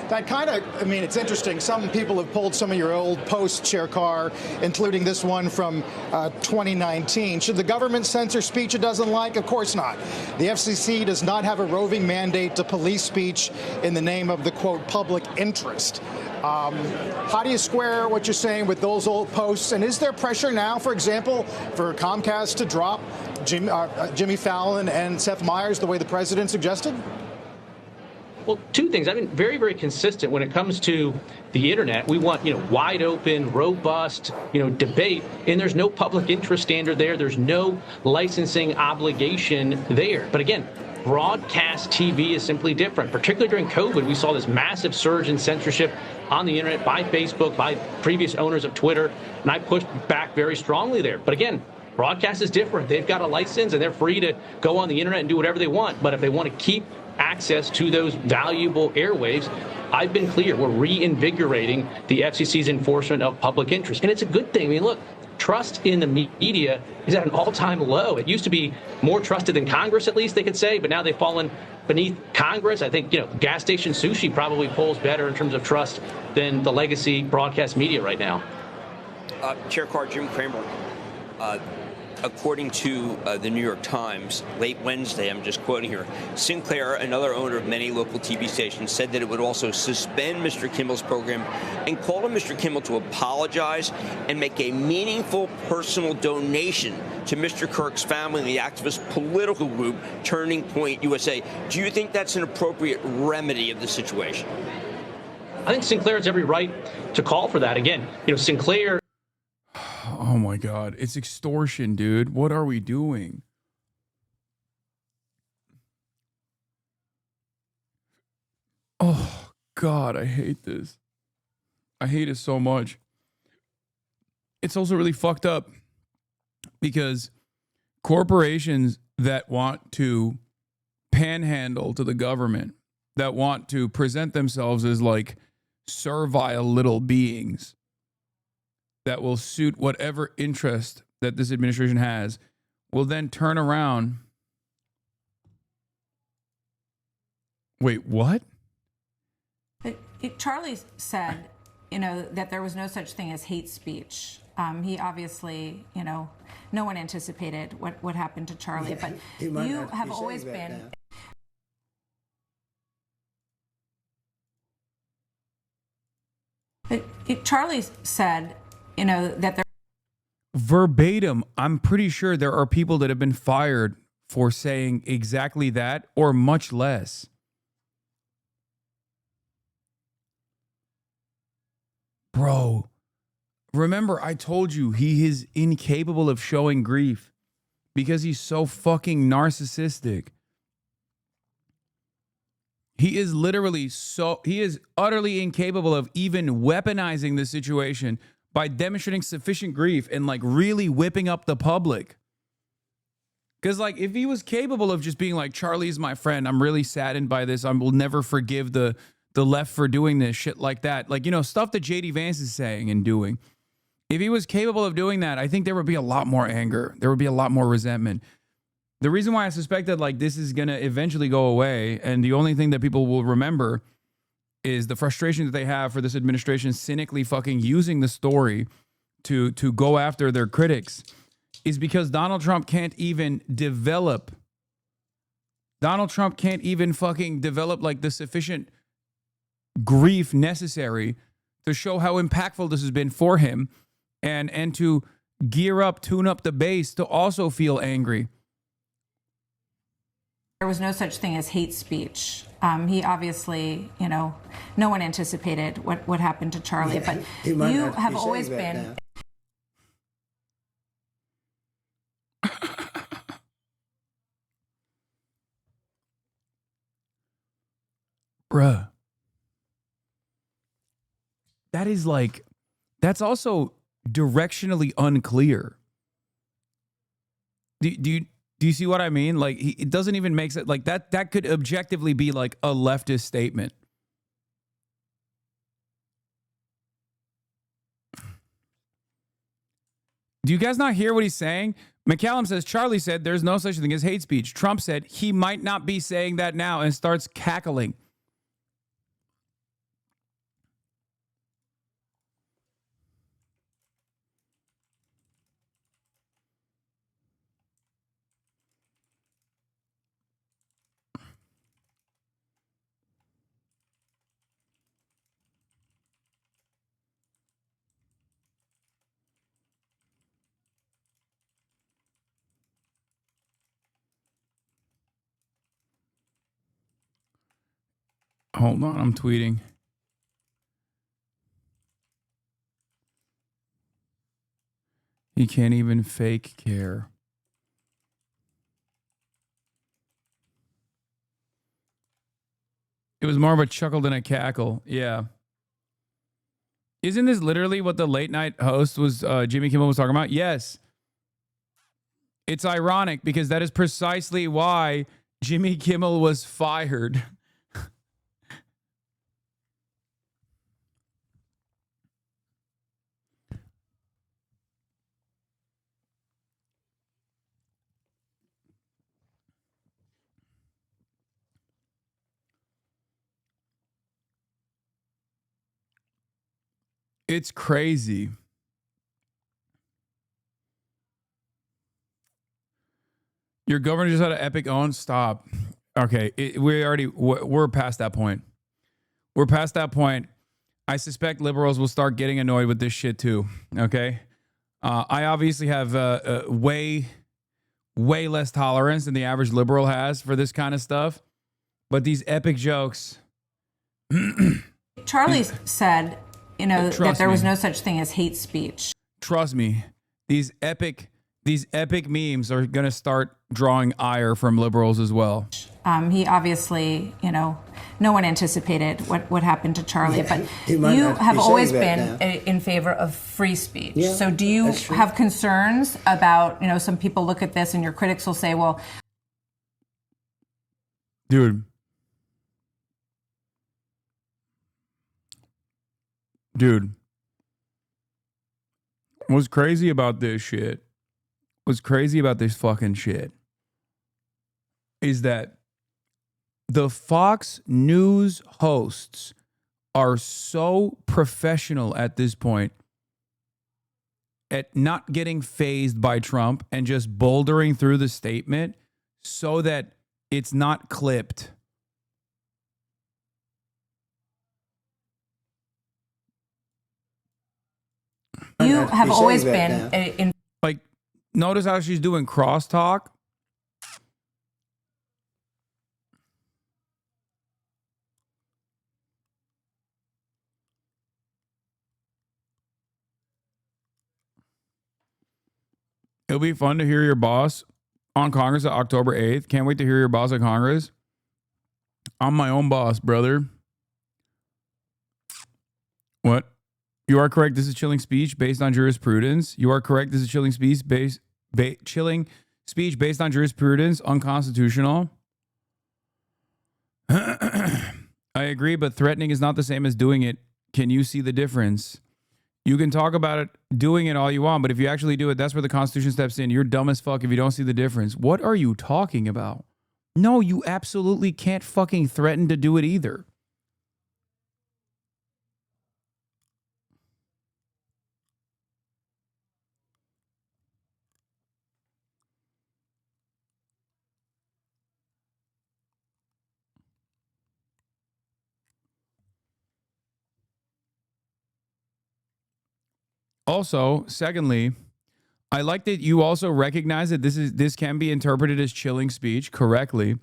Speaker 6: It's interesting. Some people have pulled some of your old posts, Chair Carr, including this one from 2019. Should the government censor speech it doesn't like? Of course not. The FCC does not have a roving mandate to police speech in the name of the, quote, public interest. How do you square what you're saying with those old posts? And is there pressure now, for example, for Comcast to drop Jimmy Fallon and Seth Meyers the way the president suggested?
Speaker 25: Well, two things. I've been very, very consistent when it comes to the internet. We want, wide open, robust, debate. And there's no public interest standard there. There's no licensing obligation there. But again, broadcast TV is simply different. Particularly during COVID, we saw this massive surge in censorship on the internet by Facebook, by previous owners of Twitter. And I pushed back very strongly there. But again, broadcast is different. They've got a license and they're free to go on the internet and do whatever they want. But if they want to keep access to those valuable airwaves, I've been clear. We're reinvigorating the FCC's enforcement of public interest. And it's a good thing. I mean, look, trust in the media is at an all-time low. It used to be more trusted than Congress, at least they could say, but now they've fallen beneath Congress. I think, gas station sushi probably polls better in terms of trust than the legacy broadcast media right now.
Speaker 7: Chair Carr, Jim Cramer, according to the New York Times, late Wednesday, I'm just quoting here, Sinclair, another owner of many local TV stations, said that it would also suspend Mr. Kimmel's program and called on Mr. Kimmel to apologize and make a meaningful personal donation to Mr. Kirk's family and the activist political group Turning Point USA. Do you think that's an appropriate remedy of the situation?
Speaker 25: I think Sinclair has every right to call for that. Again, Sinclair.
Speaker 1: Oh my God. It's extortion, dude. What are we doing? Oh God, I hate this. I hate it so much. It's also really fucked up because corporations that want to panhandle to the government, that want to present themselves as like servile little beings that will suit whatever interest that this administration has, will then turn around. Wait, what?
Speaker 8: Charlie said, that there was no such thing as hate speech. He obviously, no one anticipated what happened to Charlie, but you have always been. Charlie said, that there.
Speaker 1: Verbatim, I'm pretty sure there are people that have been fired for saying exactly that or much less. Bro, remember I told you he is incapable of showing grief because he's so fucking narcissistic. He is utterly incapable of even weaponizing the situation by demonstrating sufficient grief and like really whipping up the public. Because like if he was capable of just being like, Charlie's my friend, I'm really saddened by this, I will never forgive the left for doing this, shit like that. Like, you know, stuff that JD Vance is saying and doing. If he was capable of doing that, I think there would be a lot more anger. There would be a lot more resentment. The reason why I suspect that like this is going to eventually go away, and the only thing that people will remember is the frustration that they have for this administration cynically fucking using the story to go after their critics, is because Donald Trump can't even develop fucking develop like the sufficient grief necessary to show how impactful this has been for him, and to gear up, tune up the base to also feel angry.
Speaker 8: There was no such thing as hate speech. He obviously, you know, no one anticipated what happened to Charlie, but you have always been.
Speaker 1: Bruh. That is like, that's also directionally unclear. Do you see what I mean? Like, it doesn't even make sense. Like that could objectively be like a leftist statement. Do you guys not hear what he's saying? McCallum says, Charlie said there's no such thing as hate speech. Trump said he might not be saying that now, and starts cackling. Hold on, I'm tweeting. He can't even fake care. It was more of a chuckle than a cackle. Yeah. Isn't this literally what the late night host was, Jimmy Kimmel was talking about? Yes. It's ironic because that is precisely why Jimmy Kimmel was fired. It's crazy. Your governor just had an epic own. Stop. Okay, we're past that point. We're past that point. I suspect liberals will start getting annoyed with this shit too. Okay, I obviously have way less tolerance than the average liberal has for this kind of stuff. But these epic jokes.
Speaker 8: Charlie said, you know, that there was no such thing as hate speech.
Speaker 1: Trust me, these epic memes are going to start drawing ire from liberals as well.
Speaker 8: He obviously, you know, no one anticipated what happened to Charlie, but you have always been in favor of free speech. Yeah, so do you have concerns about, you know, some people look at this and your critics will say, well,
Speaker 1: Dude, what's crazy about this shit? What's crazy about this fucking shit is that the Fox News hosts are so professional at this point at not getting fazed by Trump and just bouldering through the statement so that it's not clipped.
Speaker 8: You have always been in.
Speaker 1: Like, notice how she's doing crosstalk. It'll be fun to hear your boss on Congress on October 8th. Can't wait to hear your boss at Congress. I'm my own boss, brother. What? You are correct. This is chilling speech based on jurisprudence. You are correct. This is chilling speech chilling speech based on jurisprudence, unconstitutional. I agree, but threatening is not the same as doing it. Can you see the difference? You can talk about it, doing it all you want, but if you actually do it, that's where the Constitution steps in. You're dumb as fuck if you don't see the difference. What are you talking about? No, you absolutely can't fucking threaten to do it either. Also, secondly, I like that you also recognize that this can be interpreted as chilling speech correctly,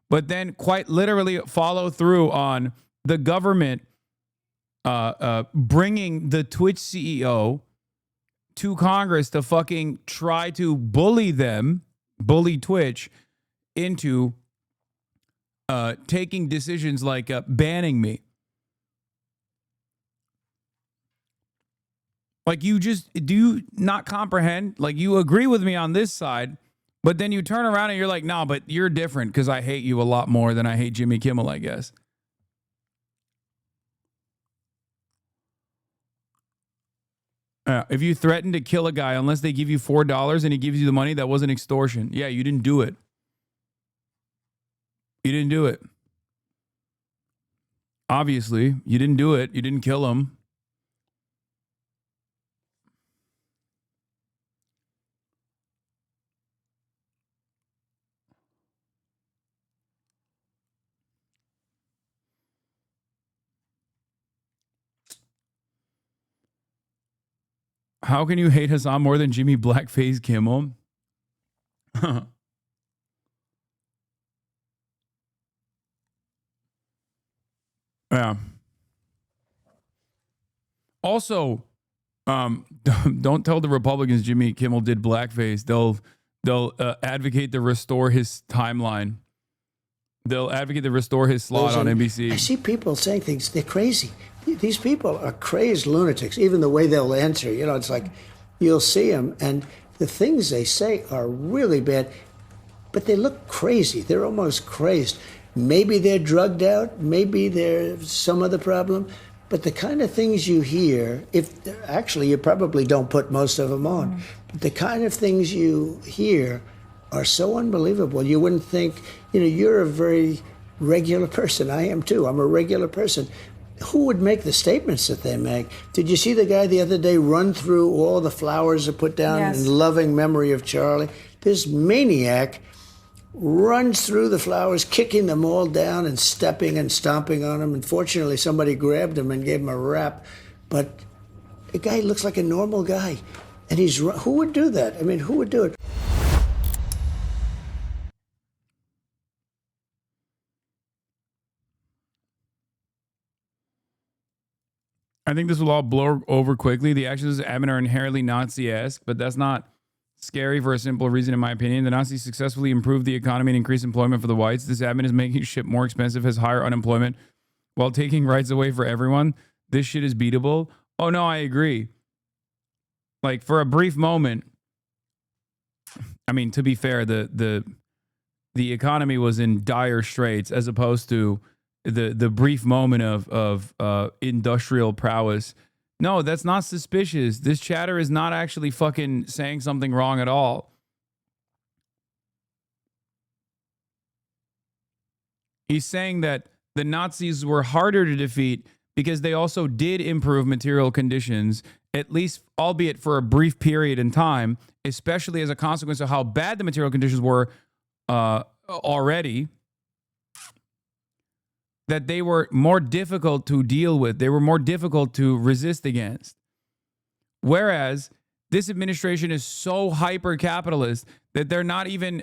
Speaker 1: but then quite literally follow through on the government bringing the Twitch CEO to Congress to fucking try to bully Twitch into taking decisions like banning me. Like, do you not comprehend? Like, you agree with me on this side, but then you turn around and you're like, no, but you're different because I hate you a lot more than I hate Jimmy Kimmel, I guess. If you threaten to kill a guy unless they give you $4 and he gives you the money, that wasn't extortion. Yeah, you didn't do it. You didn't do it. Obviously, you didn't do it. You didn't kill him. How can you hate Hasan more than Jimmy Blackface Kimmel? Yeah. Also, don't tell the Republicans Jimmy Kimmel did blackface. They'll advocate to restore his timeline. They'll advocate to restore his slot on NBC.
Speaker 4: I see people saying things. They're crazy. These people are crazed lunatics. Even the way they'll answer, it's like you'll see them, and the things they say are really bad, but they look crazy. They're almost crazed. Maybe they're drugged out. Maybe there's some other problem. But the kind of things you hear, actually you probably don't put most of them on, but the kind of things you hear are so unbelievable. You wouldn't think, you're a very regular person. I am too. I'm a regular person. Who would make the statements that they make? Did you see the guy the other day run through all the flowers that put down in loving memory of Charlie? This maniac runs through the flowers, kicking them all down and stepping and stomping on them. And fortunately, somebody grabbed him and gave him a rap. But the guy looks like a normal guy. And who would do that? I mean, who would do it?
Speaker 1: I think this will all blow over quickly. The actions of admin are inherently Nazi-esque, but that's not scary for a simple reason, in my opinion. The Nazis successfully improved the economy and increased employment for the whites. This admin is making shit more expensive, has higher unemployment, while taking rights away for everyone. This shit is beatable. Oh, no, I agree. Like, for a brief moment, I mean, to be fair, the economy was in dire straits as opposed to the brief moment of industrial prowess. No, that's not suspicious. This chatter is not actually fucking saying something wrong at all. He's saying that the Nazis were harder to defeat because they also did improve material conditions, at least, albeit for a brief period in time, especially as a consequence of how bad the material conditions were already, that they were more difficult to deal with. They were more difficult to resist against. Whereas this administration is so hyper-capitalist that they're not even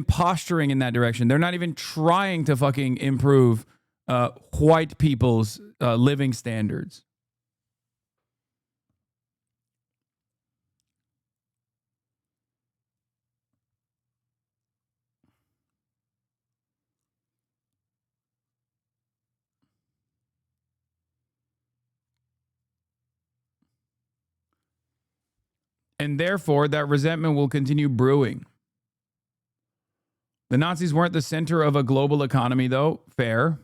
Speaker 1: posturing in that direction. They're not even trying to fucking improve white people's living standards. And therefore, that resentment will continue brewing. The Nazis weren't the center of a global economy, though. Fair.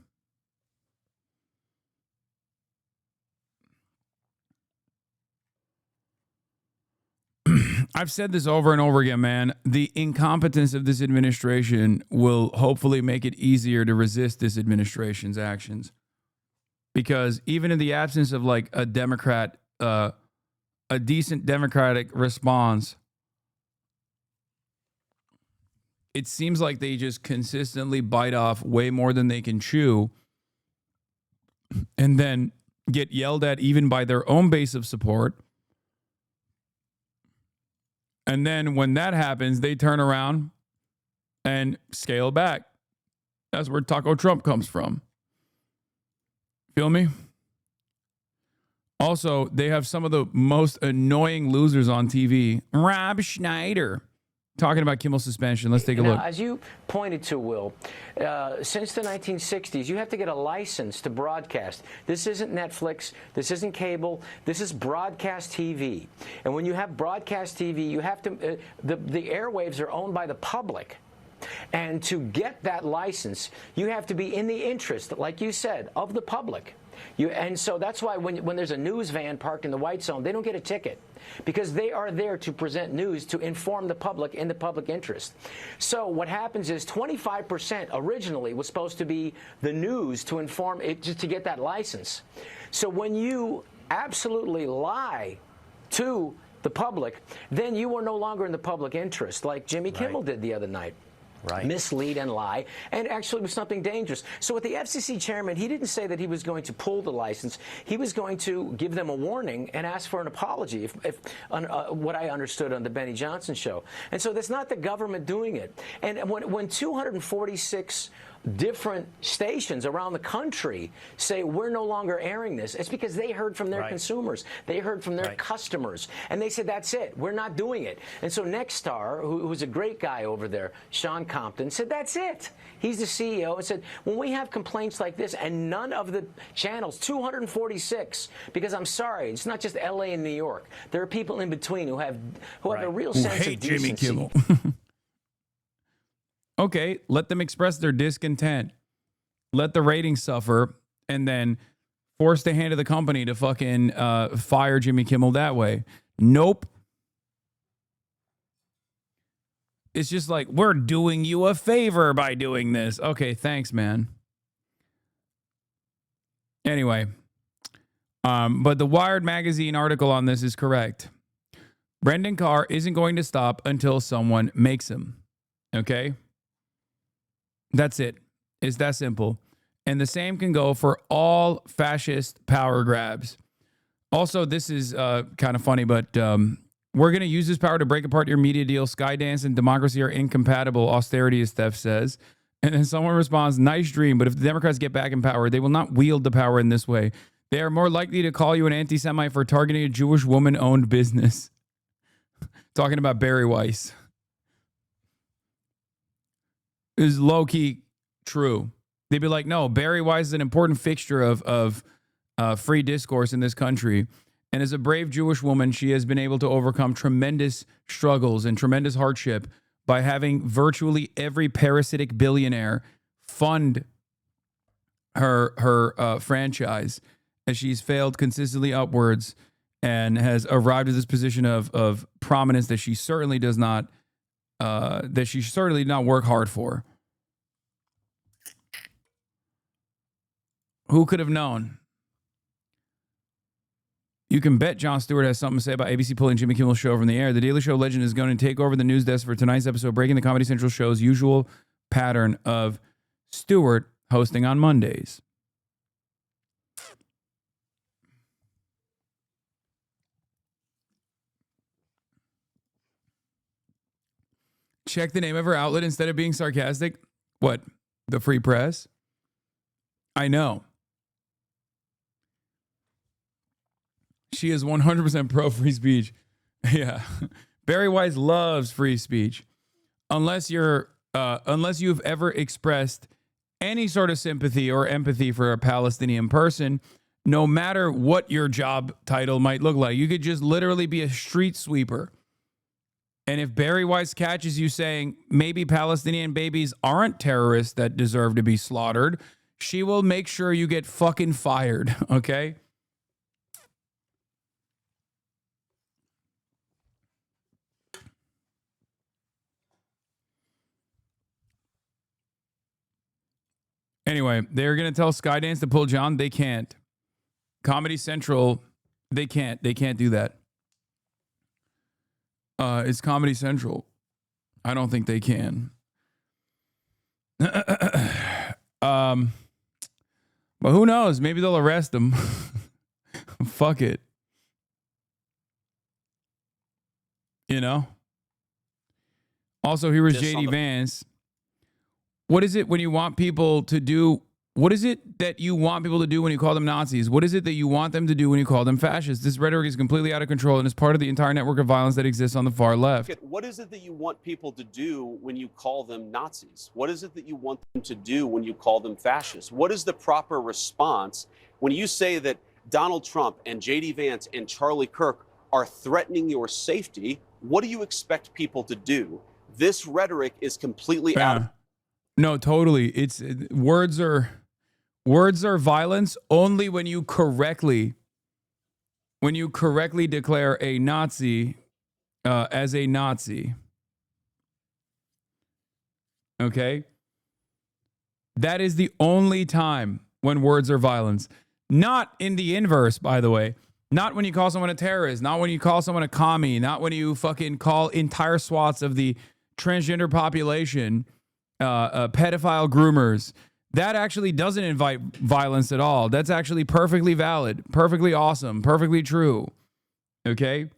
Speaker 1: I've said this over and over again, man. The incompetence of this administration will hopefully make it easier to resist this administration's actions. Because even in the absence of like a Democrat, a decent Democratic response, it seems like they just consistently bite off way more than they can chew and then get yelled at even by their own base of support. And then when that happens, they turn around and scale back. That's where Taco Trump comes from. Feel me? Also, they have some of the most annoying losers on TV. Rob Schneider talking about Kimmel's suspension. Let's take a look.
Speaker 9: As you pointed to, Will, since the 1960s, you have to get a license to broadcast. This isn't Netflix. This isn't cable. This is broadcast TV. And when you have broadcast TV, you have to, the airwaves are owned by the public. And to get that license, you have to be in the interest, like you said, of the public. And so that's why when there's a news van parked in the white zone, they don't get a ticket because they are there to present news to inform the public in the public interest. So what happens is 25% originally was supposed to be the news to inform it, just to get that license. So when you absolutely lie to the public, then you are no longer in the public interest, like Jimmy Kimmel did the other night. Right. Mislead and lie, and actually was something dangerous. So with the FCC chairman, he didn't say that he was going to pull the license. He was going to give them a warning and ask for an apology, if what I understood on the Benny Johnson show. And so that's not the government doing it. And when 246 different stations around the country say we're no longer airing this, it's because they heard from their consumers, they heard from their customers, and they said that's it, we're not doing it. And so Nexstar, who's a great guy over there, Sean Compton, said that's it. He's the CEO, and said when we have complaints like this and none of the channels, 246, because I'm sorry, it's not just LA and New York, there are people in between who have a real sense of decency.
Speaker 1: Jimmy Kimmel. Okay, let them express their discontent. Let the ratings suffer, and then force the hand of the company to fucking fire Jimmy Kimmel that way. Nope. It's just like, we're doing you a favor by doing this. Okay, thanks, man. Anyway, but the Wired magazine article on this is correct. Brendan Carr isn't going to stop until someone makes him. Okay? That's it. It's that simple. And the same can go for all fascist power grabs. Also, this is kind of funny, but we're going to use this power to break apart your media deal. Skydance and democracy are incompatible, austerity, as Steph says. And then someone responds, nice dream, but if the Democrats get back in power, they will not wield the power in this way. They are more likely to call you an anti-Semite for targeting a Jewish woman-owned business. Talking about Barry Weiss. Is low-key true. They'd be like, no, Barry Weiss is an important fixture of free discourse in this country. And as a brave Jewish woman, she has been able to overcome tremendous struggles and tremendous hardship by having virtually every parasitic billionaire fund her franchise, as she's failed consistently upwards and has arrived at this position of prominence that she certainly does not work hard for. Who could have known? You can bet Jon Stewart has something to say about ABC pulling Jimmy Kimmel's show from the air. The Daily Show legend is going to take over the news desk for tonight's episode, breaking the Comedy Central show's usual pattern of Stewart hosting on Mondays. Check the name of her outlet instead of being sarcastic. What? The Free Press? I know. She is 100% pro free speech. Yeah. Barry Weiss loves free speech. Unless you've ever expressed any sort of sympathy or empathy for a Palestinian person, no matter what your job title might look like. You could just literally be a street sweeper And if Barry Weiss catches you saying maybe Palestinian babies aren't terrorists that deserve to be slaughtered, she will make sure you get fucking fired, okay? Anyway, they're going to tell Skydance to pull John. They can't. Comedy Central, they can't. They can't do that. It's Comedy Central. I don't think they can. But who knows? Maybe they'll arrest him. Fuck it. You know? Also, here was JD Vance. What is it when you want people to do? What is it that you want people to do when you call them Nazis? What is it that you want them to do when you call them fascists? This rhetoric is completely out of control and is part of the entire network of violence that exists on the far left.
Speaker 10: What is it that you want people to do when you call them Nazis? What is it that you want them to do when you call them fascists? What is the proper response when you say that Donald Trump and JD Vance and Charlie Kirk are threatening your safety? What do you expect people to do? This rhetoric is completely out of...
Speaker 1: No, totally. It's words are violence only when you correctly declare a Nazi as a Nazi. Okay? That is the only time when words are violence. Not in the inverse, by the way. Not when you call someone a terrorist, not when you call someone a commie, not when you fucking call entire swaths of the transgender population pedophile groomers. That actually doesn't invite violence at all. That's actually perfectly valid, perfectly awesome, perfectly true. Okay?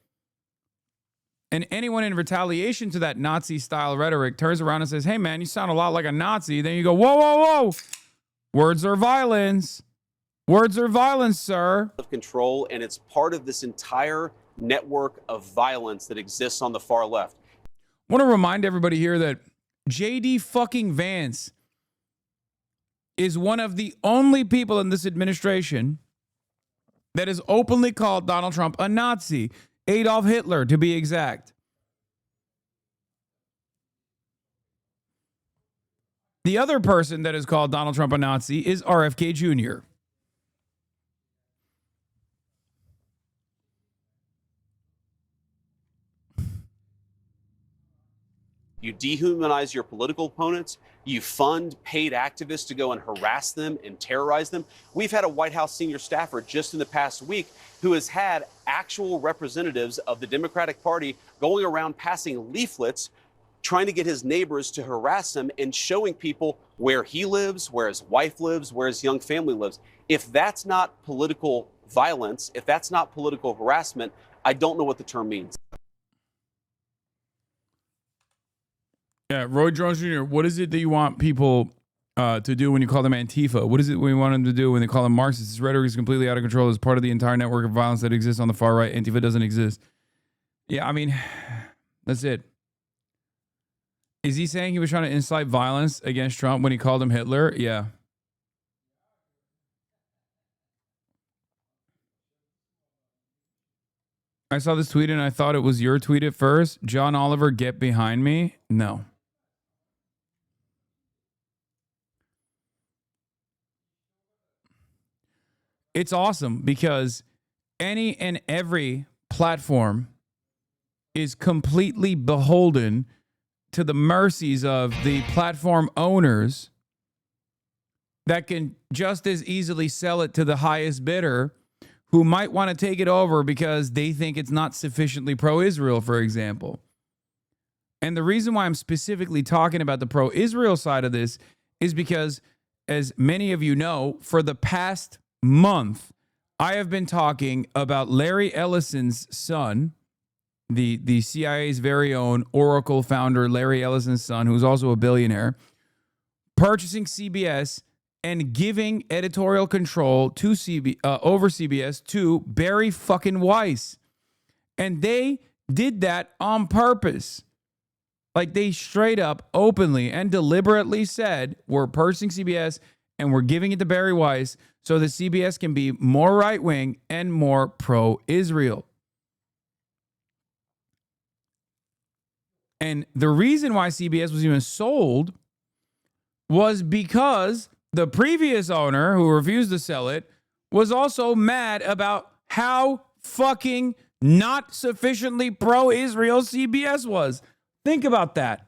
Speaker 1: And anyone in retaliation to that Nazi-style rhetoric turns around and says, hey, man, you sound a lot like a Nazi. Then you go, whoa, whoa, whoa. Words are violence. Words are violence, sir.
Speaker 10: Of control, and it's part of this entire network of violence that exists on the far left.
Speaker 1: I want to remind everybody here that JD fucking Vance is one of the only people in this administration that has openly called Donald Trump a Nazi. Adolf Hitler, to be exact. The other person that has called Donald Trump a Nazi is RFK Jr.
Speaker 10: You dehumanize your political opponents. You fund paid activists to go and harass them and terrorize them. We've had a White House senior staffer just in the past week who has had actual representatives of the Democratic Party going around passing leaflets trying to get his neighbors to harass him and showing people where he lives, where his wife lives, where his young family lives. If that's not political violence, if that's not political harassment, I don't know what the term means.
Speaker 1: Yeah, Roy Jones Jr., what is it that you want people to do when you call them Antifa? What is it we want them to do when they call them Marxists? This rhetoric is completely out of control as part of the entire network of violence that exists on the far right. Antifa doesn't exist. Yeah, I mean, that's it. Is he saying he was trying to incite violence against Trump when he called him Hitler? Yeah. I saw this tweet and I thought it was your tweet at first. John Oliver, get behind me. No. It's awesome because any and every platform is completely beholden to the mercies of the platform owners that can just as easily sell it to the highest bidder who might want to take it over because they think it's not sufficiently pro-Israel, for example. And the reason why I'm specifically talking about the pro-Israel side of this is because, as many of you know, for the past month, I have been talking about Larry Ellison's son, the CIA's very own Oracle founder, Larry Ellison's son, who's also a billionaire, purchasing CBS and giving editorial control to over CBS to Barry fucking Weiss. And they did that on purpose. Like, they straight up, openly, and deliberately said, we're purchasing CBS and we're giving it to Barry Weiss so that CBS can be more right-wing and more pro-Israel. And the reason why CBS was even sold was because the previous owner, who refused to sell it, was also mad about how fucking not sufficiently pro-Israel CBS was. Think about that.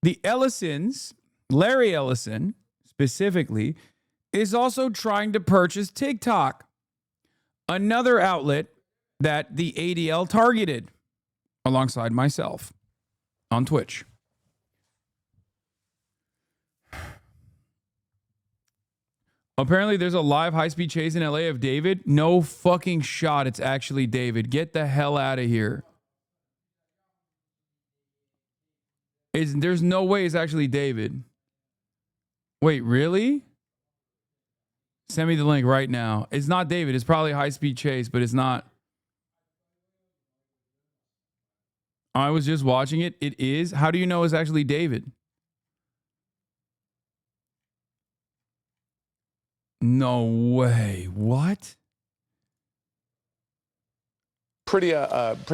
Speaker 1: The Ellisons, Larry Ellison specifically, is also trying to purchase TikTok, another outlet that the ADL targeted alongside myself on Twitch. Apparently, there's a live high-speed chase in LA of David. No fucking shot. It's actually David. Get the hell out of here. There's no way it's actually David. Wait, really? Send me the link right now. It's not David. It's probably high-speed chase, but it's not. I was just watching it. It is. How do you know it's actually David? No way. What?
Speaker 11: Pretty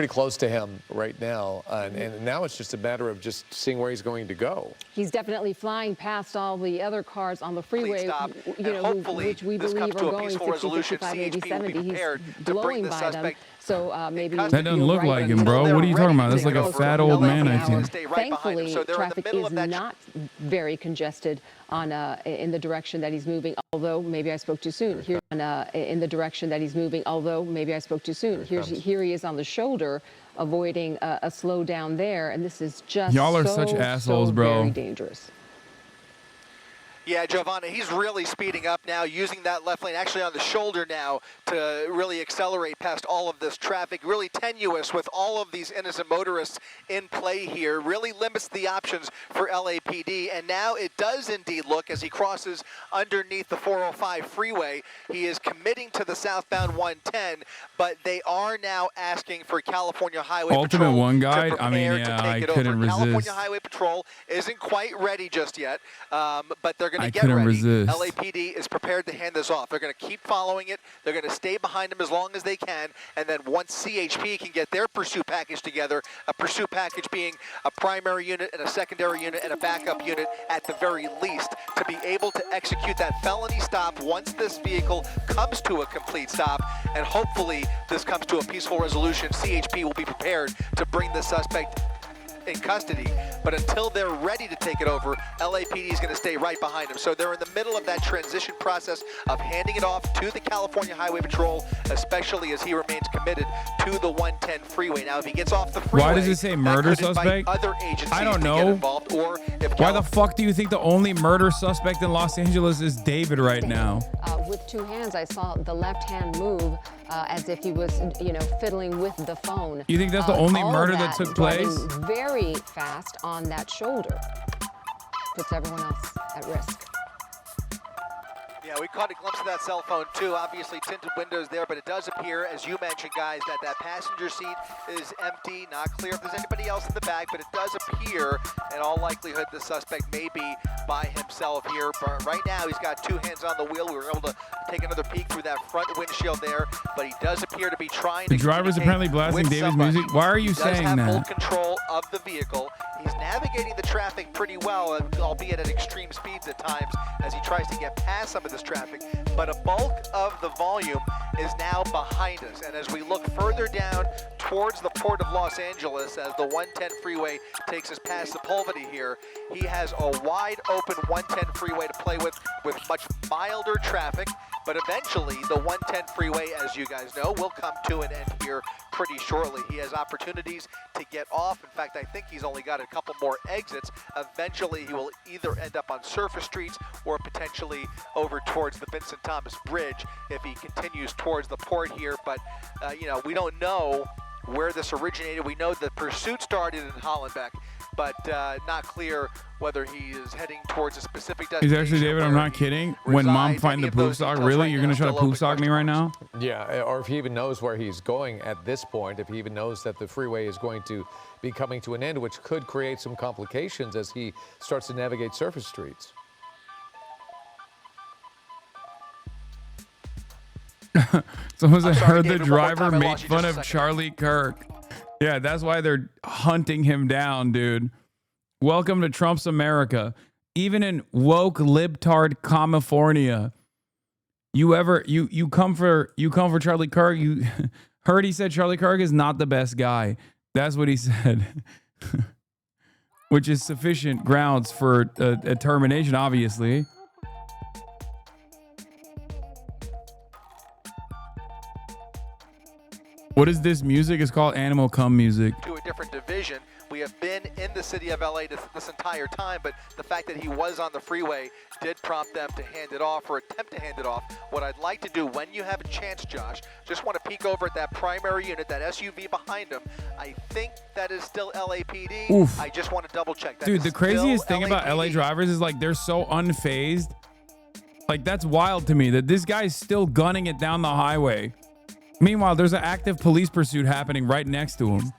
Speaker 11: close to him right now, and now it's just a matter of just seeing where he's going to go.
Speaker 16: He's definitely flying past all the other cars on the freeway, which we believe are going 60, 65, maybe 70. He's blowing by them. So maybe
Speaker 1: that doesn't look like him, bro. What are you talking about? That's like a fat old man, I think.
Speaker 16: Thankfully, traffic is not very congested in the direction that he's moving. Although maybe I spoke too soon. Here in the direction that he's moving. Although maybe I spoke too soon. Here he is on the shoulder, avoiding a slowdown there, and this is just
Speaker 1: y'all are such assholes, bro.
Speaker 16: Very dangerous.
Speaker 18: Yeah, Giovanna, he's really speeding up now, using that left lane actually on the shoulder now to really accelerate past all of this traffic. Really tenuous with all of these innocent motorists in play here. Really limits the options for LAPD. And now it does indeed look, as he crosses underneath the 405 freeway, he is committing to the southbound 110, but they are now asking for California Highway
Speaker 1: Ultimate
Speaker 18: Patrol
Speaker 1: One Guide?
Speaker 18: to
Speaker 1: I mean,
Speaker 18: prepare
Speaker 1: yeah,
Speaker 18: to take
Speaker 1: I
Speaker 18: it
Speaker 1: couldn't
Speaker 18: over.
Speaker 1: resist.
Speaker 18: California Highway Patrol isn't quite ready just yet, but they're going to get
Speaker 1: couldn't
Speaker 18: ready.
Speaker 1: resist.
Speaker 18: LAPD is prepared to hand this off. They're going to keep following it. They're going to stay behind them as long as they can, and then once CHP can get their pursuit package together, a pursuit package being a primary unit and a secondary unit and a backup unit at the very least, to be able to execute that felony stop once this vehicle comes to a complete stop, and hopefully this comes to a peaceful resolution. CHP will be prepared to bring the suspect in custody, but until they're ready to take it over, LAPD is going to stay right behind them. So they're in the middle of that transition process of handing it off to the California Highway Patrol, especially as he remains committed to the 110 freeway. Now, if he gets off the freeway,
Speaker 1: why does it say murder suspect?
Speaker 18: Other agencies
Speaker 1: I don't
Speaker 18: to
Speaker 1: know.
Speaker 18: get involved, or if
Speaker 1: Why the fuck do you think the only murder suspect in Los Angeles is David right now?
Speaker 16: With two hands, I saw the left hand move as if he was, fiddling with the phone.
Speaker 1: You think that's the only
Speaker 16: all
Speaker 1: murder
Speaker 16: of
Speaker 1: that took place?
Speaker 16: Driving very fast on that shoulder puts everyone else at risk.
Speaker 18: Yeah, we caught a glimpse of that cell phone too. Obviously tinted windows there, but it does appear, as you mentioned, guys, that passenger seat is empty. Not clear if there's anybody else in the back, but it does appear, in all likelihood, the suspect may be by himself here. But right now, he's got two hands on the wheel. We were able to take another peek through that front windshield there, but he does appear to be trying to
Speaker 1: The driver's apparently blasting David's music. Why are you saying
Speaker 18: that? He does have
Speaker 1: that?
Speaker 18: full control of the vehicle. He's navigating the traffic pretty well, albeit at extreme speeds at times, as he tries to get past some of this traffic. But a bulk of the volume is now behind us. And as we look further down towards the port of Los Angeles, as the 110 freeway takes us past Sepulveda here, he has a wide open 110 freeway to play with much milder traffic. But eventually, the 110 freeway, as you guys know, will come to an end here pretty shortly. He has opportunities to get off. In fact, I think he's only got a couple more exits. Eventually, he will either end up on surface streets or potentially over towards the Vincent Thomas Bridge if he continues towards the port here. But, we don't know where this originated. We know the pursuit started in Hollenbeck, but not clear whether he is heading towards a specific destination.
Speaker 1: Is actually David? I'm not kidding. When mom find the poop sock, really? You're gonna try to poop sock me right now?
Speaker 11: Yeah, or if he even knows where he's going at this point, if he even knows that the freeway is going to be coming to an end, which could create some complications as he starts to navigate surface streets.
Speaker 1: Someone said, heard the driver made fun of Charlie Kirk. Yeah, that's why they're hunting him down, dude. Welcome to Trump's America. Even in woke libtard California, you come for Charlie Kirk. You heard he said Charlie Kirk is not the best guy. That's what he said, which is sufficient grounds for a termination, obviously. What is this music? It's called Animal Cum music.
Speaker 18: To a different division. We have been in the city of LA this entire time, but the fact that he was on the freeway did prompt them to hand it off or attempt to hand it off. What I'd like to do when you have a chance, Josh, just want to peek over at that primary unit, that SUV behind him. I think that is still LAPD.
Speaker 1: Oof.
Speaker 18: I just want to double check that.
Speaker 1: Dude, the craziest thing about LA drivers is like they're so unfazed. Like that's wild to me that this guy's still gunning it down the highway. Meanwhile, there's an active police pursuit happening right next to him.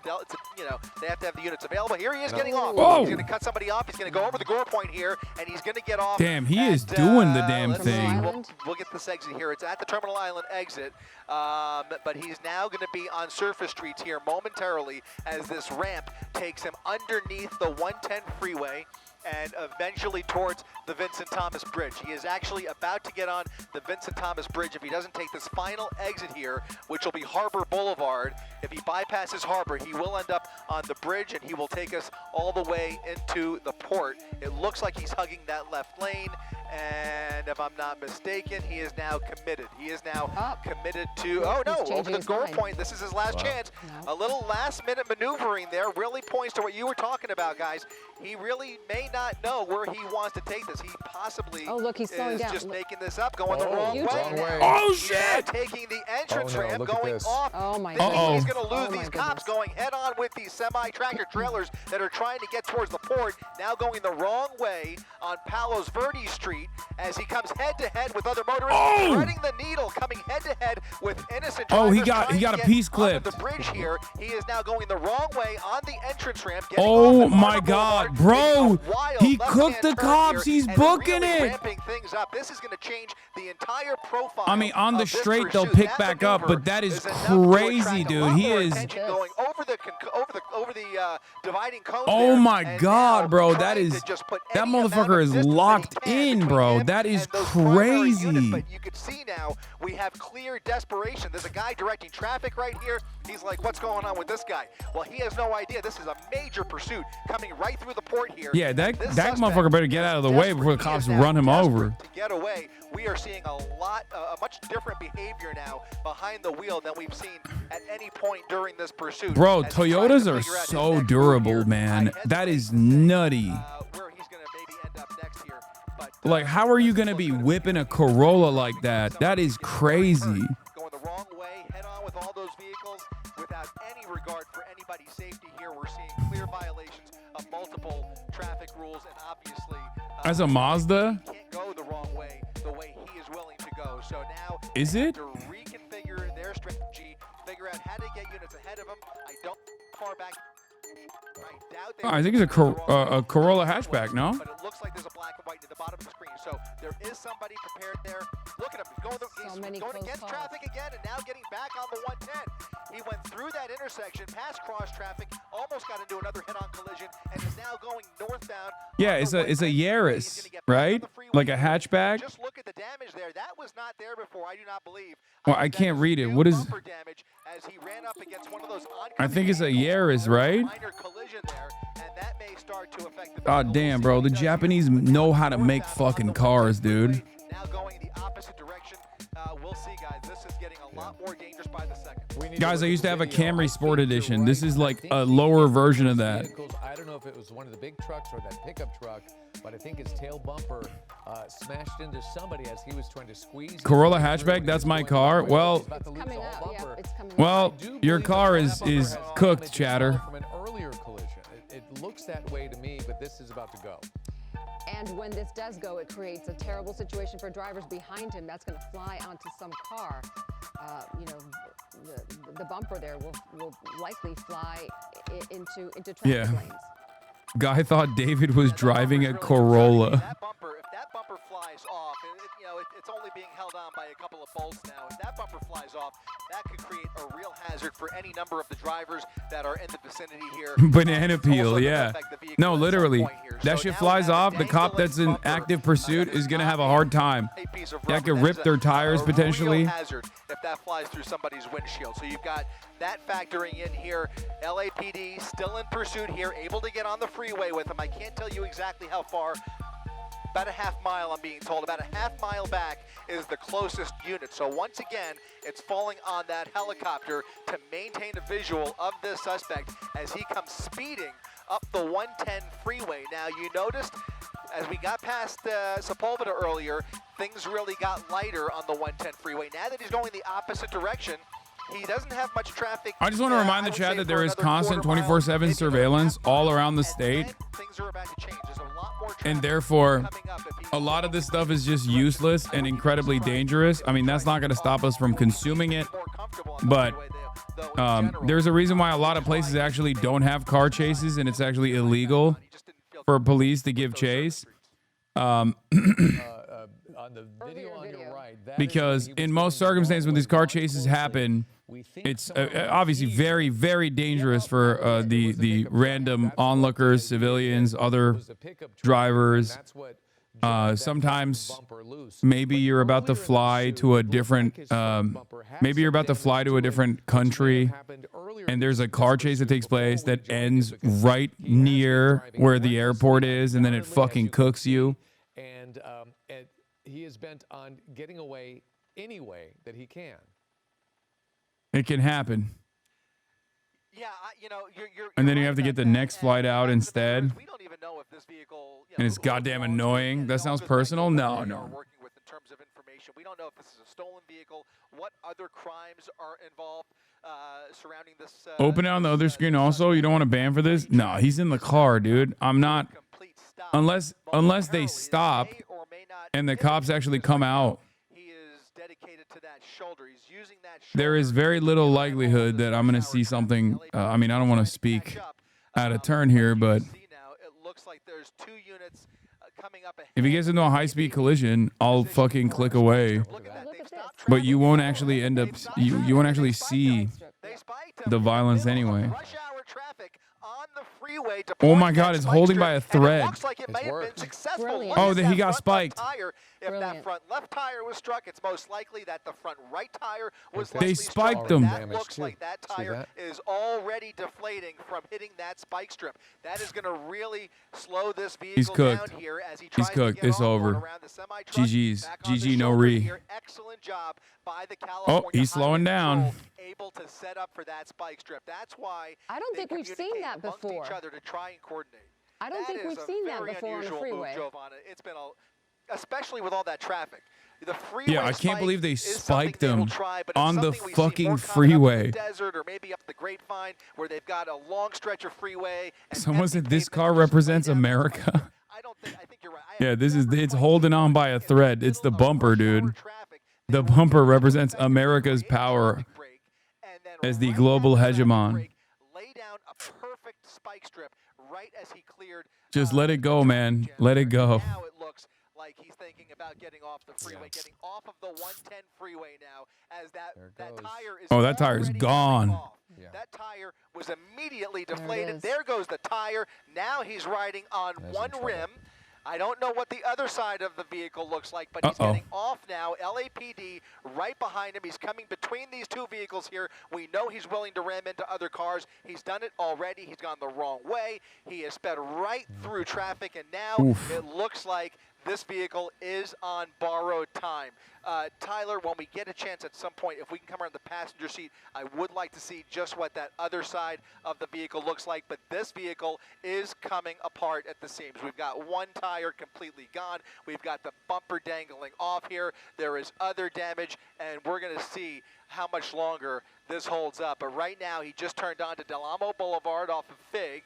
Speaker 18: They have to have the units available. Here he is getting off.
Speaker 1: Whoa.
Speaker 18: He's going to cut somebody off. He's going to go over the gore point here, and he's going to get off.
Speaker 1: Damn, he is doing the damn
Speaker 18: let's see.
Speaker 1: thing.
Speaker 18: We'll get this exit here. It's at the Terminal Island exit, but he's now going to be on surface streets here momentarily as this ramp takes him underneath the 110 freeway and eventually towards the Vincent Thomas Bridge. He is actually about to get on the Vincent Thomas Bridge if he doesn't take this final exit here, which will be Harbor Boulevard. If he bypasses Harbor, he will end up on the bridge and he will take us all the way into the port. It looks like he's hugging that left lane, and if I'm not mistaken, he is now committed. He is now committed to, over the gore point. This is his last chance. A little last-minute maneuvering there really points to what you were talking about, guys. He really may not know where he wants to take this. He possibly
Speaker 16: he's slowing down.
Speaker 18: just making this up, going the wrong way.
Speaker 1: Oh,
Speaker 18: shit! Taking the entrance ramp, going off.
Speaker 16: Oh, my
Speaker 18: God. He's going to lose these cops going head-on with these semi-tractor trailers that are trying to get towards the port, now going the wrong way on Palos Verdes Street as he comes head-to-head with other motorists, threading the needle, coming head-to-head with innocent drivers.
Speaker 1: He got a piece clipped.
Speaker 18: The bridge here. He is now going the wrong way on the entrance ramp.
Speaker 1: Oh my God, bro! He cooked the cops. He's booking it.
Speaker 18: Ramping things up. This is going to change the entire profile.
Speaker 1: I mean, on the straight they'll pick back up, but that is crazy, dude. He is.
Speaker 18: Going over the dividing cone.
Speaker 1: Oh my God, bro! That motherfucker is locked in, bro. That is crazy.
Speaker 18: But you could see now we have clear desperation. There's a guy directing traffic right here. He's like, what's going on with this guy? Well, he has no idea. This is a major pursuit coming right through the port here.
Speaker 1: Yeah, that motherfucker better get out of the way before the cops run him over.
Speaker 18: To get away, we are seeing a much different behavior now behind the wheel than we've seen at any point during this pursuit.
Speaker 1: Bro, Toyotas are so durable, man. That is nutty.
Speaker 18: Where he's going to maybe end up next here. But,
Speaker 1: like, how are you going to be whipping a Corolla like that? That is crazy.
Speaker 18: Going the wrong way, head on with all those vehicles without any regard for anybody's safety here. We're seeing clear violations of multiple traffic rules, and obviously
Speaker 1: as a Mazda,
Speaker 18: can't go the wrong way the way he is willing to go. So now
Speaker 1: is it
Speaker 18: to reconfigure their strategy, figure out how to get units ahead of them. I don't far back.
Speaker 1: I think it's a Corolla hatchback, no?
Speaker 18: But it looks like there's a black and white at the bottom of the screen. So there is somebody prepared there. Look at him. He's going against traffic again and now getting back on the 110. He went through that intersection, past cross traffic, almost got into another head-on collision, and is now going northbound.
Speaker 1: Yeah, it's a Yaris, right? Like a hatchback.
Speaker 18: Just look at the damage there. That was not there before, I do not believe.
Speaker 1: Well, I can't read it. What is...
Speaker 18: damage as he ran up against one of those
Speaker 1: I think it's a Yaris, right?
Speaker 18: There, and that may start to affect the
Speaker 1: God damn, bro. The Japanese know how to make fucking cars, dude.
Speaker 18: Now going the opposite direction. We'll see, guys. This is getting a lot more dangerous by the second.
Speaker 1: Guys, I used to have a Camry Sport Edition. This is like a lower version of that.
Speaker 11: I don't know if it was one of the big trucks or that pickup truck, but I think his tail bumper smashed into somebody as he was trying to squeeze.
Speaker 1: Corolla hatchback, that's my car. Well, your car is cooked, chatter.
Speaker 11: From an earlier collision. It looks that way to me, but this is about to go.
Speaker 16: And when this does go, it creates a terrible situation for drivers behind him. That's going to fly onto some car. The bumper there will likely fly into traffic lanes.
Speaker 1: Guy thought David was driving a Corolla.
Speaker 18: If that bumper flies off, it's only being held on by a couple of bolts now. If that bumper flies off, that could create a real hazard for any number of the drivers that are in the vicinity here.
Speaker 1: Banana peel, yeah. No, literally. That shit flies off. The cop that's in active pursuit is going to have a hard time. That could rip their tires potentially.
Speaker 18: Real hazard if that flies through somebody's windshield. So you've got that factoring in here. LAPD still in pursuit here, able to get on the freeway with them. I can't tell you exactly how far. About a half mile, I'm being told. About a half mile back is the closest unit. So once again, it's falling on that helicopter to maintain a visual of this suspect as he comes speeding up the 110 freeway. Now, you noticed as we got past Sepulveda earlier, things really got lighter on the 110 freeway. Now that he's going the opposite direction, he doesn't have much traffic.
Speaker 1: I just want to remind the chat that there is constant 24/7 surveillance all around the state.
Speaker 18: Things are about to change. There's a lot more
Speaker 1: And therefore, a lot of this stuff is just useless and incredibly dangerous. I mean, that's not going to stop us from consuming it. But there's a reason why a lot of places actually don't have car chases, and it's actually illegal for police to give chase.
Speaker 11: On the video on your right,
Speaker 1: Because in most circumstances, when these car chases happen, it's obviously very, very dangerous for the random onlookers, civilians, other drivers. Sometimes maybe you're about to fly to a different country, and there's a car chase that takes place that ends right near where the airport is, and then it fucking cooks you.
Speaker 11: And he is bent on getting away any way that he can.
Speaker 1: It can happen.
Speaker 18: Yeah, you're
Speaker 1: And then you have to get the next flight out instead.
Speaker 18: We don't even know if this vehicle,
Speaker 1: And it's goddamn annoying. That sounds personal. No.
Speaker 18: working with in terms of information. We don't know if this is a stolen vehicle, what other crimes are involved surrounding this.
Speaker 1: Open it on the other screen also. You don't want to ban for this? No, he's in the car, dude. I'm not. Unless they stop and the cops actually come out. There is very little likelihood that I'm going to see something. I mean, I don't want to speak out of turn here, but if he gets into a high-speed collision, I'll fucking click away. But you won't actually end up. You won't actually see the violence anyway. Oh my God, it's holding by a thread.
Speaker 18: Looks like it may have been successful.
Speaker 1: Oh, that he got spiked.
Speaker 18: If that front left tire was struck, it's most likely that the front right tire was
Speaker 1: They spiked him.
Speaker 18: That looks like that tire is already deflating from hitting that spike strip. That is going to really slow this vehicle down here as he tries to get
Speaker 1: It's over. GG's. GG no re.
Speaker 18: Excellent job by the California
Speaker 1: he's slowing down.
Speaker 18: Able to set up for that spike strip. That's why
Speaker 16: I don't think we've seen that before.
Speaker 18: Each other to try and coordinate.
Speaker 16: I don't think we've seen that before on the freeway.
Speaker 18: It's been especially with all that traffic. The freeway
Speaker 1: I can't believe they spiked them
Speaker 18: but
Speaker 1: on the fucking freeway.
Speaker 18: Desert or maybe up the Grapevine where they've got a long stretch of freeway.
Speaker 1: Someone said this car represents America.
Speaker 18: I think you're right.
Speaker 1: Yeah, it's holding on by a thread. It's the bumper, dude. The bumper represents America's power as the global hegemon.
Speaker 18: Lay down a perfect spike strip right as he cleared.
Speaker 1: Just let it go, man. Let it go.
Speaker 18: Now it looks like he's thinking about getting off the freeway, getting off of the 110 freeway now as that tire is
Speaker 1: that tire's gone.
Speaker 18: That tire was immediately deflated. There goes the tire. Now he's riding on one rim. I don't know what the other side of the vehicle looks like, but he's getting off now. LAPD right behind him. He's coming between these two vehicles here. We know he's willing to ram into other cars. He's done it already. He's gone the wrong way. He has sped right through traffic, and now it looks like this vehicle is on borrowed time. Tyler, when we get a chance at some point, if we can come around the passenger seat, I would like to see just what that other side of the vehicle looks like. But this vehicle is coming apart at the seams. We've got one tire completely gone. We've got the bumper dangling off here. There is other damage, and we're going to see how much longer this holds up. But right now, he just turned onto Del Amo Boulevard off of Fig,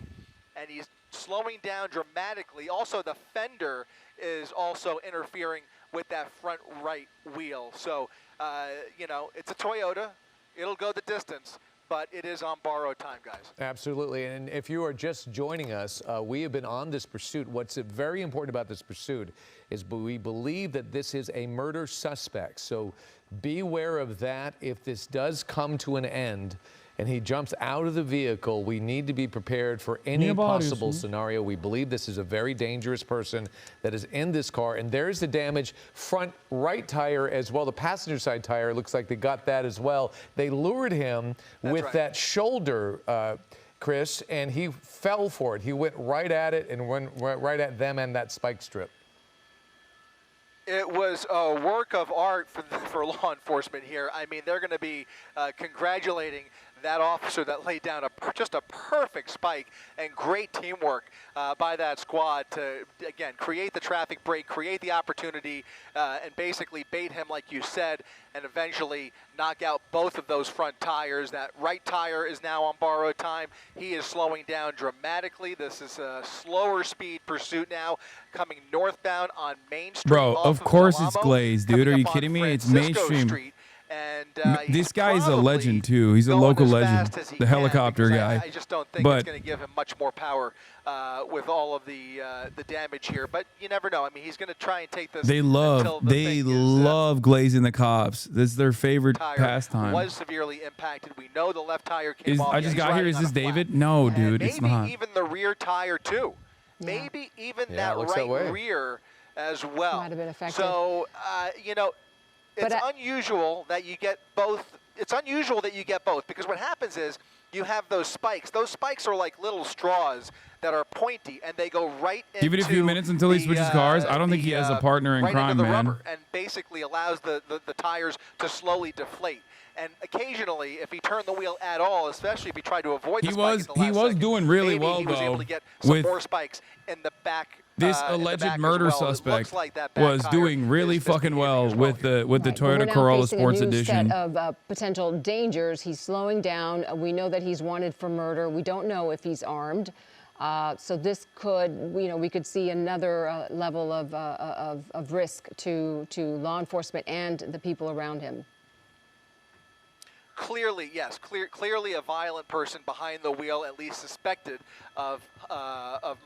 Speaker 18: and he's slowing down dramatically. Also, the fender is also interfering with that front right wheel. So, it's a Toyota. It'll go the distance. but it is on borrowed time, guys.
Speaker 11: Absolutely. And if you are just joining us, we have been on this pursuit. What's very important about this pursuit is we believe that this is a murder suspect. So beware of that. If this does come to an end and he jumps out of the vehicle, we need to be prepared for any possible scenario. We believe this is a very dangerous person that is in this car. And there's the damage front right tire as well. The passenger side tire, looks like they got that as well. They lured him with that shoulder, Chris, and he fell for it. He went right at it and went right at them and that spike strip.
Speaker 18: It was a work of art for law enforcement here. I mean, they're going to be congratulating that officer that laid down just a perfect spike, and great teamwork by that squad to, again, create the traffic break, create the opportunity, and basically bait him, like you said, and eventually knock out both of those front tires. That right tire is now on borrowed time. He is slowing down dramatically. This is a slower speed pursuit now, coming northbound on Main Street.
Speaker 1: Bro, of course it's glazed, dude. Are you kidding me? It's mainstream.
Speaker 18: Street. And
Speaker 1: this guy is a legend too. He's a local legend, the helicopter guy.
Speaker 18: I just don't think it's going to give him much more power with all of the damage here. But you never know. I mean, he's going to try and take this.
Speaker 1: They love glazing the cops. This is their favorite pastime.
Speaker 18: Was severely impacted. We know the left tire came off.
Speaker 1: I just got here. Is this David? No, dude, it's not.
Speaker 18: Maybe even the rear tire too. Maybe even that right rear as well.
Speaker 16: Might have been affected.
Speaker 18: So you know. It's unusual that you get both. It's unusual that you get both because what happens is you have those spikes. Those spikes are like little straws that are pointy, and they go right into
Speaker 1: Give it a few minutes until he switches cars. I don't think he has a partner in crime, man.
Speaker 18: Rubber, and basically allows the tires to slowly deflate. And occasionally, if he turned the wheel at all, especially if he tried to avoid the spike at the last second,
Speaker 1: doing really well,
Speaker 18: he was
Speaker 1: though,
Speaker 18: able to get some more spikes in the back.
Speaker 1: This alleged murder suspect was doing really fucking well with the Toyota Corolla Sports Edition.
Speaker 16: Set of potential dangers. He's slowing down. We know that he's wanted for murder. We don't know if he's armed. So this could, we could see another level of risk to law enforcement and the people around him.
Speaker 18: Clearly, yes, clearly a violent person behind the wheel, at least suspected of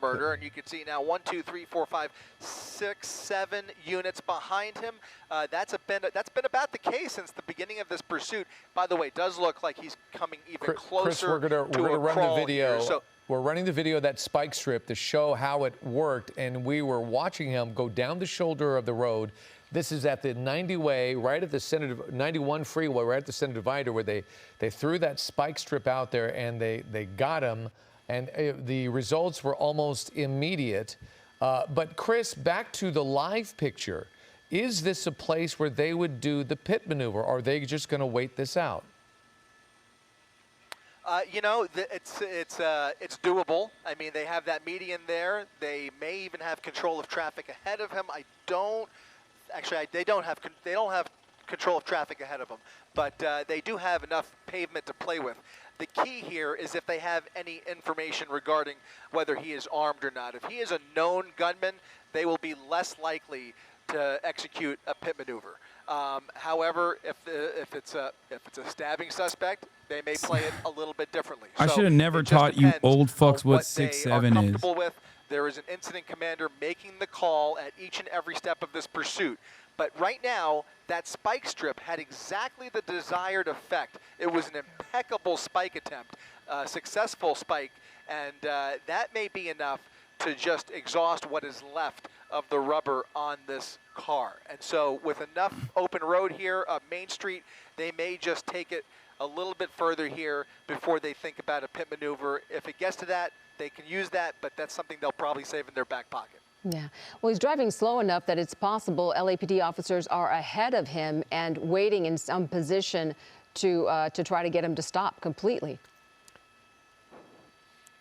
Speaker 18: murder. And you can see now 1, 2, 3, 4, 5, 6, 7 units behind him. That's been about the case since the beginning of this pursuit. By the way, it does look like he's coming even closer.
Speaker 11: Chris, we're gonna run the video. We're running the video of that spike strip to show how it worked, and we were watching him go down the shoulder of the road. This is at the 90 way, right at the center, 91 freeway, right at the center divider, where they threw that spike strip out there and they got him, and the results were almost immediate. But Chris, back to the live picture, is this a place where they would do the pit maneuver, or are they just going to wait this out?
Speaker 18: It's doable. I mean, they have that median there. They may even have control of traffic ahead of him. They don't have control of traffic ahead of them, but they do have enough pavement to play with. The key here is if they have any information regarding whether he is armed or not. If he is a known gunman, they will be less likely to execute a pit maneuver. However, if it's a stabbing suspect, they may play it a little bit differently.
Speaker 1: I should have never taught you old fucks what 6'7" is.
Speaker 18: There is an incident commander making the call at each and every step of this pursuit. But right now, that spike strip had exactly the desired effect. It was an impeccable spike attempt, a successful spike, and that may be enough to just exhaust what is left of the rubber on this car. And so with enough open road here up Main Street, they may just take it a little bit further here before they think about a pit maneuver. If it gets to that, they can use that, but that's something they'll probably save in their back pocket.
Speaker 16: Yeah. Well, he's driving slow enough that it's possible LAPD officers are ahead of him and waiting in some position to try to get him to stop completely.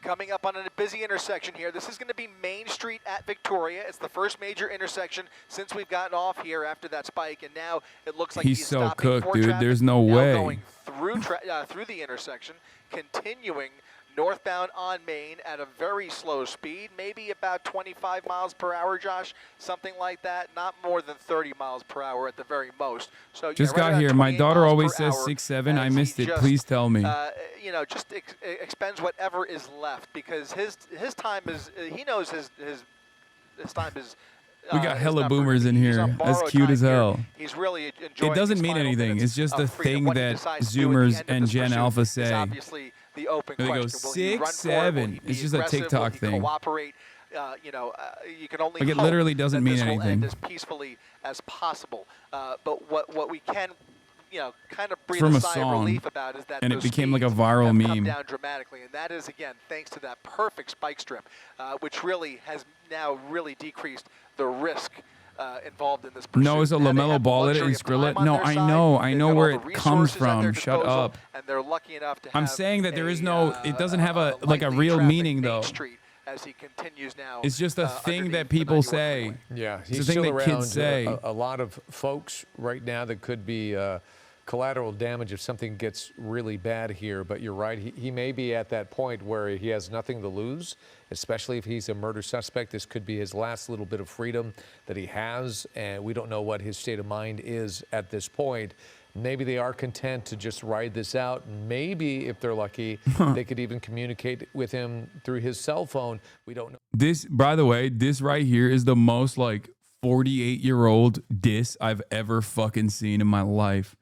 Speaker 18: Coming up on a busy intersection here. This is going to be Main Street at Victoria. It's the first major intersection since we've gotten off here after that spike, and now it looks like he's
Speaker 1: so
Speaker 18: stopping
Speaker 1: cooked,
Speaker 18: for
Speaker 1: dude.
Speaker 18: traffic.
Speaker 1: There's no
Speaker 18: now
Speaker 1: way.
Speaker 18: Going through the intersection, continuing northbound on Main at a very slow speed, maybe about 25 miles per hour, Josh, something like that, not more than 30 miles per hour at the very most. So
Speaker 1: Just
Speaker 18: right
Speaker 1: got
Speaker 18: around
Speaker 1: here. My
Speaker 18: 28
Speaker 1: daughter
Speaker 18: miles
Speaker 1: always
Speaker 18: per
Speaker 1: says
Speaker 18: hour
Speaker 1: 6'7". I
Speaker 18: as he
Speaker 1: missed it.
Speaker 18: just,
Speaker 1: Please tell me.
Speaker 18: You know, just expends whatever is left, because his time is, he knows his time is.
Speaker 1: We got hella
Speaker 18: numbered.
Speaker 1: boomers in
Speaker 18: He's on
Speaker 1: here. That's
Speaker 18: borrowed
Speaker 1: cute
Speaker 18: time
Speaker 1: as
Speaker 18: here.
Speaker 1: hell.
Speaker 18: He's really enjoying
Speaker 1: It doesn't
Speaker 18: these
Speaker 1: mean
Speaker 18: final
Speaker 1: anything.
Speaker 18: minutes
Speaker 1: It's just
Speaker 18: of
Speaker 1: the
Speaker 18: freedom.
Speaker 1: thing
Speaker 18: What he
Speaker 1: that
Speaker 18: decides to do at the
Speaker 1: Zoomers
Speaker 18: end of
Speaker 1: and
Speaker 18: this
Speaker 1: Gen
Speaker 18: pursuit
Speaker 1: Alpha
Speaker 18: is
Speaker 1: say.
Speaker 18: obviously the open
Speaker 1: They go
Speaker 18: question. Will he run for it? Will
Speaker 1: 6'7".
Speaker 18: he be
Speaker 1: It's just a
Speaker 18: aggressive?
Speaker 1: TikTok
Speaker 18: Will he
Speaker 1: thing.
Speaker 18: Cooperate? You know, you can only
Speaker 1: Like, it
Speaker 18: hope
Speaker 1: literally doesn't
Speaker 18: that
Speaker 1: mean
Speaker 18: this will
Speaker 1: anything.
Speaker 18: end as peacefully as possible. But what we can, you know, kind of breathe
Speaker 1: From
Speaker 18: a
Speaker 1: a
Speaker 18: sigh
Speaker 1: song,
Speaker 18: of relief about is that
Speaker 1: and it
Speaker 18: those
Speaker 1: became like a
Speaker 18: speeds
Speaker 1: viral
Speaker 18: have
Speaker 1: meme.
Speaker 18: come down dramatically, and that is again thanks to that perfect spike strip, which really has now really decreased the risk involved in this pursuit.
Speaker 1: No, it's a
Speaker 18: Now they
Speaker 1: LaMelo
Speaker 18: have
Speaker 1: Ball it
Speaker 18: luxury
Speaker 1: and
Speaker 18: of
Speaker 1: Skrill
Speaker 18: time
Speaker 1: it.
Speaker 18: on
Speaker 1: No,
Speaker 18: their
Speaker 1: I
Speaker 18: side.
Speaker 1: know. I
Speaker 18: They've
Speaker 1: know
Speaker 18: got
Speaker 1: where
Speaker 18: all the
Speaker 1: it comes
Speaker 18: resources at their
Speaker 1: from. Shut
Speaker 18: disposal,
Speaker 1: up.
Speaker 18: And they're lucky enough to have
Speaker 1: I'm saying that there is no. It doesn't have a like a
Speaker 18: lightly
Speaker 1: real
Speaker 18: trafficked
Speaker 1: meaning
Speaker 18: Main
Speaker 1: though.
Speaker 18: Street as he continues now.
Speaker 1: It's just a thing that people say.
Speaker 11: Yeah,
Speaker 1: It's
Speaker 11: he's
Speaker 1: a thing
Speaker 11: still
Speaker 1: that
Speaker 11: around.
Speaker 1: kids say.
Speaker 11: A lot of folks right now that could be collateral damage if something gets really bad here. But you're right. He may be at that point where he has nothing to lose, especially if he's a murder suspect. This could be his last little bit of freedom that he has, and we don't know what his state of mind is at this point. Maybe they are content to just ride this out. Maybe, if they're lucky, they could even communicate with him through his cell phone. We don't know.
Speaker 1: This, by the way, this right here is the most like 48-year-old diss I've ever fucking seen in my life.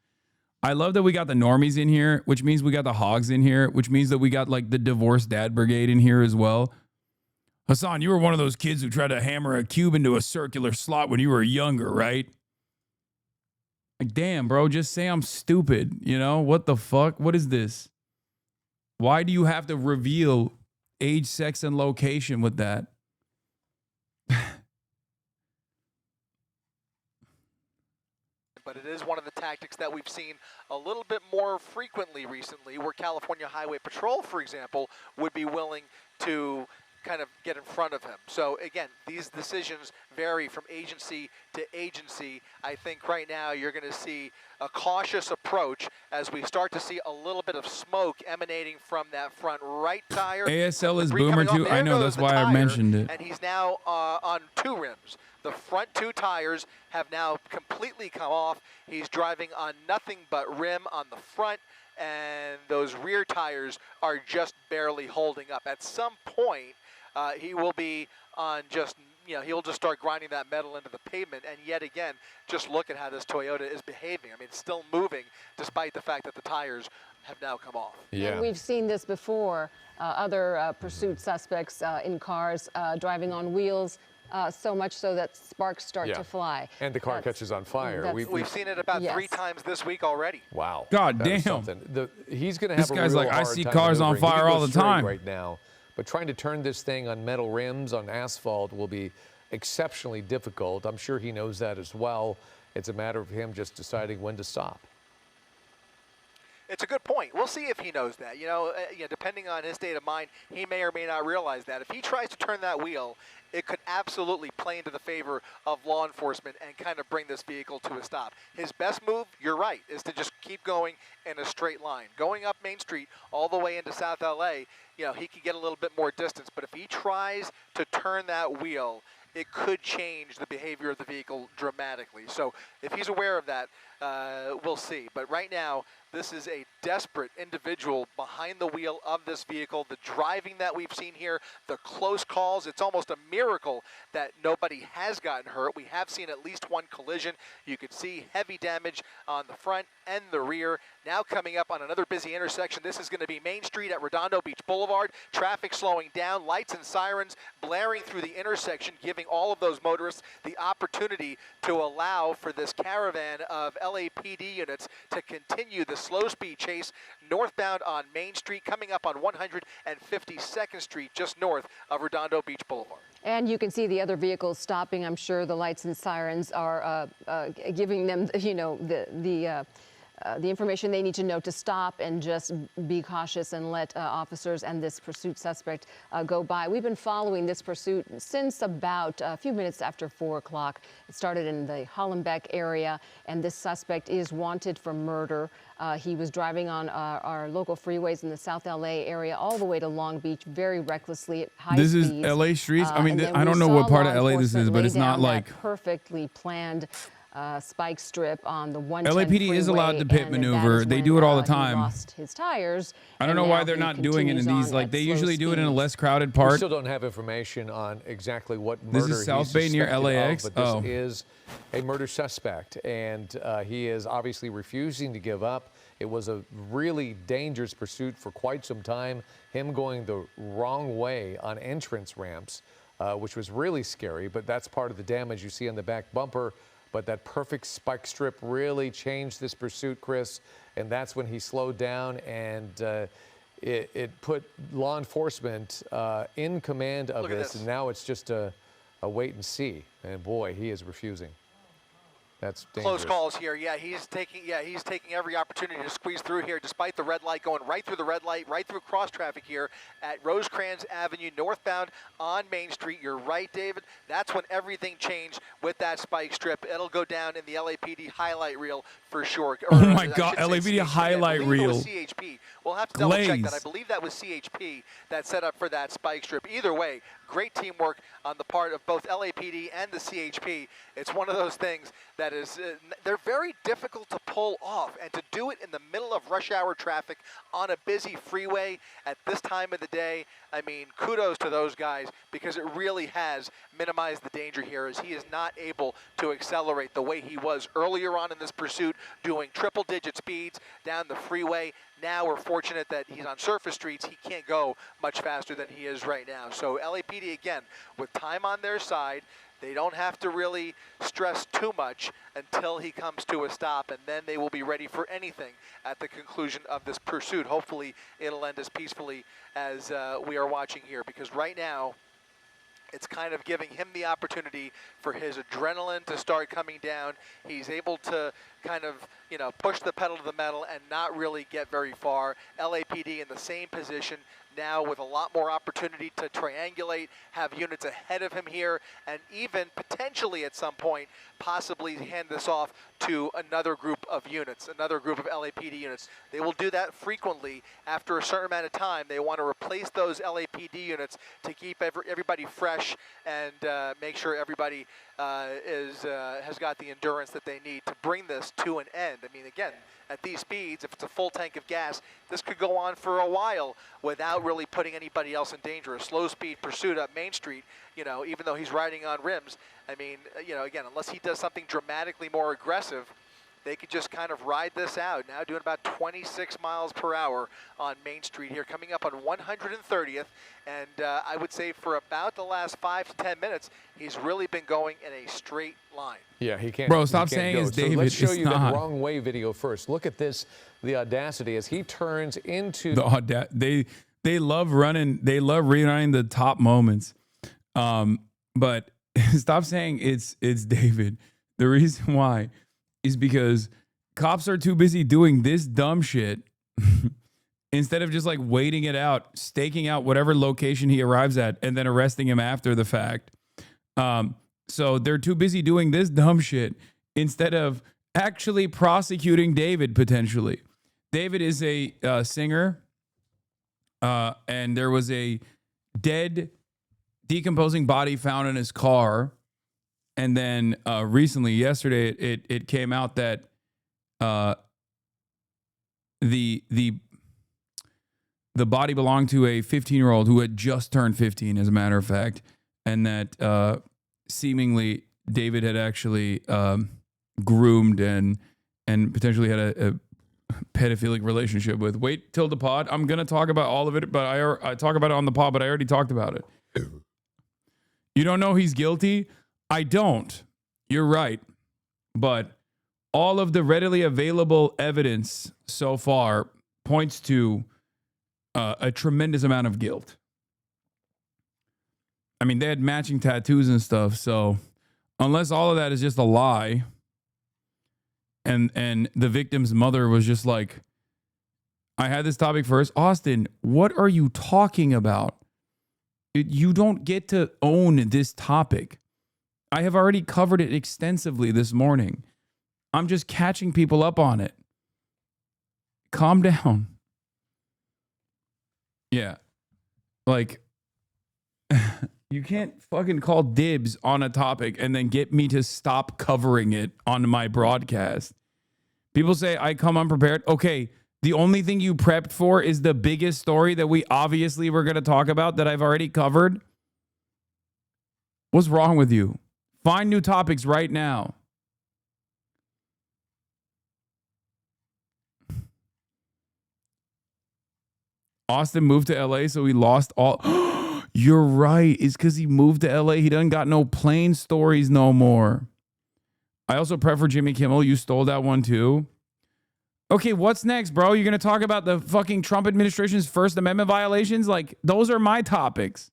Speaker 1: I love that we got the normies in here, which means we got the hogs in here, which means that we got like the divorced dad brigade in here as well. Hasan, you were one of those kids who tried to hammer a cube into a circular slot when you were younger, right? Like, damn, bro, just say I'm stupid. You know, what the fuck? What is this? Why do you have to reveal age, sex, and location with that?
Speaker 18: But it is one of the tactics that we've seen a little bit more frequently recently, where California Highway Patrol, for example, would be willing to kind of get in front of him. So again, these decisions vary from agency to agency. I think right now you're going to see a cautious approach as we start to see a little bit of smoke emanating from that front right tire.
Speaker 1: ASL is boomer too. I know, that's why I mentioned it.
Speaker 18: And he's now on two rims. The front two tires have now completely come off. He's driving on nothing but rim on the front, and those rear tires are just barely holding up. At some point, he will be on just, you know, he'll just start grinding that metal into the pavement. And yet again, just look at how this Toyota is behaving. I mean, it's still moving despite the fact that the tires have now come off.
Speaker 16: Yeah. And we've seen this before. Other pursuit suspects in cars driving on wheels, so much so that sparks start to fly.
Speaker 11: And the car catches on fire.
Speaker 18: We've seen it about 3 times this week already.
Speaker 11: Wow.
Speaker 1: God
Speaker 11: That is
Speaker 1: damn.
Speaker 11: something. He's going to
Speaker 1: This
Speaker 11: have
Speaker 1: guy's
Speaker 11: a real
Speaker 1: like, I
Speaker 11: hard
Speaker 1: see
Speaker 11: time
Speaker 1: cars on
Speaker 11: maneuvering. He
Speaker 1: fire
Speaker 11: can go
Speaker 1: all the
Speaker 11: straight
Speaker 1: time.
Speaker 11: right now. But trying to turn this thing on metal rims, on asphalt, will be exceptionally difficult. I'm sure he knows that as well. It's a matter of him just deciding when to stop.
Speaker 18: It's a good point. We'll see if he knows that. You know, depending on his state of mind, he may or may not realize that. If he tries to turn that wheel, it could absolutely play into the favor of law enforcement and kind of bring this vehicle to a stop. His best move, you're right, is to just keep going in a straight line. Going up Main Street all the way into South LA, you know, he could get a little bit more distance. But if he tries to turn that wheel, it could change the behavior of the vehicle dramatically. So if he's aware of that, we'll see. But right now, this is a desperate individual behind the wheel of this vehicle. The driving that we've seen here, the close calls, it's almost a miracle that nobody has gotten hurt. We have seen at least one collision. You can see heavy damage on the front and the rear. Now coming up on another busy intersection. This is going to be Main Street at Redondo Beach Boulevard. Traffic slowing down, lights and sirens blaring through the intersection, giving all of those motorists the opportunity to allow for this caravan of LAPD units to continue the slow speed chase northbound on Main Street, coming up on 152nd Street, just north of Redondo Beach Boulevard.
Speaker 16: And you can see the other vehicles stopping. I'm sure the lights and sirens are giving them, you know, information they need to know to stop and just be cautious and let officers and this pursuit suspect go by. We've been following this pursuit since about a few minutes after 4 o'clock. It started in the Hollenbeck area, and this suspect is wanted for murder. He was driving on our local freeways in the South LA area all the way to Long Beach very recklessly at high speeds.
Speaker 1: This is LA streets? I mean,
Speaker 16: And then
Speaker 1: I don't
Speaker 16: we
Speaker 1: know
Speaker 16: saw
Speaker 1: what part
Speaker 16: law
Speaker 1: of LA this is,
Speaker 16: enforcement
Speaker 1: but it's
Speaker 16: lay
Speaker 1: not
Speaker 16: down
Speaker 1: like
Speaker 16: that perfectly planned spike strip on the 110
Speaker 1: LAPD is allowed to pit
Speaker 16: freeway, and
Speaker 1: maneuver.
Speaker 16: that is
Speaker 1: They
Speaker 16: when,
Speaker 1: do it all the
Speaker 16: he
Speaker 1: time.
Speaker 16: lost his tires.
Speaker 1: I don't know why they're not doing it in these. Like they usually do it in a less crowded
Speaker 11: We
Speaker 1: part.
Speaker 11: still don't have information on exactly what
Speaker 1: This
Speaker 11: murder
Speaker 1: is South
Speaker 11: he's
Speaker 1: Bay near
Speaker 11: suspected
Speaker 1: LAX?
Speaker 11: of, but this
Speaker 1: Oh.
Speaker 11: is a murder suspect, and he is obviously refusing to give up. It was a really dangerous pursuit for quite some time, him going the wrong way on entrance ramps, which was really scary, but that's part of the damage you see on the back bumper. But that perfect spike strip really changed this pursuit, Chris, and that's when he slowed down, and it put law enforcement in command of this, and now it's just a wait and see. And boy, he is refusing. That's dangerous.
Speaker 18: Close calls here. Yeah, he's taking every opportunity to squeeze through here, despite the red light, going right through the red light, right through cross traffic here at Rosecrans Avenue, northbound on Main Street. You're right, David. That's when everything changed with that spike strip. It'll go down in the LAPD highlight reel for sure.
Speaker 1: Oh my God, LAPD highlight reel.
Speaker 18: It was CHP. We'll have to double check that. I
Speaker 1: Glaze.
Speaker 18: believe that was CHP that set up for that spike strip. Either way, great teamwork on the part of both LAPD and the CHP. It's one of those things that is, they're very difficult to pull off, and to do it in the middle of rush hour traffic on a busy freeway at this time of the day, I mean, kudos to those guys, because it really has minimized the danger here, as he is not able to accelerate the way he was earlier on in this pursuit, doing triple-digit speeds down the freeway. Now we're fortunate that he's on surface streets. He can't go much faster than he is right now. So LAPD, again, with time on their side, they don't have to really stress too much until he comes to a stop, and then they will be ready for anything at the conclusion of this pursuit. Hopefully it'll end as peacefully as we are watching here, because right now it's kind of giving him the opportunity for his adrenaline to start coming down. He's able to kind of, push the pedal to the metal and not really get very far. LAPD in the same position now, with a lot more opportunity to triangulate, have units ahead of him here, and even potentially at some point possibly hand this off to another group of units, another group of LAPD units. They will do that frequently. After a certain amount of time, they want to replace those LAPD units to keep everybody fresh and make sure everybody has got the endurance that they need to bring this to an end. I mean, again, at these speeds, if it's a full tank of gas, this could go on for a while without really putting anybody else in danger. A slow speed pursuit up Main Street, even though he's riding on rims, I mean, again, unless he does something dramatically more aggressive, they could just kind of ride this out. Now doing about 26 miles per hour on Main Street here, coming up on 130th. And I would say for about the last 5 to 10 minutes, he's really been going in a straight line.
Speaker 11: Yeah, he can't.
Speaker 1: Bro, stop
Speaker 11: he can't
Speaker 1: saying
Speaker 11: go.
Speaker 1: it's
Speaker 11: So
Speaker 1: David.
Speaker 11: let's show
Speaker 1: It's
Speaker 11: you
Speaker 1: not.
Speaker 11: that wrong way video first. Look at this, the audacity as he turns into
Speaker 1: They love running. They love rerunning the top moments. But stop saying it's David. The reason why is because cops are too busy doing this dumb shit instead of just like waiting it out, staking out whatever location he arrives at, and then arresting him after the fact. So they're too busy doing this dumb shit instead of actually prosecuting David potentially. David is a singer, and there was a dead, decomposing body found in his car. And then recently, yesterday, it came out that the body belonged to a 15-year-old who had just turned 15, as a matter of fact, and that seemingly David had actually groomed and potentially had a pedophilic relationship with. Wait till the pod. I'm gonna talk about all of it, but I talk about it on the pod, but I already talked about it. You don't know he's guilty? I don't. You're right, but all of the readily available evidence so far points to a tremendous amount of guilt. I mean, they had matching tattoos and stuff, so unless all of that is just a lie, And the victim's mother was just like, I had this topic first. Austin, what are you talking about? You don't get to own this topic. I have already covered it extensively this morning. I'm just catching people up on it. Calm down. Yeah. Like, you can't fucking call dibs on a topic and then get me to stop covering it on my broadcast. People say I come unprepared. Okay, the only thing you prepped for is the biggest story that we obviously were going to talk about that I've already covered. What's wrong with you? Find new topics right now. Austin moved to LA, so he lost all. You're right. It's because he moved to LA. He doesn't got no plane stories no more. I also prep for Jimmy Kimmel. You stole that one too. Okay, what's next, bro? You're going to talk about the fucking Trump administration's First Amendment violations? Like, those are my topics.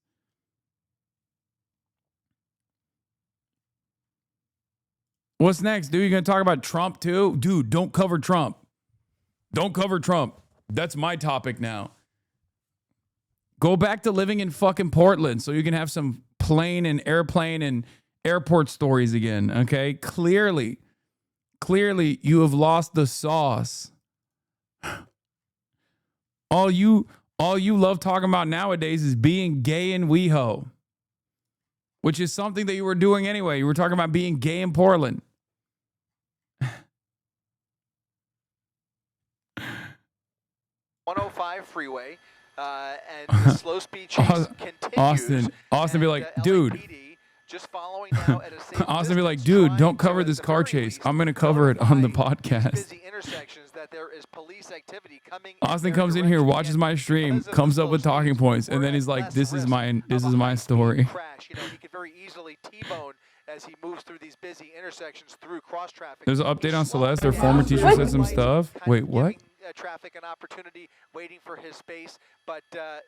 Speaker 1: What's next, dude? You're going to talk about Trump too? Dude, don't cover Trump. Don't cover Trump. That's my topic now. Go back to living in fucking Portland so you can have some plane and airplane and airport stories again, okay? Clearly, you have lost the sauce. All you love talking about nowadays is being gay in WeHo, which is something that you were doing anyway. You were talking about being gay in Portland.
Speaker 18: 105 freeway. And the slow speed chase continues.
Speaker 1: Austin be like, dude.
Speaker 18: Just following now at a safe
Speaker 1: Austin be like, dude, don't cover this car chase. I'm going to cover it on the podcast.
Speaker 18: Busy intersections that there is police activity coming.
Speaker 1: Austin comes in here, watches my stream, comes up with talking points, and then he's like, this is my story.
Speaker 18: You know, he could very easily T-bone as he moves through these busy intersections through cross traffic.
Speaker 1: There's an update on Celeste. Their former teacher said some stuff. Wait, what?
Speaker 18: Traffic an opportunity, waiting for his space, but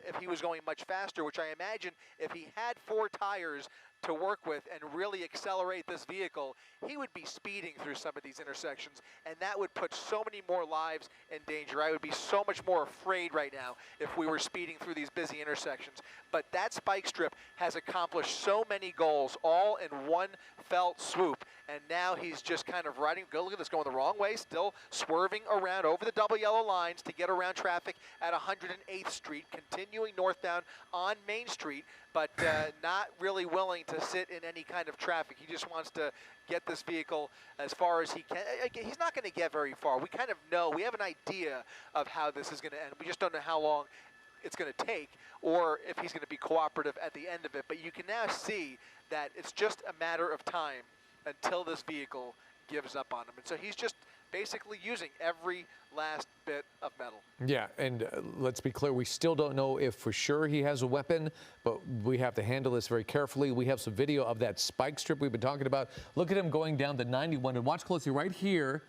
Speaker 18: if he was going much faster, which I imagine if he had 4 tires to work with and really accelerate this vehicle, he would be speeding through some of these intersections, and that would put so many more lives in danger. I would be so much more afraid right now if we were speeding through these busy intersections. But that spike strip has accomplished so many goals all in one fell swoop, and now he's just kind of riding. Go look at this, going the wrong way, still swerving around over the double yellow lines to get around traffic at 108th Street, continuing northbound on Main Street, but not really willing to sit in any kind of traffic. He just wants to get this vehicle as far as he can. He's not going to get very far. We kind of know, we have an idea of how this is going to end. We just don't know how long it's going to take or if he's going to be cooperative at the end of it. But you can now see that it's just a matter of time until this vehicle gives up on him. And so he's just basically using every last bit of metal.
Speaker 11: Yeah, and let's be clear, we still don't know if for sure he has a weapon, but we have to handle this very carefully. We have some video of that spike strip we've been talking about. Look at him going down the 91, and watch closely right here.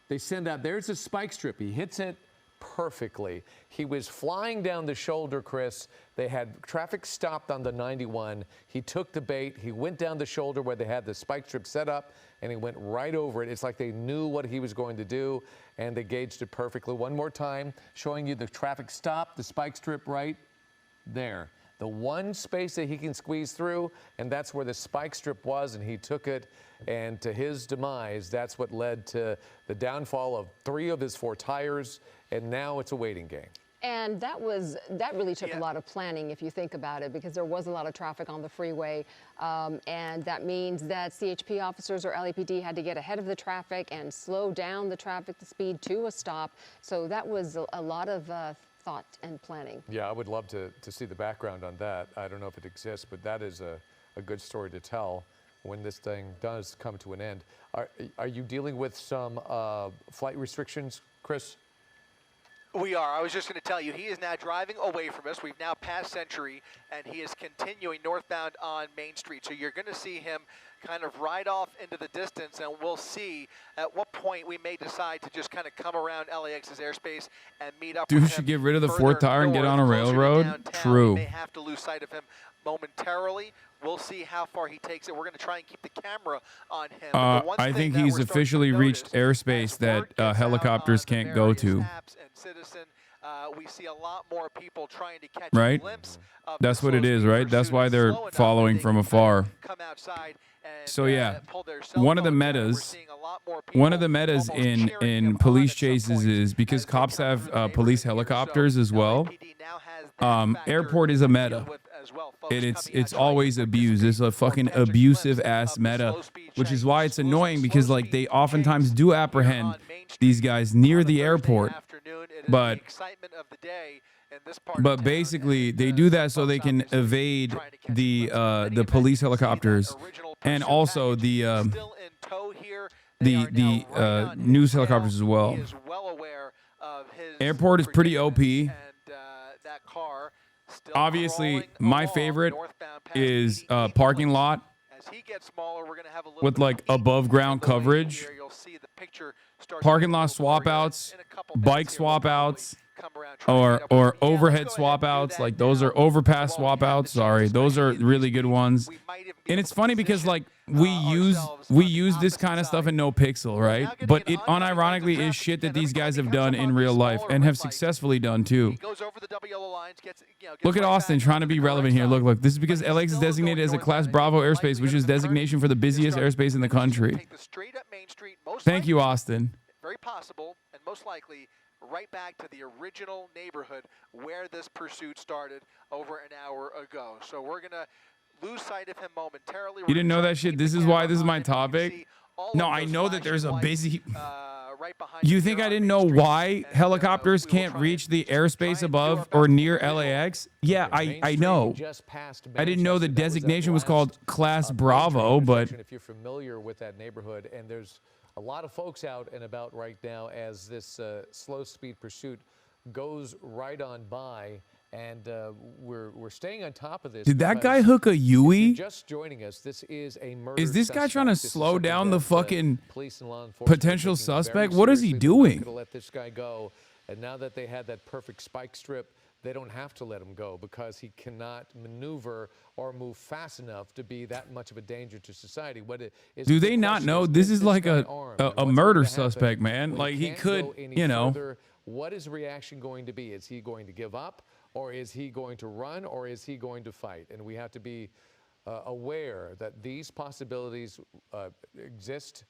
Speaker 11: They send out, there's a spike strip. He hits it perfectly. He was flying down the shoulder, Chris. They had traffic stopped on the 91. He took the bait. He went down the shoulder where they had the spike strip set up, and he went right over it. It's like they knew what he was going to do, and they gauged it perfectly. One more time, showing you the traffic stop, the spike strip right there. The one space that he can squeeze through, and that's where the spike strip was, and he took it. And to his demise, that's what led to the downfall of 3 of his 4 tires, and now it's a waiting game.
Speaker 16: And that really took a lot of planning, if you think about it, because there was a lot of traffic on the freeway, and that means that CHP officers or LAPD had to get ahead of the traffic and slow down the traffic, the speed to a stop. So that was a lot of thought and planning.
Speaker 11: Yeah, I would love to see the background on that. I don't know if it exists, but that is a good story to tell when this thing does come to an end. Are you dealing with some flight restrictions, Chris?
Speaker 18: We are. I was just going to tell you, he is now driving away from us. We've now passed Century, and he is continuing northbound on Main Street. So you're going to see him kind of ride off into the distance, and we'll see at what point we may decide to just kind of come around LAX's airspace and meet up with him.
Speaker 1: Dude should get rid of the 4th tire and get on a railroad. True.
Speaker 18: We may have to lose sight of him momentarily. We'll see how far he takes it. We're going to try and keep the camera on him. But the one
Speaker 1: I
Speaker 18: thing
Speaker 1: think
Speaker 18: that
Speaker 1: he's
Speaker 18: we're starting to
Speaker 1: officially reached
Speaker 18: notice
Speaker 1: airspace that helicopters can't go to.
Speaker 18: apps and Citizen, we see a lot more people trying to catch
Speaker 1: Right?
Speaker 18: a glimpse of
Speaker 1: That's
Speaker 18: the
Speaker 1: what it is,
Speaker 18: slow-speed
Speaker 1: right? That's
Speaker 18: pursuit.
Speaker 1: why
Speaker 18: It's
Speaker 1: they're
Speaker 18: slow enough
Speaker 1: following
Speaker 18: that they
Speaker 1: from
Speaker 18: can
Speaker 1: afar.
Speaker 18: come outside and
Speaker 1: So yeah,
Speaker 18: pull their cell
Speaker 1: one of the
Speaker 18: phones out. We're
Speaker 1: metas,
Speaker 18: seeing a lot more people
Speaker 1: one of the metas in police chases is because cops have police helicopters as well. Airport is a meta, and it's always abused. It's a fucking abusive ass meta, which is why it's annoying because like they oftentimes do apprehend these guys near the airport, but basically they do that so they can evade the police helicopters and also the news helicopters as well. Airport is pretty OP. Obviously, my favorite is parking lot with like above ground coverage. Parking lot swap outs, bike swap outs, or overhead swap outs. Like those are overpass swap outs. Sorry, those are really good ones. And it's funny because like we use this kind of stuff in No Pixel, right? But it unironically is shit that these guys have done in real life and have successfully done too. Look at Austin trying to be relevant here. Look. This is because LAX is designated as a Class Bravo airspace, which is designation for the busiest airspace in the country. Thank you, Austin.
Speaker 18: Very possible, and most likely, right back to the original neighborhood where this pursuit started over an hour ago. So we're going to lose sight of him momentarily.
Speaker 1: You didn't know that shit? This is why this is my topic? No, I know that there's a busy... You think I didn't know why helicopters can't reach the airspace above or near LAX? Yeah, I know. I didn't know the designation was called Class Bravo, but...
Speaker 11: If you're familiar with that neighborhood, and there's a lot of folks out and about right now as this slow speed pursuit goes right on by, and we're staying on top of this.
Speaker 1: Did that guy hook a Yui?
Speaker 11: Just joining us, this is a murder.
Speaker 1: Is this guy trying to slow down the fucking
Speaker 11: police and law enforcement
Speaker 1: potential suspect? What is he doing?
Speaker 11: To let this guy go, and now that they had that perfect spike strip, they don't have to let him go because he cannot maneuver or move fast enough to be that much of a danger to society.
Speaker 1: Do they not know this is like a murder suspect, man? Like he could, you know.
Speaker 11: What is the reaction going to be? Is he going to give up, or is he going to run, or is he going to fight? And we have to be aware that these possibilities exist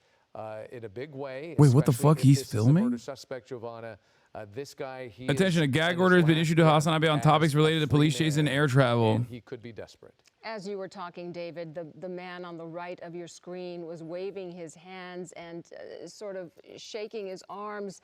Speaker 11: in a big way.
Speaker 1: Wait, what the fuck? He's filming?
Speaker 11: Murder suspect Giovanna. This guy,
Speaker 1: attention, a gag order has been issued to HasanAbi on topics related to police chase and air travel.
Speaker 11: He could be desperate.
Speaker 16: As you were talking, David, the man on the right of your screen was waving his hands and sort of shaking his arms,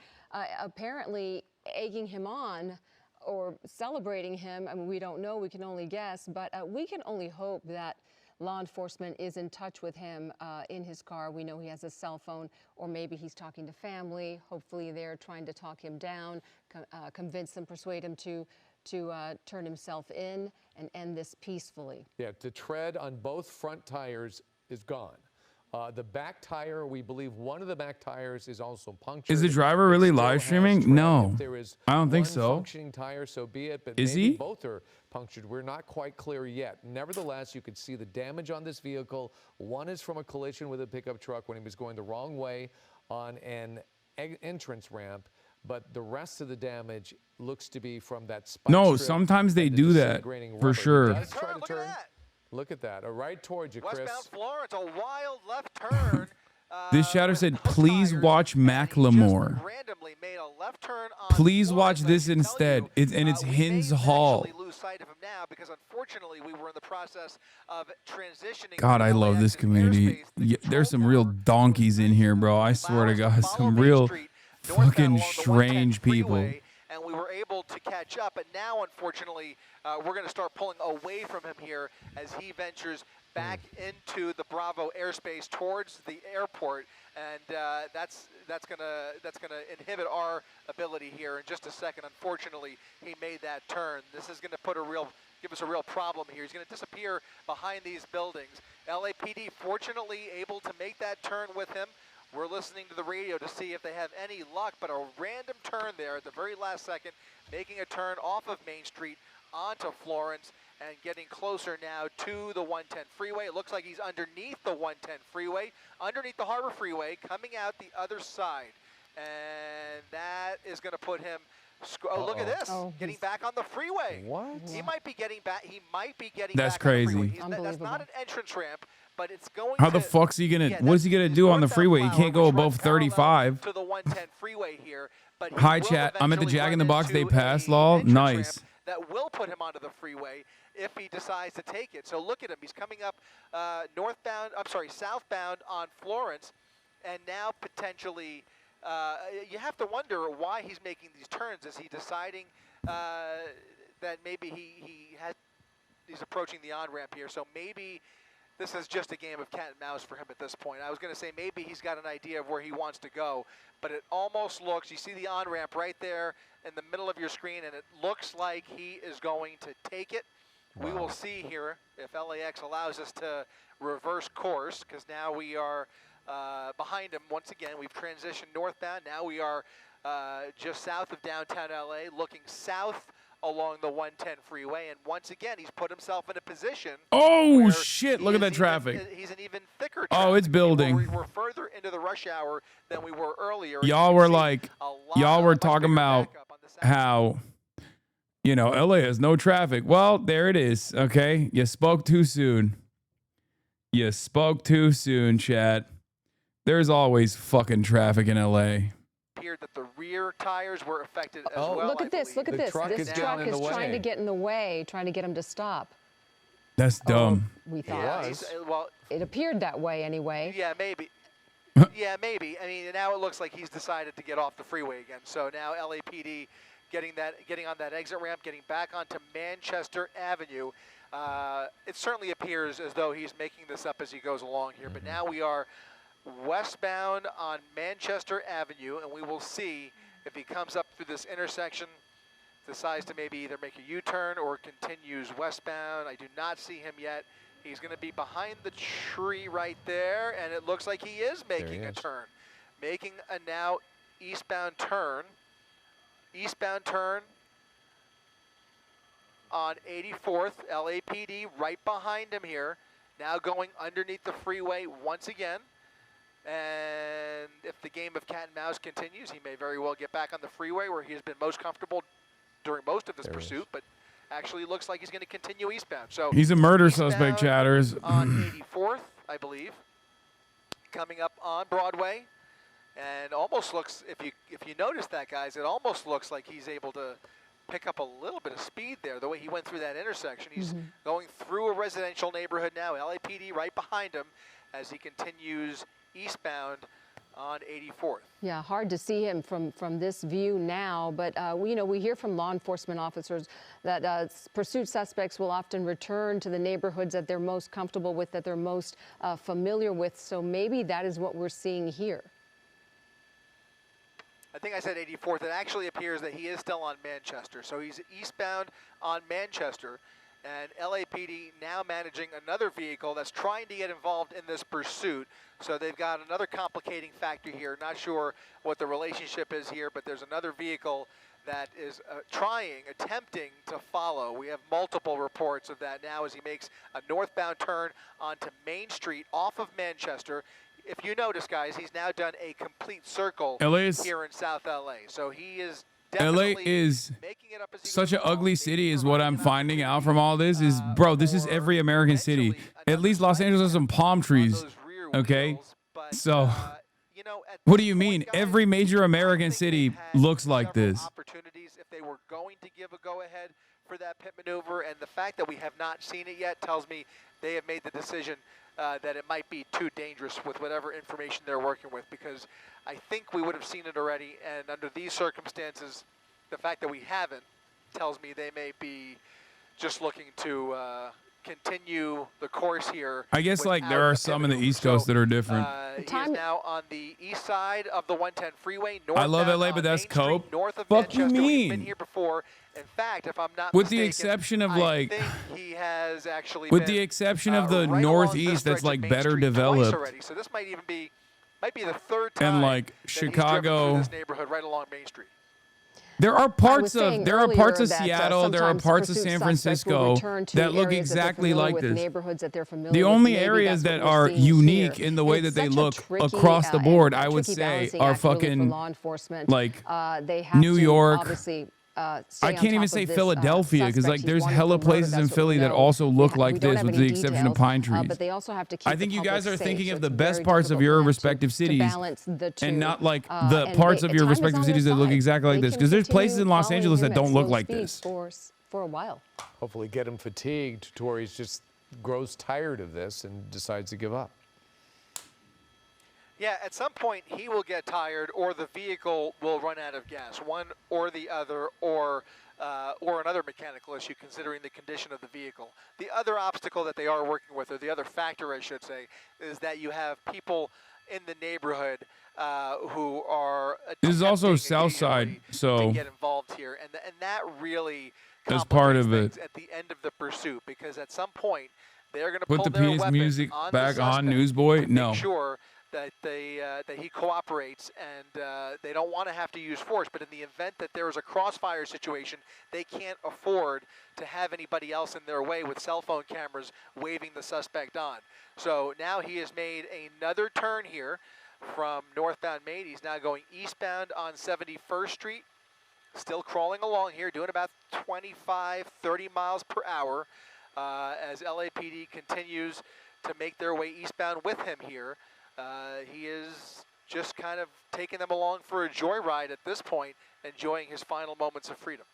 Speaker 16: apparently egging him on or celebrating him. I mean, we don't know, we can only guess, but we can only hope that law enforcement is in touch with him in his car. We know he has a cell phone, or maybe he's talking to family. Hopefully they're trying to talk him down, convince him, persuade him to turn himself in and end this peacefully.
Speaker 11: Yeah, the tread on both front tires is gone. The back tire, we believe one of the back tires is also punctured.
Speaker 1: Is the driver really live streaming? No, I don't think so.
Speaker 11: Functioning tire, so be it. But
Speaker 1: is
Speaker 11: maybe
Speaker 1: he?
Speaker 11: Both are punctured. We're not quite clear yet. Nevertheless, you could see the damage on this vehicle. One is from a collision with a pickup truck when he was going the wrong way on an entrance ramp. But the rest of the damage looks to be from that spike
Speaker 1: No,
Speaker 11: strip
Speaker 1: sometimes they
Speaker 11: and the
Speaker 1: do that
Speaker 11: disintegrating
Speaker 1: for
Speaker 11: rubber.
Speaker 1: sure.
Speaker 11: He does try to turn. Look at that. Right towards you, Chris.
Speaker 18: Westbound Florence, a wild left turn.
Speaker 1: This shadow said, please watch Macklemore.
Speaker 18: Randomly made a left turn on
Speaker 1: Please watch this instead. And it's Hins Hall.
Speaker 18: lose sight of him now because unfortunately we were in the process of transitioning.
Speaker 1: God, I love this community. Yeah, there's some real donkeys in here, bro. I swear to God, some real fucking strange people.
Speaker 18: And we were able to catch up, but now, unfortunately, we're going to start pulling away from him here as he ventures back into the Bravo airspace towards the airport, and that's gonna inhibit our ability here in just a second. Unfortunately, he made that turn. This is going to give us a real problem here. He's going to disappear behind these buildings. LAPD, fortunately, able to make that turn with him. We're listening to the radio to see if they have any luck, but a random turn there at the very last second, making a turn off of Main Street onto Florence, and getting closer now to the 110 freeway. It looks like he's underneath the 110 freeway, underneath the Harbor Freeway, coming out the other side. And that is going to put him. Oh, look at this! Getting back on the freeway.
Speaker 11: What?
Speaker 18: He might be getting back. He might be getting.
Speaker 1: That's
Speaker 18: back on the
Speaker 1: crazy.
Speaker 18: freeway. That's not an entrance ramp, but it's going.
Speaker 1: How the fuck's he gonna? What is he gonna do on the freeway? He can't go above 35.
Speaker 18: To the 110 freeway here, but
Speaker 1: Hi, chat. I'm at the Jack in the Box. They passed. Lol. Nice.
Speaker 18: That will put him onto the freeway if he decides to take it. So look at him. He's coming up southbound on Florence, and now potentially. You have to wonder why he's making these turns. Is he deciding that maybe he's approaching the on-ramp here? So maybe this is just a game of cat and mouse for him at this point. I was going to say maybe he's got an idea of where he wants to go, but it almost looks, you see the on-ramp right there in the middle of your screen, and it looks like he is going to take it. Wow. We will see here if LAX allows us to reverse course, because now we are behind him once again. We've transitioned northbound. Now we are just south of downtown LA, looking south along the 110 freeway, and once again he's put himself in a position.
Speaker 1: Oh shit! Look at that traffic.
Speaker 18: He's an even thicker.
Speaker 1: Oh, it's building.
Speaker 18: We're further into the rush hour than we were earlier.
Speaker 1: Y'all were like, y'all were talking about how, LA has no traffic. Well, there it is. Okay, you spoke too soon. You spoke too soon, chat. There's always fucking traffic in LA.
Speaker 18: Appeared that the rear tires were affected as well.
Speaker 16: Look at this. Look at this. This truck is trying to get in the way, trying to get him to stop.
Speaker 1: That's dumb.
Speaker 16: We thought. It appeared that way anyway.
Speaker 18: Yeah, maybe. Yeah, maybe. I mean, now it looks like he's decided to get off the freeway again. So now LAPD getting on that exit ramp, getting back onto Manchester Avenue. It certainly appears as though he's making this up as he goes along here. But now we are westbound on Manchester Avenue, and we will see if he comes up through this intersection, decides to maybe either make a U-turn or continues westbound. I do not see him yet. He's going to be behind the tree right there, and it looks like he is making a turn. Making a now eastbound turn. Eastbound turn on 84th, LAPD right behind him here. Now going underneath the freeway once again. And if the game of cat and mouse continues, he may very well get back on the freeway where he has been most comfortable during most of his pursuit, but actually looks like he's going to continue eastbound. So
Speaker 1: he's a murder suspect, chatters.
Speaker 18: On 84th, I believe, coming up on Broadway, and almost looks, if you notice that, guys, it almost looks like he's able to pick up a little bit of speed there, the way he went through that intersection. He's going through a residential neighborhood now, LAPD right behind him as he continues eastbound on 84th.
Speaker 16: Yeah, hard to see him from this view now, but we hear from law enforcement officers that pursuit suspects will often return to the neighborhoods that they're most comfortable with, that they're most familiar with, so maybe that is what we're seeing here.
Speaker 18: I think I said 84th. It actually appears that he is still on Manchester, so he's eastbound on Manchester. And LAPD now managing another vehicle that's trying to get involved in this pursuit. So they've got another complicating factor here. Not sure what the relationship is here, but there's another vehicle that is attempting to follow. We have multiple reports of that now as he makes a northbound turn onto Main Street off of Manchester. If you notice, guys, he's now done a complete circle here in South LA. So he is
Speaker 1: LA is such an ugly city is what I'm finding out from all this is, bro, this is every American city. At least Los Angeles has some palm trees, okay? So what do you mean? Every major American city looks like this.
Speaker 18: Opportunities if they were going to give a go-ahead for that pit maneuver, and the fact that we have not seen it yet tells me they have made the decision that it might be too dangerous with whatever information they're working with, because I think we would have seen it already, and under these circumstances, the fact that we haven't tells me they may be just looking to continue the course here.
Speaker 1: I guess like there are some in the East Coast that are different.
Speaker 18: He is now on the east side of the 110 freeway.
Speaker 1: I love LA, but that's cope.
Speaker 18: North of
Speaker 1: Fuck you
Speaker 18: Manchester. We've been
Speaker 1: mean?
Speaker 18: here before. In fact, if I'm not
Speaker 1: With
Speaker 18: mistaken,
Speaker 1: the exception of like,
Speaker 18: I think he has actually
Speaker 1: with
Speaker 18: been,
Speaker 1: the exception of the
Speaker 18: right
Speaker 1: Northeast, that's like better developed.
Speaker 18: already. So this might even be the third time
Speaker 1: And like
Speaker 18: that he's driven through
Speaker 1: Chicago,
Speaker 18: this neighborhood right along Main Street.
Speaker 1: There are parts of
Speaker 16: that,
Speaker 1: Seattle, there are parts of San Francisco that look exactly like this.
Speaker 16: Neighborhoods that they're familiar
Speaker 1: The
Speaker 16: with.
Speaker 1: only
Speaker 16: Maybe
Speaker 1: areas
Speaker 16: that's
Speaker 1: that
Speaker 16: what we're
Speaker 1: are
Speaker 16: seeing
Speaker 1: unique
Speaker 16: here.
Speaker 1: in the way
Speaker 16: And
Speaker 1: that they
Speaker 16: it's such a
Speaker 1: look
Speaker 16: tricky,
Speaker 1: across the board,
Speaker 16: and
Speaker 1: I would
Speaker 16: tricky
Speaker 1: say,
Speaker 16: balancing
Speaker 1: are
Speaker 16: act, really, for
Speaker 1: fucking
Speaker 16: law enforcement.
Speaker 1: like
Speaker 16: They have
Speaker 1: New
Speaker 16: to
Speaker 1: York.
Speaker 16: obviously, stay
Speaker 1: I
Speaker 16: on
Speaker 1: can't even
Speaker 16: top
Speaker 1: say
Speaker 16: of this,
Speaker 1: Philadelphia because
Speaker 16: suspect.
Speaker 1: like
Speaker 16: He's
Speaker 1: there's
Speaker 16: wanted
Speaker 1: hella
Speaker 16: for murder.
Speaker 1: places in
Speaker 16: That's what we
Speaker 1: Philly that
Speaker 16: know.
Speaker 1: also look
Speaker 16: We
Speaker 1: like
Speaker 16: don't
Speaker 1: this
Speaker 16: have
Speaker 1: with
Speaker 16: any
Speaker 1: the exception of
Speaker 16: details,
Speaker 1: Pine Trees.
Speaker 16: but they also have to keep
Speaker 1: I think
Speaker 16: the
Speaker 1: you guys
Speaker 16: public
Speaker 1: are thinking
Speaker 16: safe,
Speaker 1: of
Speaker 16: so
Speaker 1: the
Speaker 16: it's a
Speaker 1: best
Speaker 16: very
Speaker 1: parts of
Speaker 16: difficult
Speaker 1: your
Speaker 16: plan
Speaker 1: respective
Speaker 16: to
Speaker 1: cities
Speaker 16: balance the two.
Speaker 1: and not like the
Speaker 16: And
Speaker 1: parts of your
Speaker 16: time is
Speaker 1: respective
Speaker 16: on
Speaker 1: cities
Speaker 16: their
Speaker 1: that look
Speaker 16: side.
Speaker 1: exactly like
Speaker 16: They
Speaker 1: this.
Speaker 16: can
Speaker 1: Because there's places
Speaker 16: continue
Speaker 1: in Los
Speaker 16: following
Speaker 1: Angeles
Speaker 16: him
Speaker 1: that
Speaker 16: at
Speaker 1: don't look
Speaker 16: slow
Speaker 1: like
Speaker 16: speed
Speaker 1: this.
Speaker 16: for a while.
Speaker 11: Hopefully get him fatigued to where he's just grows tired of this and decides to give up.
Speaker 18: Yeah, at some point he will get tired, or the vehicle will run out of gas. One or the other, or another mechanical issue, considering the condition of the vehicle. The other obstacle that they are working with, or the other factor, I should say, is that you have people in the neighborhood who are
Speaker 1: This is also South Side,
Speaker 18: occasionally
Speaker 1: so
Speaker 18: to get involved here, and that really
Speaker 1: that's part of
Speaker 18: complicates
Speaker 1: it.
Speaker 18: things at the end of the pursuit, because at some point they're going to
Speaker 1: Put
Speaker 18: pull
Speaker 1: the
Speaker 18: their
Speaker 1: penis
Speaker 18: weapon
Speaker 1: music
Speaker 18: on
Speaker 1: back
Speaker 18: the
Speaker 1: on,
Speaker 18: suspect
Speaker 1: Newsboy.
Speaker 18: to
Speaker 1: No.
Speaker 18: make sure that that he cooperates, and they don't want to have to use force. But in the event that there is a crossfire situation, they can't afford to have anybody else in their way with cell phone cameras waving the suspect on. So now he has made another turn here from northbound Main. He's now going eastbound on 71st Street, still crawling along here, doing about 25, 30 miles per hour as LAPD continues to make their way eastbound with him here. He is just kind of taking them along for a joyride at this point, enjoying his final moments of freedom.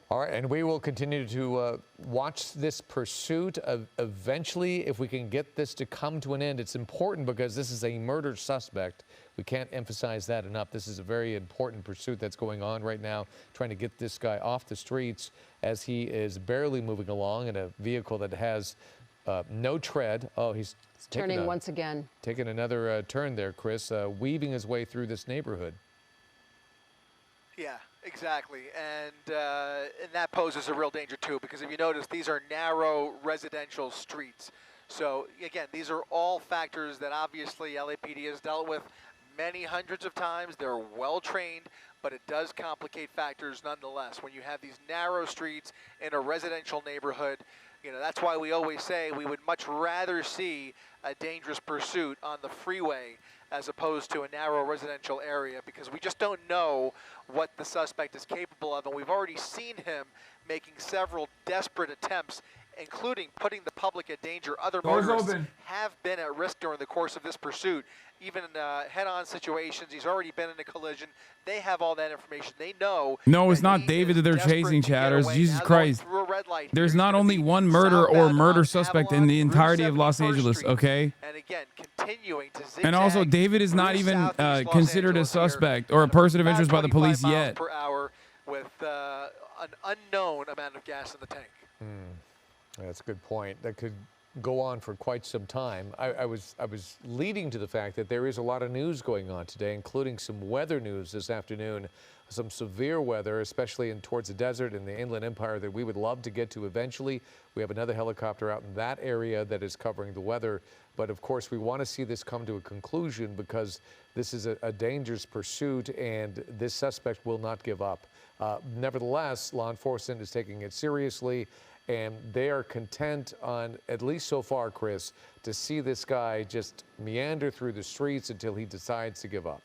Speaker 11: All right, and we will continue to watch this pursuit. Eventually, if we can get this to come to an end, it's important because this is a murder suspect. We can't emphasize that enough. This is a very important pursuit that's going on right now, trying to get this guy off the streets as he is barely moving along in a vehicle that has no tread. Oh, he's
Speaker 16: turning once again.
Speaker 11: Taking another turn there, Chris, weaving his way through this neighborhood.
Speaker 18: Yeah, exactly. And that poses a real danger, too, because if you notice, these are narrow residential streets. So, again, these are all factors that obviously LAPD has dealt with many hundreds of times. They're well-trained, but it does complicate factors nonetheless. When you have these narrow streets in a residential neighborhood, you know, that's why we always say we would much rather see a dangerous pursuit on the freeway as opposed to a narrow residential area, because we just don't know what the suspect is capable of. And we've already seen him making several desperate attempts, including putting the public at danger. Other motorists have been at risk during the course of this pursuit. Even in head-on situations, he's already been in a collision. They have all that information. They know.
Speaker 1: No, it's not David that they're chasing, chatters. Jesus Christ. There's not only one murder or murder suspect in the entirety of Los Angeles, okay?
Speaker 18: And again, continuing to zigzag.
Speaker 1: And also, David is not even considered a suspect or a person of interest by the police yet.
Speaker 18: Per hour with an unknown amount of gas in the tank.
Speaker 11: That's a good point. That could go on for quite some time. I was leading to the fact that there is a lot of news going on today, including some weather news this afternoon, some severe weather, especially towards the desert and the Inland Empire, that we would love to get to eventually. We have another helicopter out in that area that is covering the weather. But of course, we want to see this come to a conclusion because this is a dangerous pursuit and this suspect will not give up. Nevertheless, law enforcement is taking it seriously, and they are content on, at least so far, Chris, to see this guy just meander through the streets until he decides to give up.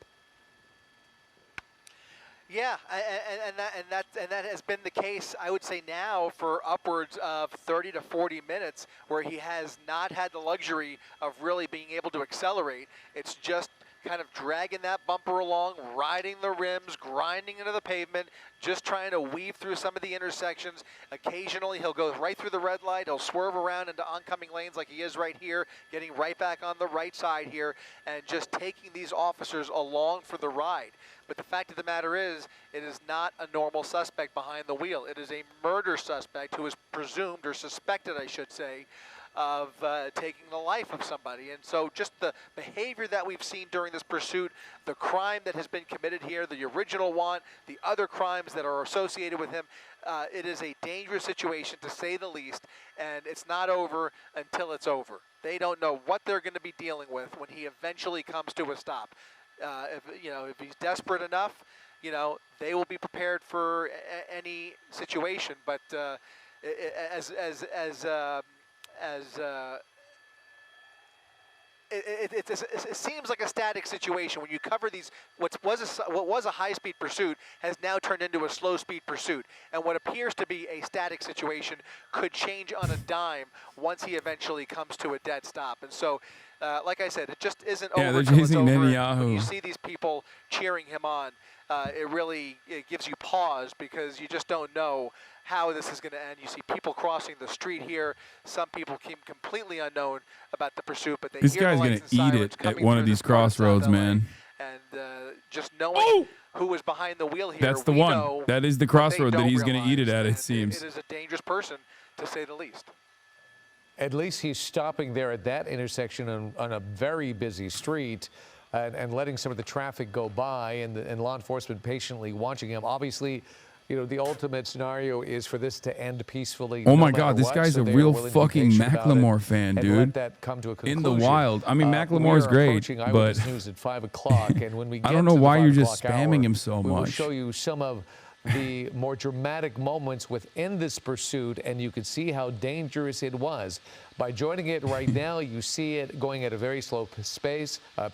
Speaker 18: Yeah, and that has been the case, I would say, now for upwards of 30 to 40 minutes, where he has not had the luxury of really being able to accelerate. It's just kind of dragging that bumper along, riding the rims, grinding into the pavement, just trying to weave through some of the intersections. Occasionally, he'll go right through the red light. He'll swerve around into oncoming lanes like he is right here, getting right back on the right side here, and just taking these officers along for the ride. But the fact of the matter is, it is not a normal suspect behind the wheel. It is a murder suspect who is presumed, or suspected, I should say, of taking the life of somebody. And so just the behavior that we've seen during this pursuit, the crime that has been committed here, the original one, the other crimes that are associated with him, it is a dangerous situation, to say the least, and it's not over until it's over. They don't know what they're going to be dealing with when he eventually comes to a stop. If he's desperate enough, you know, they will be prepared for any situation. But it seems like a static situation when you cover these. What was a high-speed pursuit has now turned into a slow-speed pursuit, and what appears to be a static situation could change on a dime once he eventually comes to a dead stop. And so, like I said, it just isn't over.
Speaker 1: they're
Speaker 18: till it's
Speaker 1: chasing
Speaker 18: over.
Speaker 1: Netanyahu.
Speaker 18: When you see these people cheering him on, it gives you pause, because you just don't know how this is going to end. You see people crossing the street here. Some people came completely unknown about the pursuit, but they
Speaker 1: This
Speaker 18: hear the
Speaker 1: guy's
Speaker 18: lights
Speaker 1: going
Speaker 18: and
Speaker 1: to eat
Speaker 18: sirens
Speaker 1: it
Speaker 18: coming
Speaker 1: at one
Speaker 18: through
Speaker 1: of these
Speaker 18: this part of South
Speaker 1: crossroads,
Speaker 18: LA.
Speaker 1: man.
Speaker 18: And just knowing who was behind the wheel here,
Speaker 1: That's the
Speaker 18: we
Speaker 1: one.
Speaker 18: know
Speaker 1: That is the
Speaker 18: what they
Speaker 1: crossroad that
Speaker 18: don't
Speaker 1: he's going to eat it
Speaker 18: realize,
Speaker 1: at,
Speaker 18: and
Speaker 1: it seems.
Speaker 18: It is a dangerous person, to say the least.
Speaker 11: At least he's stopping there at that intersection on a very busy street and letting some of the traffic go by, and law enforcement patiently watching him. Obviously, you know, the ultimate scenario is for this to end peacefully.
Speaker 1: Oh
Speaker 11: no
Speaker 1: my
Speaker 11: matter
Speaker 1: God, this
Speaker 11: what,
Speaker 1: guy's
Speaker 11: so
Speaker 1: a
Speaker 11: they are
Speaker 1: real
Speaker 11: willing to be
Speaker 1: fucking
Speaker 11: patient about it
Speaker 1: Macklemore fan,
Speaker 11: and
Speaker 1: dude.
Speaker 11: let that come to a conclusion.
Speaker 1: In the wild. I mean, Macklemore's
Speaker 11: we are
Speaker 1: great,
Speaker 11: approaching
Speaker 1: but
Speaker 11: Eyewitness News at 5 o'clock, and when we get
Speaker 1: I don't know
Speaker 11: to the
Speaker 1: why
Speaker 11: 5
Speaker 1: you're just
Speaker 11: o'clock
Speaker 1: spamming
Speaker 11: hour,
Speaker 1: him so
Speaker 11: we will
Speaker 1: much.
Speaker 11: show you some of the more dramatic moments within this pursuit, and you can see how dangerous it was. By joining it right now, you see it going at a very slow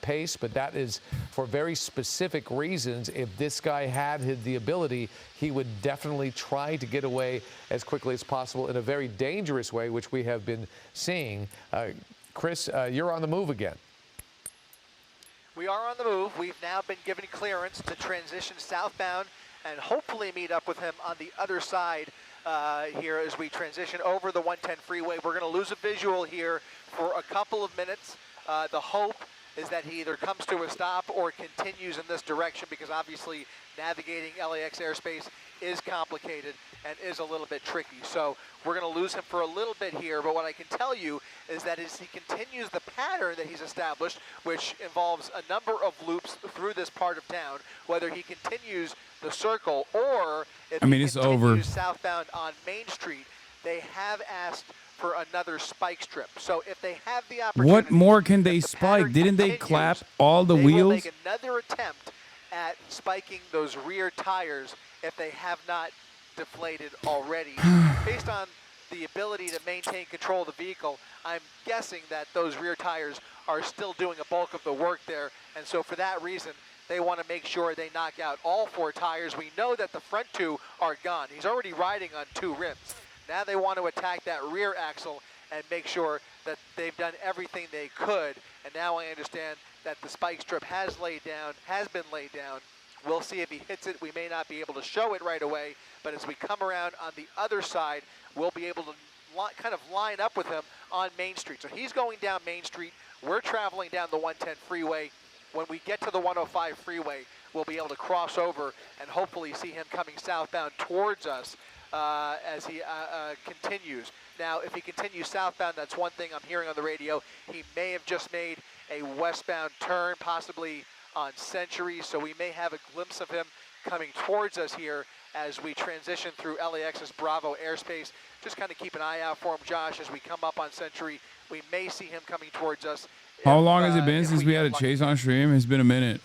Speaker 11: pace, but that is for very specific reasons. If this guy had the ability, he would definitely try to get away as quickly as possible in a very dangerous way, which we have been seeing. Chris, you're on the move again.
Speaker 18: We are on the move. We've now been given clearance to transition southbound and hopefully meet up with him on the other side here as we transition over the 110 freeway. We're going to lose a visual here for a couple of minutes. The hope is that he either comes to a stop or continues in this direction, because obviously navigating LAX airspace is complicated and is a little bit tricky. So we're going to lose him for a little bit here, but what I can tell you is that as he continues the pattern that he's established, which involves a number of loops through this part of town, whether he continues the circle or if he
Speaker 1: it's
Speaker 18: continues
Speaker 1: over.
Speaker 18: southbound on Main Street, they have asked for another spike strip. So if they have the opportunity,
Speaker 1: What more can they spike? Didn't they clap all the
Speaker 18: they will
Speaker 1: wheels?
Speaker 18: make another attempt at spiking those rear tires if they have not deflated already. Based on the ability to maintain control of the vehicle, I'm guessing that those rear tires are still doing a bulk of the work there, and so for that reason, they want to make sure they knock out all 4 tires. We know that the front 2 are gone. He's already riding on 2 rims. Now they want to attack that rear axle and make sure that they've done everything they could. And now I understand that the spike strip has been laid down. We'll see if he hits it. We may not be able to show it right away, but as we come around on the other side, we'll be able to kind of line up with him on Main Street. So he's going down Main Street. We're traveling down the 110 freeway. When we get to the 105 freeway, we'll be able to cross over and hopefully see him coming southbound towards us as he continues. Now, if he continues southbound, that's one thing I'm hearing on the radio. He may have just made a westbound turn, possibly on Century, so we may have a glimpse of him coming towards us here as we transition through LAX's Bravo airspace. Just kind of keep an eye out for him, Josh, as we come up on Century. We may see him coming towards us.
Speaker 1: How long has it been since we had a chase on stream? It's been a minute.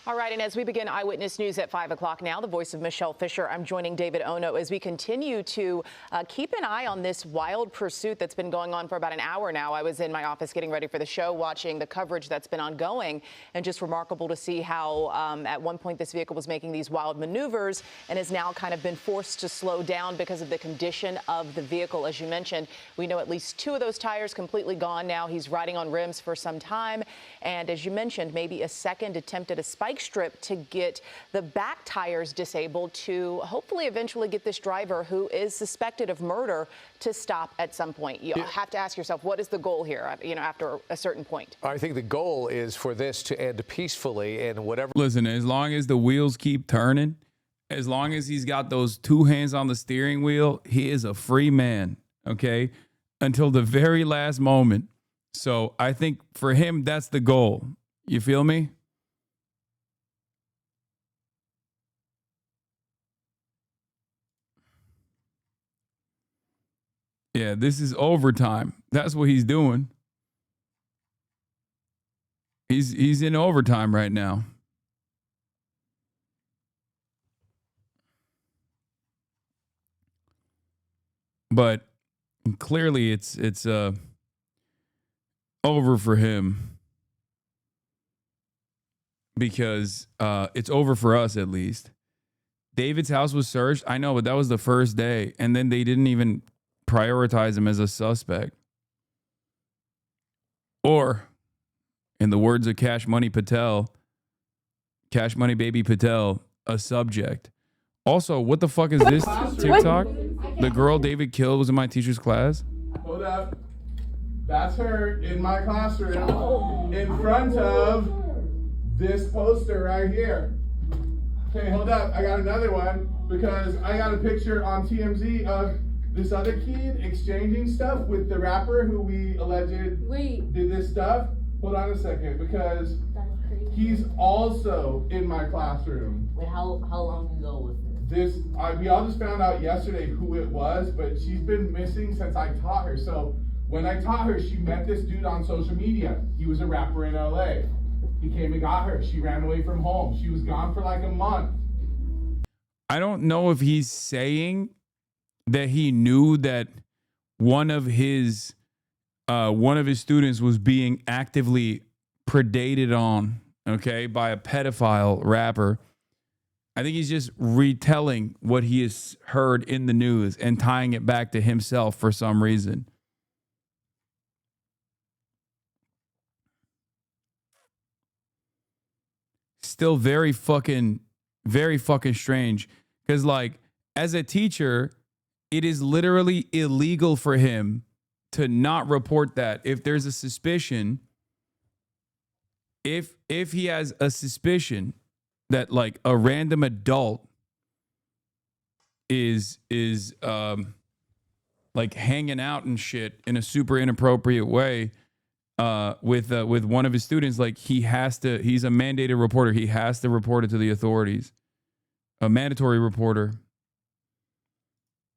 Speaker 14: All right, and as we begin Eyewitness News at 5 o'clock now, the voice of Michelle Fisher, I'm joining David Ono as we continue to keep an eye on this wild pursuit that's been going on for about an hour now. I was in my office getting ready for the show, watching the coverage that's been ongoing, and just remarkable to see how at one point this vehicle was making these wild maneuvers and has now kind of been forced to slow down because of the condition of the vehicle. As you mentioned, we know at least 2 of those tires completely gone now. He's riding on rims for some time, and as you mentioned, maybe a second attempt at a spike strip to get the back tires disabled to hopefully eventually get this driver who is suspected of murder to stop at some point. You have to ask yourself, what is the goal here, after a certain point?
Speaker 11: I think the goal is for this to end peacefully, and whatever.
Speaker 1: Listen, as long as the wheels keep turning, as long as he's got those 2 hands on the steering wheel, he is a free man, okay? Until the very last moment. So I think for him, that's the goal. You feel me? Yeah, this is overtime. That's what he's doing. He's in overtime right now. but clearly it's over for him because it's over for us at least. David's house was searched. I know, but that was the first day. And then they didn't even prioritize him as a suspect. Or, in the words of Cash Money Patel, Cash Money Baby Patel, a subject. Also, what the fuck is this TikTok? The girl David killed was in my teacher's class?
Speaker 12: Hold up. That's her in my classroom in front of this poster right here. Okay, hold up. I got another one because I got a picture on TMZ of this other kid exchanging stuff with the rapper who we alleged did this stuff. Hold on a second, because he's also in my classroom.
Speaker 15: Wait, how long ago was this?
Speaker 12: We all just found out yesterday who it was, but she's been missing since I taught her. So when I taught her, she met this dude on social media. He was a rapper in LA. He came and got her. She ran away from home. She was gone for like a month.
Speaker 1: I don't know if he's saying that he knew that one of his students was being actively predated on, okay, by a pedophile rapper. I think he's just retelling what he has heard in the news and tying it back to himself for some reason. Still very fucking strange. Because, like, as a teacher, it is literally illegal for him to not report that. If there's a suspicion, if he has a suspicion that, like, a random adult is like hanging out and shit in a super inappropriate way with one of his students, like, he's a mandated reporter. He has to report it to the authorities. A mandatory reporter.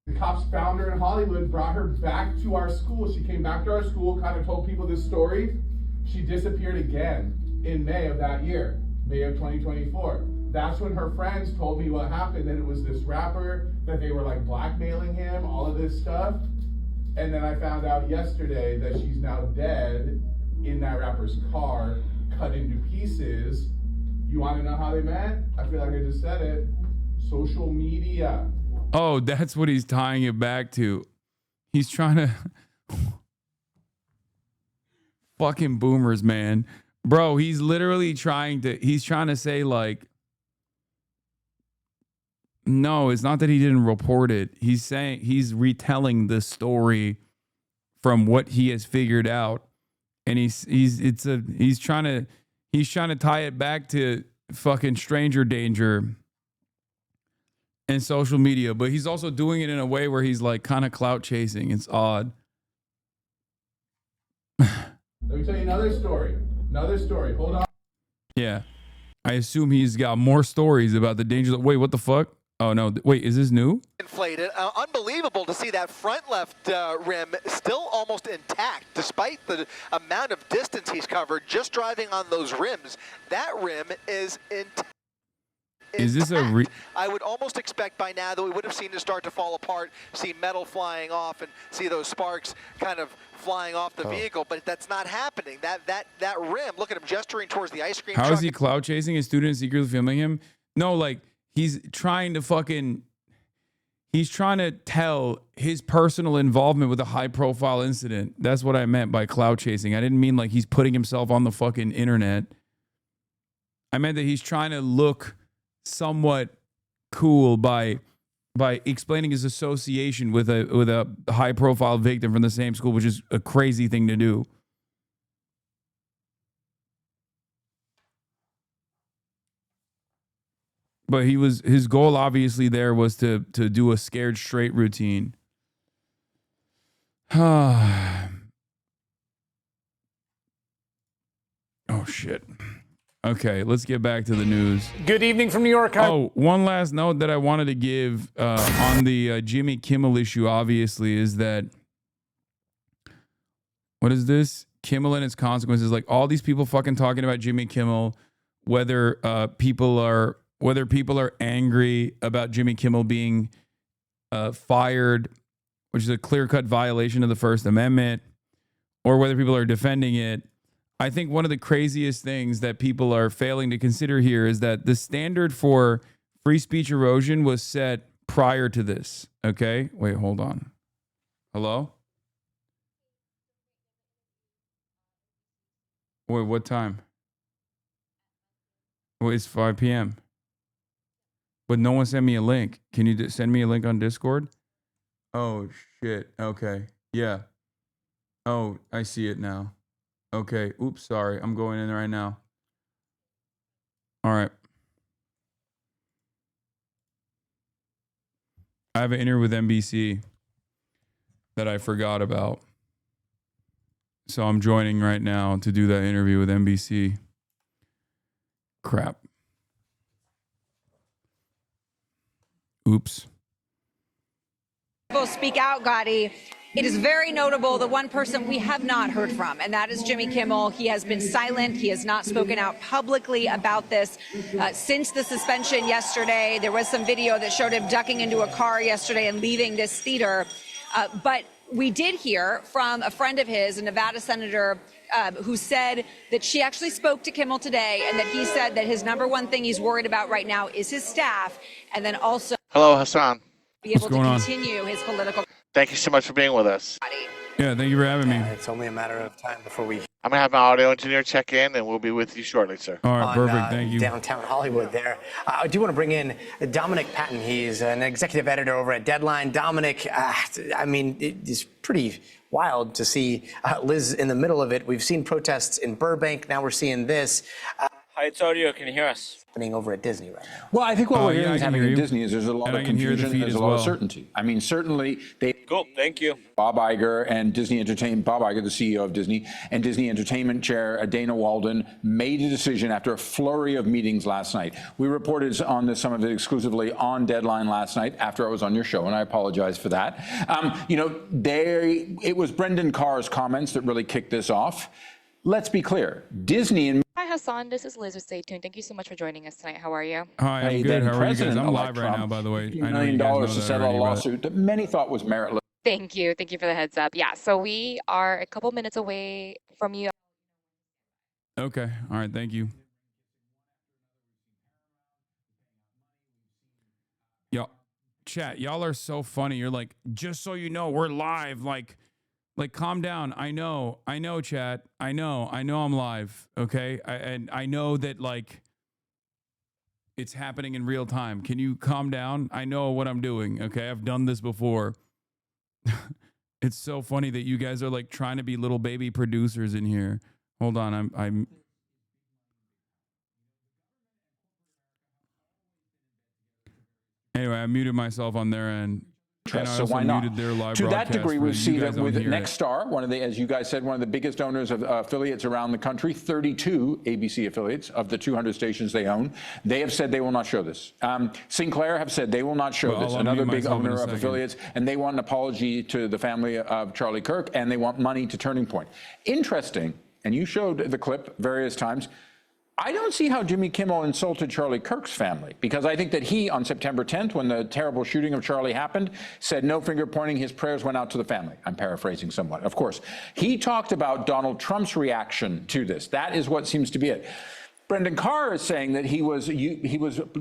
Speaker 12: The cops found her in Hollywood, brought her back to our school. She came back to our school, kind of told people this story. She disappeared again in May of that year, May of 2024. That's when her friends told me what happened, that it was this rapper, that they were like blackmailing him, all of this stuff. And then I found out yesterday that she's now dead in that rapper's car, cut into pieces. You want to know how they met? I feel like I just said it. Social media.
Speaker 1: Oh, that's what he's tying it back to. He's trying to... Fucking boomers, man. Bro, he's literally trying to say, like, no, it's not that he didn't report it. He's saying he's retelling the story from what he has figured out. And he's trying to tie it back to fucking stranger danger and social media, but he's also doing it in a way where he's like kind of clout chasing. It's odd.
Speaker 12: Let me tell you another story. Hold on.
Speaker 1: Yeah. I assume he's got more stories about the dangers. Wait, what the fuck? Oh, no. Wait, is this new?
Speaker 18: Inflated. Unbelievable to see that front left rim still almost intact, despite the amount of distance he's covered just driving on those rims. That rim is intact.
Speaker 1: Is this
Speaker 18: I would almost expect by now that we would have seen it start to fall apart, see metal flying off, and see those sparks kind of flying off the vehicle, but that's not happening. That rim, look at him gesturing towards the ice cream truck.
Speaker 1: How is he clout chasing his students secretly filming him? No, like, he's trying to tell his personal involvement with a high profile incident. That's what I meant by clout chasing. I didn't mean like he's putting himself on the fucking internet. I meant that he's trying to look somewhat cool by explaining his association with a high profile victim from the same school, which is a crazy thing to do. But his goal obviously there was to do a scared straight routine. Oh shit. Okay, let's get back to the news.
Speaker 27: Good evening from New York.
Speaker 1: Oh, one last note that I wanted to give on the Jimmy Kimmel issue, obviously, is that, what is this? Kimmel and its consequences. Like, all these people fucking talking about Jimmy Kimmel, whether people are angry about Jimmy Kimmel being fired, which is a clear-cut violation of the First Amendment, or whether people are defending it. I think one of the craziest things that people are failing to consider here is that the standard for free speech erosion was set prior to this. Okay? Wait, hold on. Hello? Wait, what time? Well, it's 5 p.m. But no one sent me a link. Can you send me a link on Discord? Oh, shit. Okay. Yeah. Oh, I see it now. Okay. Oops, sorry. I'm going in right now. All right. I have an interview with NBC that I forgot about. So I'm joining right now to do that interview with NBC. Crap. Oops.
Speaker 2: Speak out, Gotti. It is very notable the one person we have not heard from, and that is Jimmy Kimmel. He has been silent. He has not spoken out publicly about this since the suspension yesterday. There was some video that showed him ducking into a car yesterday and leaving this theater. But we did hear from a friend of his, a Nevada senator, who said that she actually spoke to Kimmel today, and that he said that his number one thing he's worried about right now is his staff, and then also
Speaker 17: Hello, Hasan.
Speaker 2: be able to continue his political.
Speaker 17: Thank you so much for being with us.
Speaker 1: Yeah, thank you for having me.
Speaker 20: It's only a matter of time before we.
Speaker 17: I'm going to have my audio engineer check in, and we'll be with you shortly, sir.
Speaker 1: All right, perfect. Thank you.
Speaker 20: Downtown Hollywood there. I do want to bring in Dominic Patton. He's an executive editor over at Deadline. Dominic, I mean, it's pretty wild to see Liz in the middle of it. We've seen protests in Burbank. Now we're seeing this.
Speaker 21: Hi, it's audio. Can you hear us?
Speaker 20: Happening over at Disney right now.
Speaker 22: Well, I think what we're hearing is happening
Speaker 1: hear
Speaker 22: at
Speaker 1: you.
Speaker 22: Disney is there's a lot
Speaker 1: And
Speaker 22: of
Speaker 1: I can hear the
Speaker 22: confusion,
Speaker 1: feed
Speaker 22: there's
Speaker 1: as
Speaker 22: a lot
Speaker 1: well.
Speaker 22: of certainty. I mean, certainly they.
Speaker 21: Cool. Thank you.
Speaker 22: Bob Iger and Disney Entertainment, Bob Iger, the CEO of Disney, and Disney Entertainment Chair Dana Walden made a decision after a flurry of meetings last night. We reported on this, some of it exclusively on Deadline last night after I was on your show, and I apologize for that. It was Brendan Carr's comments that really kicked this off. Let's be clear, Disney and
Speaker 23: Hi, Hasan. This is Liz with Stay Tuned. Thank you so much for joining us tonight. How are you?
Speaker 1: Hi, I'm good. How are you guys? I'm live right now, by the way.
Speaker 22: $1 million to settle a lawsuit that many thought was meritless.
Speaker 23: Thank you. Thank you for the heads up. Yeah, so we are a couple minutes away from you.
Speaker 1: Okay. All right. Thank you. Y'all, chat, y'all are so funny. You're like, just so you know, we're live. Like, calm down. I know, chat. I know I'm live. Okay. And I know that, like, it's happening in real time. Can you calm down? I know what I'm doing. Okay. I've done this before. It's so funny that you guys are like trying to be little baby producers in here. Hold on. I'm Anyway, I muted myself on their end. And I
Speaker 22: So
Speaker 1: also
Speaker 22: why not?
Speaker 1: muted their live
Speaker 22: To that
Speaker 1: broadcast
Speaker 22: degree,
Speaker 1: for
Speaker 22: we
Speaker 1: you
Speaker 22: see
Speaker 1: guys
Speaker 22: that
Speaker 1: on
Speaker 22: with
Speaker 1: here.
Speaker 22: Nexstar, one of the, as you guys said, one of the biggest owners of affiliates around the country, 32 ABC affiliates of the 200 stations they own. They have said they will not show this. Sinclair have said they will not show this.
Speaker 1: I'll
Speaker 22: Another
Speaker 1: unmute
Speaker 22: big
Speaker 1: myself in a
Speaker 22: owner of
Speaker 1: second.
Speaker 22: affiliates, and they want an apology to the family of Charlie Kirk, and they want money to Turning Point. Interesting, and you showed the clip various times. I don't see how Jimmy Kimmel insulted Charlie Kirk's family, because I think that he, on September 10th, when the terrible shooting of Charlie happened, said no finger pointing, his prayers went out to the family. I'm paraphrasing somewhat, of course. He talked about Donald Trump's reaction to this. That is what seems to be it. Brendan Carr is saying that he was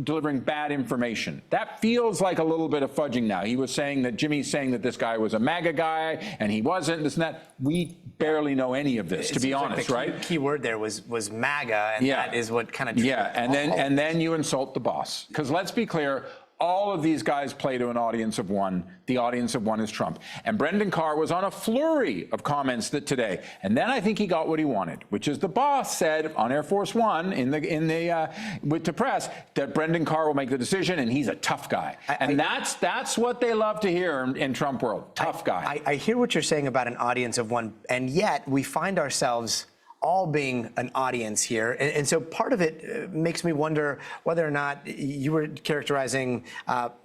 Speaker 22: delivering bad information. That feels like a little bit of fudging now. He was saying that Jimmy's saying that this guy was a MAGA guy and he wasn't, this and that. We barely know any of this, to be honest, right?
Speaker 20: The key word there was MAGA, and that is what kind of.
Speaker 22: Yeah, and then you insult the boss. Because let's be clear, all of these guys play to an audience of one. The audience of one is Trump. And Brendan Carr was on a flurry of comments today. And then I think he got what he wanted, which is the boss said on Air Force One with the press that Brendan Carr will make the decision, and he's a tough guy. And that's what they love to hear in Trump world. Tough guy.
Speaker 20: I hear what you're saying about an audience of one, and yet we find ourselves all being an audience here. And so part of it makes me wonder whether or not you were characterizing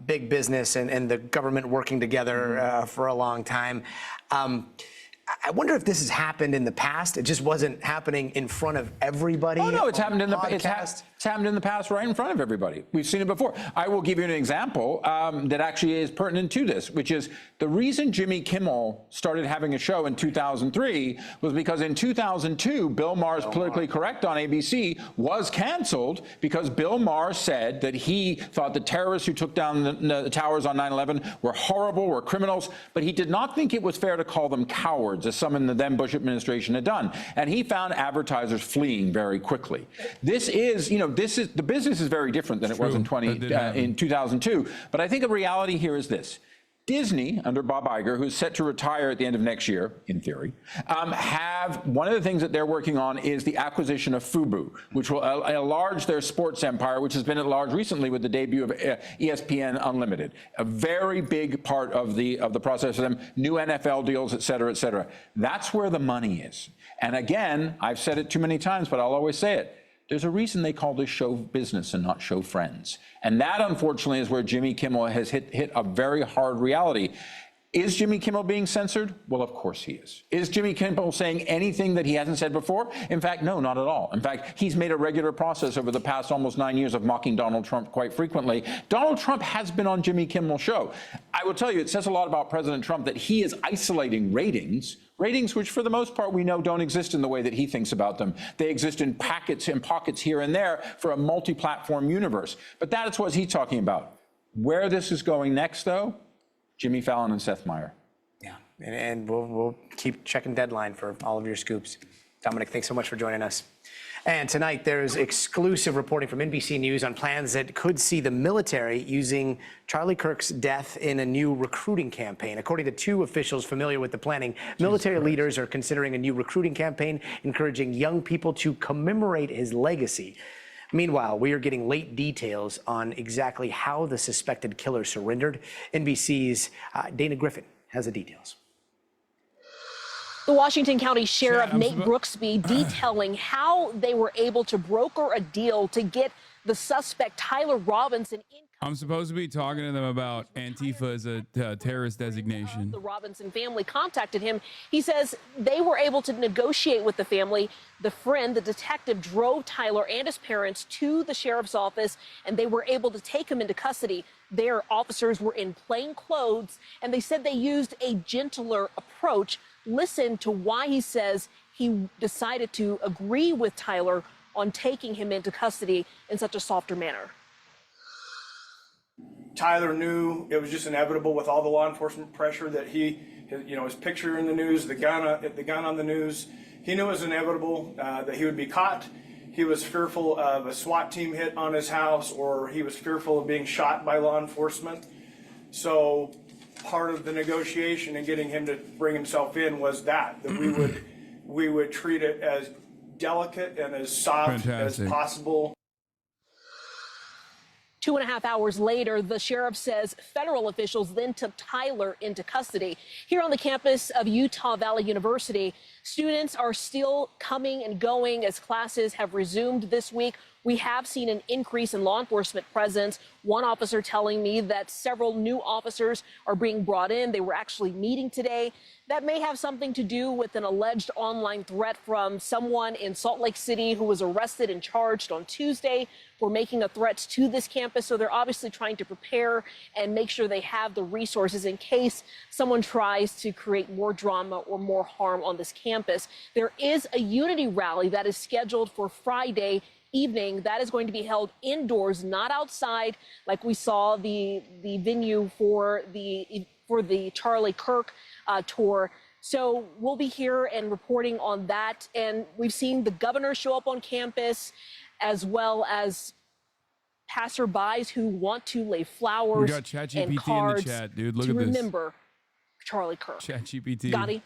Speaker 20: big business and the government working together for a long time. I wonder if this has happened in the past. It just wasn't happening in front of everybody.
Speaker 22: Oh no, it's happened in the
Speaker 20: podcast.
Speaker 22: it's happened in the past right in front of everybody. We've seen it before. I will give you an example that actually is pertinent to this, which is the reason Jimmy Kimmel started having a show in 2003 was because in 2002, Bill Maher's Politically Correct on ABC was canceled because Bill Maher said that he thought the terrorists who took down the towers on 9/11 were horrible, were criminals, but he did not think it was fair to call them cowards, as some in the then Bush administration had done. And he found advertisers fleeing very quickly. This is, the business is very different than it was in 2002. But I think the reality here is this. Disney, under Bob Iger, who's set to retire at the end of next year, in theory, have one of the things that they're working on is the acquisition of Fubo, which will enlarge their sports empire, which has been enlarged recently with the debut of ESPN Unlimited. A very big part of the process for them, new NFL deals, et cetera, et cetera. That's where the money is. And again, I've said it too many times, but I'll always say it. There's a reason they call this show business and not show friends. And that, unfortunately, is where Jimmy Kimmel has hit a very hard reality. Is Jimmy Kimmel being censored? Well, of course he is. Is Jimmy Kimmel saying anything that he hasn't said before? In fact, no, not at all. In fact, he's made a regular process over the past almost 9 years of mocking Donald Trump quite frequently. Donald Trump has been on Jimmy Kimmel's show. I will tell you, it says a lot about President Trump that he is isolating ratings which for the most part we know don't exist in the way that he thinks about them. They exist in pockets here and there for a multi-platform universe. But that is what he's talking about. Where this is going next, though, Jimmy Fallon and Seth Meyers.
Speaker 20: Yeah, and we'll keep checking Deadline for all of your scoops. Dominic, thanks so much for joining us. And tonight, there's exclusive reporting from NBC News on plans that could see the military using Charlie Kirk's death in a new recruiting campaign. According to two officials familiar with the planning, military leaders are considering a new recruiting campaign, encouraging young people to commemorate his legacy. Meanwhile, we are getting late details on exactly how the suspected killer surrendered. NBC's Dana Griffin has the details.
Speaker 3: The Washington County Sheriff Nate Brooksby detailing how they were able to broker a deal to get the suspect Tyler Robinson in.
Speaker 1: I'm supposed to be talking to them about Antifa as a terrorist designation.
Speaker 3: The Robinson family contacted him. He says they were able to negotiate with the family. The detective, drove Tyler and his parents to the sheriff's office, and they were able to take him into custody. Their officers were in plain clothes, and they said they used a gentler approach. Listen to why he says he decided to agree with Tyler on taking him into custody in such a softer manner.
Speaker 5: Tyler knew it was just inevitable with all the law enforcement pressure that his picture in the news, the gun on the news. He knew it was inevitable that he would be caught. He was fearful of a SWAT team hit on his house, or he was fearful of being shot by law enforcement. So part of the negotiation and getting him to bring himself in was that we would treat it as delicate and as soft as possible.
Speaker 3: 2.5 hours later, the sheriff says federal officials then took Tyler into custody. Here on the campus of Utah Valley University, students are still coming and going as classes have resumed this week. We have seen an increase in law enforcement presence. One officer telling me that several new officers are being brought in. They were actually meeting today. That may have something to do with an alleged online threat from someone in Salt Lake City who was arrested and charged on Tuesday for making a threat to this campus. So they're obviously trying to prepare and make sure they have the resources in case someone tries to create more drama or more harm on this campus. There is a unity rally that is scheduled for Friday evening. That is going to be held indoors, not outside, like we saw the venue for the Charlie Kirk tour. So we'll be here and reporting on that. And we've seen the governor show up on campus, as well as passerbys who want to lay flowers
Speaker 1: we got ChatGPT
Speaker 3: and cards
Speaker 1: in the chat, dude. Look
Speaker 3: to
Speaker 1: at this.
Speaker 3: remember Charlie Kirk.
Speaker 1: ChatGPT.
Speaker 3: Gotti?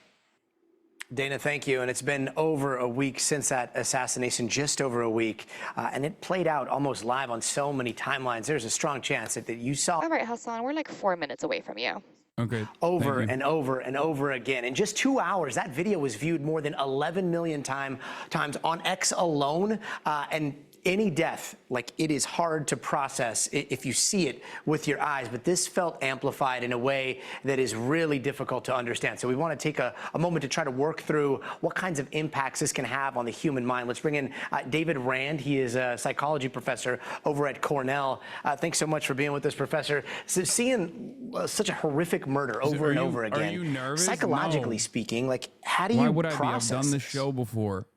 Speaker 20: Dana, thank you. And it's been over a week since that assassination, just over a week. And it played out almost live on so many timelines. There's a strong chance that you saw.
Speaker 23: All right, Hasan, we're like 4 minutes away from you.
Speaker 1: Okay.
Speaker 20: Over and over and over again. In just 2 hours, that video was viewed more than 11 million times on X alone. And any death, like, it is hard to process if you see it with your eyes, but this felt amplified in a way that is really difficult to understand. So we want to take a moment to try to work through what kinds of impacts this can have on the human mind. Let's bring in David Rand. He is a psychology professor over at Cornell. Thanks so much for being with us, Professor. So seeing such a horrific murder over and over again,
Speaker 1: are you nervous?
Speaker 20: psychologically speaking, like, how do you
Speaker 1: Why would I be? I've
Speaker 20: process
Speaker 1: done this
Speaker 20: this?
Speaker 1: show before.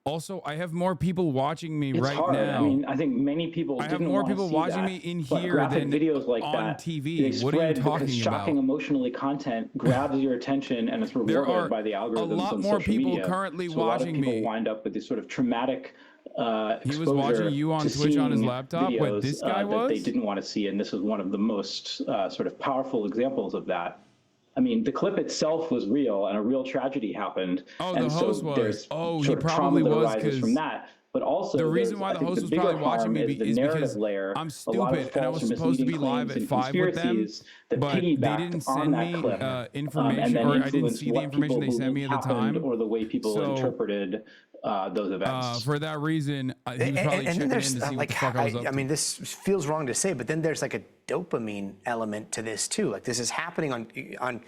Speaker 1: Also, I have more people watching me
Speaker 6: It's
Speaker 1: right
Speaker 6: hard.
Speaker 1: now.
Speaker 6: I mean, I think many people
Speaker 1: I have
Speaker 6: didn't
Speaker 1: more
Speaker 6: want to
Speaker 1: people
Speaker 6: see
Speaker 1: watching
Speaker 6: that,
Speaker 1: me in
Speaker 6: but
Speaker 1: here
Speaker 6: graphic
Speaker 1: than
Speaker 6: videos like
Speaker 1: on
Speaker 6: that,
Speaker 1: TV.
Speaker 6: They
Speaker 1: What are you
Speaker 6: spread
Speaker 1: talking
Speaker 6: because
Speaker 1: about?
Speaker 6: shocking emotionally content grabs your attention and it's
Speaker 1: There are
Speaker 6: rewarded by the algorithms
Speaker 1: a lot
Speaker 6: on
Speaker 1: more
Speaker 6: social
Speaker 1: people
Speaker 6: media.
Speaker 1: currently
Speaker 6: So a lot of
Speaker 1: watching
Speaker 6: people
Speaker 1: me.
Speaker 6: wind up with this sort of traumatic
Speaker 1: He was watching you on Twitch on his
Speaker 6: seeing
Speaker 1: laptop. What
Speaker 6: videos,
Speaker 1: this guy
Speaker 6: that they
Speaker 1: was?
Speaker 6: didn't want to see, and this is one of the most sort of powerful examples of that. I mean, the clip itself was real, and a real tragedy happened.
Speaker 1: Oh,
Speaker 6: and
Speaker 1: the host
Speaker 6: so
Speaker 1: was.
Speaker 6: There's
Speaker 1: Oh, he
Speaker 6: sort of
Speaker 1: probably
Speaker 6: trauma that
Speaker 1: was,
Speaker 6: arises from
Speaker 1: 'cause
Speaker 6: that. But also,
Speaker 1: the reason
Speaker 6: there's,
Speaker 1: why
Speaker 6: I
Speaker 1: the
Speaker 6: think
Speaker 1: host
Speaker 6: the
Speaker 1: was
Speaker 6: bigger
Speaker 1: probably watching
Speaker 6: harm
Speaker 1: me
Speaker 6: is the
Speaker 1: is
Speaker 6: narrative
Speaker 1: because
Speaker 6: layer.
Speaker 1: I'm
Speaker 6: A lot of
Speaker 1: stupid and I
Speaker 6: false
Speaker 1: was
Speaker 6: or
Speaker 1: supposed to be
Speaker 6: misleading
Speaker 1: live
Speaker 6: claims
Speaker 1: at
Speaker 6: and
Speaker 1: 5 with them,
Speaker 6: conspiracies that
Speaker 1: but they
Speaker 6: piggybacked
Speaker 1: didn't
Speaker 6: on
Speaker 1: send
Speaker 6: that
Speaker 1: me
Speaker 6: clip,
Speaker 1: information,
Speaker 6: and then
Speaker 1: or I didn't
Speaker 6: influenced
Speaker 1: see the
Speaker 6: what
Speaker 1: information
Speaker 6: people
Speaker 1: they sent me
Speaker 6: believed
Speaker 1: at the time.
Speaker 6: happened or the way people
Speaker 1: So,
Speaker 6: interpreted those events.
Speaker 1: For that reason, he was probably
Speaker 20: And
Speaker 1: checking
Speaker 20: then
Speaker 1: in
Speaker 20: there's
Speaker 1: to see what
Speaker 20: like,
Speaker 1: the fuck I was up
Speaker 20: I
Speaker 1: to.
Speaker 20: mean, this feels wrong to say, but then there's like a dopamine element to this too. Like, this is happening on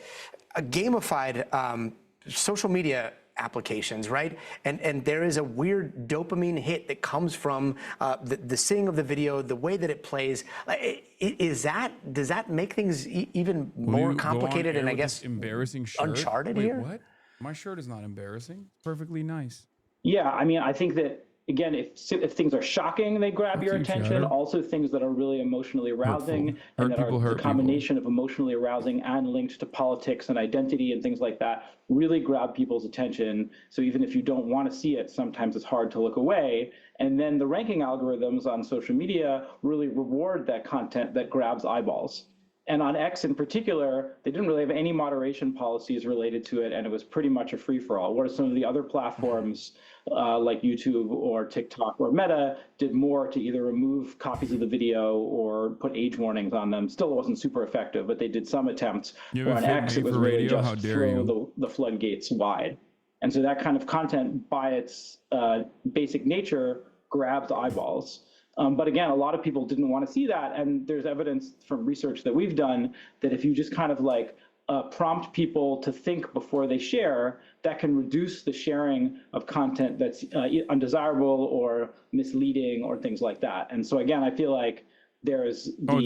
Speaker 20: a gamified social media applications, right? And there is a weird dopamine hit that comes from the seeing of the video, the way that it plays. Does that make things even
Speaker 1: Will
Speaker 20: more
Speaker 1: you go on
Speaker 20: complicated
Speaker 1: air
Speaker 20: and I
Speaker 1: with
Speaker 20: guess
Speaker 1: this embarrassing shirt?
Speaker 20: uncharted
Speaker 1: Wait,
Speaker 20: here?
Speaker 1: What? My shirt is not embarrassing. It's perfectly nice.
Speaker 6: Yeah, I mean, I think that, again, if things are shocking, they grab your
Speaker 1: you,
Speaker 6: attention.
Speaker 1: Chatter.
Speaker 6: Also, things that are really emotionally arousing and that are the combination of emotionally arousing and linked to politics and identity and things like that really grab people's attention. So even if you don't want to see it, sometimes it's hard to look away. And then the ranking algorithms on social media really reward that content that grabs eyeballs. And on X in particular, they didn't really have any moderation policies related to it, and it was pretty much a free-for-all. Whereas some of the other platforms, like YouTube or TikTok or Meta, did more to either remove copies of the video or put age warnings on them. Still wasn't super effective, but they did some attempts.
Speaker 1: You
Speaker 6: Where
Speaker 1: have
Speaker 6: on
Speaker 1: a fit
Speaker 6: X,
Speaker 1: made
Speaker 6: it was
Speaker 1: for
Speaker 6: really
Speaker 1: radio? How
Speaker 6: just
Speaker 1: dare you.
Speaker 6: throw the floodgates wide. And so that kind of content, by its basic nature, grabs eyeballs. But again, a lot of people didn't want to see that. And there's evidence from research that we've done that if you just kind of like prompt people to think before they share, that can reduce the sharing of content that's undesirable or misleading or things like that. And so again, I feel like there's the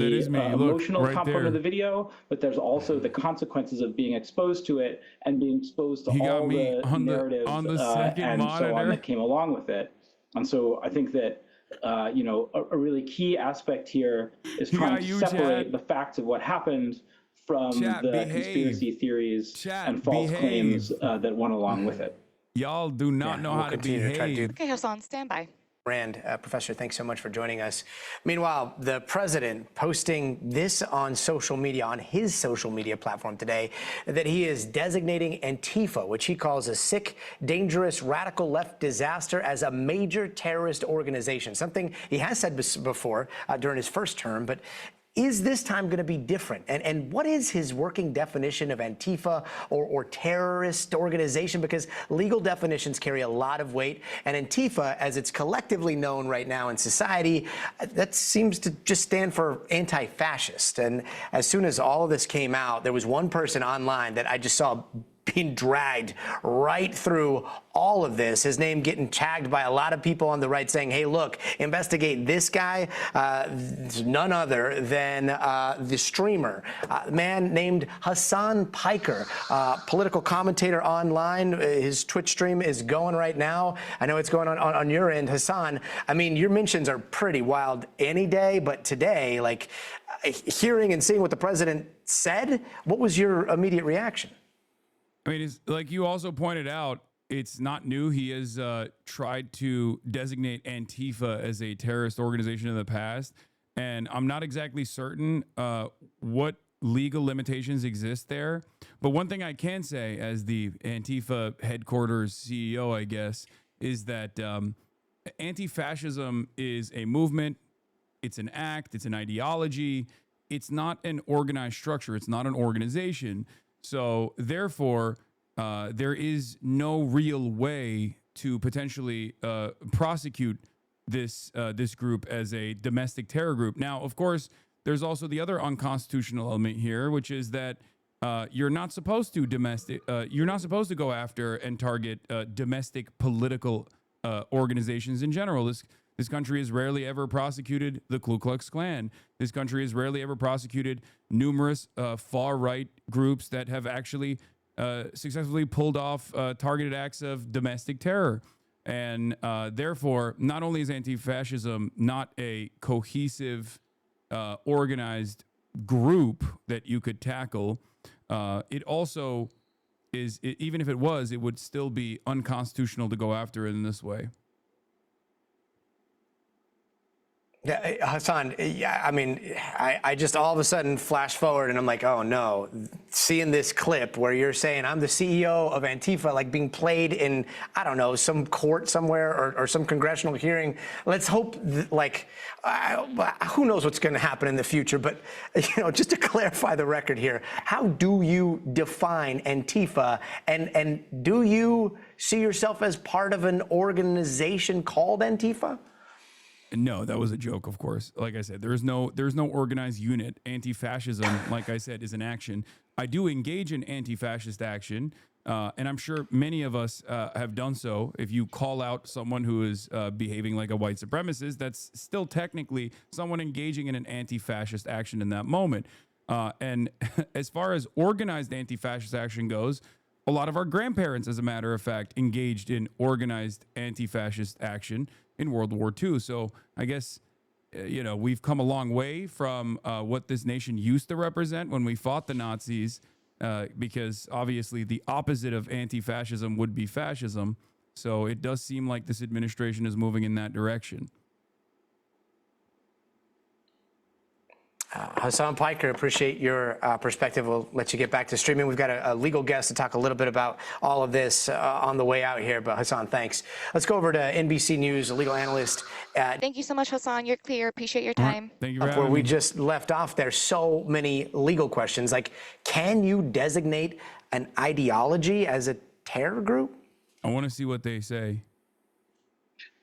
Speaker 6: emotional
Speaker 1: right
Speaker 6: component
Speaker 1: there.
Speaker 6: of the video, but there's also the consequences of being exposed to it and being exposed to
Speaker 1: He got
Speaker 6: all
Speaker 1: me
Speaker 6: the
Speaker 1: on the-
Speaker 6: narrative
Speaker 1: on the second
Speaker 6: and so on
Speaker 1: monitor.
Speaker 6: that came along with it. And so I think that a really key aspect here is
Speaker 1: You
Speaker 6: trying
Speaker 1: got
Speaker 6: to
Speaker 1: you,
Speaker 6: separate
Speaker 1: Chad.
Speaker 6: the facts of what happened from
Speaker 1: Chat,
Speaker 6: the
Speaker 1: behave.
Speaker 6: conspiracy theories
Speaker 1: Chat,
Speaker 6: and false
Speaker 1: behave.
Speaker 6: claims that went along with it.
Speaker 1: Y'all do not know
Speaker 20: we'll
Speaker 1: how to
Speaker 20: continue to try to
Speaker 1: behave.
Speaker 20: do
Speaker 23: Okay, Hasan, stand by.
Speaker 20: Rand, Professor, thanks so much for joining us. Meanwhile, the president posting this on social media, on his social media platform today, that he is designating Antifa, which he calls a sick, dangerous, radical left disaster, as a major terrorist organization, something he has said before during his first term, but is this time going to be different? And what is his working definition of Antifa or terrorist organization? Because legal definitions carry a lot of weight, and Antifa, as it's collectively known right now in society, that seems to just stand for anti-fascist. And as soon as all of this came out, there was one person online that I just saw being dragged right through all of this, his name getting tagged by a lot of people on the right saying, hey, look, investigate this guy, none other than the streamer, a man named Hasan Piker, political commentator online. His Twitch stream is going right now. I know it's going on your end, Hasan. I mean, your mentions are pretty wild any day, but today, like, hearing and seeing what the president said, what was your immediate reaction?
Speaker 1: I mean, it's, like you also pointed out, it's not new. He has tried to designate Antifa as a terrorist organization in the past, and I'm not exactly certain what legal limitations exist there. But one thing I can say, as the Antifa headquarters CEO, I guess, is that anti-fascism is a movement. It's an act. It's an ideology. It's not an organized structure. It's not an organization. So therefore, there is no real way to potentially prosecute this group as a domestic terror group. Now, of course, there's also the other unconstitutional element here, which is that you're not supposed to go after and target domestic political organizations in general. This country has rarely ever prosecuted the Ku Klux Klan. This country has rarely ever prosecuted numerous far-right groups that have actually successfully pulled off targeted acts of domestic terror. And therefore, not only is anti-fascism not a cohesive, organized group that you could tackle, it also is, even if it was, it would still be unconstitutional to go after it in this way.
Speaker 20: Yeah, Hasan, yeah, I mean, I just all of a sudden flash forward and I'm like, oh no, seeing this clip where you're saying I'm the CEO of Antifa, like being played in, I don't know, some court somewhere or some congressional hearing. Let's hope, who knows what's going to happen in the future, but, just to clarify the record here, how do you define Antifa and do you see yourself as part of an organization called Antifa?
Speaker 1: No, that was a joke, of course. Like I said, there's no organized unit. Anti-fascism, like I said, is an action. I do engage in anti-fascist action, and I'm sure many of us have done so. If you call out someone who is behaving like a white supremacist, that's still technically someone engaging in an anti-fascist action in that moment. And as far as organized anti-fascist action goes, a lot of our grandparents, as a matter of fact, engaged in organized anti-fascist action in World War II. So I guess, we've come a long way from what this nation used to represent when we fought the Nazis, because obviously the opposite of anti-fascism would be fascism. So it does seem like this administration is moving in that direction.
Speaker 20: Hasan, Piker, appreciate your perspective. We'll let you get back to streaming. We've got a legal guest to talk a little bit about all of this on the way out here. But Hasan, thanks. Let's go over to NBC News, a legal analyst.
Speaker 23: Thank you so much, Hasan. You're clear. Appreciate your time.
Speaker 1: Thank you for
Speaker 20: Where we just left off, there's so many legal questions. Like, can you designate an ideology as a terror group?
Speaker 1: I want to see what they say.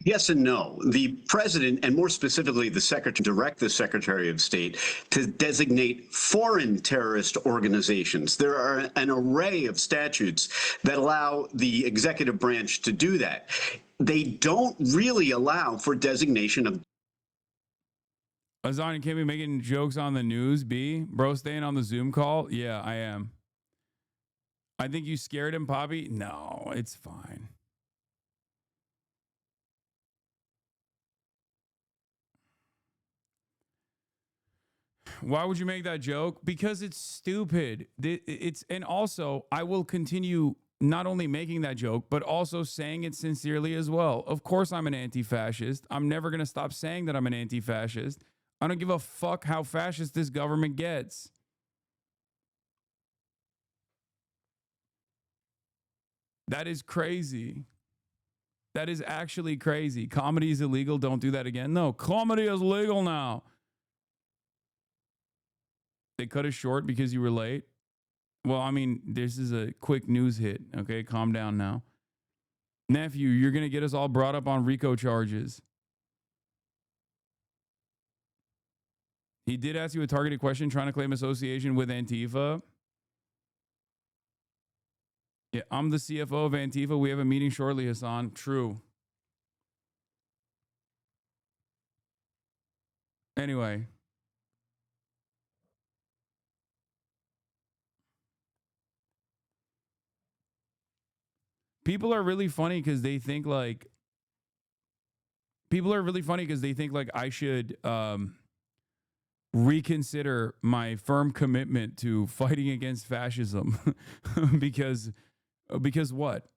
Speaker 7: Yes and no. The president, and more specifically the secretary, direct the Secretary of State to designate foreign terrorist organizations. There are an array of statutes that allow the executive branch to do that. They don't really allow for designation of.
Speaker 1: Hasan, you can't be making jokes on the news, B. Bro, staying on the Zoom call? Yeah, I am. I think you scared him, Poppy? No, it's fine. Why would you make that joke? Because it's stupid. And also, I will continue not only making that joke, but also saying it sincerely as well. Of course, I'm an anti-fascist. I'm never going to stop saying that I'm an anti-fascist. I don't give a fuck how fascist this government gets. That is crazy. That is actually crazy. Comedy is illegal. Don't do that again. No, comedy is legal now. They cut us short because you were late. Well, I mean, this is a quick news hit. Okay, calm down now. Nephew, you're going to get us all brought up on RICO charges. He did ask you a targeted question trying to claim association with Antifa. Yeah, I'm the CFO of Antifa. We have a meeting shortly, Hasan. True. Anyway. People are really funny because they think like I should reconsider my firm commitment to fighting against fascism because what?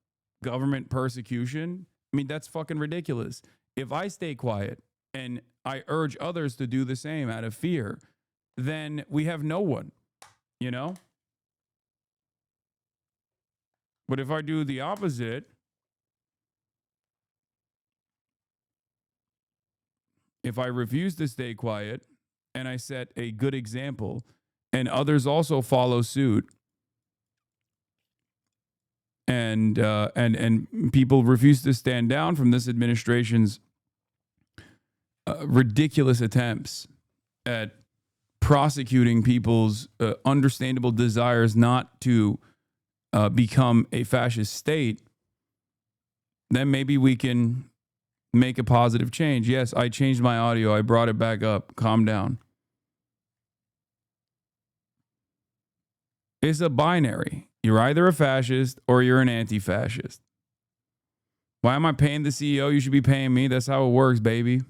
Speaker 1: Government persecution? I mean, that's fucking ridiculous. If I stay quiet and I urge others to do the same out of fear, then we have no one, you know? But if I do the opposite, if I refuse to stay quiet and I set a good example and others also follow suit and people refuse to stand down from this administration's ridiculous attempts at prosecuting people's understandable desires not to become a fascist state, then maybe we can make a positive change. Yes, I changed my audio. I brought it back up. Calm down. It's a binary. You're either a fascist or you're an anti-fascist. Why am I paying the CEO? You should be paying me. That's how it works, baby.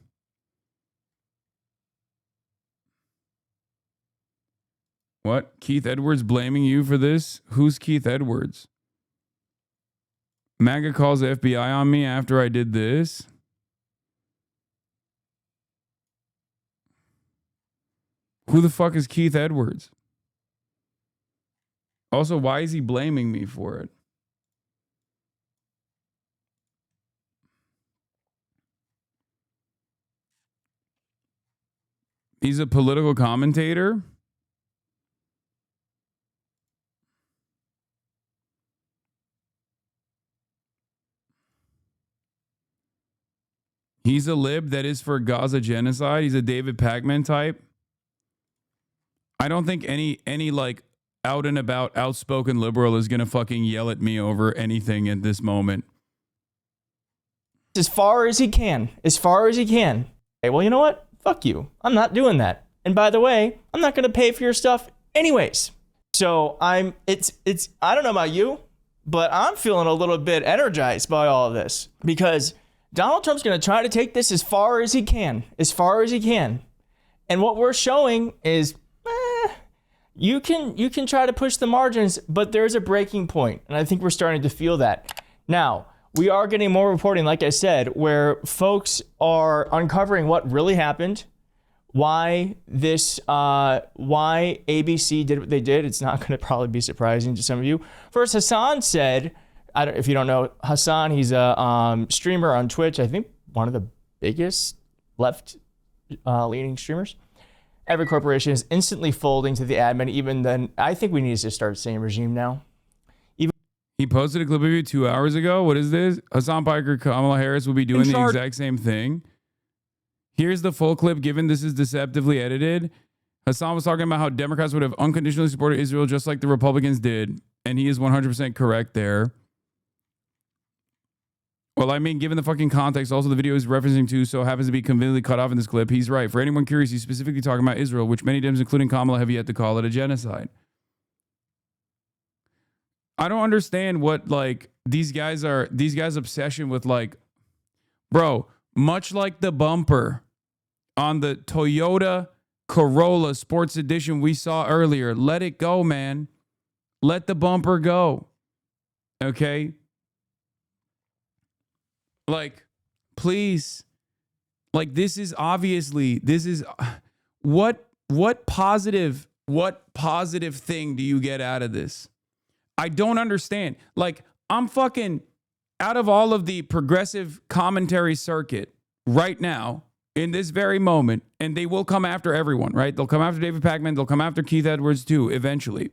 Speaker 1: What? Keith Edwards blaming you for this? Who's Keith Edwards? MAGA calls the FBI on me after I did this? Who the fuck is Keith Edwards? Also, why is he blaming me for it? He's a political commentator? He's a lib that is for Gaza genocide. He's a David Pacman type. I don't think any like out and about outspoken liberal is going to fucking yell at me over anything at this moment.
Speaker 4: As far as he can. As far as he can. Hey, well, you know what? Fuck you. I'm not doing that. And by the way, I'm not going to pay for your stuff anyways. So it's I don't know about you, but I'm feeling a little bit energized by all of this because Donald Trump's going to try to take this as far as he can. As far as he can. And what we're showing is you can try to push the margins, but there's a breaking point, and I think we're starting to feel that. Now, we are getting more reporting, like I said, where folks are uncovering what really happened, why ABC did what they did. It's not going to probably be surprising to some of you. First, Hasan said, if you don't know, Hasan, he's a streamer on Twitch. I think one of the biggest left-leaning streamers. Every corporation is instantly folding to the admin. Even then, I think we need to start saying regime now.
Speaker 1: He posted a clip of you 2 hours ago. What is this? Hasan, Piker, Kamala Harris will be doing the exact same thing. Here's the full clip given this is deceptively edited. Hasan was talking about how Democrats would have unconditionally supported Israel just like the Republicans did. And he is 100% correct there. Well, I mean, given the fucking context, also the video is referencing to, so happens to be conveniently cut off in this clip. He's right. For anyone curious, he's specifically talking about Israel, which many Dems, including Kamala, have yet to call it a genocide. I don't understand what like these guys' obsession with like, bro, much like the bumper on the Toyota Corolla Sports Edition we saw earlier. Let it go, man. Let the bumper go. Okay? Like, please. Like, this is what positive thing do you get out of this? I don't understand. Like, I'm fucking out of all of the progressive commentary circuit right now in this very moment, and they will come after everyone, right? They'll come after David Pacman. They'll come after Keith Edwards too, eventually.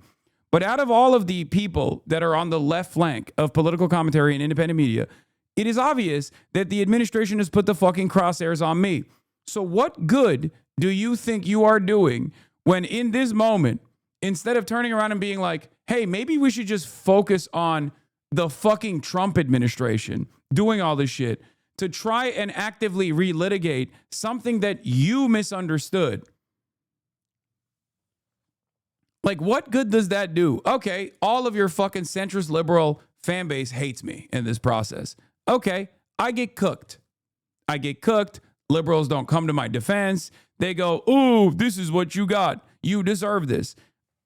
Speaker 1: But out of all of the people that are on the left flank of political commentary and independent media, it is obvious that the administration has put the fucking crosshairs on me. So what good do you think you are doing when in this moment, instead of turning around and being like, hey, maybe we should just focus on the fucking Trump administration doing all this shit to try and actively relitigate something that you misunderstood? Like, what good does that do? Okay, all of your fucking centrist liberal fan base hates me in this process. Okay, I get cooked. Liberals don't come to my defense. They go, ooh, this is what you got. You deserve this.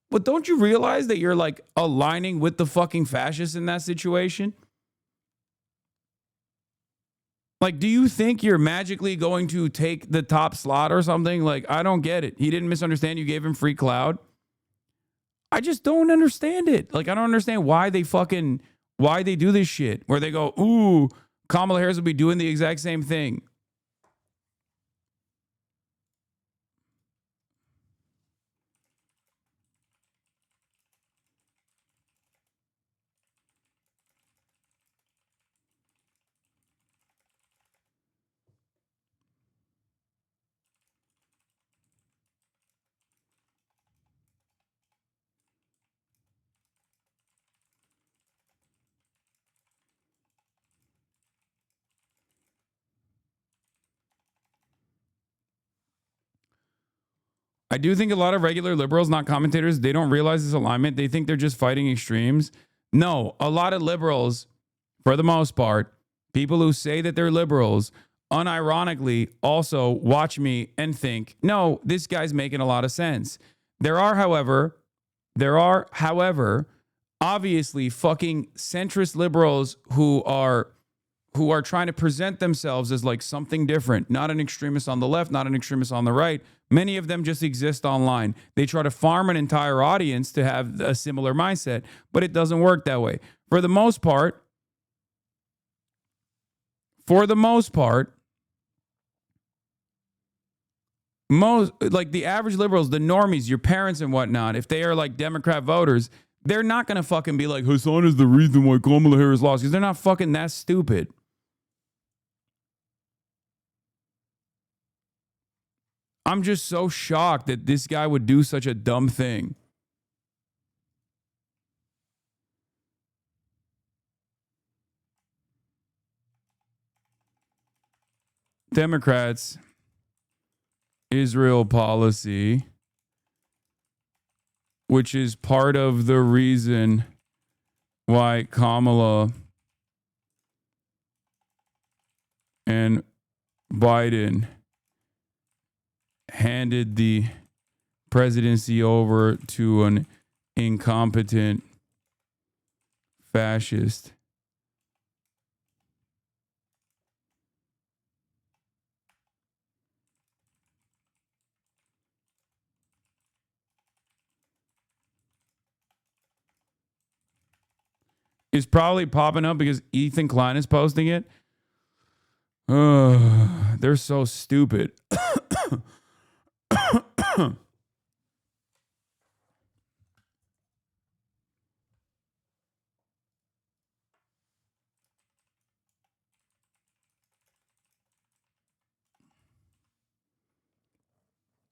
Speaker 1: But don't you realize that you're like aligning with the fucking fascists in that situation? Like, do you think you're magically going to take the top slot or something? Like, I don't get it. He didn't misunderstand. You gave him free cloud. I just don't understand it. Like, I don't understand why they do this shit where they go, ooh, Kamala Harris will be doing the exact same thing. I do think a lot of regular liberals, not commentators, they don't realize this alignment. They think they're just fighting extremes. No, a lot of liberals, for the most part, people who say that they're liberals, unironically also watch me and think, no, this guy's making a lot of sense. There are, however, obviously fucking centrist liberals who are trying to present themselves as like something different, not an extremist on the left, not an extremist on the right. Many of them just exist online. They try to farm an entire audience to have a similar mindset, but it doesn't work that way. For the most part, most like the average liberals, the normies, your parents and whatnot, if they are like Democrat voters, they're not going to fucking be like, Hasan is the reason why Kamala Harris lost, because they're not fucking that stupid. I'm just so shocked that this guy would do such a dumb thing. Democrats, Israel policy, which is part of the reason why Kamala and Biden handed the presidency over to an incompetent fascist. Is probably popping up because Ethan Klein is posting it. They're so stupid.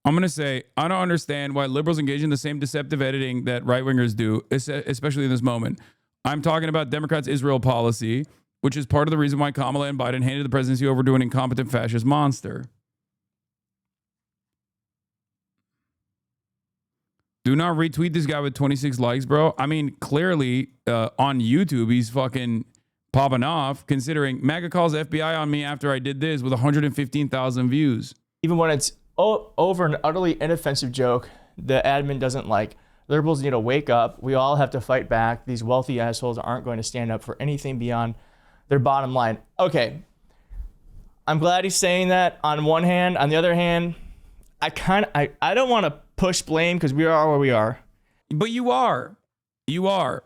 Speaker 1: I'm going to say, I don't understand why liberals engage in the same deceptive editing that right-wingers do, especially in this moment. I'm talking about Democrats' Israel policy, which is part of the reason why Kamala and Biden handed the presidency over to an incompetent fascist monster. Do not retweet this guy with 26 likes, bro. I mean, clearly on YouTube, he's fucking popping off, considering MAGA calls FBI on me after I did this with 115,000 views.
Speaker 4: Even when it's over an utterly inoffensive joke the admin doesn't like, liberals need to wake up. We all have to fight back. These wealthy assholes aren't going to stand up for anything beyond their bottom line. Okay, I'm glad he's saying that on one hand. On the other hand, I don't want to push blame because we are where we are.
Speaker 1: But you are. You are.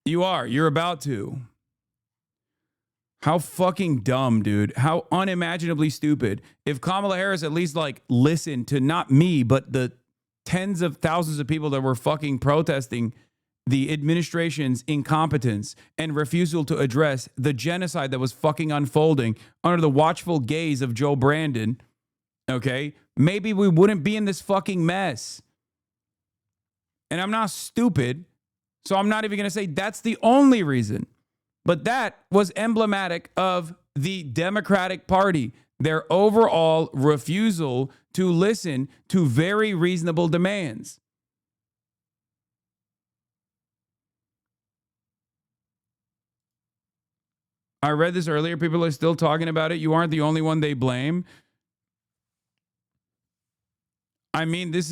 Speaker 1: You are. You're about to. How fucking dumb, dude. How unimaginably stupid. If Kamala Harris at least like listened to not me, but the tens of thousands of people that were fucking protesting the administration's incompetence and refusal to address the genocide that was fucking unfolding under the watchful gaze of Joe Brandon, okay, maybe we wouldn't be in this fucking mess. And I'm not stupid, so I'm not even going to say that's the only reason. But that was emblematic of the Democratic Party, their overall refusal to listen to very reasonable demands. I read this earlier. People are still talking about it. You aren't the only one they blame. I mean this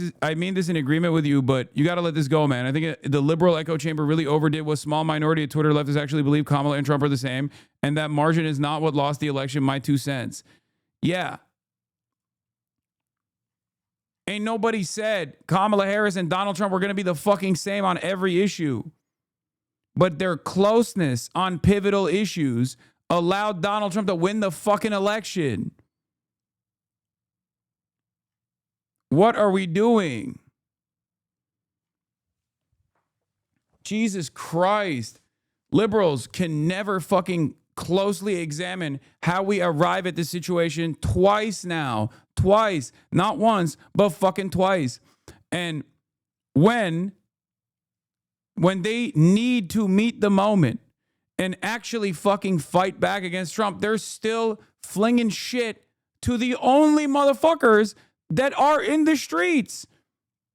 Speaker 1: in agreement with you, but you got to let this go, man. I think the liberal echo chamber really overdid what small minority of Twitter leftists actually believe Kamala and Trump are the same, and that margin is not what lost the election. My 2 cents. Yeah. Ain't nobody said Kamala Harris and Donald Trump were going to be the fucking same on every issue. But their closeness on pivotal issues allowed Donald Trump to win the fucking election. What are we doing? Jesus Christ. Liberals can never fucking closely examine how we arrive at this situation twice now. Twice. Not once, but fucking twice. And when they need to meet the moment and actually fucking fight back against Trump, they're still flinging shit to the only motherfuckers that are in the streets.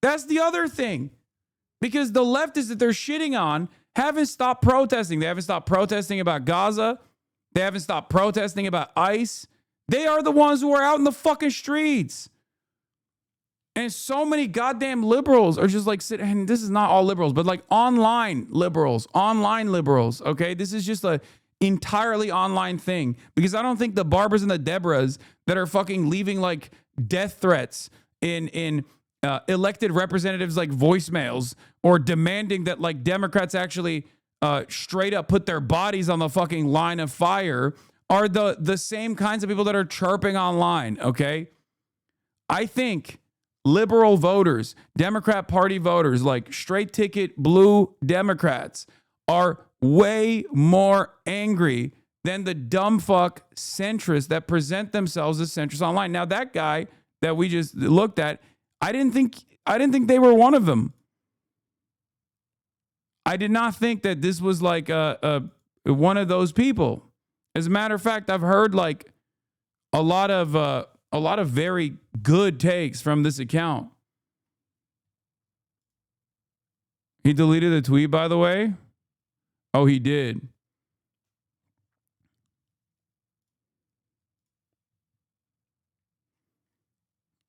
Speaker 1: That's the other thing. Because the leftists that they're shitting on haven't stopped protesting. They haven't stopped protesting about Gaza. They haven't stopped protesting about ICE. They are the ones who are out in the fucking streets. And so many goddamn liberals are just like sitting, and this is not all liberals, but like online liberals, okay? This is just a entirely online thing, because I don't think the Barbaras and the Deborahs that are fucking leaving like death threats in elected representatives like voicemails, or demanding that like Democrats actually straight up put their bodies on the fucking line of fire, are the same kinds of people that are chirping online, okay? I think liberal voters, Democrat Party voters, like straight ticket blue Democrats, are way more angry than the dumb fuck centrists that present themselves as centrists online. Now, that guy that we just looked at, I didn't think they were one of them. I did not think that this was like one of those people. As a matter of fact, I've heard like a lot of very good takes from this account. He deleted the tweet, by the way. Oh, he did.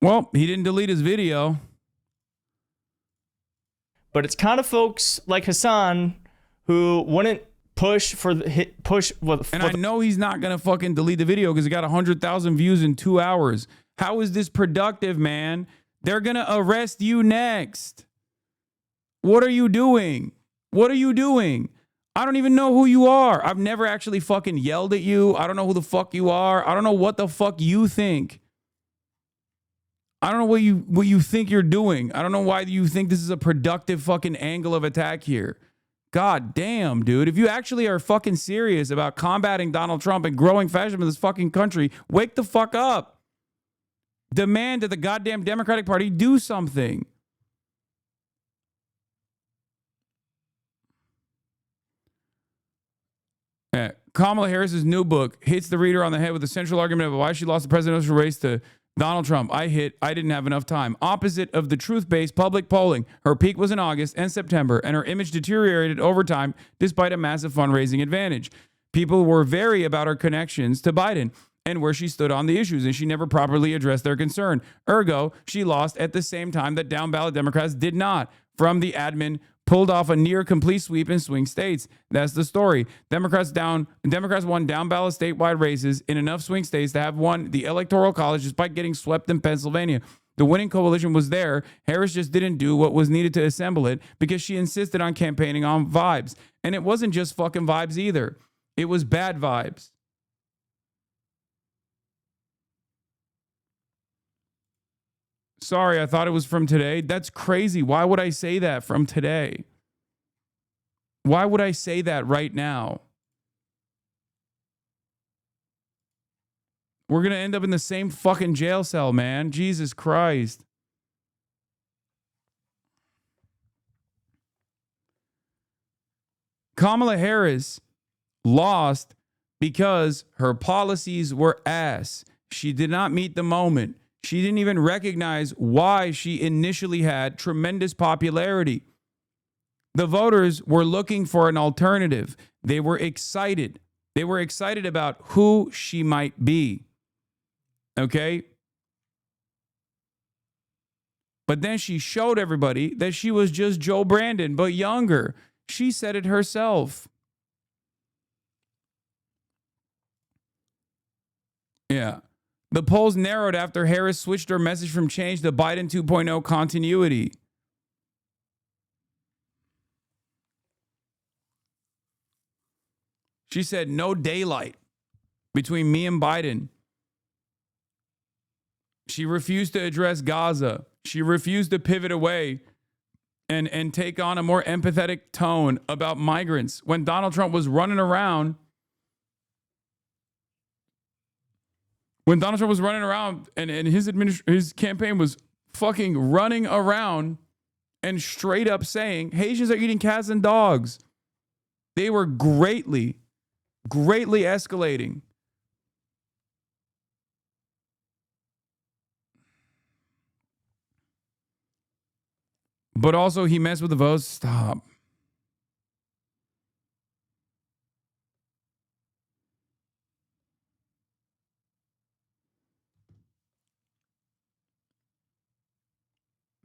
Speaker 1: Well, he didn't delete his video.
Speaker 4: But it's kind of folks like Hasan who wouldn't push for the hit, push with.
Speaker 1: And I know he's not gonna fucking delete the video because it got 100,000 views in 2 hours. How is this productive, man? They're gonna arrest you next. What are you doing? What are you doing? I don't even know who you are. I've never actually fucking yelled at you. I don't know who the fuck you are. I don't know what the fuck you think. I don't know what you think you're doing. I don't know why you think this is a productive fucking angle of attack here. God damn, dude. If you actually are fucking serious about combating Donald Trump and growing fascism in this fucking country, wake the fuck up. Demand that the goddamn Democratic Party do something. Yeah. Kamala Harris's new book hits the reader on the head with a central argument about why she lost the presidential race to Donald Trump. I didn't have enough time. Opposite of the truth-based public polling, her peak was in August and September, and her image deteriorated over time despite a massive fundraising advantage. People were wary about her connections to Biden and where she stood on the issues, and she never properly addressed their concern. Ergo, she lost at the same time that down-ballot Democrats did not. From the admin, pulled off a near complete sweep in swing states. That's the story. Democrats won down-ballot statewide races in enough swing states to have won the Electoral College despite getting swept in Pennsylvania. The winning coalition was there. Harris just didn't do what was needed to assemble it because she insisted on campaigning on vibes. And it wasn't just fucking vibes either. It was bad vibes. Sorry, I thought it was from today. That's crazy. Why would I say that from today? Why would I say that right now? We're going to end up in the same fucking jail cell, man. Jesus Christ. Kamala Harris lost because her policies were ass. She did not meet the moment. She didn't even recognize why she initially had tremendous popularity. The voters were looking for an alternative. They were excited. They were excited about who she might be. Okay? But then she showed everybody that she was just Joe Brandon, but younger. She said it herself. Yeah. The polls narrowed after Harris switched her message from change to Biden 2.0 continuity. She said, no daylight between me and Biden. She refused to address Gaza. She refused to pivot away and take on a more empathetic tone about migrants. When Donald Trump was running around, and his campaign was fucking running around and straight up saying Haitians are eating cats and dogs. They were greatly escalating. But also he messed with the votes. Stop.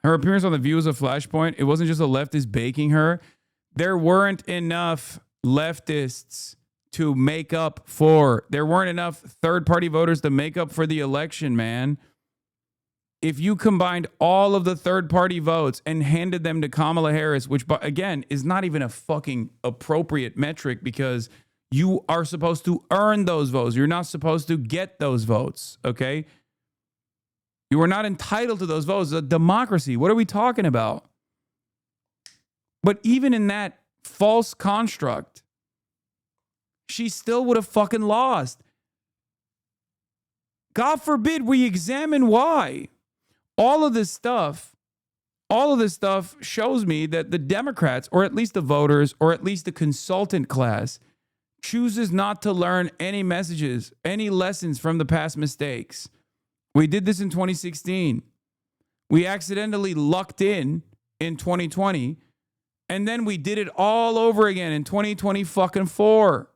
Speaker 1: Her appearance on The View was a flashpoint. It wasn't just a leftist baking her. There weren't enough leftists to make up for. There weren't enough third-party voters to make up for the election, man. If you combined all of the third-party votes and handed them to Kamala Harris, which, again, is not even a fucking appropriate metric because you are supposed to earn those votes. You're not supposed to get those votes, okay? You are not entitled to those votes. It's a democracy. What are we talking about? But even in that false construct, she still would have fucking lost. God forbid we examine why. All of this stuff shows me that the Democrats, or at least the voters, or at least the consultant class, chooses not to learn any messages, any lessons from the past mistakes. We did this in 2016. We accidentally lucked in 2020, and then we did it all over again in 2024.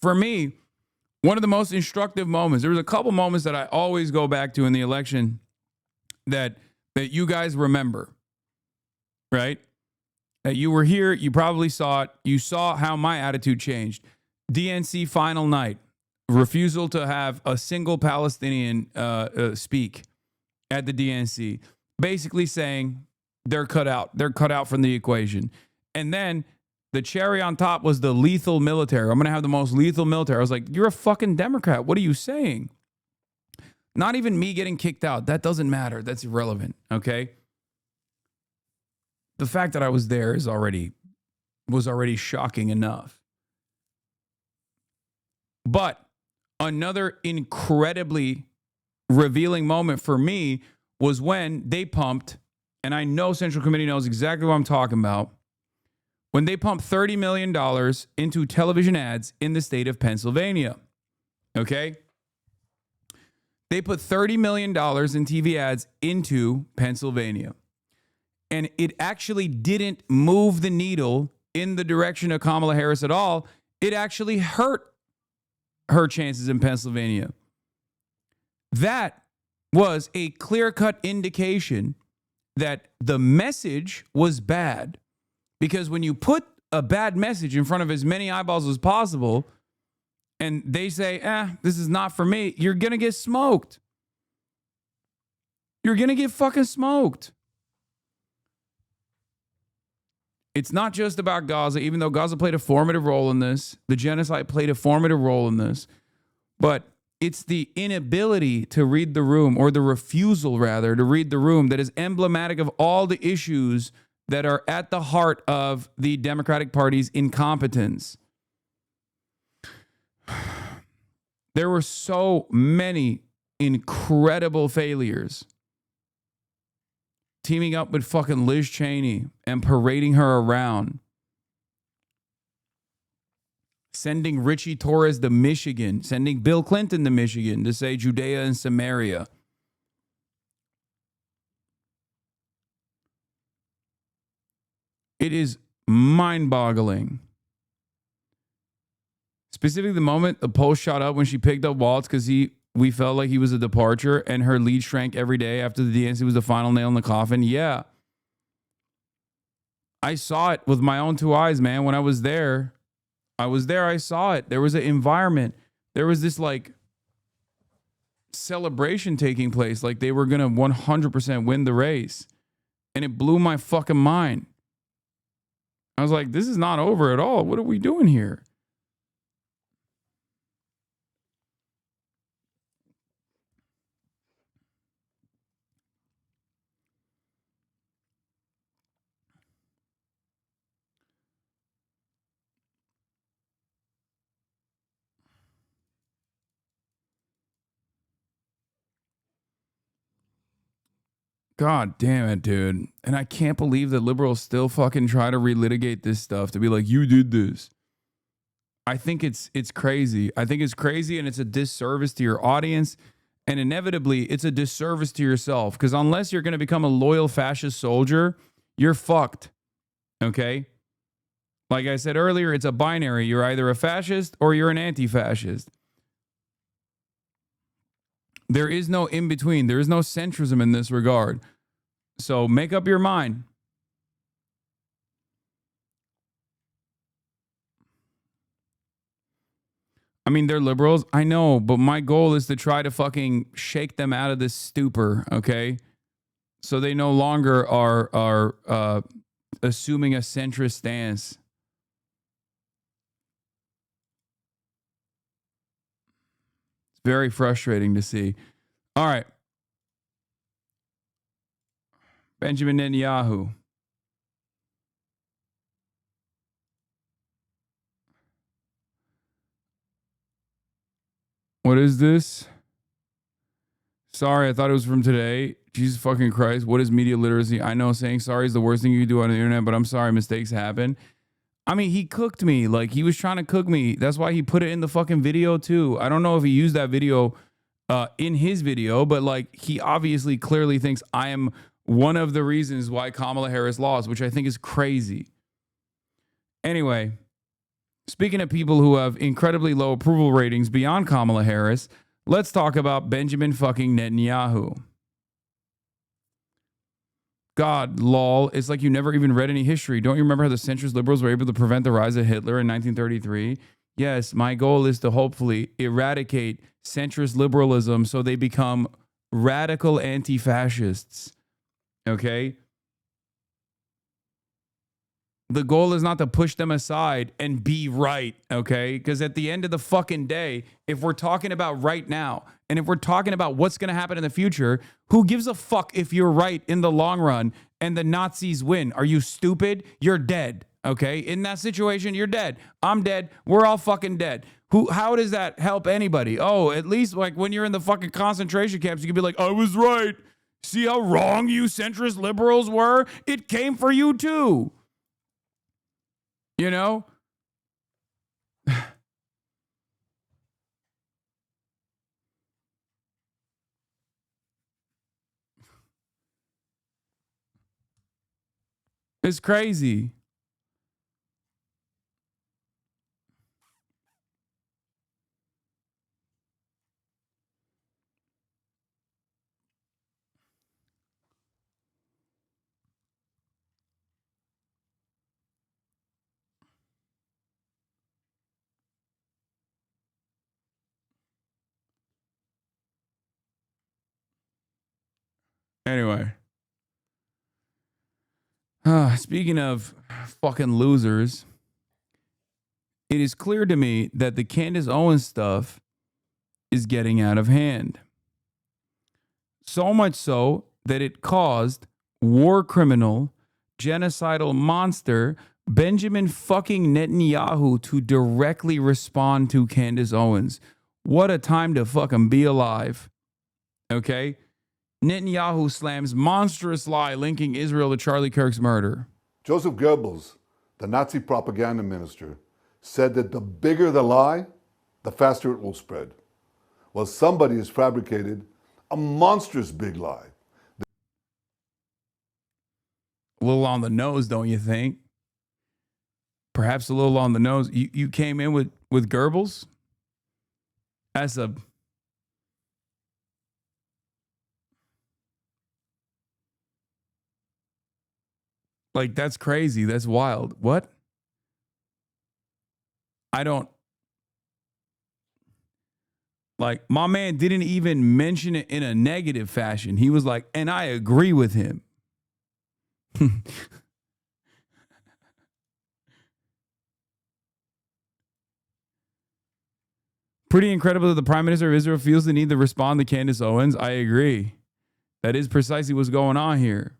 Speaker 1: For me, one of the most instructive moments, there was a couple moments that I always go back to in the election that you guys remember, right? That you were here, you probably saw it. You saw how my attitude changed. DNC final night, refusal to have a single Palestinian speak at the DNC, basically saying they're cut out. They're cut out from the equation. And then the cherry on top was the lethal military. I'm going to have the most lethal military. I was like, you're a fucking Democrat. What are you saying? Not even me getting kicked out. That doesn't matter. That's irrelevant, okay? The fact that I was there was already shocking enough. But another incredibly revealing moment for me was when they pumped, and I know Central Committee knows exactly what I'm talking about, when they pumped $30 million into television ads in the state of Pennsylvania. Okay? They put $30 million in TV ads into Pennsylvania. And it actually didn't move the needle in the direction of Kamala Harris at all. It actually hurt her chances in Pennsylvania. That was a clear-cut indication that the message was bad. Because when you put a bad message in front of as many eyeballs as possible, and they say, this is not for me, you're going to get smoked. You're going to get fucking smoked. It's not just about Gaza, even though Gaza played a formative role in this. The genocide played a formative role in this. But it's the inability to read the room, or the refusal, rather, to read the room that is emblematic of all the issues that are at the heart of the Democratic Party's incompetence. There were so many incredible failures. Teaming up with fucking Liz Cheney and parading her around. Sending Richie Torres to Michigan. Sending Bill Clinton to Michigan to say Judea and Samaria. It is mind-boggling. Specifically, the moment the poll shot up when she picked up Waltz because we felt like he was a departure, and her lead shrank every day after the DNC was the final nail in the coffin. Yeah. I saw it with my own two eyes, man. When I was there, I saw it. There was an environment. There was this like celebration taking place. Like they were going to 100% win the race. And it blew my fucking mind. I was like, this is not over at all. What are we doing here? God damn it, dude. And I can't believe that liberals still fucking try to relitigate this stuff to be like, you did this. I think it's crazy. I think it's crazy, and it's a disservice to your audience, and inevitably it's a disservice to yourself, because unless you're going to become a loyal fascist soldier, you're fucked. Okay? Like I said earlier, it's a binary. You're either a fascist or you're an anti-fascist. There is no in between. There is no centrism in this regard. So make up your mind. I mean, they're liberals. I know, but my goal is to try to fucking shake them out of this stupor, okay? So they no longer are assuming a centrist stance. It's very frustrating to see. All right. Benjamin Netanyahu. What is this? Sorry, I thought it was from today. Jesus fucking Christ. What is media literacy? I know saying sorry is the worst thing you can do on the internet, but I'm sorry, mistakes happen. I mean, he cooked me. Like, he was trying to cook me. That's why he put it in the fucking video, too. I don't know if he used that video in his video, but, like, he obviously clearly thinks I am one of the reasons why Kamala Harris lost, which I think is crazy. Anyway, speaking of people who have incredibly low approval ratings beyond Kamala Harris, let's talk about Benjamin fucking Netanyahu. God, lol. It's like you never even read any history. Don't you remember how the centrist liberals were able to prevent the rise of Hitler in 1933? Yes, my goal is to hopefully eradicate centrist liberalism so they become radical anti-fascists. Okay? The goal is not to push them aside and be right, okay? Because at the end of the fucking day, if we're talking about right now, and if we're talking about what's going to happen in the future, who gives a fuck if you're right in the long run and the Nazis win? Are you stupid? You're dead, okay? In that situation, you're dead. I'm dead. We're all fucking dead. How does that help anybody? Oh, at least like when you're in the fucking concentration camps, you can be like, I was right. See how wrong you centrist liberals were? It came for you too. You know? It's crazy. Anyway. Speaking of fucking losers, it is clear to me that the Candace Owens stuff is getting out of hand. So much so that it caused war criminal, genocidal monster Benjamin fucking Netanyahu to directly respond to Candace Owens. What a time to fucking be alive. Okay? Netanyahu slams monstrous lie linking Israel to Charlie Kirk's murder.
Speaker 8: Joseph Goebbels, the Nazi propaganda minister, said that the bigger the lie, the faster it will spread. Well, somebody has fabricated a monstrous big lie.
Speaker 1: A little on the nose, don't you think? Perhaps a little on the nose. You came in with Goebbels? That's a... Like, that's crazy. That's wild. What? I don't... Like, my man didn't even mention it in a negative fashion. He was like, and I agree with him. Pretty incredible that the Prime Minister of Israel feels the need to respond to Candace Owens. I agree. That is precisely what's going on here.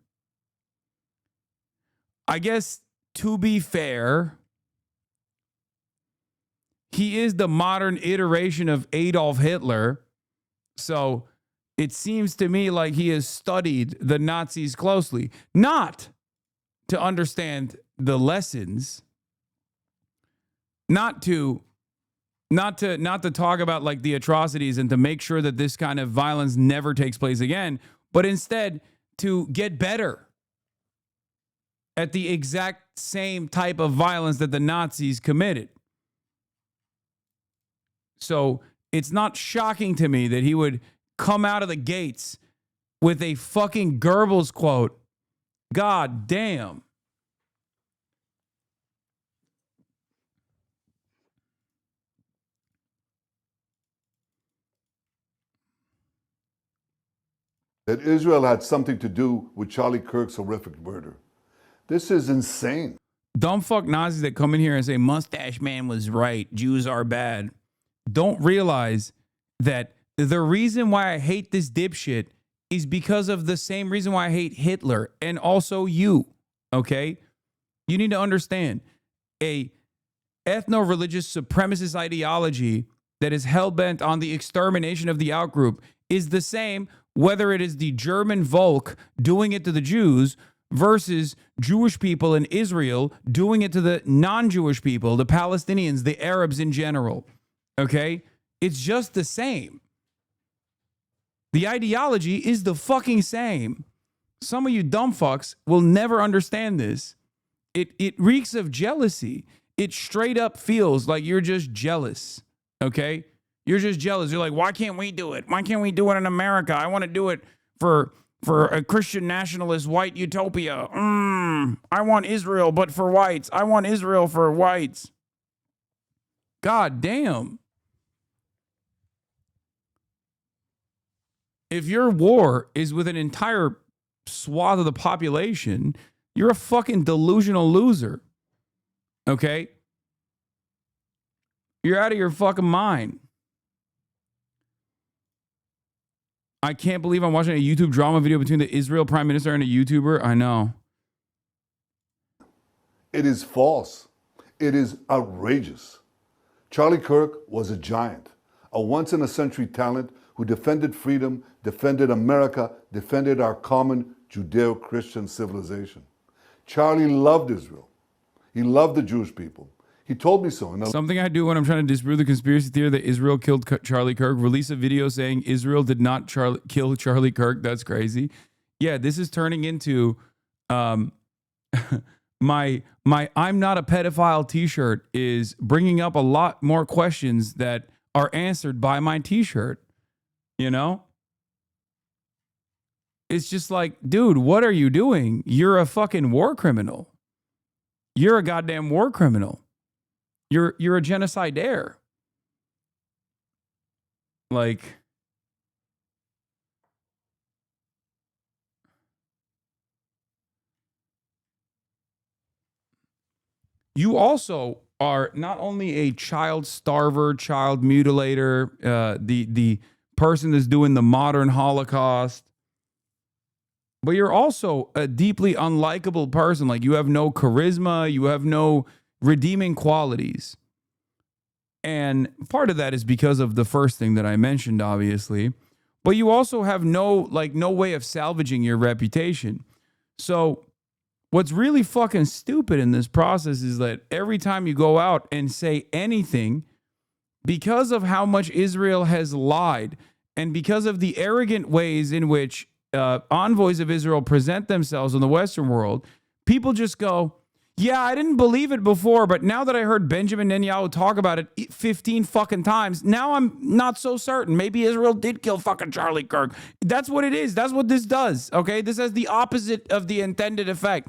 Speaker 1: I guess, to be fair, he is the modern iteration of Adolf Hitler. So it seems to me like he has studied the Nazis closely, not to understand the lessons, not to not to talk about like the atrocities and to make sure that this kind of violence never takes place again, but instead to get better at the exact same type of violence that the Nazis committed. So it's not shocking to me that he would come out of the gates with a fucking Goebbels quote. God damn.
Speaker 8: That Israel had something to do with Charlie Kirk's horrific murder. This is insane.
Speaker 1: Dumb fuck Nazis that come in here and say Mustache Man was right, Jews are bad, don't realize that the reason why I hate this dipshit is because of the same reason why I hate Hitler and also you, okay? You need to understand a ethno-religious supremacist ideology that is hell-bent on the extermination of the outgroup is the same whether it is the German Volk doing it to the Jews versus Jewish people in Israel doing it to the non-Jewish people, the Palestinians, the Arabs in general. Okay? It's just the same. The ideology is the fucking same. Some of you dumb fucks will never understand this. It reeks of jealousy. It straight up feels like you're just jealous. Okay? You're just jealous. You're like, why can't we do it? Why can't we do it in America? I want to do it for a Christian nationalist white utopia. I want Israel, but for whites. I want Israel for whites. God damn. If your war is with an entire swath of the population, you're a fucking delusional loser. Okay? You're out of your fucking mind. I can't believe I'm watching a YouTube drama video between the Israel Prime Minister and a YouTuber. I know.
Speaker 8: It is false. It is outrageous. Charlie Kirk was a giant, a once-in-a-century talent who defended freedom, defended America, defended our common Judeo-Christian civilization. Charlie loved Israel. He loved the Jewish people. He told me so.
Speaker 1: Something I do when I'm trying to disprove the conspiracy theory that Israel killed Charlie Kirk. Release a video saying Israel did not kill Charlie Kirk. That's crazy. Yeah, this is turning into my I'm not a pedophile t-shirt is bringing up a lot more questions that are answered by my t-shirt. You know? It's just like, dude, what are you doing? You're a fucking war criminal. You're a goddamn war criminal. You're a genocidaire. Like, you also are not only a child starver, child mutilator, the person that's doing the modern Holocaust, but you're also a deeply unlikable person. Like, you have no charisma, you have no redeeming qualities. And part of that is because of the first thing that I mentioned, obviously. But you also have no way of salvaging your reputation. So what's really fucking stupid in this process is that every time you go out and say anything, because of how much Israel has lied and because of the arrogant ways in which envoys of Israel present themselves in the Western world, people just go, yeah, I didn't believe it before, but now that I heard Benjamin Netanyahu talk about it 15 fucking times, now I'm not so certain. Maybe Israel did kill fucking Charlie Kirk. That's what it is. That's what this does, okay? This has the opposite of the intended effect.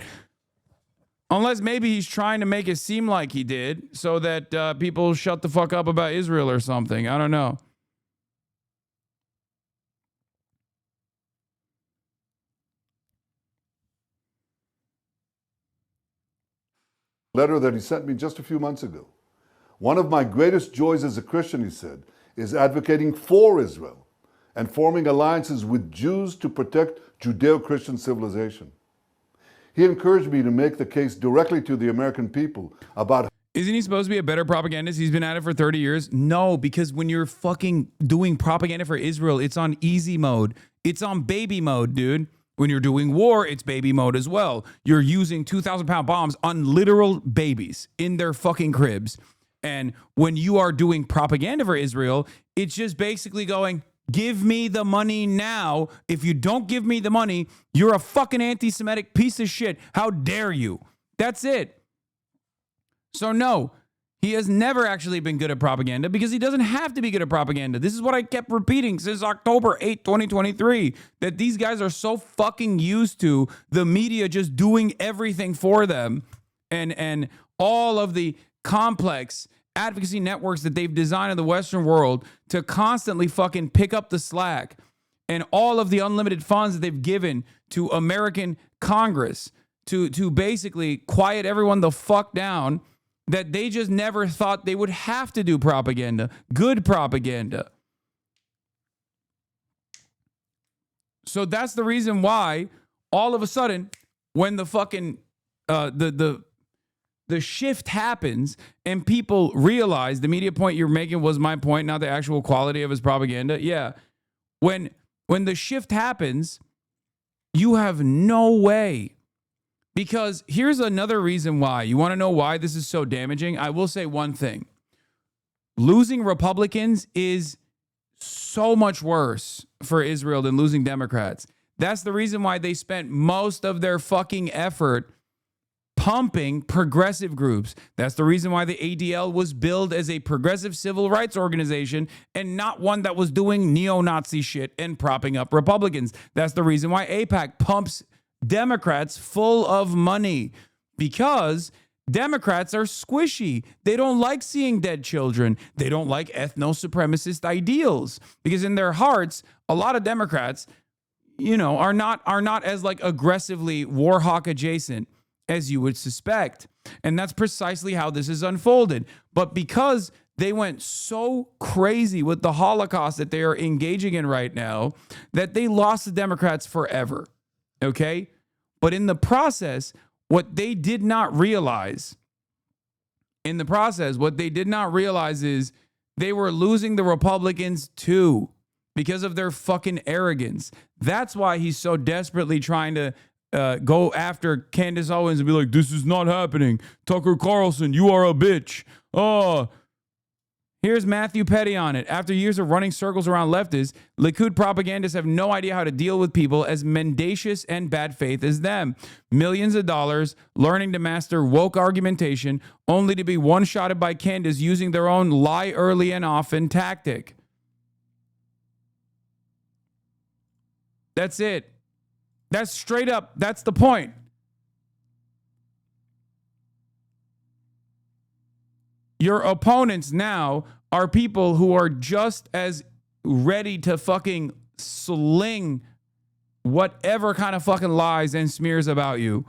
Speaker 1: Unless maybe he's trying to make it seem like he did so that people shut the fuck up about Israel or something. I don't know.
Speaker 8: Letter that he sent me just a few months ago. One of my greatest joys as a Christian, he said, is advocating for Israel and forming alliances with Jews to protect Judeo-Christian civilization. He encouraged me to make the case directly to the American people about...
Speaker 1: Isn't he supposed to be a better propagandist? He's been at it for 30 years. No, because when you're fucking doing propaganda for Israel, it's on easy mode. It's on baby mode, dude. When you're doing war, it's baby mode as well. You're using 2,000-pound bombs on literal babies in their fucking cribs. And when you are doing propaganda for Israel, it's just basically going, give me the money now. If you don't give me the money, you're a fucking anti-Semitic piece of shit. How dare you? That's it. So no, he has never actually been good at propaganda because he doesn't have to be good at propaganda. This is what I kept repeating since October 8th, 2023, that these guys are so fucking used to the media just doing everything for them and all of the complex advocacy networks that they've designed in the Western world to constantly fucking pick up the slack, and all of the unlimited funds that they've given to American Congress to basically quiet everyone the fuck down, that they just never thought they would have to do propaganda, good propaganda. So that's the reason why all of a sudden, when the fucking the shift happens and people realize, the media point you're making was my point, not the actual quality of his propaganda. Yeah. When the shift happens, you have no way. Because here's another reason why. You want to know why this is so damaging? I will say one thing. Losing Republicans is so much worse for Israel than losing Democrats. That's the reason why they spent most of their fucking effort pumping progressive groups. That's the reason why the ADL was billed as a progressive civil rights organization and not one that was doing neo-Nazi shit and propping up Republicans. That's the reason why AIPAC pumps Democrats full of money, because Democrats are squishy. They don't like seeing dead children. They don't like ethno-supremacist ideals, because in their hearts, a lot of Democrats, are not as like aggressively war hawk adjacent as you would suspect. And that's precisely how this is unfolded. But because they went so crazy with the Holocaust that they are engaging in right now, that they lost the Democrats forever. Okay? But in the process, what they did not realize is they were losing the Republicans too, because of their fucking arrogance. That's why he's so desperately trying to go after Candace Owens and be like, this is not happening. Tucker Carlson, you are a bitch. Oh, here's Matthew Petty on it. After years of running circles around leftists, Likud propagandists have no idea how to deal with people as mendacious and bad faith as them. Millions of dollars learning to master woke argumentation, only to be one-shotted by Candace using their own lie early and often tactic. That's it. That's straight up. That's the point. Your opponents now are people who are just as ready to fucking sling whatever kind of fucking lies and smears about you.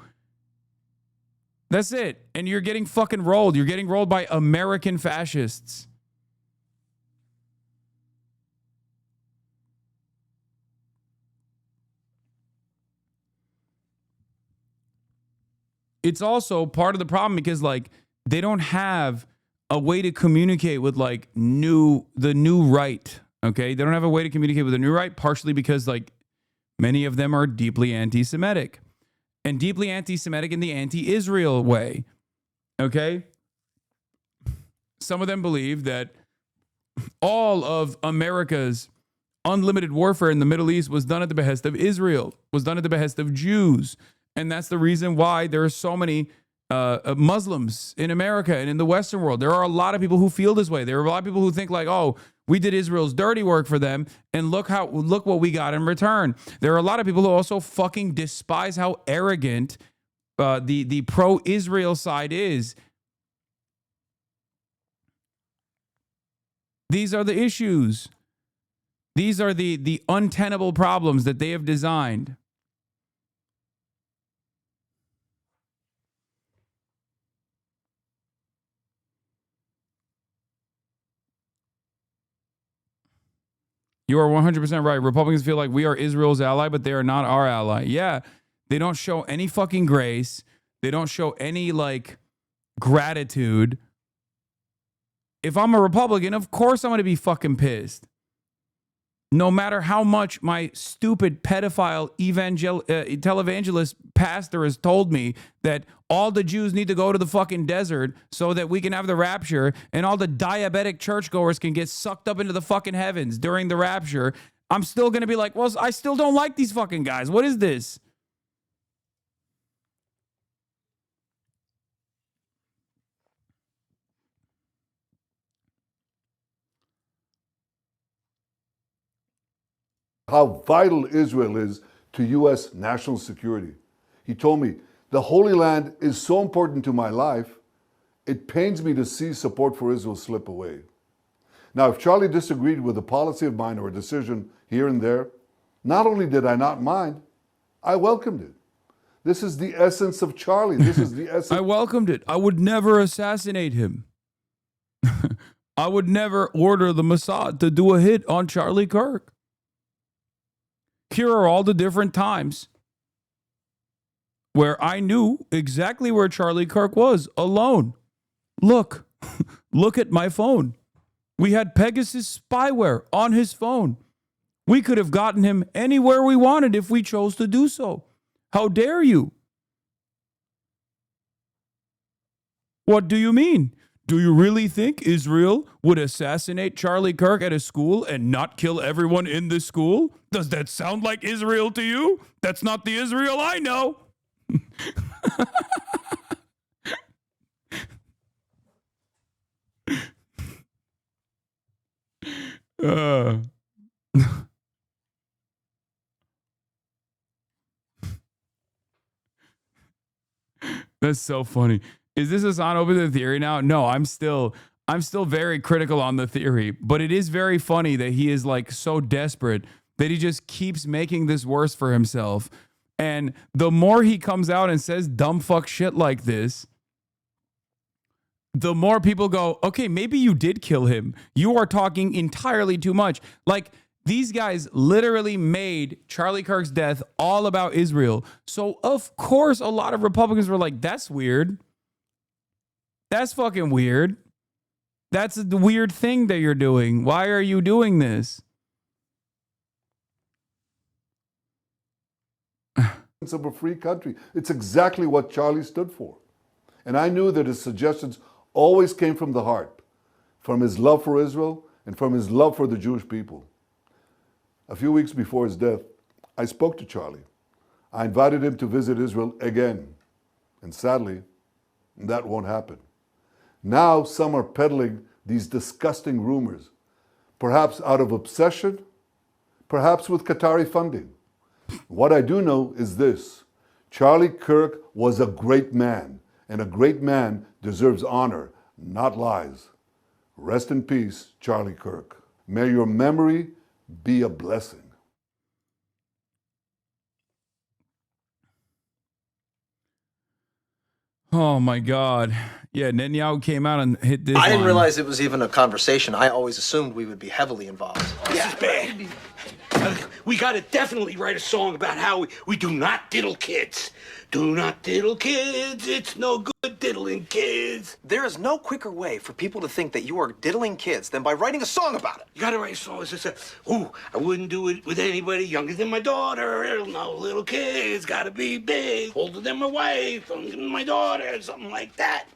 Speaker 1: That's it. And you're getting fucking rolled. You're getting rolled by American fascists. It's also part of the problem because, like, they don't have a way to communicate with, like, the new right, okay? They don't have a way to communicate with the new right, partially because, like, many of them are deeply anti-Semitic. And deeply anti-Semitic in the anti-Israel way, okay? Some of them believe that all of America's unlimited warfare in the Middle East was done at the behest of Israel, was done at the behest of Jews. And that's the reason why there are so many Muslims in America and in the Western world. There are a lot of people who feel this way. There are a lot of people who think like, oh, we did Israel's dirty work for them, and look what we got in return. There are a lot of people who also fucking despise how arrogant the pro-Israel side is. These are the issues. These are the untenable problems that they have designed. You are 100% right. Republicans feel like we are Israel's ally, but they are not our ally. Yeah, they don't show any fucking grace. They don't show any, like, gratitude. If I'm a Republican, of course I'm going to be fucking pissed. No matter how much my stupid pedophile televangelist pastor has told me that all the Jews need to go to the fucking desert so that we can have the rapture and all the diabetic churchgoers can get sucked up into the fucking heavens during the rapture, I'm still going to be like, well, I still don't like these fucking guys. What is this?
Speaker 8: How vital Israel is to U.S. national security. He told me, the Holy Land is so important to my life, it pains me to see support for Israel slip away. Now, if Charlie disagreed with a policy of mine or a decision here and there, not only did I not mind, I welcomed it. This is the essence of Charlie. This is the essence.
Speaker 1: I welcomed it. I would never assassinate him. I would never order the Mossad to do a hit on Charlie Kirk. Here are all the different times where I knew exactly where Charlie Kirk was, alone. Look, look at my phone. We had Pegasus spyware on his phone. We could have gotten him anywhere we wanted if we chose to do so. How dare you? What do you mean? Do you really think Israel would assassinate Charlie Kirk at a school and not kill everyone in the school? Does that sound like Israel to you? That's not the Israel I know. That's so funny. Is this Hasan over the theory now? No, I'm still very critical on the theory, but it is very funny that he is like so desperate that he just keeps making this worse for himself. And the more he comes out and says dumb fuck shit like this, the more people go, okay, maybe you did kill him. You are talking entirely too much. Like, these guys literally made Charlie Kirk's death all about Israel. So, of course, a lot of Republicans were like, that's weird. That's fucking weird. That's the weird thing that you're doing. Why are you doing this?
Speaker 8: Of a free country. It's exactly what Charlie stood for. And I knew that his suggestions always came from the heart, from his love for Israel and from his love for the Jewish people. A few weeks before his death, I spoke to Charlie. I invited him to visit Israel again. And sadly, that won't happen. Now some are peddling these disgusting rumors, perhaps out of obsession, perhaps with Qatari funding. What I do know is this: Charlie Kirk was a great man, and a great man deserves honor, not lies. Rest in peace, Charlie Kirk. May your memory be a blessing.
Speaker 1: Oh my God. Yeah, Netanyahu came out and hit this
Speaker 9: I didn't
Speaker 1: line.
Speaker 9: realize it was even a conversation. I always assumed we would be heavily involved.
Speaker 10: This is bad. We gotta definitely write a song about how we do not diddle kids. Do not diddle kids, it's no good diddling kids.
Speaker 9: There is no quicker way for people to think that you are diddling kids than by writing a song about it.
Speaker 10: You gotta write a song that says, ooh, I wouldn't do it with anybody younger than my daughter. No little kids, gotta be big, older than my wife, younger than my daughter, something like that.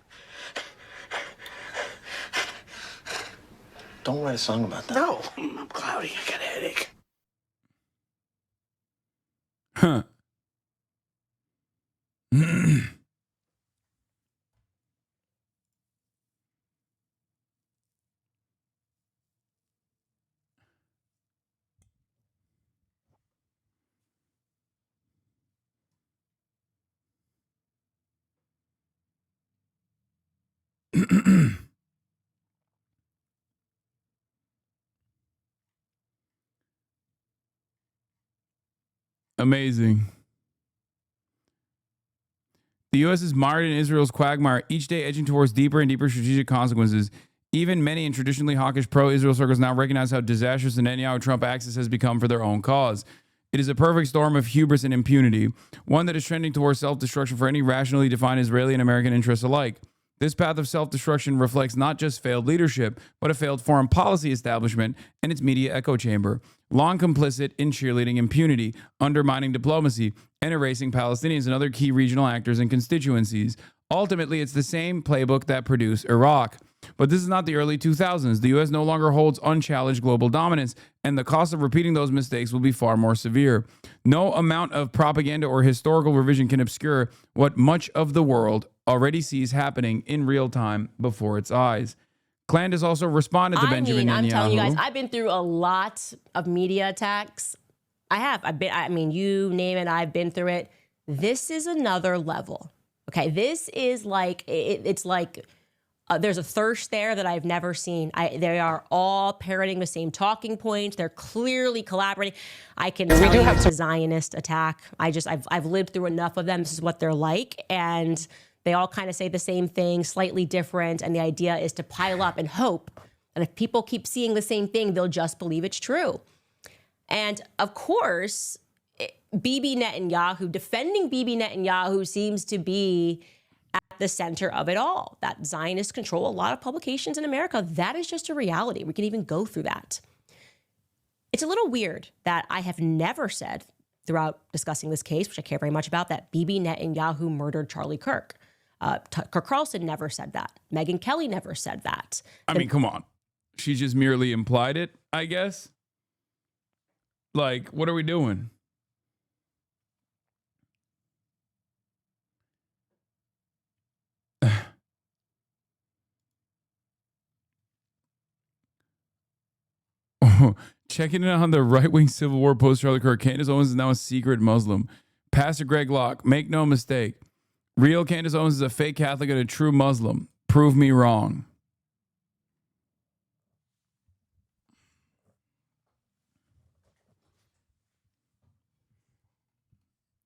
Speaker 9: Don't write a song about that.
Speaker 10: No, I'm cloudy, I got a headache.
Speaker 1: Huh. Amazing. The U.S. is mired in Israel's quagmire, each day edging towards deeper and deeper strategic consequences. Even many in traditionally hawkish pro-Israel circles now recognize how disastrous the Netanyahu-Trump axis has become for their own cause. It is a perfect storm of hubris and impunity, one that is trending towards self-destruction for any rationally defined Israeli and American interests alike. This path of self-destruction reflects not just failed leadership, but a failed foreign policy establishment and its media echo chamber, long complicit in cheerleading impunity, undermining diplomacy, and erasing Palestinians and other key regional actors and constituencies. Ultimately, it's the same playbook that produced Iraq. But this is not the early 2000s. The U.S. no longer holds unchallenged global dominance, and the cost of repeating those mistakes will be far more severe. No amount of propaganda or historical revision can obscure what much of the world already sees happening in real time before its eyes. Klan has also responded to Benjamin Netanyahu.
Speaker 13: I'm telling you guys, I've been through a lot of media attacks. I have. You name it, I've been through it. This is another level. Okay, this is like, it's like, there's a thirst there that I've never seen. They are all parroting the same talking points. They're clearly collaborating. I can tell you it's a Zionist attack. I've lived through enough of them. This is what they're like. And they all kind of say the same thing, slightly different. And the idea is to pile up and hope. And if people keep seeing the same thing, they'll just believe it's true. And of course, defending Bibi Netanyahu seems to be at the center of it all. That Zionists control a lot of publications in America. That is just a reality. We can even go through that. It's a little weird that I have never said throughout discussing this case, which I care very much about, that Bibi Netanyahu murdered Charlie Kirk. Tucker Carlson never said that. Megyn Kelly never said that.
Speaker 1: I mean, come on. She just merely implied it, I guess. Like, what are we doing? Checking in on the right-wing Civil War post-Charlie Kirk. Candace Owens is now a secret Muslim. Pastor Greg Locke, make no mistake. Real Candace Owens is a fake Catholic and a true Muslim. Prove me wrong.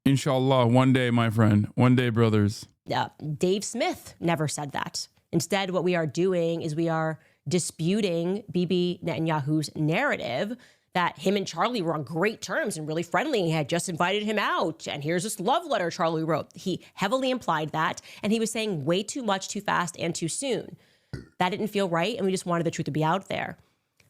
Speaker 1: Inshallah, one day, my friend. One day, brothers.
Speaker 13: Dave Smith never said that. Instead, what we are doing is we are disputing Bibi Netanyahu's narrative that him and Charlie were on great terms and really friendly. He had just invited him out. And here's this love letter Charlie wrote. He heavily implied that. And he was saying way too much, too fast, and too soon. That didn't feel right. And we just wanted the truth to be out there.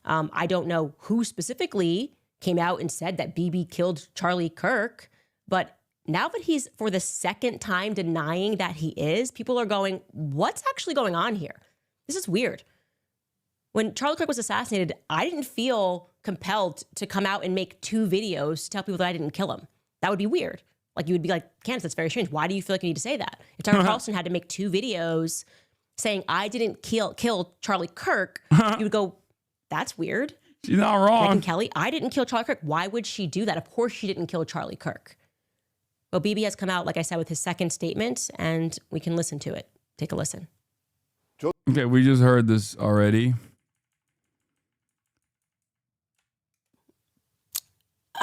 Speaker 13: I don't know who specifically came out and said that Bibi killed Charlie Kirk. But now that he's for the second time denying that he is, people are going, what's actually going on here? This is weird. When Charlie Kirk was assassinated, I didn't feel compelled to come out and make 2 videos to tell people that I didn't kill him. That would be weird. Like, you would be like, Candace, that's very strange. Why do you feel like you need to say that? If Tucker Carlson had to make 2 videos saying, I didn't kill Charlie Kirk, you would go, that's weird.
Speaker 1: She's not wrong.
Speaker 13: Megyn Kelly, I didn't kill Charlie Kirk. Why would she do that? Of course she didn't kill Charlie Kirk. Well, Bibi has come out, like I said, with his second statement, and we can listen to it. Take a listen.
Speaker 1: Okay, we just heard this already.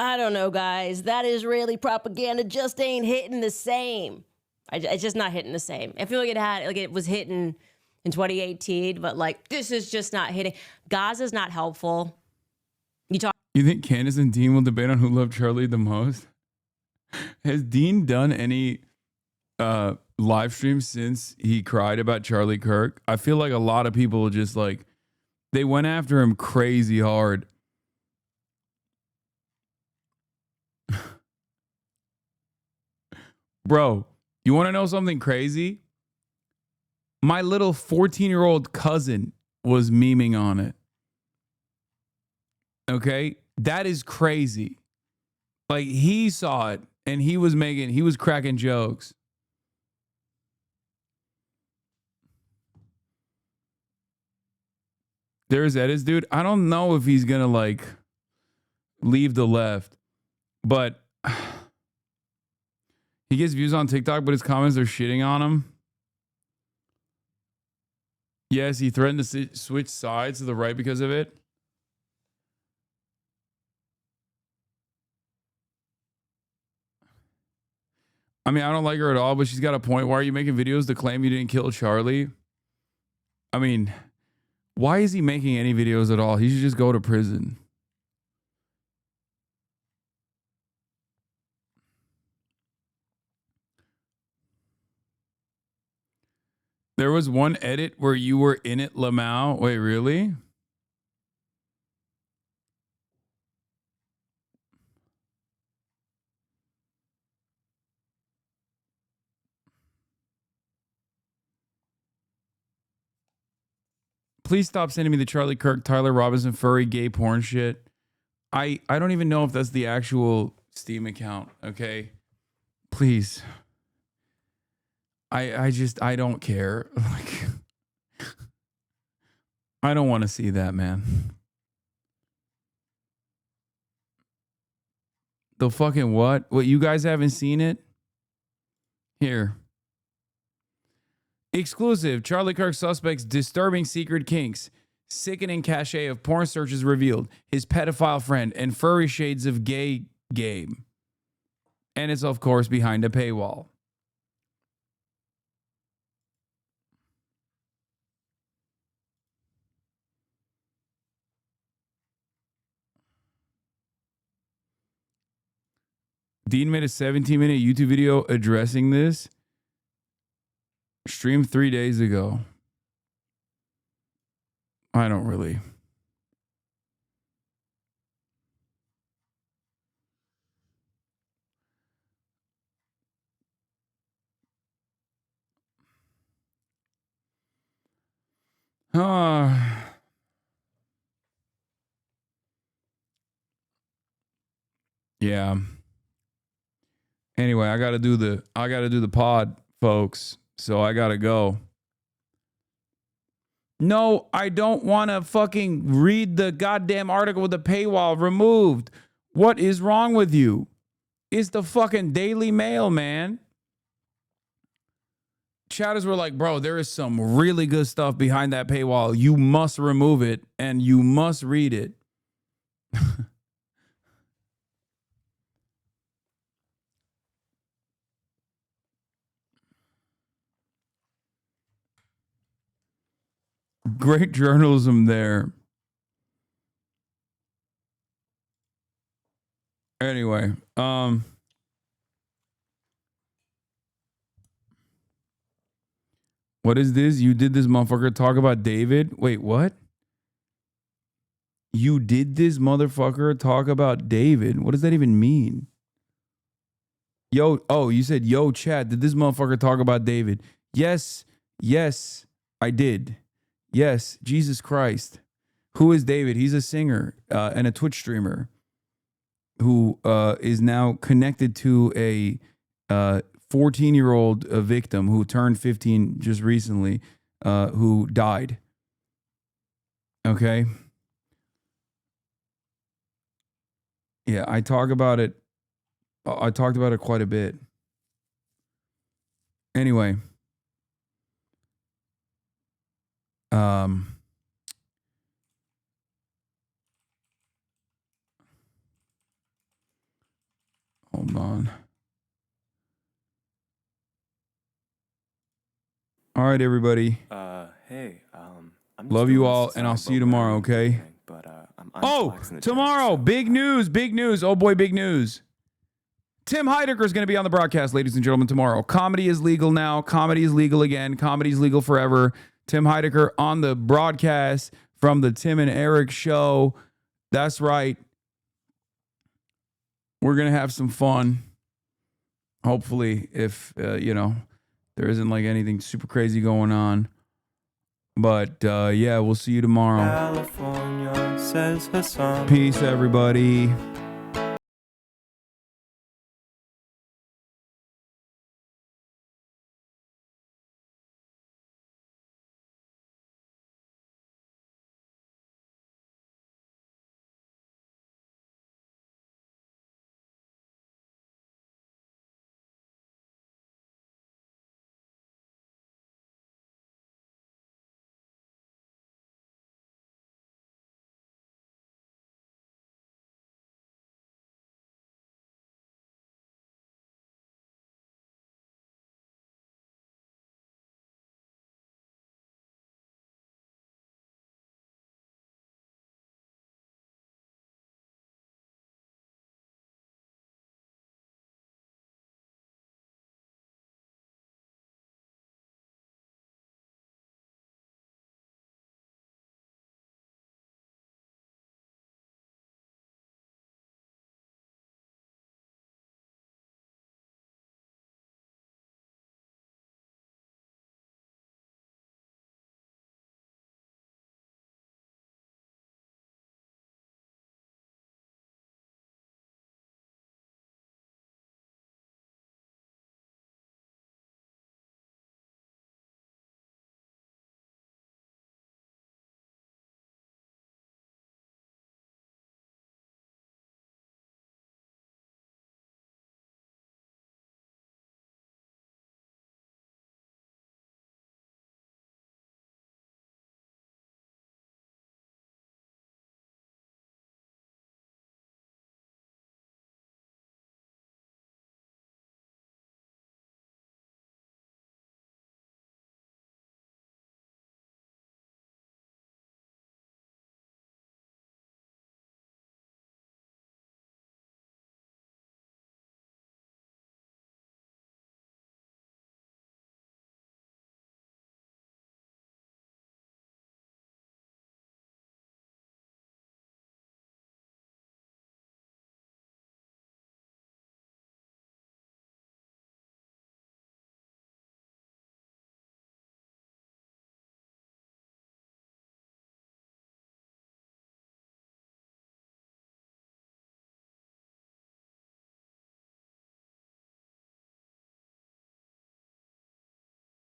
Speaker 13: I don't know, guys. That Israeli propaganda just ain't hitting the same. It's just not hitting the same. I feel like it was hitting in 2018, but like this is just not hitting. Gaza's not helpful.
Speaker 1: You think Candace and Dean will debate on who loved Charlie the most? Has Dean done any live streams since he cried about Charlie Kirk? I feel like a lot of people just like they went after him crazy hard. Bro, you want to know something crazy? My little 14-year-old cousin was memeing on it. Okay? That is crazy. Like, he saw it and he was cracking jokes. There's Edis, dude. I don't know if he's going to like leave the left, but he gets views on TikTok, but his comments are shitting on him. Yes, he threatened to switch sides to the right because of it. I mean, I don't like her at all, but she's got a point. Why are you making videos to claim you didn't kill Charlie? I mean, why is he making any videos at all? He should just go to prison. There was one edit where you were in it, Lamau. Wait, really? Please stop sending me the Charlie Kirk, Tyler Robinson, furry, gay porn shit. I don't even know if that's the actual Steam account. Okay, please. I don't care. Like, I don't want to see that, man. The fucking what? What, you guys haven't seen it? Here. Exclusive. Charlie Kirk suspects disturbing secret kinks. Sickening cachet of porn searches revealed. His pedophile friend and furry shades of gay game. And it's, of course, behind a paywall. Dean made a 17-minute YouTube video addressing this. Streamed 3 days ago. I don't really. Yeah. Anyway, I gotta do the pod, folks. So I gotta go. No, I don't want to fucking read the goddamn article with the paywall removed. What is wrong with you? It's the fucking Daily Mail, man. Chatters were like, bro, there is some really good stuff behind that paywall. You must remove it and you must read it. Great journalism there. Anyway, what is this? You did this motherfucker talk about David? Wait, what? You did this motherfucker talk about David? What does that even mean? Yo, oh, you said, yo, chat, did this motherfucker talk about David? Yes, I did. Yes, Jesus Christ. Who is David? He's a singer and a Twitch streamer who is now connected to a 14-year-old victim who turned 15 just recently, who died. Okay? Yeah, I talked about it quite a bit. Anyway. Hold on. All right, everybody.
Speaker 11: Hey,
Speaker 1: love you all, and I'll see you tomorrow, okay? Tomorrow, big news. Oh boy, big news. Tim Heidecker is going to be on the broadcast, ladies and gentlemen, tomorrow. Comedy is legal now. Comedy is legal again. Comedy is legal forever. Tim Heidecker on the broadcast from the Tim and Eric show. That's right. We're going to have some fun. Hopefully, if, there isn't like anything super crazy going on. But, yeah, we'll see you tomorrow.
Speaker 11: California, says Hasan.
Speaker 1: Peace, everybody.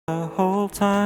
Speaker 11: the whole time.